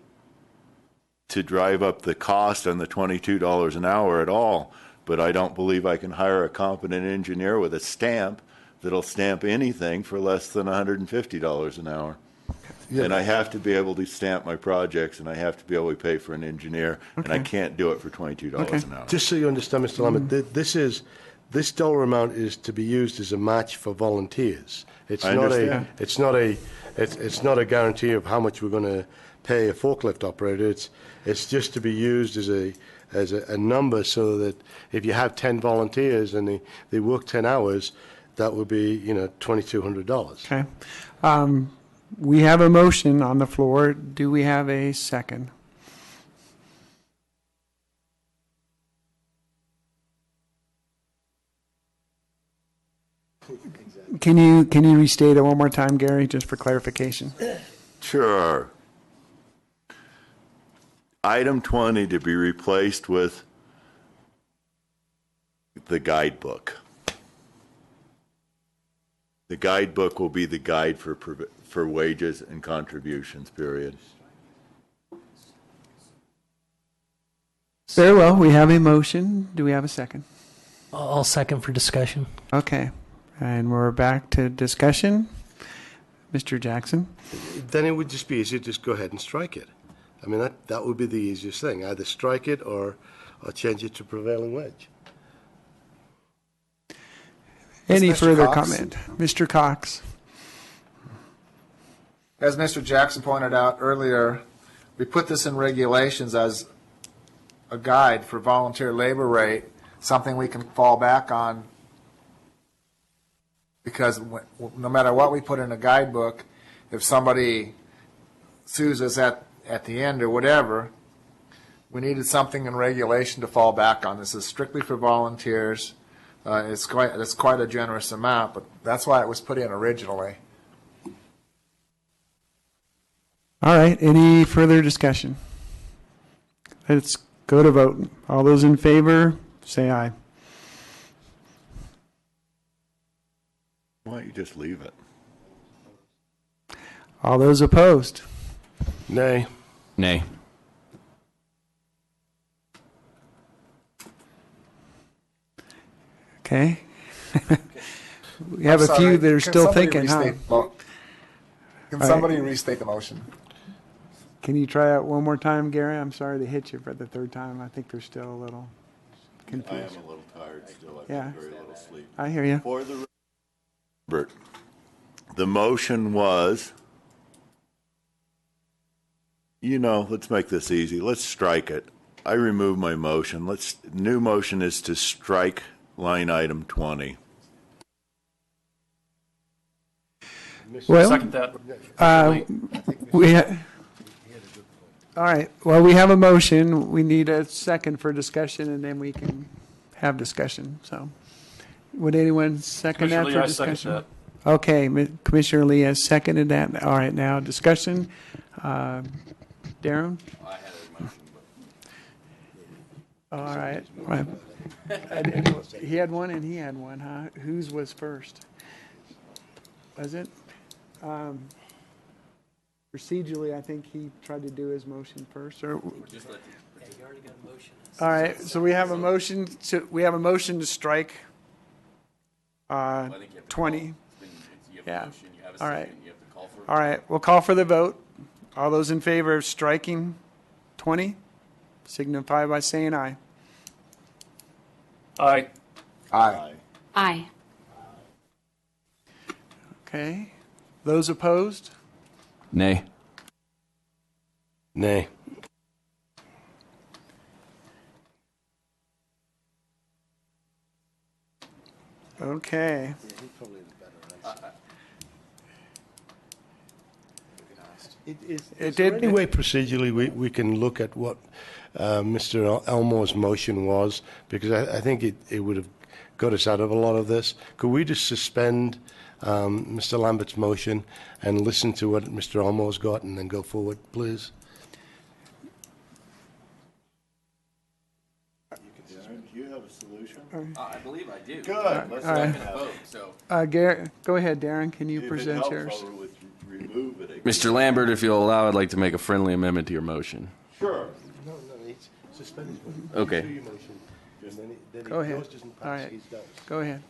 to drive up the cost on the $22 an hour at all, but I don't believe I can hire a competent engineer with a stamp that'll stamp anything for less than $150 an hour. Yeah. And I have to be able to stamp my projects, and I have to be able to pay for an engineer, and I can't do it for $22 an hour. Just so you understand, Mr. Lambert, this dollar amount is to be used as a match for volunteers. It's not a guarantee of how much we're going to pay a forklift operator. It's just to be used as a number, so that if you have 10 volunteers and they work 10 hours, that would be $2,200. Okay. We have a motion on the floor. Do we have a second? Can you restate it one more time, Gary, just for clarification? Sure. Item 20 to be replaced with the guidebook. The guidebook will be the guide for wages and contributions, period. Very well. We have a motion. Do we have a second? I'll second for discussion. Okay. And we're back to discussion. Mr. Jackson? Then it would just be easier to just go ahead and strike it. I mean, that would be the easiest thing. Either strike it or change it to prevailing wage. Any further comment? Mr. Cox? As Mr. Jackson pointed out earlier, we put this in regulations as a guide for volunteer labor rate, something we can fall back on, because no matter what we put in a guidebook, if somebody sues us at the end or whatever, we needed something in regulation to fall back on. This is strictly for volunteers. It's quite a generous amount, but that's why it was put in originally. All right. Any further discussion? Let's go to vote. All those in favor, say aye. Why don't you just leave it? All those opposed? Nay. Nay. Okay. We have a few that are still thinking, huh? Can somebody restate the motion? Can you try it one more time, Gary? I'm sorry to hit you for the third time. I think they're still a little confused. I am a little tired still. I've Yeah. very little sleep. I hear you. For the motion was, let's make this easy. Let's strike it. I remove my motion. New motion is to strike line item 20. Well, Second that. All right. Well, we have a motion. We need a second for discussion, and then we can have discussion. So, would anyone second that Commissioner for Lee, I second discussion? that. Okay, Commissioner Lee has seconded that. All right, now discussion. Darren? I had a motion, but All right. He had one and he had one, huh? Whose was first? Was it? Procedurally, I think he tried to do his motion first. Or Just let you already got a motion. all right. So we have a motion to strike. 20. Yeah. All right. All right. We'll call for the vote. All those in favor of striking 20, signify by saying aye. Aye. Aye. Aye. Okay. Those opposed? Nay. Nay. Okay. Is there any way procedurally we can look at what Mr. Elmore's motion was? Because I think it would have got us out of a lot of this. Could we just suspend Mr. Lambert's motion and listen to what Mr. Elmore's got and then go forward, please? Do you have a solution? I believe I do. Good. Let's right. vote. So, Go ahead, Darren. Can you present yours? Remove it. Mr. Lambert, if you'll allow, I'd like to make a friendly amendment to your motion. Sure. No, it's suspend his motion. Okay. Do your motion, and then Go ahead. yours doesn't pass, All right. his does. Go ahead.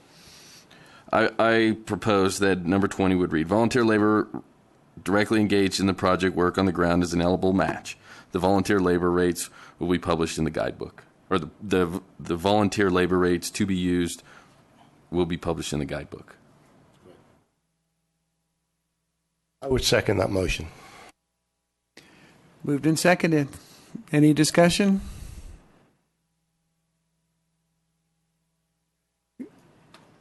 I propose that number 20 would read, volunteer labor directly engaged in the project work on the ground is an eligible match. The volunteer labor rates will be published in the guidebook. Or the volunteer labor rates to be used will be published in the guidebook. I would second that motion. Moved and seconded. Any discussion?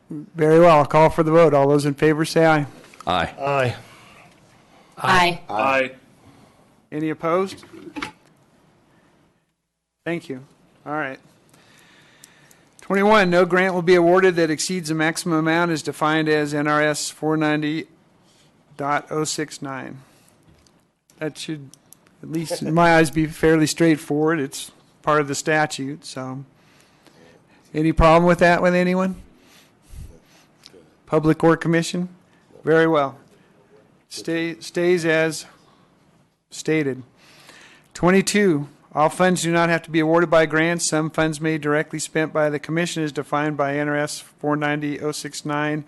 Very well. I'll call for the vote. All those in favor say aye. Aye. Aye. Aye. Aye. Any opposed? Thank you. All right. 21, no grant will be awarded that exceeds the maximum amount as defined as NRS 490.069. That should, at least in my eyes, be fairly straightforward. It's part of the statute, so. Any problem with that with anyone? Public Work Commission? Very well. Stays as stated. 22, all funds do not have to be awarded by grants. Some funds may be directly spent by the Commission as defined by NRS 490.069,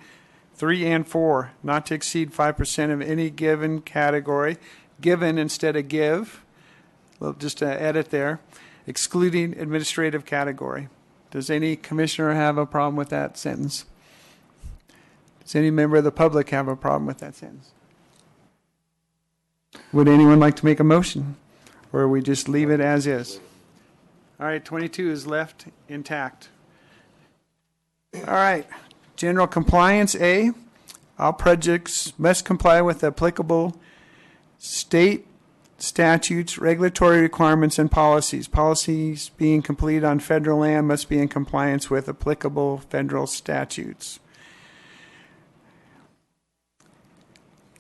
3 and 4, not to exceed 5% of any given category, given instead of give, well, just an edit there, excluding administrative category. Does any commissioner have a problem with that sentence? Does any member of the public have a problem with that sentence? Would anyone like to make a motion? Or we just leave it as is? All right, 22 is left intact. All right, general compliance A. All projects must comply with applicable state statutes, regulatory requirements, and policies. Policies being completed on federal land must be in compliance with applicable federal statutes.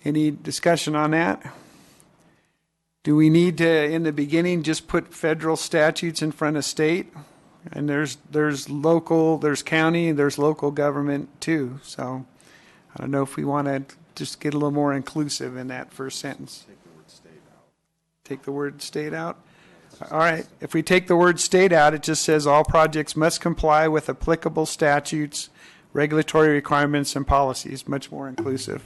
Any discussion on that? Do we need to, in the beginning, just put federal statutes in front of state? And there's local, there's county, there's local government too. So I don't know if we want to just get a little more inclusive in that first sentence. Take the word state out? All right. If we take the word state out, it just says all projects must comply with applicable statutes, regulatory requirements, and policies. Much more inclusive.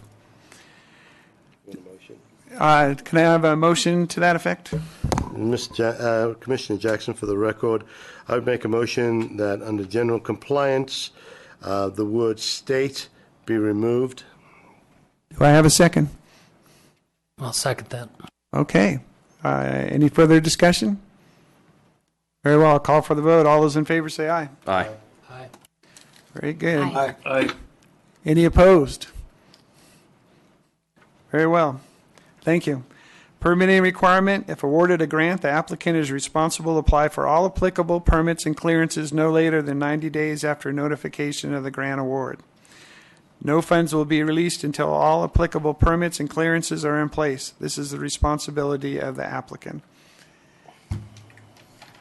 Can I have a motion to that effect? Commissioner Jackson, for the record, I would make a motion that under general compliance, the word state be removed. Do I have a second? I'll second that. Okay. Any further discussion? Very well. I'll call for the vote. All those in favor say aye. Aye. Aye. Very good. Aye. Aye. Any opposed? Very well. Thank you. Permitting requirement. If awarded a grant, the applicant is responsible to apply for all applicable permits and clearances no later than 90 days after notification of the grant award. No funds will be released until all applicable permits and clearances are in place. This is the responsibility of the applicant.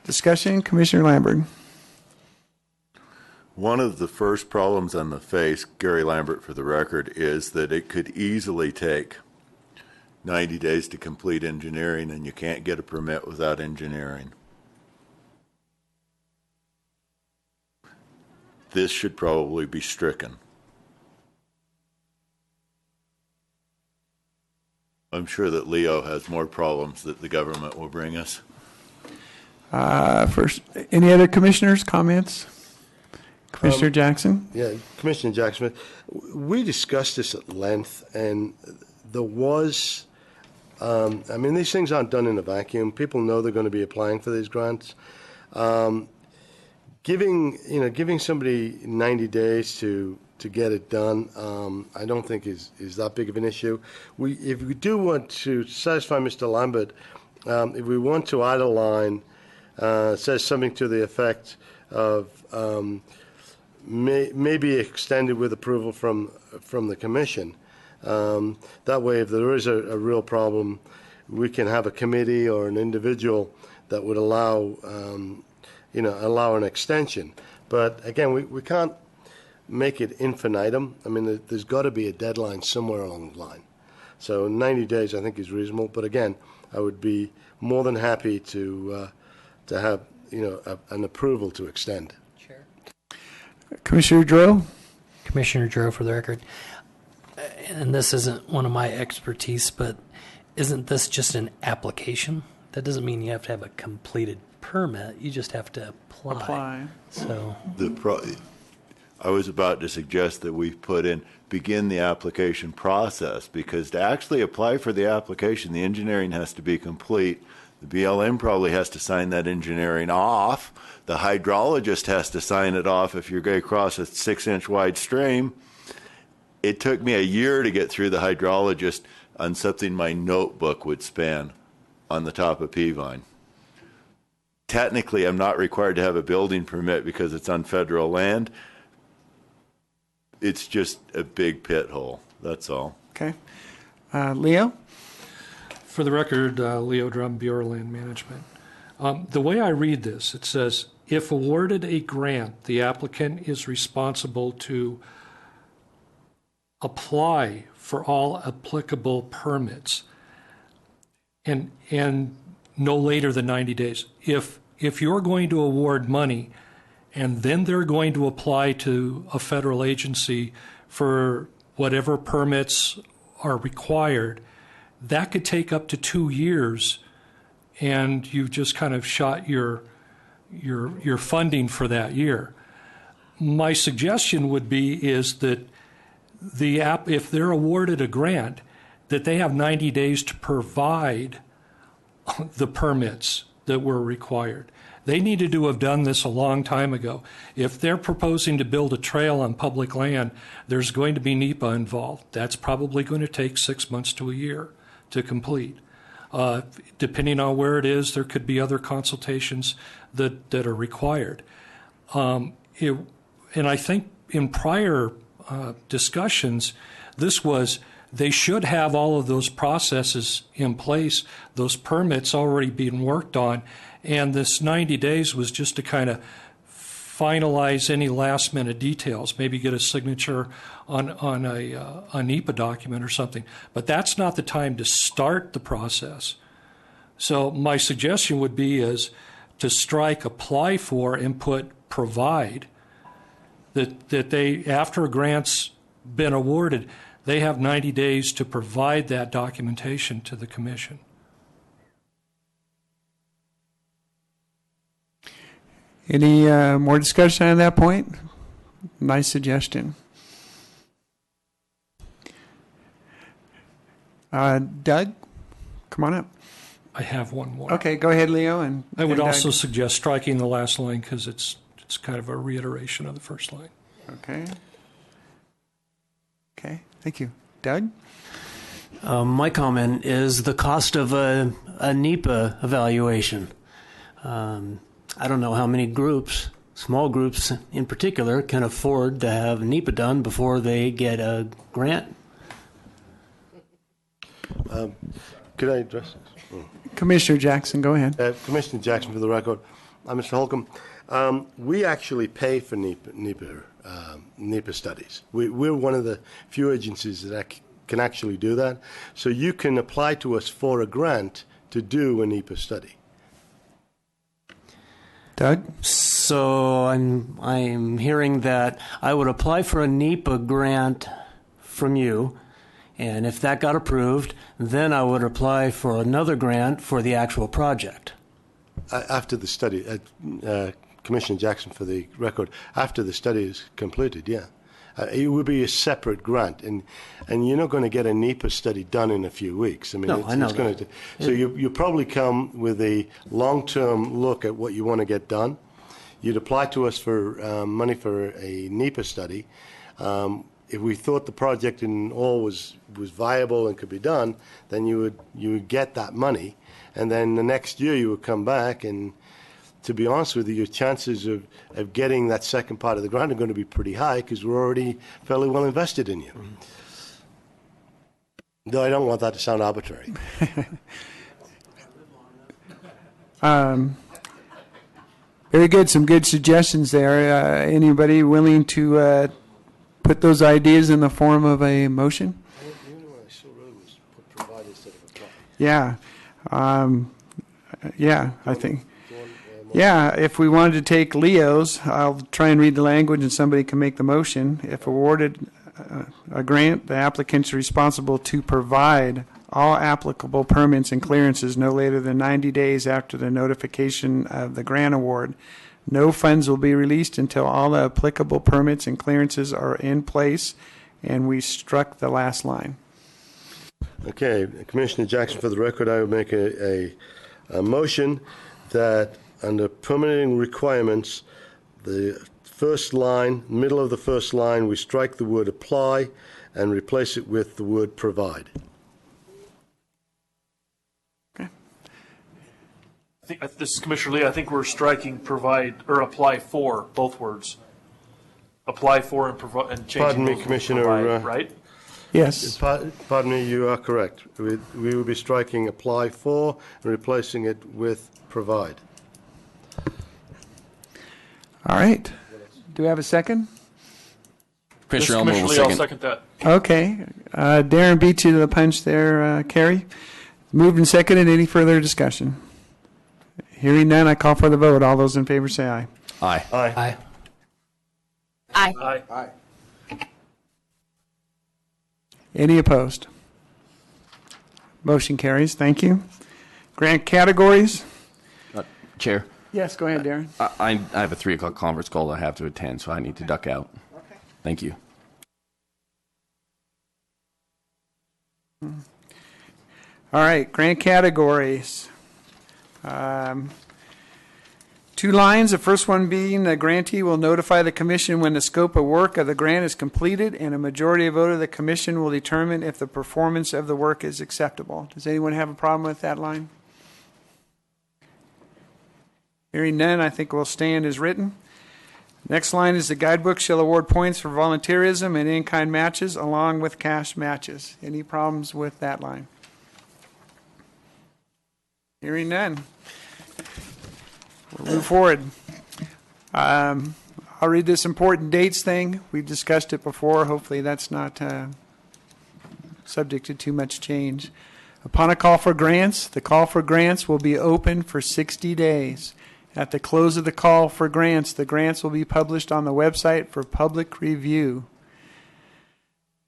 Discussion, Commissioner Lambert. One of the first problems on the face, Gary Lambert for the record, is that it could easily take 90 days to complete engineering, and you can't get a permit without engineering. This should probably be stricken. I'm sure that Leo has more problems that the government will bring us. First, any other commissioners' comments? Commissioner Jackson? Yeah, Commissioner Jackson, we discussed this at length, and there was, I mean, these things aren't done in a vacuum. People know they're going to be applying for these grants. Giving somebody 90 days to get it done, I don't think is that big of an issue. If we do want to satisfy Mr. Lambert, if we want to add a line, says something to the effect of may be extended with approval from the commission. That way, if there is a real problem, we can have a committee or an individual that would allow an extension. But again, we can't make it infinitum. I mean, there's got to be a deadline somewhere along the line. So 90 days, I think, is reasonable. But again, I would be more than happy to have an approval to extend. Commissioner Dro? Commissioner Dro, for the record. And this isn't one of my expertise, but isn't this just an application? That doesn't mean you have to have a completed permit. You just have to apply. So I was about to suggest that we begin the application process, because to actually apply for the application, the engineering has to be complete. The BLM probably has to sign that engineering off. The hydrologist has to sign it off if you're going to cross a 6-inch wide stream. It took me a year to get through the hydrologist on something my notebook would span on the top of Peavine. Technically, I'm not required to have a building permit because it's on federal land. It's just a big pit hole, that's all. Okay. Leo? For the record, Leo Drum, Bureau of Land Management. The way I read this, it says, if awarded a grant, the applicant is responsible to apply for all applicable permits and no later than 90 days. If you're going to award money and then they're going to apply to a federal agency for whatever permits are required, that could take up to 2 years, and you've just kind of shot your funding for that year. My suggestion would be is that if they're awarded a grant, that they have 90 days to provide the permits that were required. They needed to have done this a long time ago. If they're proposing to build a trail on public land, there's going to be NEPA involved. That's probably going to take 6 months to a year to complete. Depending on where it is, there could be other consultations that are required. And I think in prior discussions, they should have all of those processes in place, those permits already being worked on, and this 90 days was just to kind of finalize any last minute details, maybe get a signature on a NEPA document or something. But that's not the time to start the process. So my suggestion would be is to strike apply for and put provide, that they, after a grant's been awarded, they have 90 days to provide that documentation to the commission. Any more discussion on that point? Nice suggestion. Doug, come on up. I have one more. Okay, go ahead, Leo. And I would Doug. also suggest striking the last line because it's kind of a reiteration of the first line. Okay. Okay, thank you. Doug? My comment is the cost of a NEPA evaluation. I don't know how many groups, small groups in particular, can afford to have NEPA done before they get a grant. Could I address this? Commissioner Jackson, go ahead. Commissioner Jackson, for the record. Mr. Holcomb, we actually pay for NEPA studies. We're one of the few agencies that can actually do that. So you can apply to us for a grant to do a NEPA study. Doug? So I'm hearing that I would apply for a NEPA grant from you, and if that got approved, then I would apply for another grant for the actual project. After the study, Commissioner Jackson, for the record, after the study is completed, yeah. It would be a separate grant, and you're not going to get a NEPA study done in a few weeks. I mean, No, I know it's going that. to. So you probably come with a long-term look at what you want to get done. You'd apply to us for money for a NEPA study. If we thought the project in all was viable and could be done, then you would get that money, and then the next year you would come back, and to be honest with you, your chances of getting that second part of the grant are going to be pretty high because we're already fairly well invested in you. Though I don't want that to sound arbitrary. Very good. Some good suggestions there. Anybody willing to put those ideas in the form of a motion? Yeah. Yeah, I think. Yeah, if we wanted to take Leo's, I'll try and read the language and somebody can make the motion. If awarded a grant, the applicant is responsible to provide all applicable permits and clearances no later than 90 days after the notification of the grant award. No funds will be released until all the applicable permits and clearances are in place, and we struck the last line. Okay, Commissioner Jackson, for the record, I would make a motion that under permitting requirements, the first line, middle of the first line, we strike the word apply and replace it with the word provide. Okay. This is Commissioner Lee. I think we're striking provide or apply for, both words. Apply for and provide, and changing. Pardon me, those Commissioner. Provide, right? Yes. Pardon me, you are correct. We will be striking apply for and replacing it with provide. All right. Do we have a second? Commissioner Elmer will second. I'll second that. Okay. Darren beat you to the punch there, Kerry. Moved and seconded. Any further discussion? Hearing none, I call for the vote. All those in favor say aye. Aye. Aye. Aye. Aye. Aye. Any opposed? Motion carries. Thank you. Grant categories. Chair. Yes, go ahead, Darren. I have a 3 o'clock conference call that I have to attend, so I need to duck out. Okay. Thank you. All right, grant categories. 2 lines. The first one being the grantee will notify the commission when the scope of work of the grant is completed, and a majority vote of the commission will determine if the performance of the work is acceptable. Does anyone have a problem with that line? Hearing none, I think we'll stand as written. Next line is the guidebook shall award points for volunteerism and in-kind matches along with cash matches. Any problems with that line? Hearing none. We'll move forward. I'll read this important dates thing. We've discussed it before. Hopefully that's not subject to too much change. Upon a call for grants, the call for grants will be open for 60 days. At the close of the call for grants, the grants will be published on the website for public review.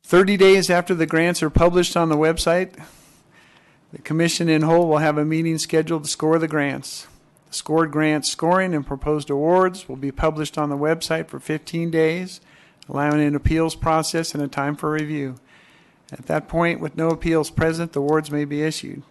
30 days after the grants are published on the website, the commission in whole will have a meeting scheduled to score the grants. The scored grant scoring and proposed awards will be published on the website for 15 days, allowing an appeals process and a time for review. At that point, with no appeals present, the awards may be issued.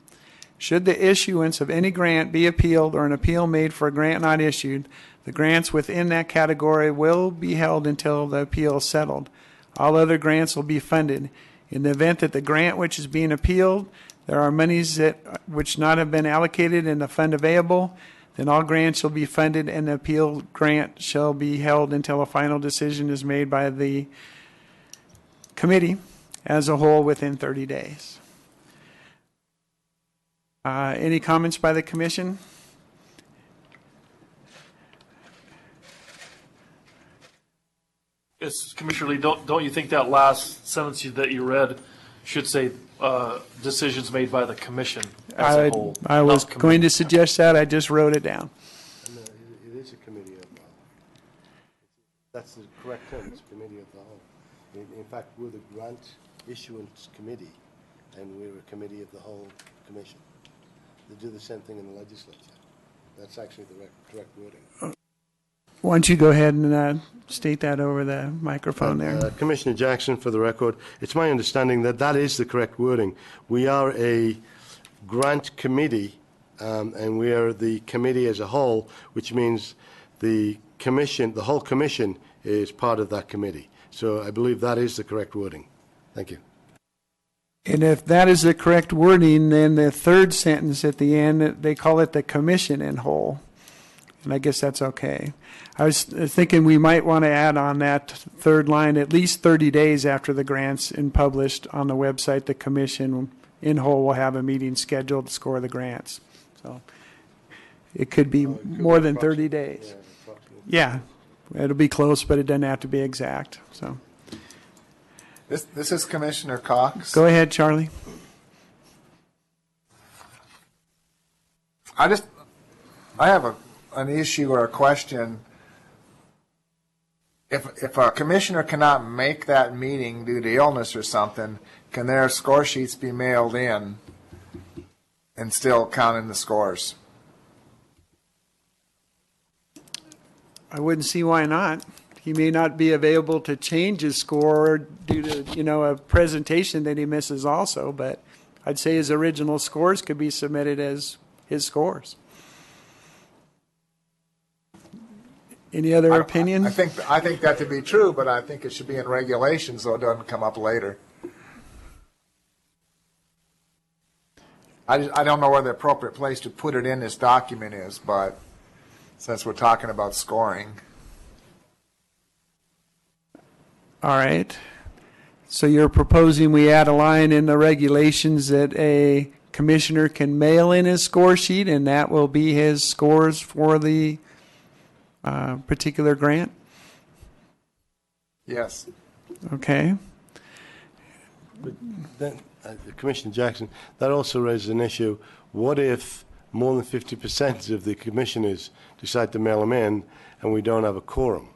Should the issuance of any grant be appealed or an appeal made for a grant not issued, the grants within that category will be held until the appeal is settled. All other grants will be funded. In the event that the grant which is being appealed, there are monies which not have been allocated in the fund available, then all grants shall be funded and the appeal grant shall be held until a final decision is made by the committee as a whole within 30 days. Any comments by the commission? Yes, Commissioner Lee, don't you think that last sentence that you read should say decisions made by the commission as a whole? I was going to suggest that. I just wrote it down. No, it is a committee of the whole. That's the correct term. It's a committee of the whole. In fact, we're the grant issuance committee, and we're a committee of the whole commission. They do the same thing in the legislature. That's actually the correct wording. Why don't you go ahead and state that over the microphone there? Commissioner Jackson, for the record, it's my understanding that that is the correct wording. We are a grant committee, and we are the committee as a whole, which means the commission, the whole commission is part of that committee. So I believe that is the correct wording. Thank you. And if that is the correct wording, then the third sentence at the end, they call it the commission in whole. And I guess that's okay. I was thinking we might want to add on that third line, at least 30 days after the grant's published on the website, the commission in whole will have a meeting scheduled to score the grants. So it could be more than 30 days. Yeah, it'll be close, but it doesn't have to be exact. So. This is Commissioner Cox. Go ahead, Charlie. I have an issue or a question. If a commissioner cannot make that meeting due to illness or something, can their score sheets be mailed in and still count in the scores? I wouldn't see why not. He may not be available to change his score due to, a presentation that he misses also, but I'd say his original scores could be submitted as his scores. Any other opinions? I think that to be true, but I think it should be in regulations so it doesn't come up later. I don't know where the appropriate place to put it in this document is, but since we're talking about scoring. All right. So you're proposing we add a line in the regulations that a commissioner can mail in his score sheet, and that will be his scores for the particular grant? Yes. Okay. But then, Commissioner Jackson, that also raises an issue. What if more than 50% of the commissioners decide to mail them in and we don't have a quorum?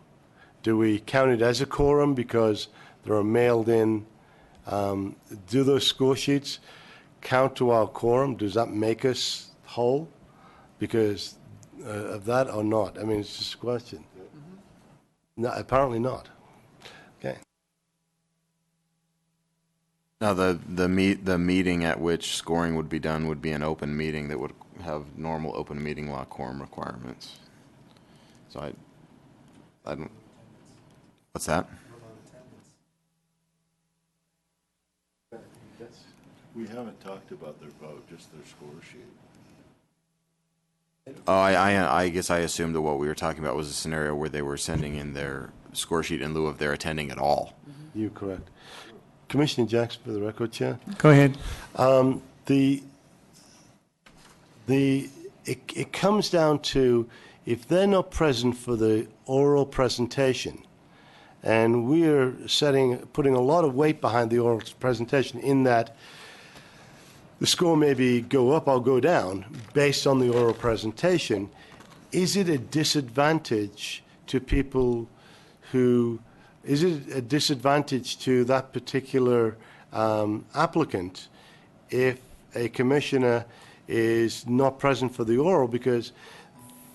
Do we count it as a quorum because there are mailed in? Do those score sheets count to our quorum? Does that make us whole because of that or not? I mean, it's just a question. No, apparently not. Okay. Now, the meeting at which scoring would be done would be an open meeting that would have normal open meeting law quorum requirements. So I don't. What's that? We haven't talked about their vote, just their score sheet. Oh, I guess I assumed that what we were talking about was a scenario where they were sending in their score sheet in lieu of their attending at all. You're correct. Commissioner Jackson, for the record, Chair. Go ahead. It comes down to if they're not present for the oral presentation, and we are putting a lot of weight behind the oral presentation in that the score maybe go up or go down based on the oral presentation. Is it a disadvantage to people who, is it a disadvantage to that particular applicant if a commissioner is not present for the oral, because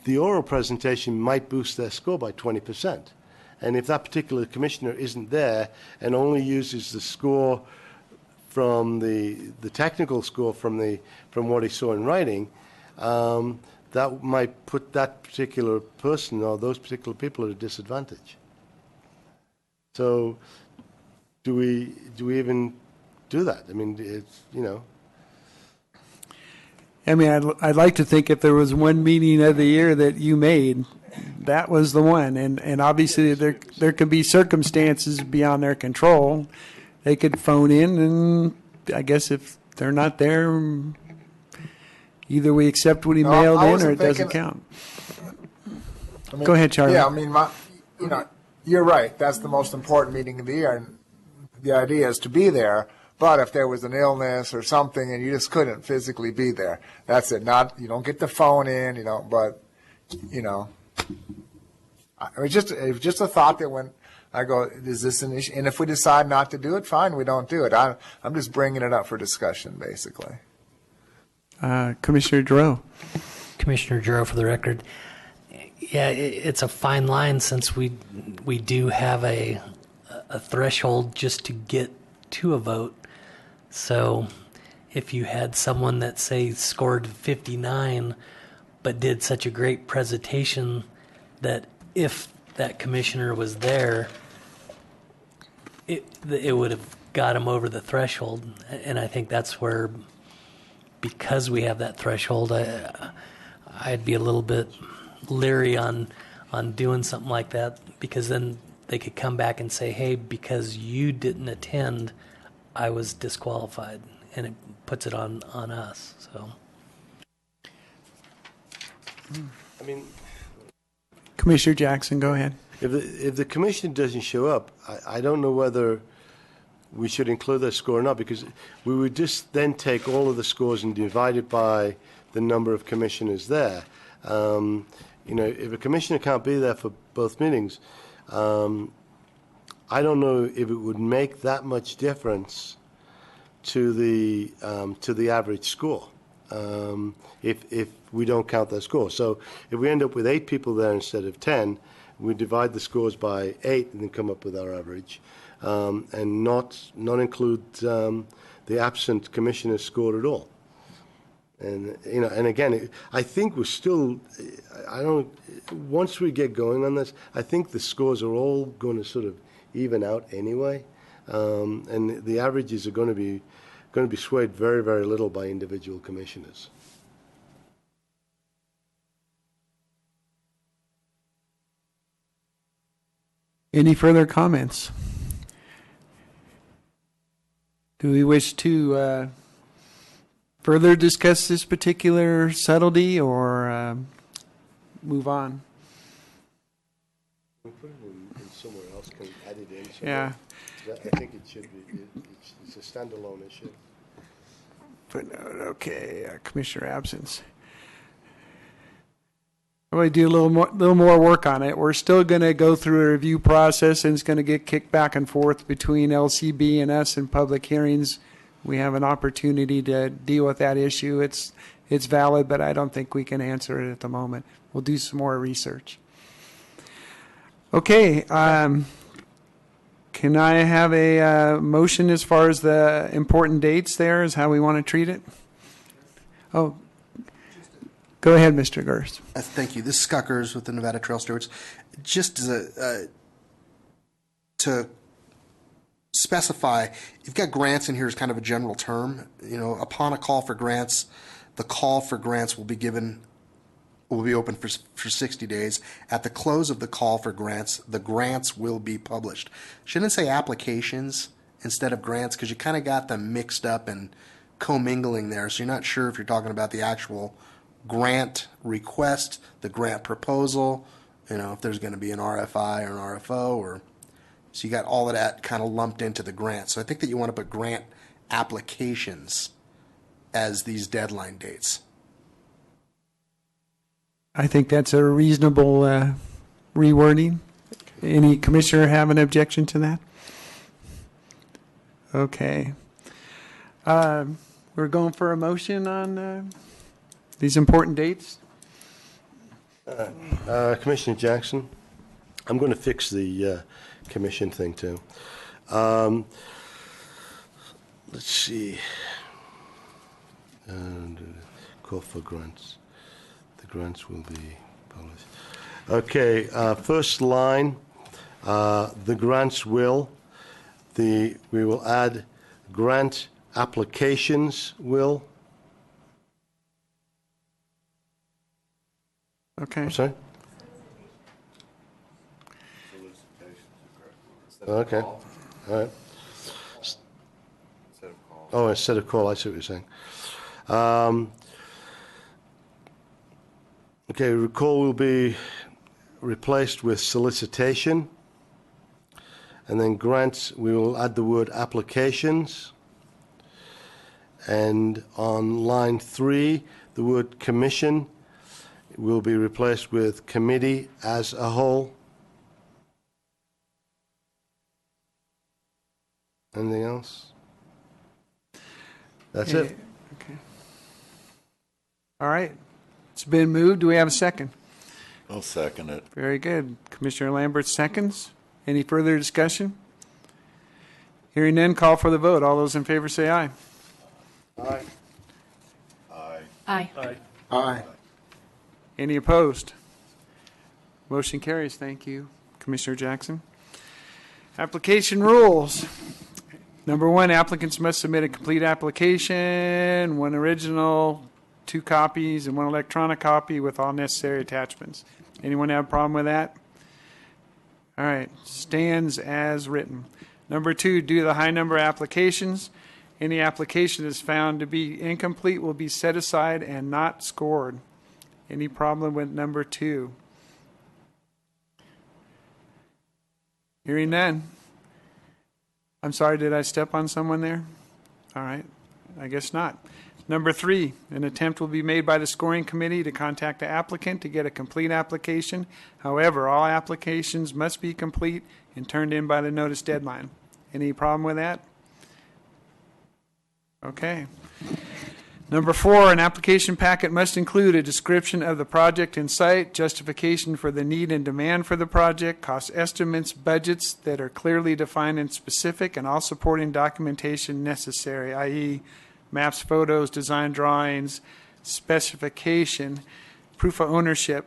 the oral presentation might boost their score by 20%. And if that particular commissioner isn't there and only uses the score from the technical score from what he saw in writing, that might put that particular person or those particular people at a disadvantage. So, do we even do that? I mean, it's I mean, I'd like to think if there was one meeting of the year that you made, that was the one. And obviously there could be circumstances beyond their control. They could phone in, and I guess if they're not there, either we accept what he mailed in or it doesn't count. I mean, go ahead, Charlie. Yeah, I mean, you're right. That's the most important meeting of the year, and the idea is to be there. But if there was an illness or something and you just couldn't physically be there, that's it. You don't get the phone in, but it was just a thought that when I go, is this an issue? And if we decide not to do it, fine, we don't do it. I'm just bringing it up for discussion, basically. Commissioner Giroux. Commissioner Giroux, for the record. Yeah, it's a fine line since we do have a threshold just to get to a vote. So if you had someone that, say, scored 59 but did such a great presentation that if that commissioner was there, it would have got him over the threshold. And I think that's where, because we have that threshold, I'd be a little bit leery on doing something like that, because then they could come back and say, hey, because you didn't attend, I was disqualified, and it puts it on us. So, I mean, Commissioner Jackson, go ahead. if the commissioner doesn't show up, I don't know whether we should include that score or not, because we would just then take all of the scores and divide it by the number of commissioners there. If a commissioner can't be there for both meetings, I don't know if it would make that much difference to the average score if we don't count that score. So if we end up with 8 people there instead of 10, we divide the scores by 8 and then come up with our average, and not include the absent commissioner's score at all. And and again, I think we're still. Once we get going on this, I think the scores are all going to sort of even out anyway, and the averages are going to be swayed very, very little by individual commissioners. Any further comments? Do we wish to further discuss this particular subtlety, or move on? We put it in somewhere else, can add it in somewhere. Yeah. I think it should be, it's a standalone issue. Footnote, okay, Commissioner absence. Probably do a little more work on it. We're still going to go through a review process, and it's going to get kicked back and forth between LCB and us in public hearings. We have an opportunity to deal with that issue. It's valid, but I don't think we can answer it at the moment. We'll do some more research. Okay, can I have a motion as far as the important dates there, is how we want to treat it? Oh, go ahead, Mr. Gerst. Thank you. This is Scott Gerst with the Nevada Trail Stewards. Just as to specify, you've got grants in here as kind of a general term. Upon a call for grants, the call for grants will be open for 60 days. At the close of the call for grants, the grants will be published. Shouldn't it say applications instead of grants? Because you kind of got them mixed up and commingling there, so you're not sure if you're talking about the actual grant request, the grant proposal, if there's going to be an RFI or an RFO, so you got all of that kind of lumped into the grant. So I think that you want to put grant applications as these deadline dates. I think that's a reasonable rewording. Any commissioner have an objection to that? Okay. We're going for a motion on these important dates. Commissioner Jackson, I'm going to fix the commission thing too. Let's see. And call for grants. The grants will be published. Okay, first line, the grants will. We will add grant applications will. Okay. I'm sorry? Okay. All right. Oh, instead of call, I see what you're saying. Okay, recall will be replaced with solicitation. And then grants, we will add the word applications. And on line 3, the word commission will be replaced with committee as a whole. Anything else? That's it. Okay. All right. It's been moved. Do we have a second? I'll second it. Very good. Commissioner Lambert seconds. Any further discussion? Hearing none, call for the vote. All those in favor say aye. Aye. Aye. Aye. Aye. Aye. Any opposed? Motion carries. Thank you, Commissioner Jackson. Application rules. Number 1, applicants must submit a complete application, 1 original, 2 copies, and 1 electronic copy with all necessary attachments. Anyone have a problem with that? All right, stands as written. Number 2, due to the high number of applications, any application that is found to be incomplete will be set aside and not scored. Any problem with number 2? Hearing none. I'm sorry, did I step on someone there? All right, I guess not. Number 3, an attempt will be made by the scoring committee to contact the applicant to get a complete application. However, all applications must be complete and turned in by the notice deadline. Any problem with that? Okay. Number 4, an application packet must include a description of the project and site, justification for the need and demand for the project, cost estimates, budgets that are clearly defined and specific, and all supporting documentation necessary, i.e., maps, photos, design drawings, specification, proof of ownership.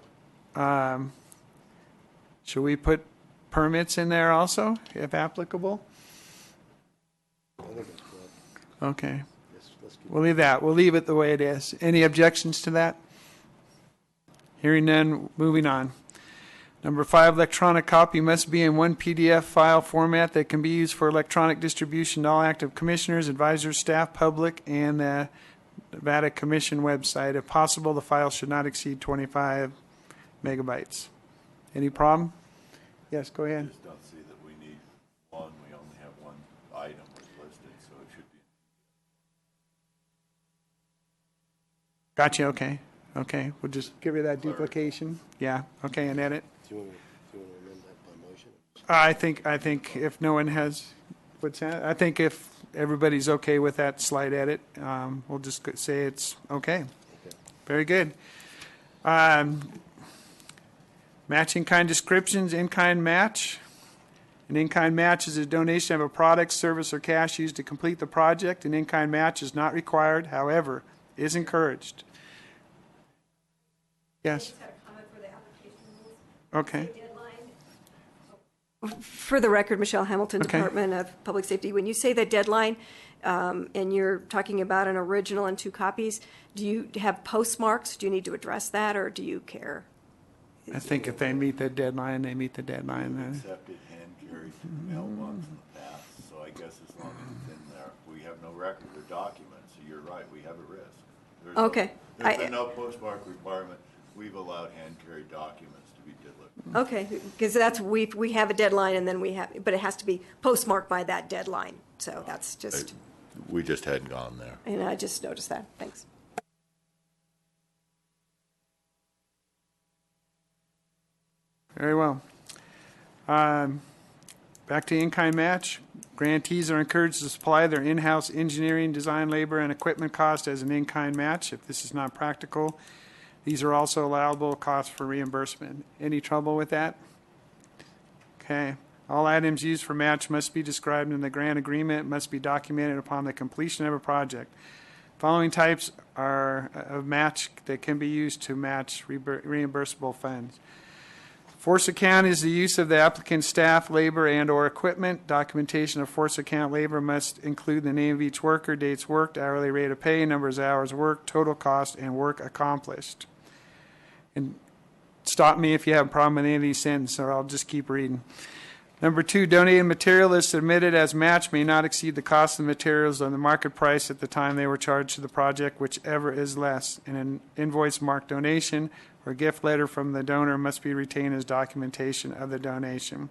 Should we put permits in there also, if applicable? Okay. We'll leave that. We'll leave it the way it is. Any objections to that? Hearing none, moving on. Number 5, electronic copy must be in one PDF file format that can be used for electronic distribution to all active commissioners, advisors, staff, public, and the Nevada Commission website. If possible, the file should not exceed 25 megabytes. Any problem? Yes, go ahead. I just don't see that we need one. We only have one item listed, so it should be. Gotcha, okay. Okay, we'll just give you that duplication. Yeah, okay, and edit. Do you want to amend that by motion? I think if no one has, what's that? I think if everybody's okay with that slight edit, we'll just say it's okay. Very good. Matching kind descriptions, in-kind match. An in-kind match is a donation of a product, service, or cash used to complete the project. An in-kind match is not required, however, is encouraged. Yes. Okay. For the record, Michelle Hamilton, Okay. Department of Public Safety, when you say the deadline, and you're talking about an original and 2 copies, do you have postmarks? Do you need to address that, or do you care? I think if they meet the deadline, they meet the deadline. Accepted hand carried mailbox in the past, so I guess as long as it's in there, we have no record or document, so you're right, we have a risk. There's Okay. There's been no postmark requirement. We've allowed hand carried documents to be delivered. Okay, because that's, we have a deadline, and then we have, but it has to be postmarked by that deadline, so that's just, We just hadn't gone there. and I just noticed that. Thanks. Very well. Back to in-kind match. Grantees are encouraged to supply their in-house engineering, design, labor, and equipment cost as an in-kind match. If this is not practical, these are also allowable costs for reimbursement. Any trouble with that? Okay. All items used for match must be described in the grant agreement, must be documented upon the completion of a project. Following types are of match that can be used to match reimbursable funds. Force account is the use of the applicant's staff, labor, and/or equipment. Documentation of force account labor must include the name of each worker, dates worked, hourly rate of pay, numbers of hours worked, total cost, and work accomplished. And stop me if you have a problem with any of these sentences, or I'll just keep reading. Number 2, donated material is submitted as match may not exceed the cost of the materials on the market price at the time they were charged to the project, whichever is less. And an invoice marked donation or gift letter from the donor must be retained as documentation of the donation.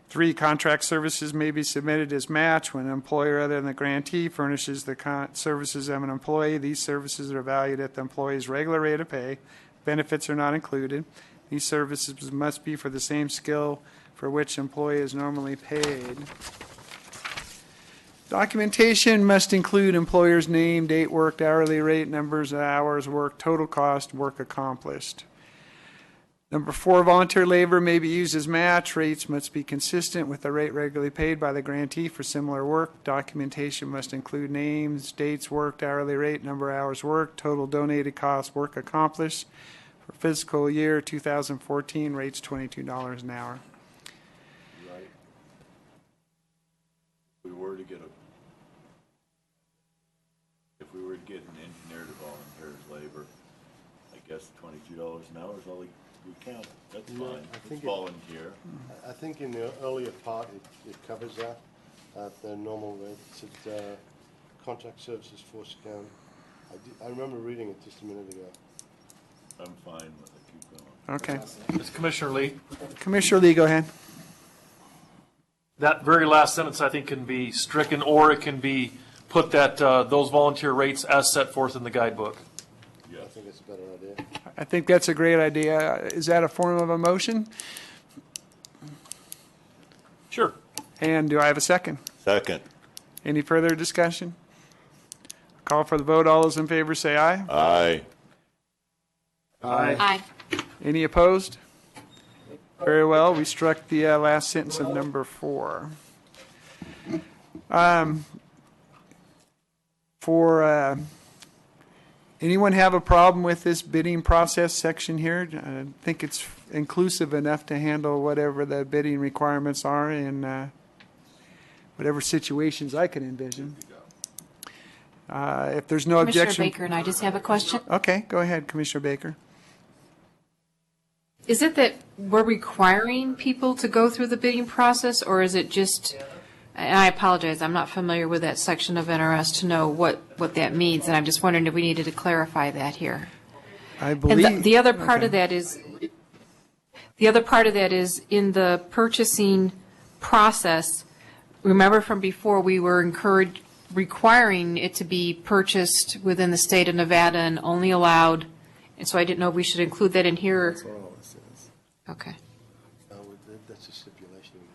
3, contract services may be submitted as match when an employer other than the grantee furnishes the services of an employee. These services are valued at the employee's regular rate of pay. Benefits are not included. These services must be for the same skill for which employee is normally paid. Documentation must include employer's name, date worked, hourly rate, numbers of hours worked, total cost, work accomplished. Number 4, volunteer labor may be used as match. Rates must be consistent with the rate regularly paid by the grantee for similar work. Documentation must include names, dates worked, hourly rate, number of hours worked, total donated cost, work accomplished. For fiscal year 2014, rates $22 an hour. Right. If we were to get an engineer to volunteer as labor, I guess $22 an hour is all we count. That's No, fine. I think It's volunteer. I think in the earlier part, it covers that at the normal rate. It's at contract services force account. I remember reading it just a minute ago. I'm fine with it. Keep going. Okay. It's Commissioner Lee. Commissioner Lee, go ahead. That very last sentence, I think, can be stricken, or it can be put that those volunteer rates as set forth in the guidebook. Yeah, I think it's a better idea. I think that's a great idea. Is that a form of a motion? Sure. And do I have a second? Second. Any further discussion? Call for the vote. All those in favor say aye. Aye. Aye. Any opposed? Very well. We struck the last sentence of number 4. Anyone have a problem with this bidding process section here? I think it's inclusive enough to handle whatever the bidding requirements are in whatever situations I can envision. If there's no Commissioner objection. Baker and I just have a question. Okay, go ahead, Commissioner Baker. Is it that we're requiring people to go through the bidding process, or is it just, and I apologize, I'm not familiar with that section of NRS to know what that means, and I'm just wondering if we needed to clarify that here. I believe. And the other part okay. of that is, in the purchasing process, remember from before, we were requiring it to be purchased within the state of Nevada and only allowed, and so I didn't know if we should include that in here. That's all this is. Okay. That's a stipulation we've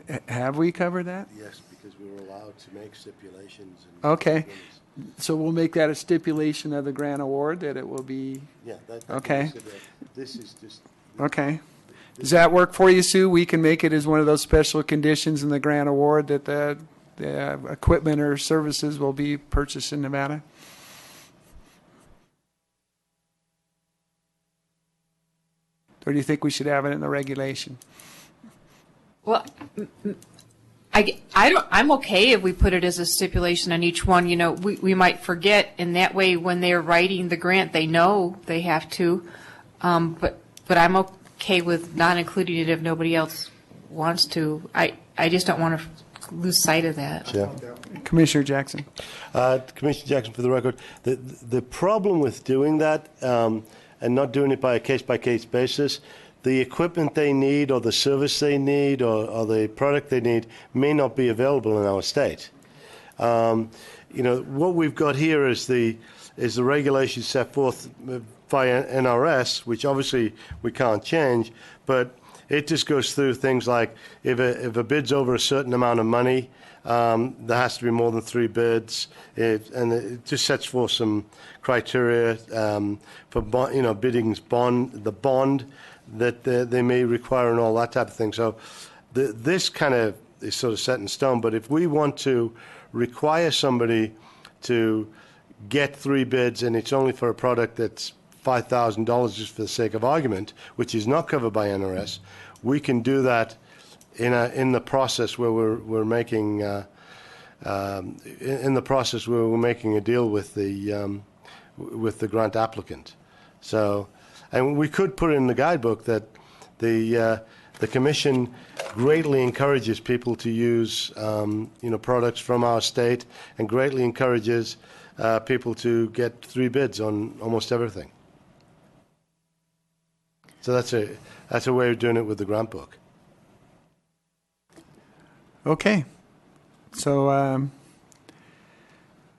already. Have we covered that? Yes, because we were allowed to make stipulations. Okay. So we'll make that a stipulation of the grant award that it will be. Yeah. Okay. This is just. Okay. Does that work for you, Sue? We can make it as one of those special conditions in the grant award that the equipment or services will be purchased in Nevada? Or do you think we should have it in the regulation? Well, I'm okay if we put it as a stipulation on each one. You know, we might forget, and that way when they're writing the grant, they know they have to. But I'm okay with not including it if nobody else wants to. I just don't want to lose sight of that. Yeah. Commissioner Jackson. Commissioner Jackson, for the record, the problem with doing that and not doing it by a case-by-case basis, the equipment they need or the service they need or the product they need may not be available in our state. What we've got here is the regulations set forth by NRS, which obviously we can't change, but it just goes through things like if a bid's over a certain amount of money, there has to be more than 3 bids, and it just sets forth some criteria for bidding's the bond that they may require and all that type of thing. So this kind of is sort of set in stone. But if we want to require somebody to get 3 bids and it's only for a product that's $5,000 just for the sake of argument, which is not covered by NRS, we can do that in the process where we're making a deal with the grant applicant. So, and we could put in the guidebook that the commission greatly encourages people to use products from our state and greatly encourages people to get 3 bids on almost everything. So that's a way of doing it with the grant book. Okay. So I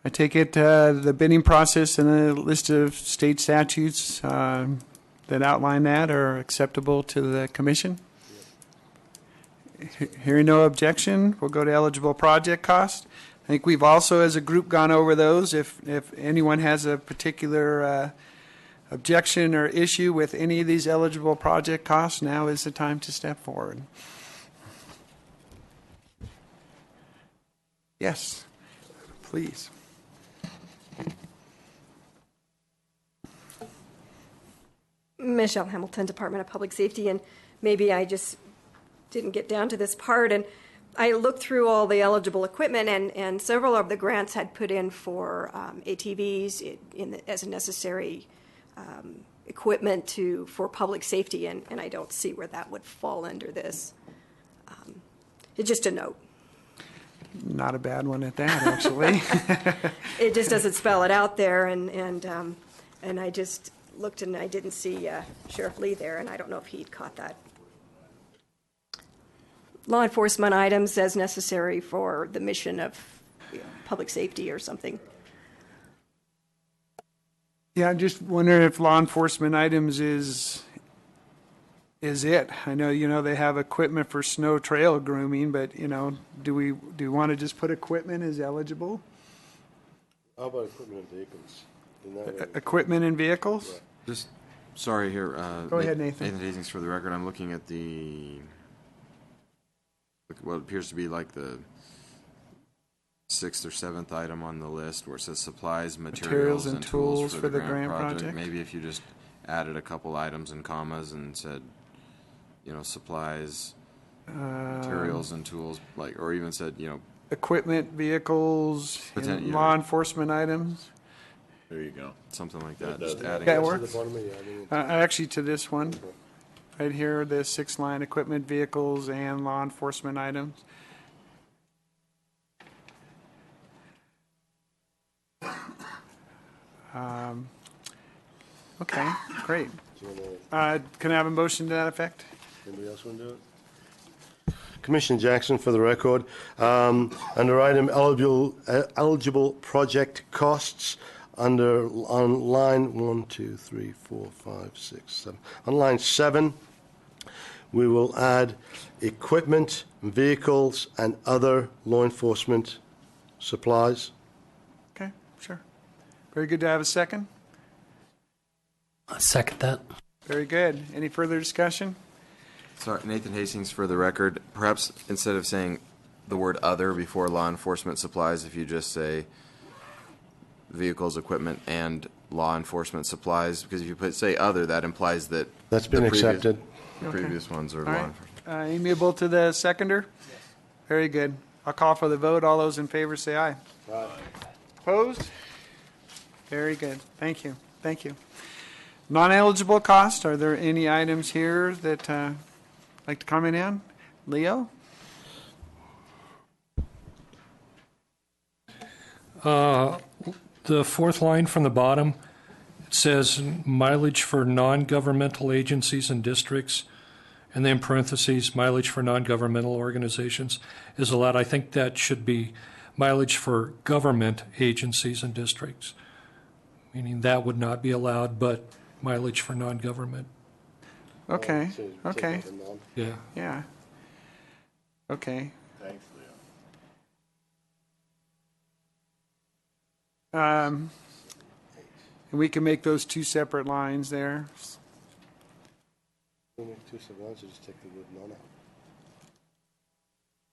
take it the bidding process and a list of state statutes that outline that are acceptable to the commission? Hearing no objection, we'll go to eligible project cost. I think we've also, as a group, gone over those. If anyone has a particular objection or issue with any of these eligible project costs, now is the time to step forward. Yes, please. Michelle Hamilton, Department of Public Safety, and maybe I just didn't get down to this part. And I looked through all the eligible equipment, and several of the grants had put in for ATVs as a necessary equipment for public safety, and I don't see where that would fall under this. It's just a note. Not a bad one at that, actually. It just doesn't spell it out there, and I just looked and I didn't see Sheriff Lee there, and I don't know if he'd caught that. Law enforcement items as necessary for the mission of public safety or something. Yeah, I'm just wondering if law enforcement items is it. I know, they have equipment for snow trail grooming, but, do we want to just put equipment as eligible? How about equipment and vehicles? Equipment and vehicles? Just, sorry here. Go ahead, Nathan. Nathan Hastings for the record. I'm looking at what appears to be like the 6th or 7th item on the list where it says supplies, materials and tools for the grant project. Maybe if you just added a couple items and commas and said, supplies, materials and tools, or even said, equipment, vehicles, and law enforcement items. There you go. Something like that. Just adding. That works. Actually, to this one, right here, the 6th line, equipment, vehicles, and law enforcement items. Okay, great. Can I have a motion to that effect? Anybody else want to do it? Commissioner Jackson, for the record, under item eligible project costs, on line 1, 2, 3, 4, 5, 6, 7. On line 7, we will add equipment, vehicles, and other law enforcement supplies. Okay, sure. Very good to have a second. I second that. Very good. Any further discussion? Sorry, Nathan Hastings for the record. Perhaps instead of saying the word other before law enforcement supplies, if you just say vehicles, equipment, and law enforcement supplies, because if you say other, that implies that that's been accepted. The previous ones are All law right. enforcement. Amiable to the seconder? Yes. Very good. I'll call for the vote. All those in favor say aye. Aye. Opposed? Very good. Thank you. Thank you. Non-eligible costs, are there any items here that like to comment on? Leo? The 4th line from the bottom, it says mileage for non-governmental agencies and districts, and then parentheses, mileage for non-governmental organizations is allowed. I think that should be mileage for government agencies and districts, meaning that would not be allowed, but mileage for non-government. Okay, okay. Yeah. Yeah. Okay. Thanks, Leo. And we can make those two separate lines there. We'll make two separate lines, or just take the word none out.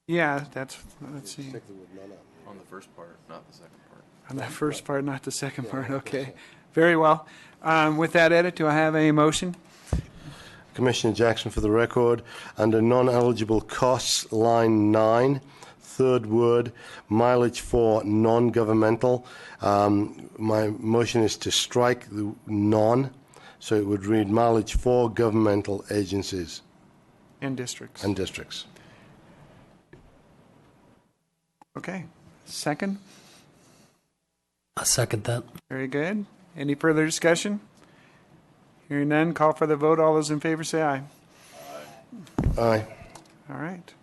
Yeah, let's see. Just take the word none out. On the first part, not the second part. On the first part, not the second part. Okay. Very well. With that edit, do I have a motion? Commissioner Jackson, for the record, under non-eligible costs, line 9, third word, mileage for non-governmental. My motion is to strike the non, so it would read mileage for governmental agencies. And districts. And districts. Okay. Second? I second that. Very good. Any further discussion? Hearing none, call for the vote. All those in favor say aye. Aye. Aye. All right.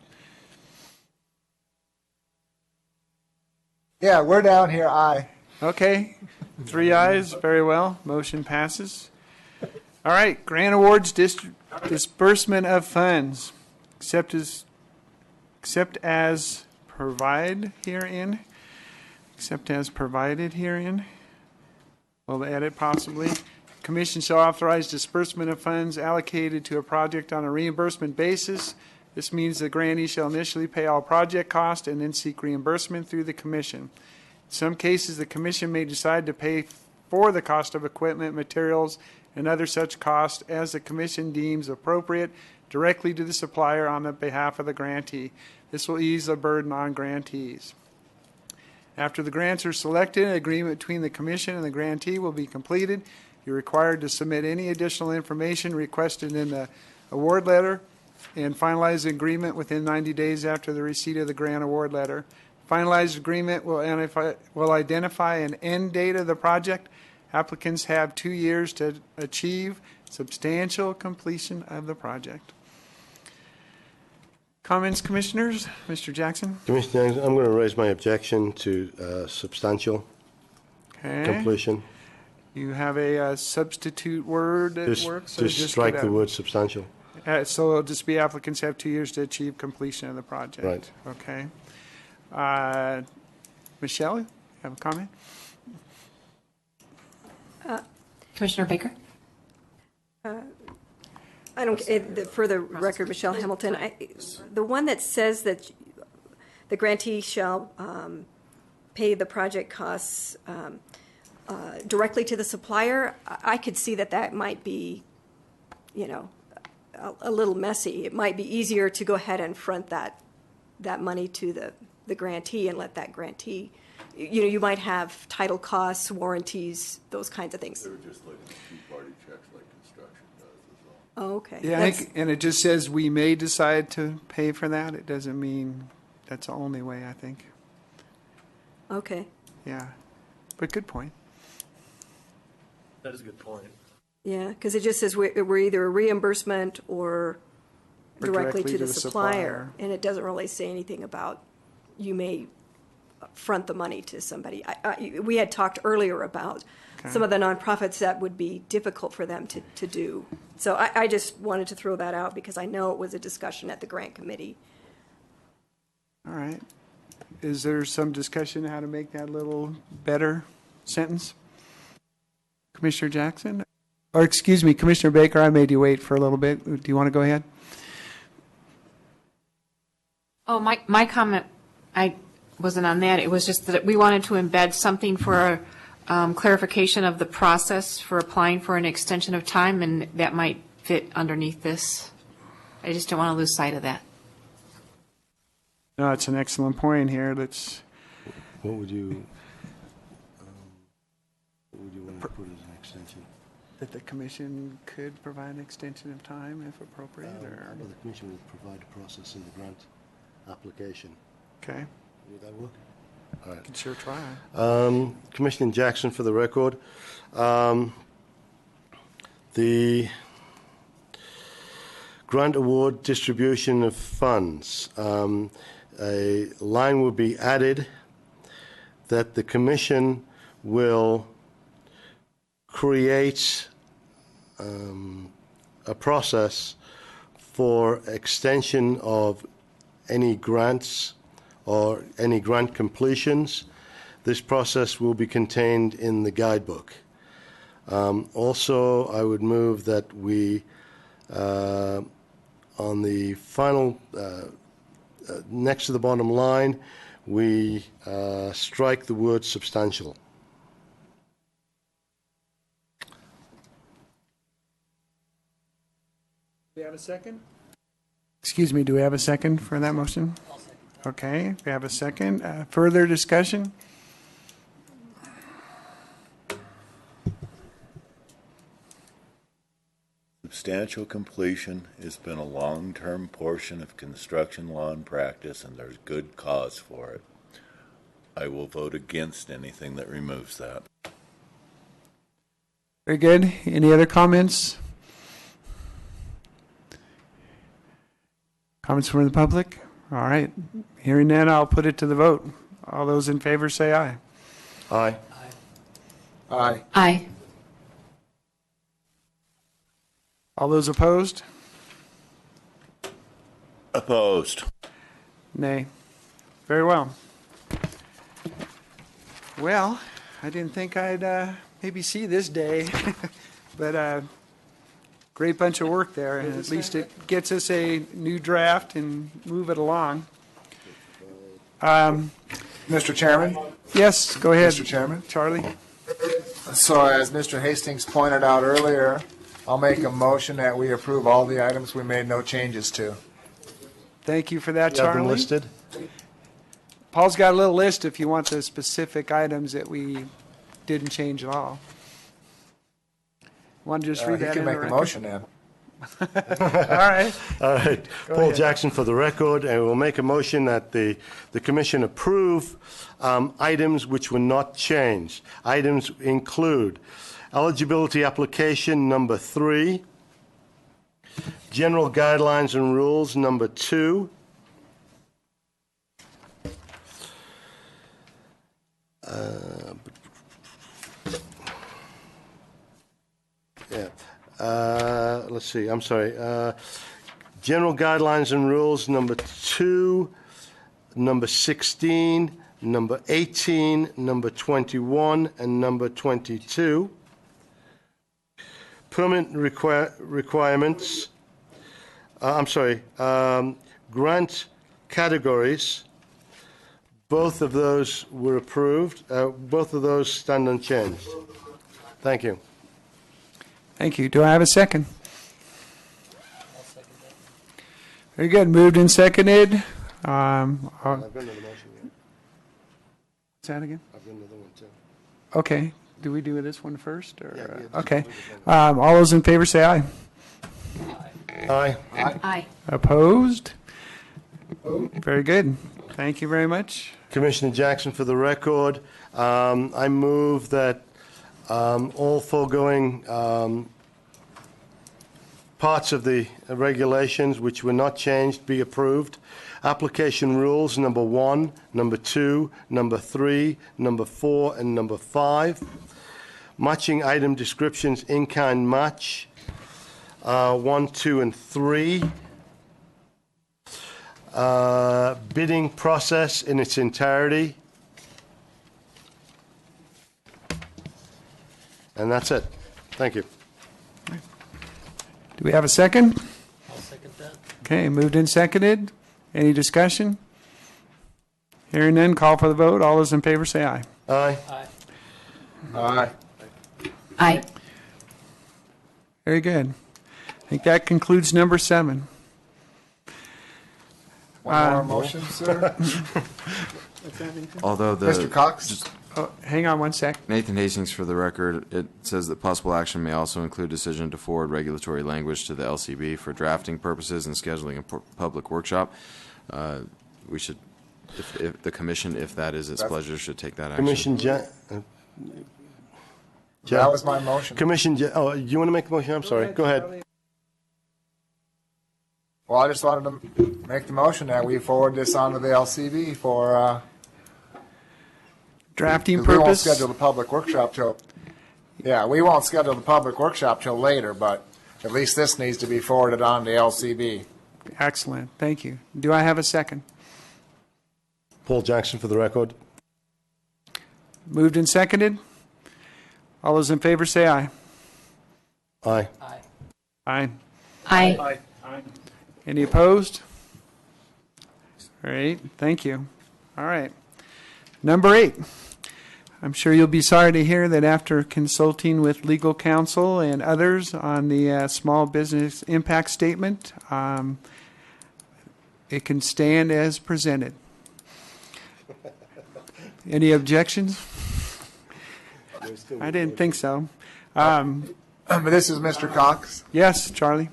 Yeah, we're down here, aye. Okay. 3 ayes. Very well. Motion passes. All right. Grant awards, disbursement of funds. Except as provided herein. Except as provided herein. We'll edit possibly. Commission shall authorize disbursement of funds allocated to a project on a reimbursement basis. This means the grantee shall initially pay all project costs and then seek reimbursement through the commission. In some cases, the commission may decide to pay for the cost of equipment, materials, and other such costs as the commission deems appropriate directly to the supplier on the behalf of the grantee. This will ease the burden on grantees. After the grants are selected, an agreement between the commission and the grantee will be completed. You're required to submit any additional information requested in the award letter and finalize the agreement within 90 days after the receipt of the grant award letter. Finalized agreement will identify an end date of the project. Applicants have 2 years to achieve substantial completion of the project. Comments, commissioners? Mr. Jackson? Commissioner Jackson, I'm going to raise my objection to substantial completion. You have a substitute word that works? Just strike the word substantial. So it'll just be applicants have 2 years to achieve completion of the project. Right. Okay. Michelle, you have a comment? Commissioner Baker? I don't, for the record, Michelle Hamilton, the one that says that the grantee shall pay the project costs directly to the supplier, I could see that might be, a little messy. It might be easier to go ahead and front that money to the grantee and let that grantee, you might have title costs, warranties, those kinds of things. They were just like two-party checks like construction does as well. Oh, okay. Yeah, and it just says we may decide to pay for that. It doesn't mean that's the only way, I think. Okay. Yeah, but good point. That is a good point. Yeah, because it just says we're either a reimbursement or directly to the supplier, and it doesn't really say anything about you may front the money to somebody. We had talked earlier about some of the nonprofits that would be difficult for them to do. So I just wanted to throw that out because I know it was a discussion at the grant committee. All right. Is there some discussion how to make that a little better sentence? Commissioner Jackson? Or excuse me, Commissioner Baker, I made you wait for a little bit. Do you want to go ahead? Oh, my comment, I wasn't on that. It was just that we wanted to embed something for clarification of the process for applying for an extension of time, and that might fit underneath this. I just don't want to lose sight of that. No, it's an excellent point here. What would you want to put as an extension? That the commission could provide an extension of time if appropriate, or the commission would provide a process in the grant application. Okay. Would that work? All right. Can sure try. Commissioner Jackson, for the record, the grant award distribution of funds, a line will be added that the commission will create a process for extension of any grants or any grant completions. This process will be contained in the guidebook. Also, I would move that we, on the final, next to the bottom line, we strike the word substantial. Do we have a second? Excuse me, do we have a second for that motion? Okay, we have a second. Further discussion? Substantial completion has been a long-term portion of construction law and practice, and there's good cause for it. I will vote against anything that removes that. Very good. Any other comments? Comments from the public? All right. Hearing none, I'll put it to the vote. All those in favor say aye. Aye. Aye. Aye. All those opposed? Opposed. Nay. Very well. Well, I didn't think I'd maybe see this day. But great bunch of work there, and at least it gets us a new draft and move it along. Mr. Chairman? Yes, go ahead. Mr. Chairman? Charlie? So as Mr. Hastings pointed out earlier, I'll make a motion that we approve all the items we made no changes to. Thank you for that, You have them Charlie. listed? Paul's got a little list if you want the specific items that we didn't change at all. Want to just read He that can in make the the record? motion then. All right. All right. Go Paul ahead. Jackson for the record, and we'll make a motion that the commission approve items which were not changed. Items include eligibility application number 3, general guidelines and rules number 2, let's see, I'm sorry. General guidelines and rules number 2, number 16, number 18, number 21, and number 22. Permit requirements, grant categories. Both of those were approved. Both of those stand unchanged. Thank you. Thank you. Do I have a second? Very good. Moved and seconded. I've got another motion. What's that again? I've got another one too. Okay. Do we do this one first? Or, Yeah, okay. All those in favor say aye. Aye. Aye. Opposed? Very good. Thank you very much. Commissioner Jackson, for the record, I move that all foregoing parts of the regulations which were not changed be approved. Application rules number 1, number 2, number 3, number 4, and number 5. Matching item descriptions in-kind match 1, 2, and 3. Bidding process in its entirety. And that's it. Thank you. Do we have a second? I'll second that. Okay, moved and seconded. Any discussion? Hearing none, call for the vote. All those in favor say aye. Aye. Aye. Aye. Aye. Very good. I think that concludes number 7. One more motion, sir? Although the Mr. Cox? Oh, hang on one sec. Nathan Hastings, for the record, it says that possible action may also include decision to forward regulatory language to the LCB for drafting purposes and scheduling a public workshop. We should, if the commission, if that is its pleasure, should take that action. That was my motion. Oh, you want to make the motion? I'm sorry. Go ahead. Well, I just wanted to make the motion that we forward this on to the LCB for, Drafting 'cause we won't purpose. schedule the public workshop till, yeah, we won't schedule the public workshop till later, but at least this needs to be forwarded on to LCB. Excellent. Thank you. Do I have a second? Paul Jackson, for the record. Moved and seconded. All those in favor say aye. Aye. Aye. Aye. Any opposed? All right. Thank you. All right. Number 8. I'm sure you'll be sorry to hear that after consulting with legal counsel and others on the small business impact statement, it can stand as presented. Any objections? I didn't think so. But this is Mr. Cox. Yes, Charlie.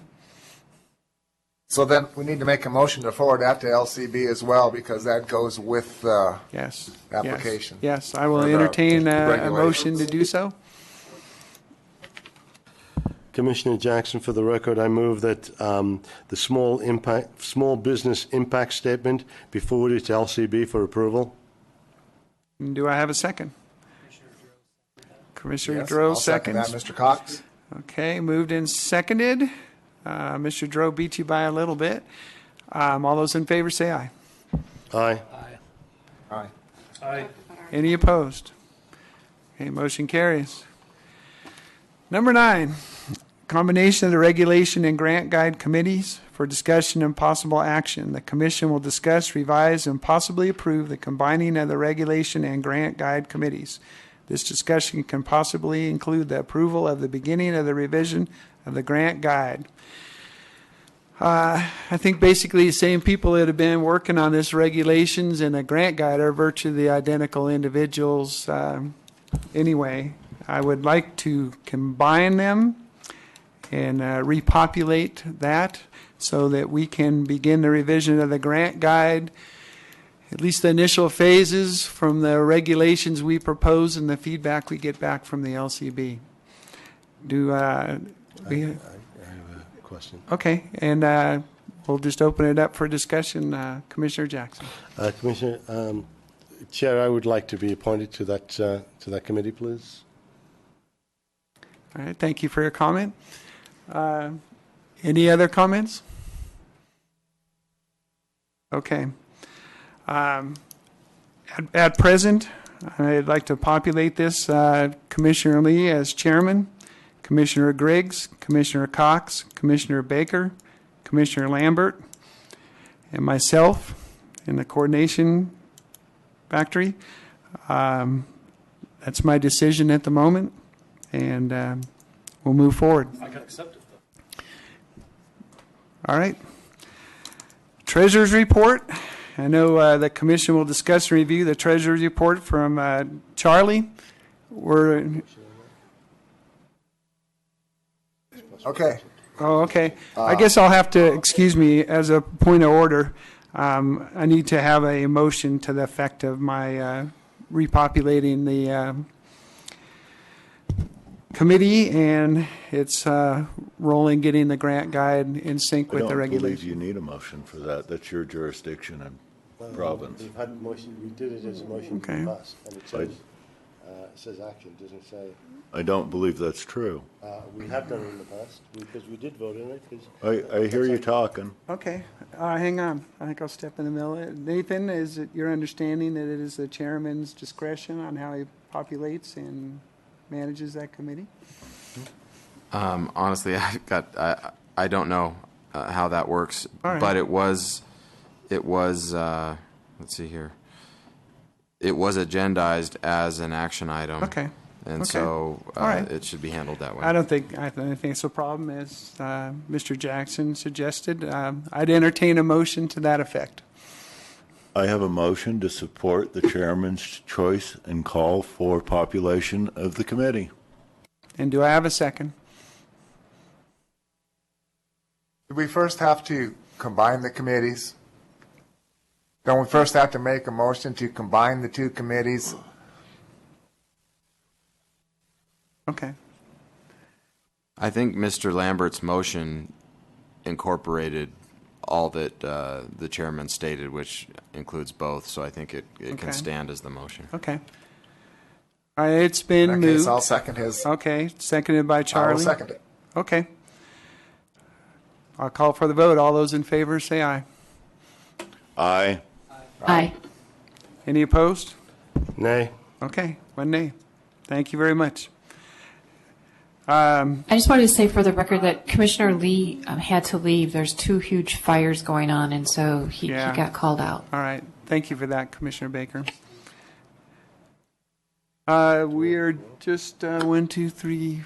So then we need to make a motion to forward that to LCB as well, because that goes with the Yes. application. Yes, I will Or the entertain a regulations. motion to do so. Commissioner Jackson, for the record, I move that the small business impact statement be forwarded to LCB for approval. Do I have a second? Commissioner Yes, Droz I'll second that, seconds. Mr. Cox. Okay, moved and seconded. Mr. Droz beat you by a little bit. All those in favor say aye. Aye. Aye. Aye. Any opposed? Okay, motion carries. Number 9, combination of the regulation and grant guide committees for discussion and possible action. The commission will discuss, revise, and possibly approve the combining of the regulation and grant guide committees. This discussion can possibly include the approval of the beginning of the revision of the grant guide. I think basically the same people that have been working on this regulations and the grant guide are virtually identical individuals. Anyway, I would like to combine them and repopulate that so that we can begin the revision of the grant guide, at least the initial phases from the regulations we propose and the feedback we get back from the LCB. I have a question. Okay, and we'll just open it up for discussion. Commissioner Jackson. Commissioner, Chair, I would like to be appointed to that committee, please. All right, thank you for your comment. Any other comments? Okay. At present, I'd like to populate this Commissioner Lee as chairman, Commissioner Griggs, Commissioner Cox, Commissioner Baker, Commissioner Lambert, and myself in the coordination factory. That's my decision at the moment, and we'll move forward. I can accept it, though. All right. Treasurer's report. I know the commission will discuss and review the treasurer's report from Charlie. Okay. Oh, okay. I guess I'll have to, excuse me, as a point of order, I need to have a motion to the effect of my repopulating the committee and its rolling, getting the grant guide in sync with the I don't believe regulations. you need a motion for that. That's your jurisdiction and province. We've had motion. We did it as a motion Okay. in the past, and it says action. It doesn't say. I don't believe that's true. We have done it in the past because we did vote on it. I hear you talking. Okay, hang on. I think I'll step in the middle. Nathan, is it your understanding that it is the chairman's discretion on how he populates and manages that committee? Honestly, I don't know how that works, All right. but it was let's see here. It was agendized as an action item. Okay. And Okay. so All right. it should be handled that way. I don't think it's a problem, as Mr. Jackson suggested. I'd entertain a motion to that effect. I have a motion to support the chairman's choice and call for population of the committee. And do I have a second? Do we first have to combine the committees? Don't we first have to make a motion to combine the two committees? Okay. I think Mr. Lambert's motion incorporated all that the chairman stated, which includes both. So I think it Okay. can stand as the motion. Okay. All right, it's been In that case, moved. I'll second his. Okay, seconded by I Charlie. will second it. Okay. I'll call for the vote. All those in favor say aye. Aye. Aye. Any opposed? Nay. Okay, one nay. Thank you very much. I just wanted to say for the record that Commissioner Lee had to leave. There's 2 huge fires going on, and so he Yeah. got called out. All right. Thank you for that, Commissioner Baker. We are just 1, 2, 3,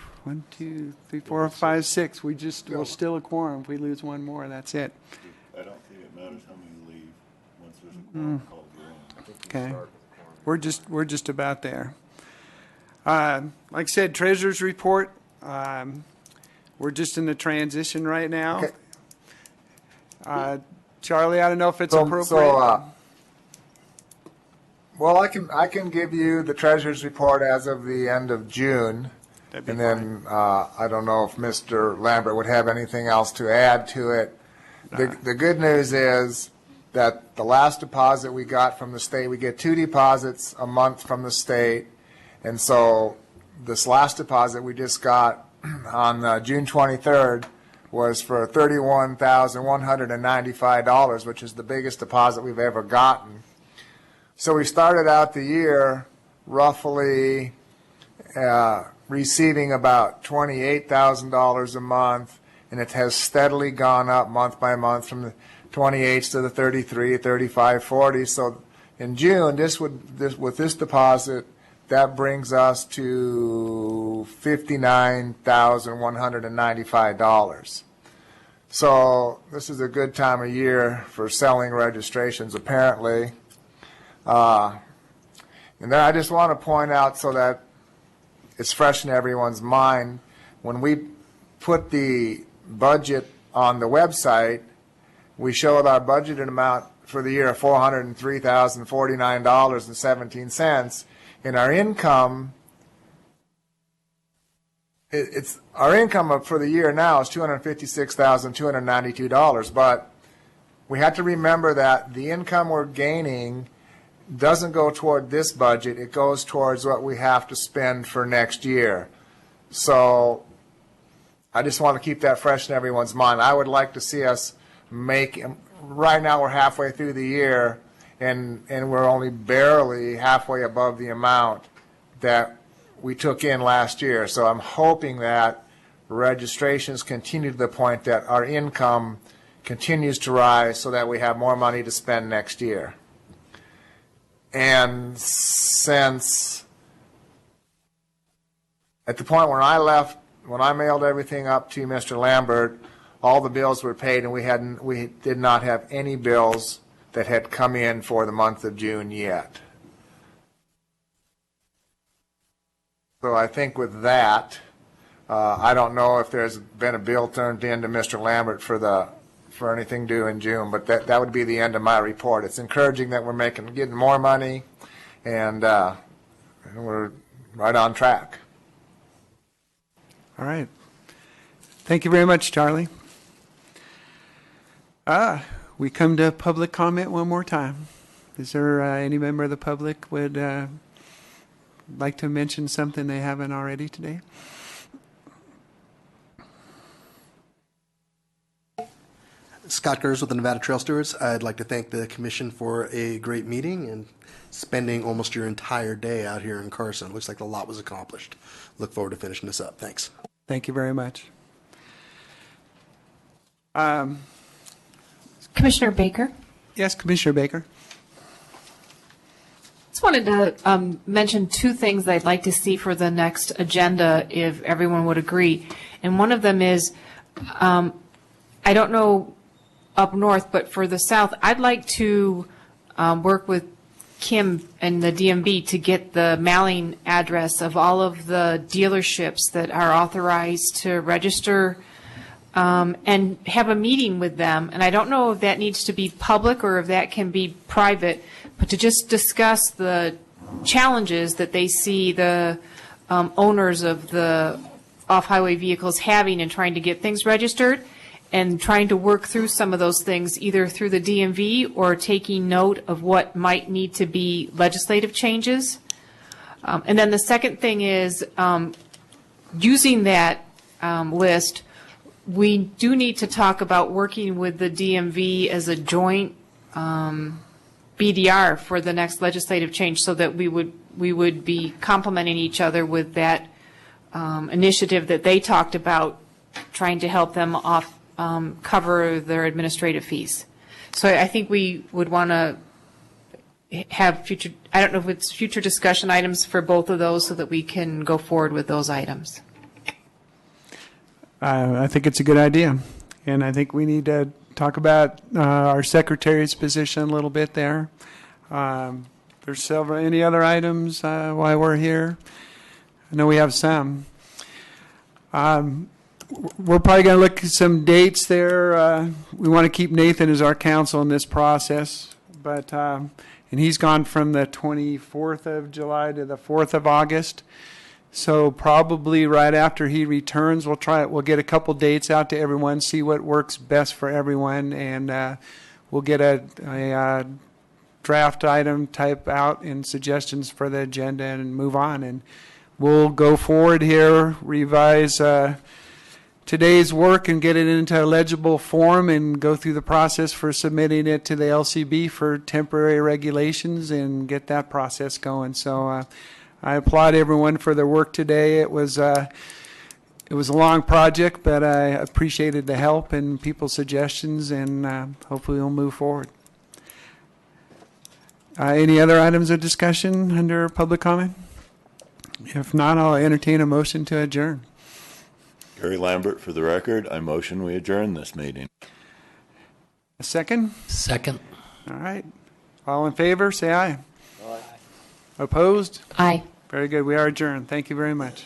4, 5, 6. We're still a quorum. If we lose one more, that's it. I don't think it matters how many leave once there's a quorum called in. Okay. We're just about there. Like I said, treasurer's report. We're just in the transition right now. Okay. Charlie, I don't know if it's appropriate. Well, I can give you the treasurer's report as of the end of June, That'd be and then I don't know if Mr. Lambert would have anything else to add to it. The good news is that the last deposit we got from the state, we get 2 deposits a month from the state, and so this last deposit we just got on June 23rd was for $31,195, which is the biggest deposit we've ever gotten. So we started out the year roughly receiving about $28,000 a month, and it has steadily gone up month by month from the 28s to the 33, 35, 40. So in June, with this deposit, that brings us to $59,195. So this is a good time of year for selling registrations, apparently. And then I just want to point out, so that it's fresh in everyone's mind, when we put the budget on the website, we showed our budgeted amount for the year of $403,049.17, and our income, our income for the year now is $256,292, but we have to remember that the income we're gaining doesn't go toward this budget. It goes towards what we have to spend for next year. So I just want to keep that fresh in everyone's mind. I would like to see us make, right now we're halfway through the year, and we're only barely halfway above the amount that we took in last year. So I'm hoping that registrations continue to the point that our income continues to rise so that we have more money to spend next year. And since at the point when I left, when I mailed everything up to Mr. Lambert, all the bills were paid, and we did not have any bills that had come in for the month of June yet. So I think with that, I don't know if there's been a bill turned in to Mr. Lambert for anything due in June, but that would be the end of my report. It's encouraging that we're getting more money, and we're right on track. All right. Thank you very much, Charlie. We come to public comment one more time. Is there any member of the public would like to mention something they haven't already today? Scott Gers with the Nevada Trail Stewards. I'd like to thank the commission for a great meeting and spending almost your entire day out here in Carson. It looks like a lot was accomplished. Look forward to finishing this up. Thanks. Thank you very much. Commissioner Baker? Yes, Commissioner Baker. Just wanted to mention two things I'd like to see for the next agenda, if everyone would agree. And one of them is, I don't know up north, but for the south, I'd like to work with Kim and the DMV to get the mailing address of all of the dealerships that are authorized to register and have a meeting with them. And I don't know if that needs to be public or if that can be private, but to just discuss the challenges that they see the owners of the off-highway vehicles having in trying to get things registered, and trying to work through some of those things either through the DMV or taking note of what might need to be legislative changes. And then the second thing is using that list, we do need to talk about working with the DMV as a joint BDR for the next legislative change, so that we would be complementing each other with that initiative that they talked about, trying to help them cover their administrative fees. So I think we would want to have future, I don't know if it's future discussion items for both of those, so that we can go forward with those items. I think it's a good idea. And I think we need to talk about our secretary's position a little bit there. There's any other items while we're here? I know we have some. We're probably going to look at some dates there. We want to keep Nathan as our counsel in this process, but and he's gone from the 24th of July to the 4th of August. So probably right after he returns, we'll get a couple dates out to everyone, see what works best for everyone, and we'll get a draft item type out and suggestions for the agenda and move on. And we'll go forward here, revise today's work and get it into a legible form and go through the process for submitting it to the LCB for temporary regulations and get that process going. So I applaud everyone for their work today. It was a long project, but I appreciated the help and people's suggestions, and hopefully we'll move forward. Any other items of discussion under public comment? If not, I'll entertain a motion to adjourn. Gary Lambert, for the record, I motion we adjourn this meeting. A second? Second. All right. All in favor, say aye. Aye. Opposed? Aye. Very good. We are adjourned. Thank you very much.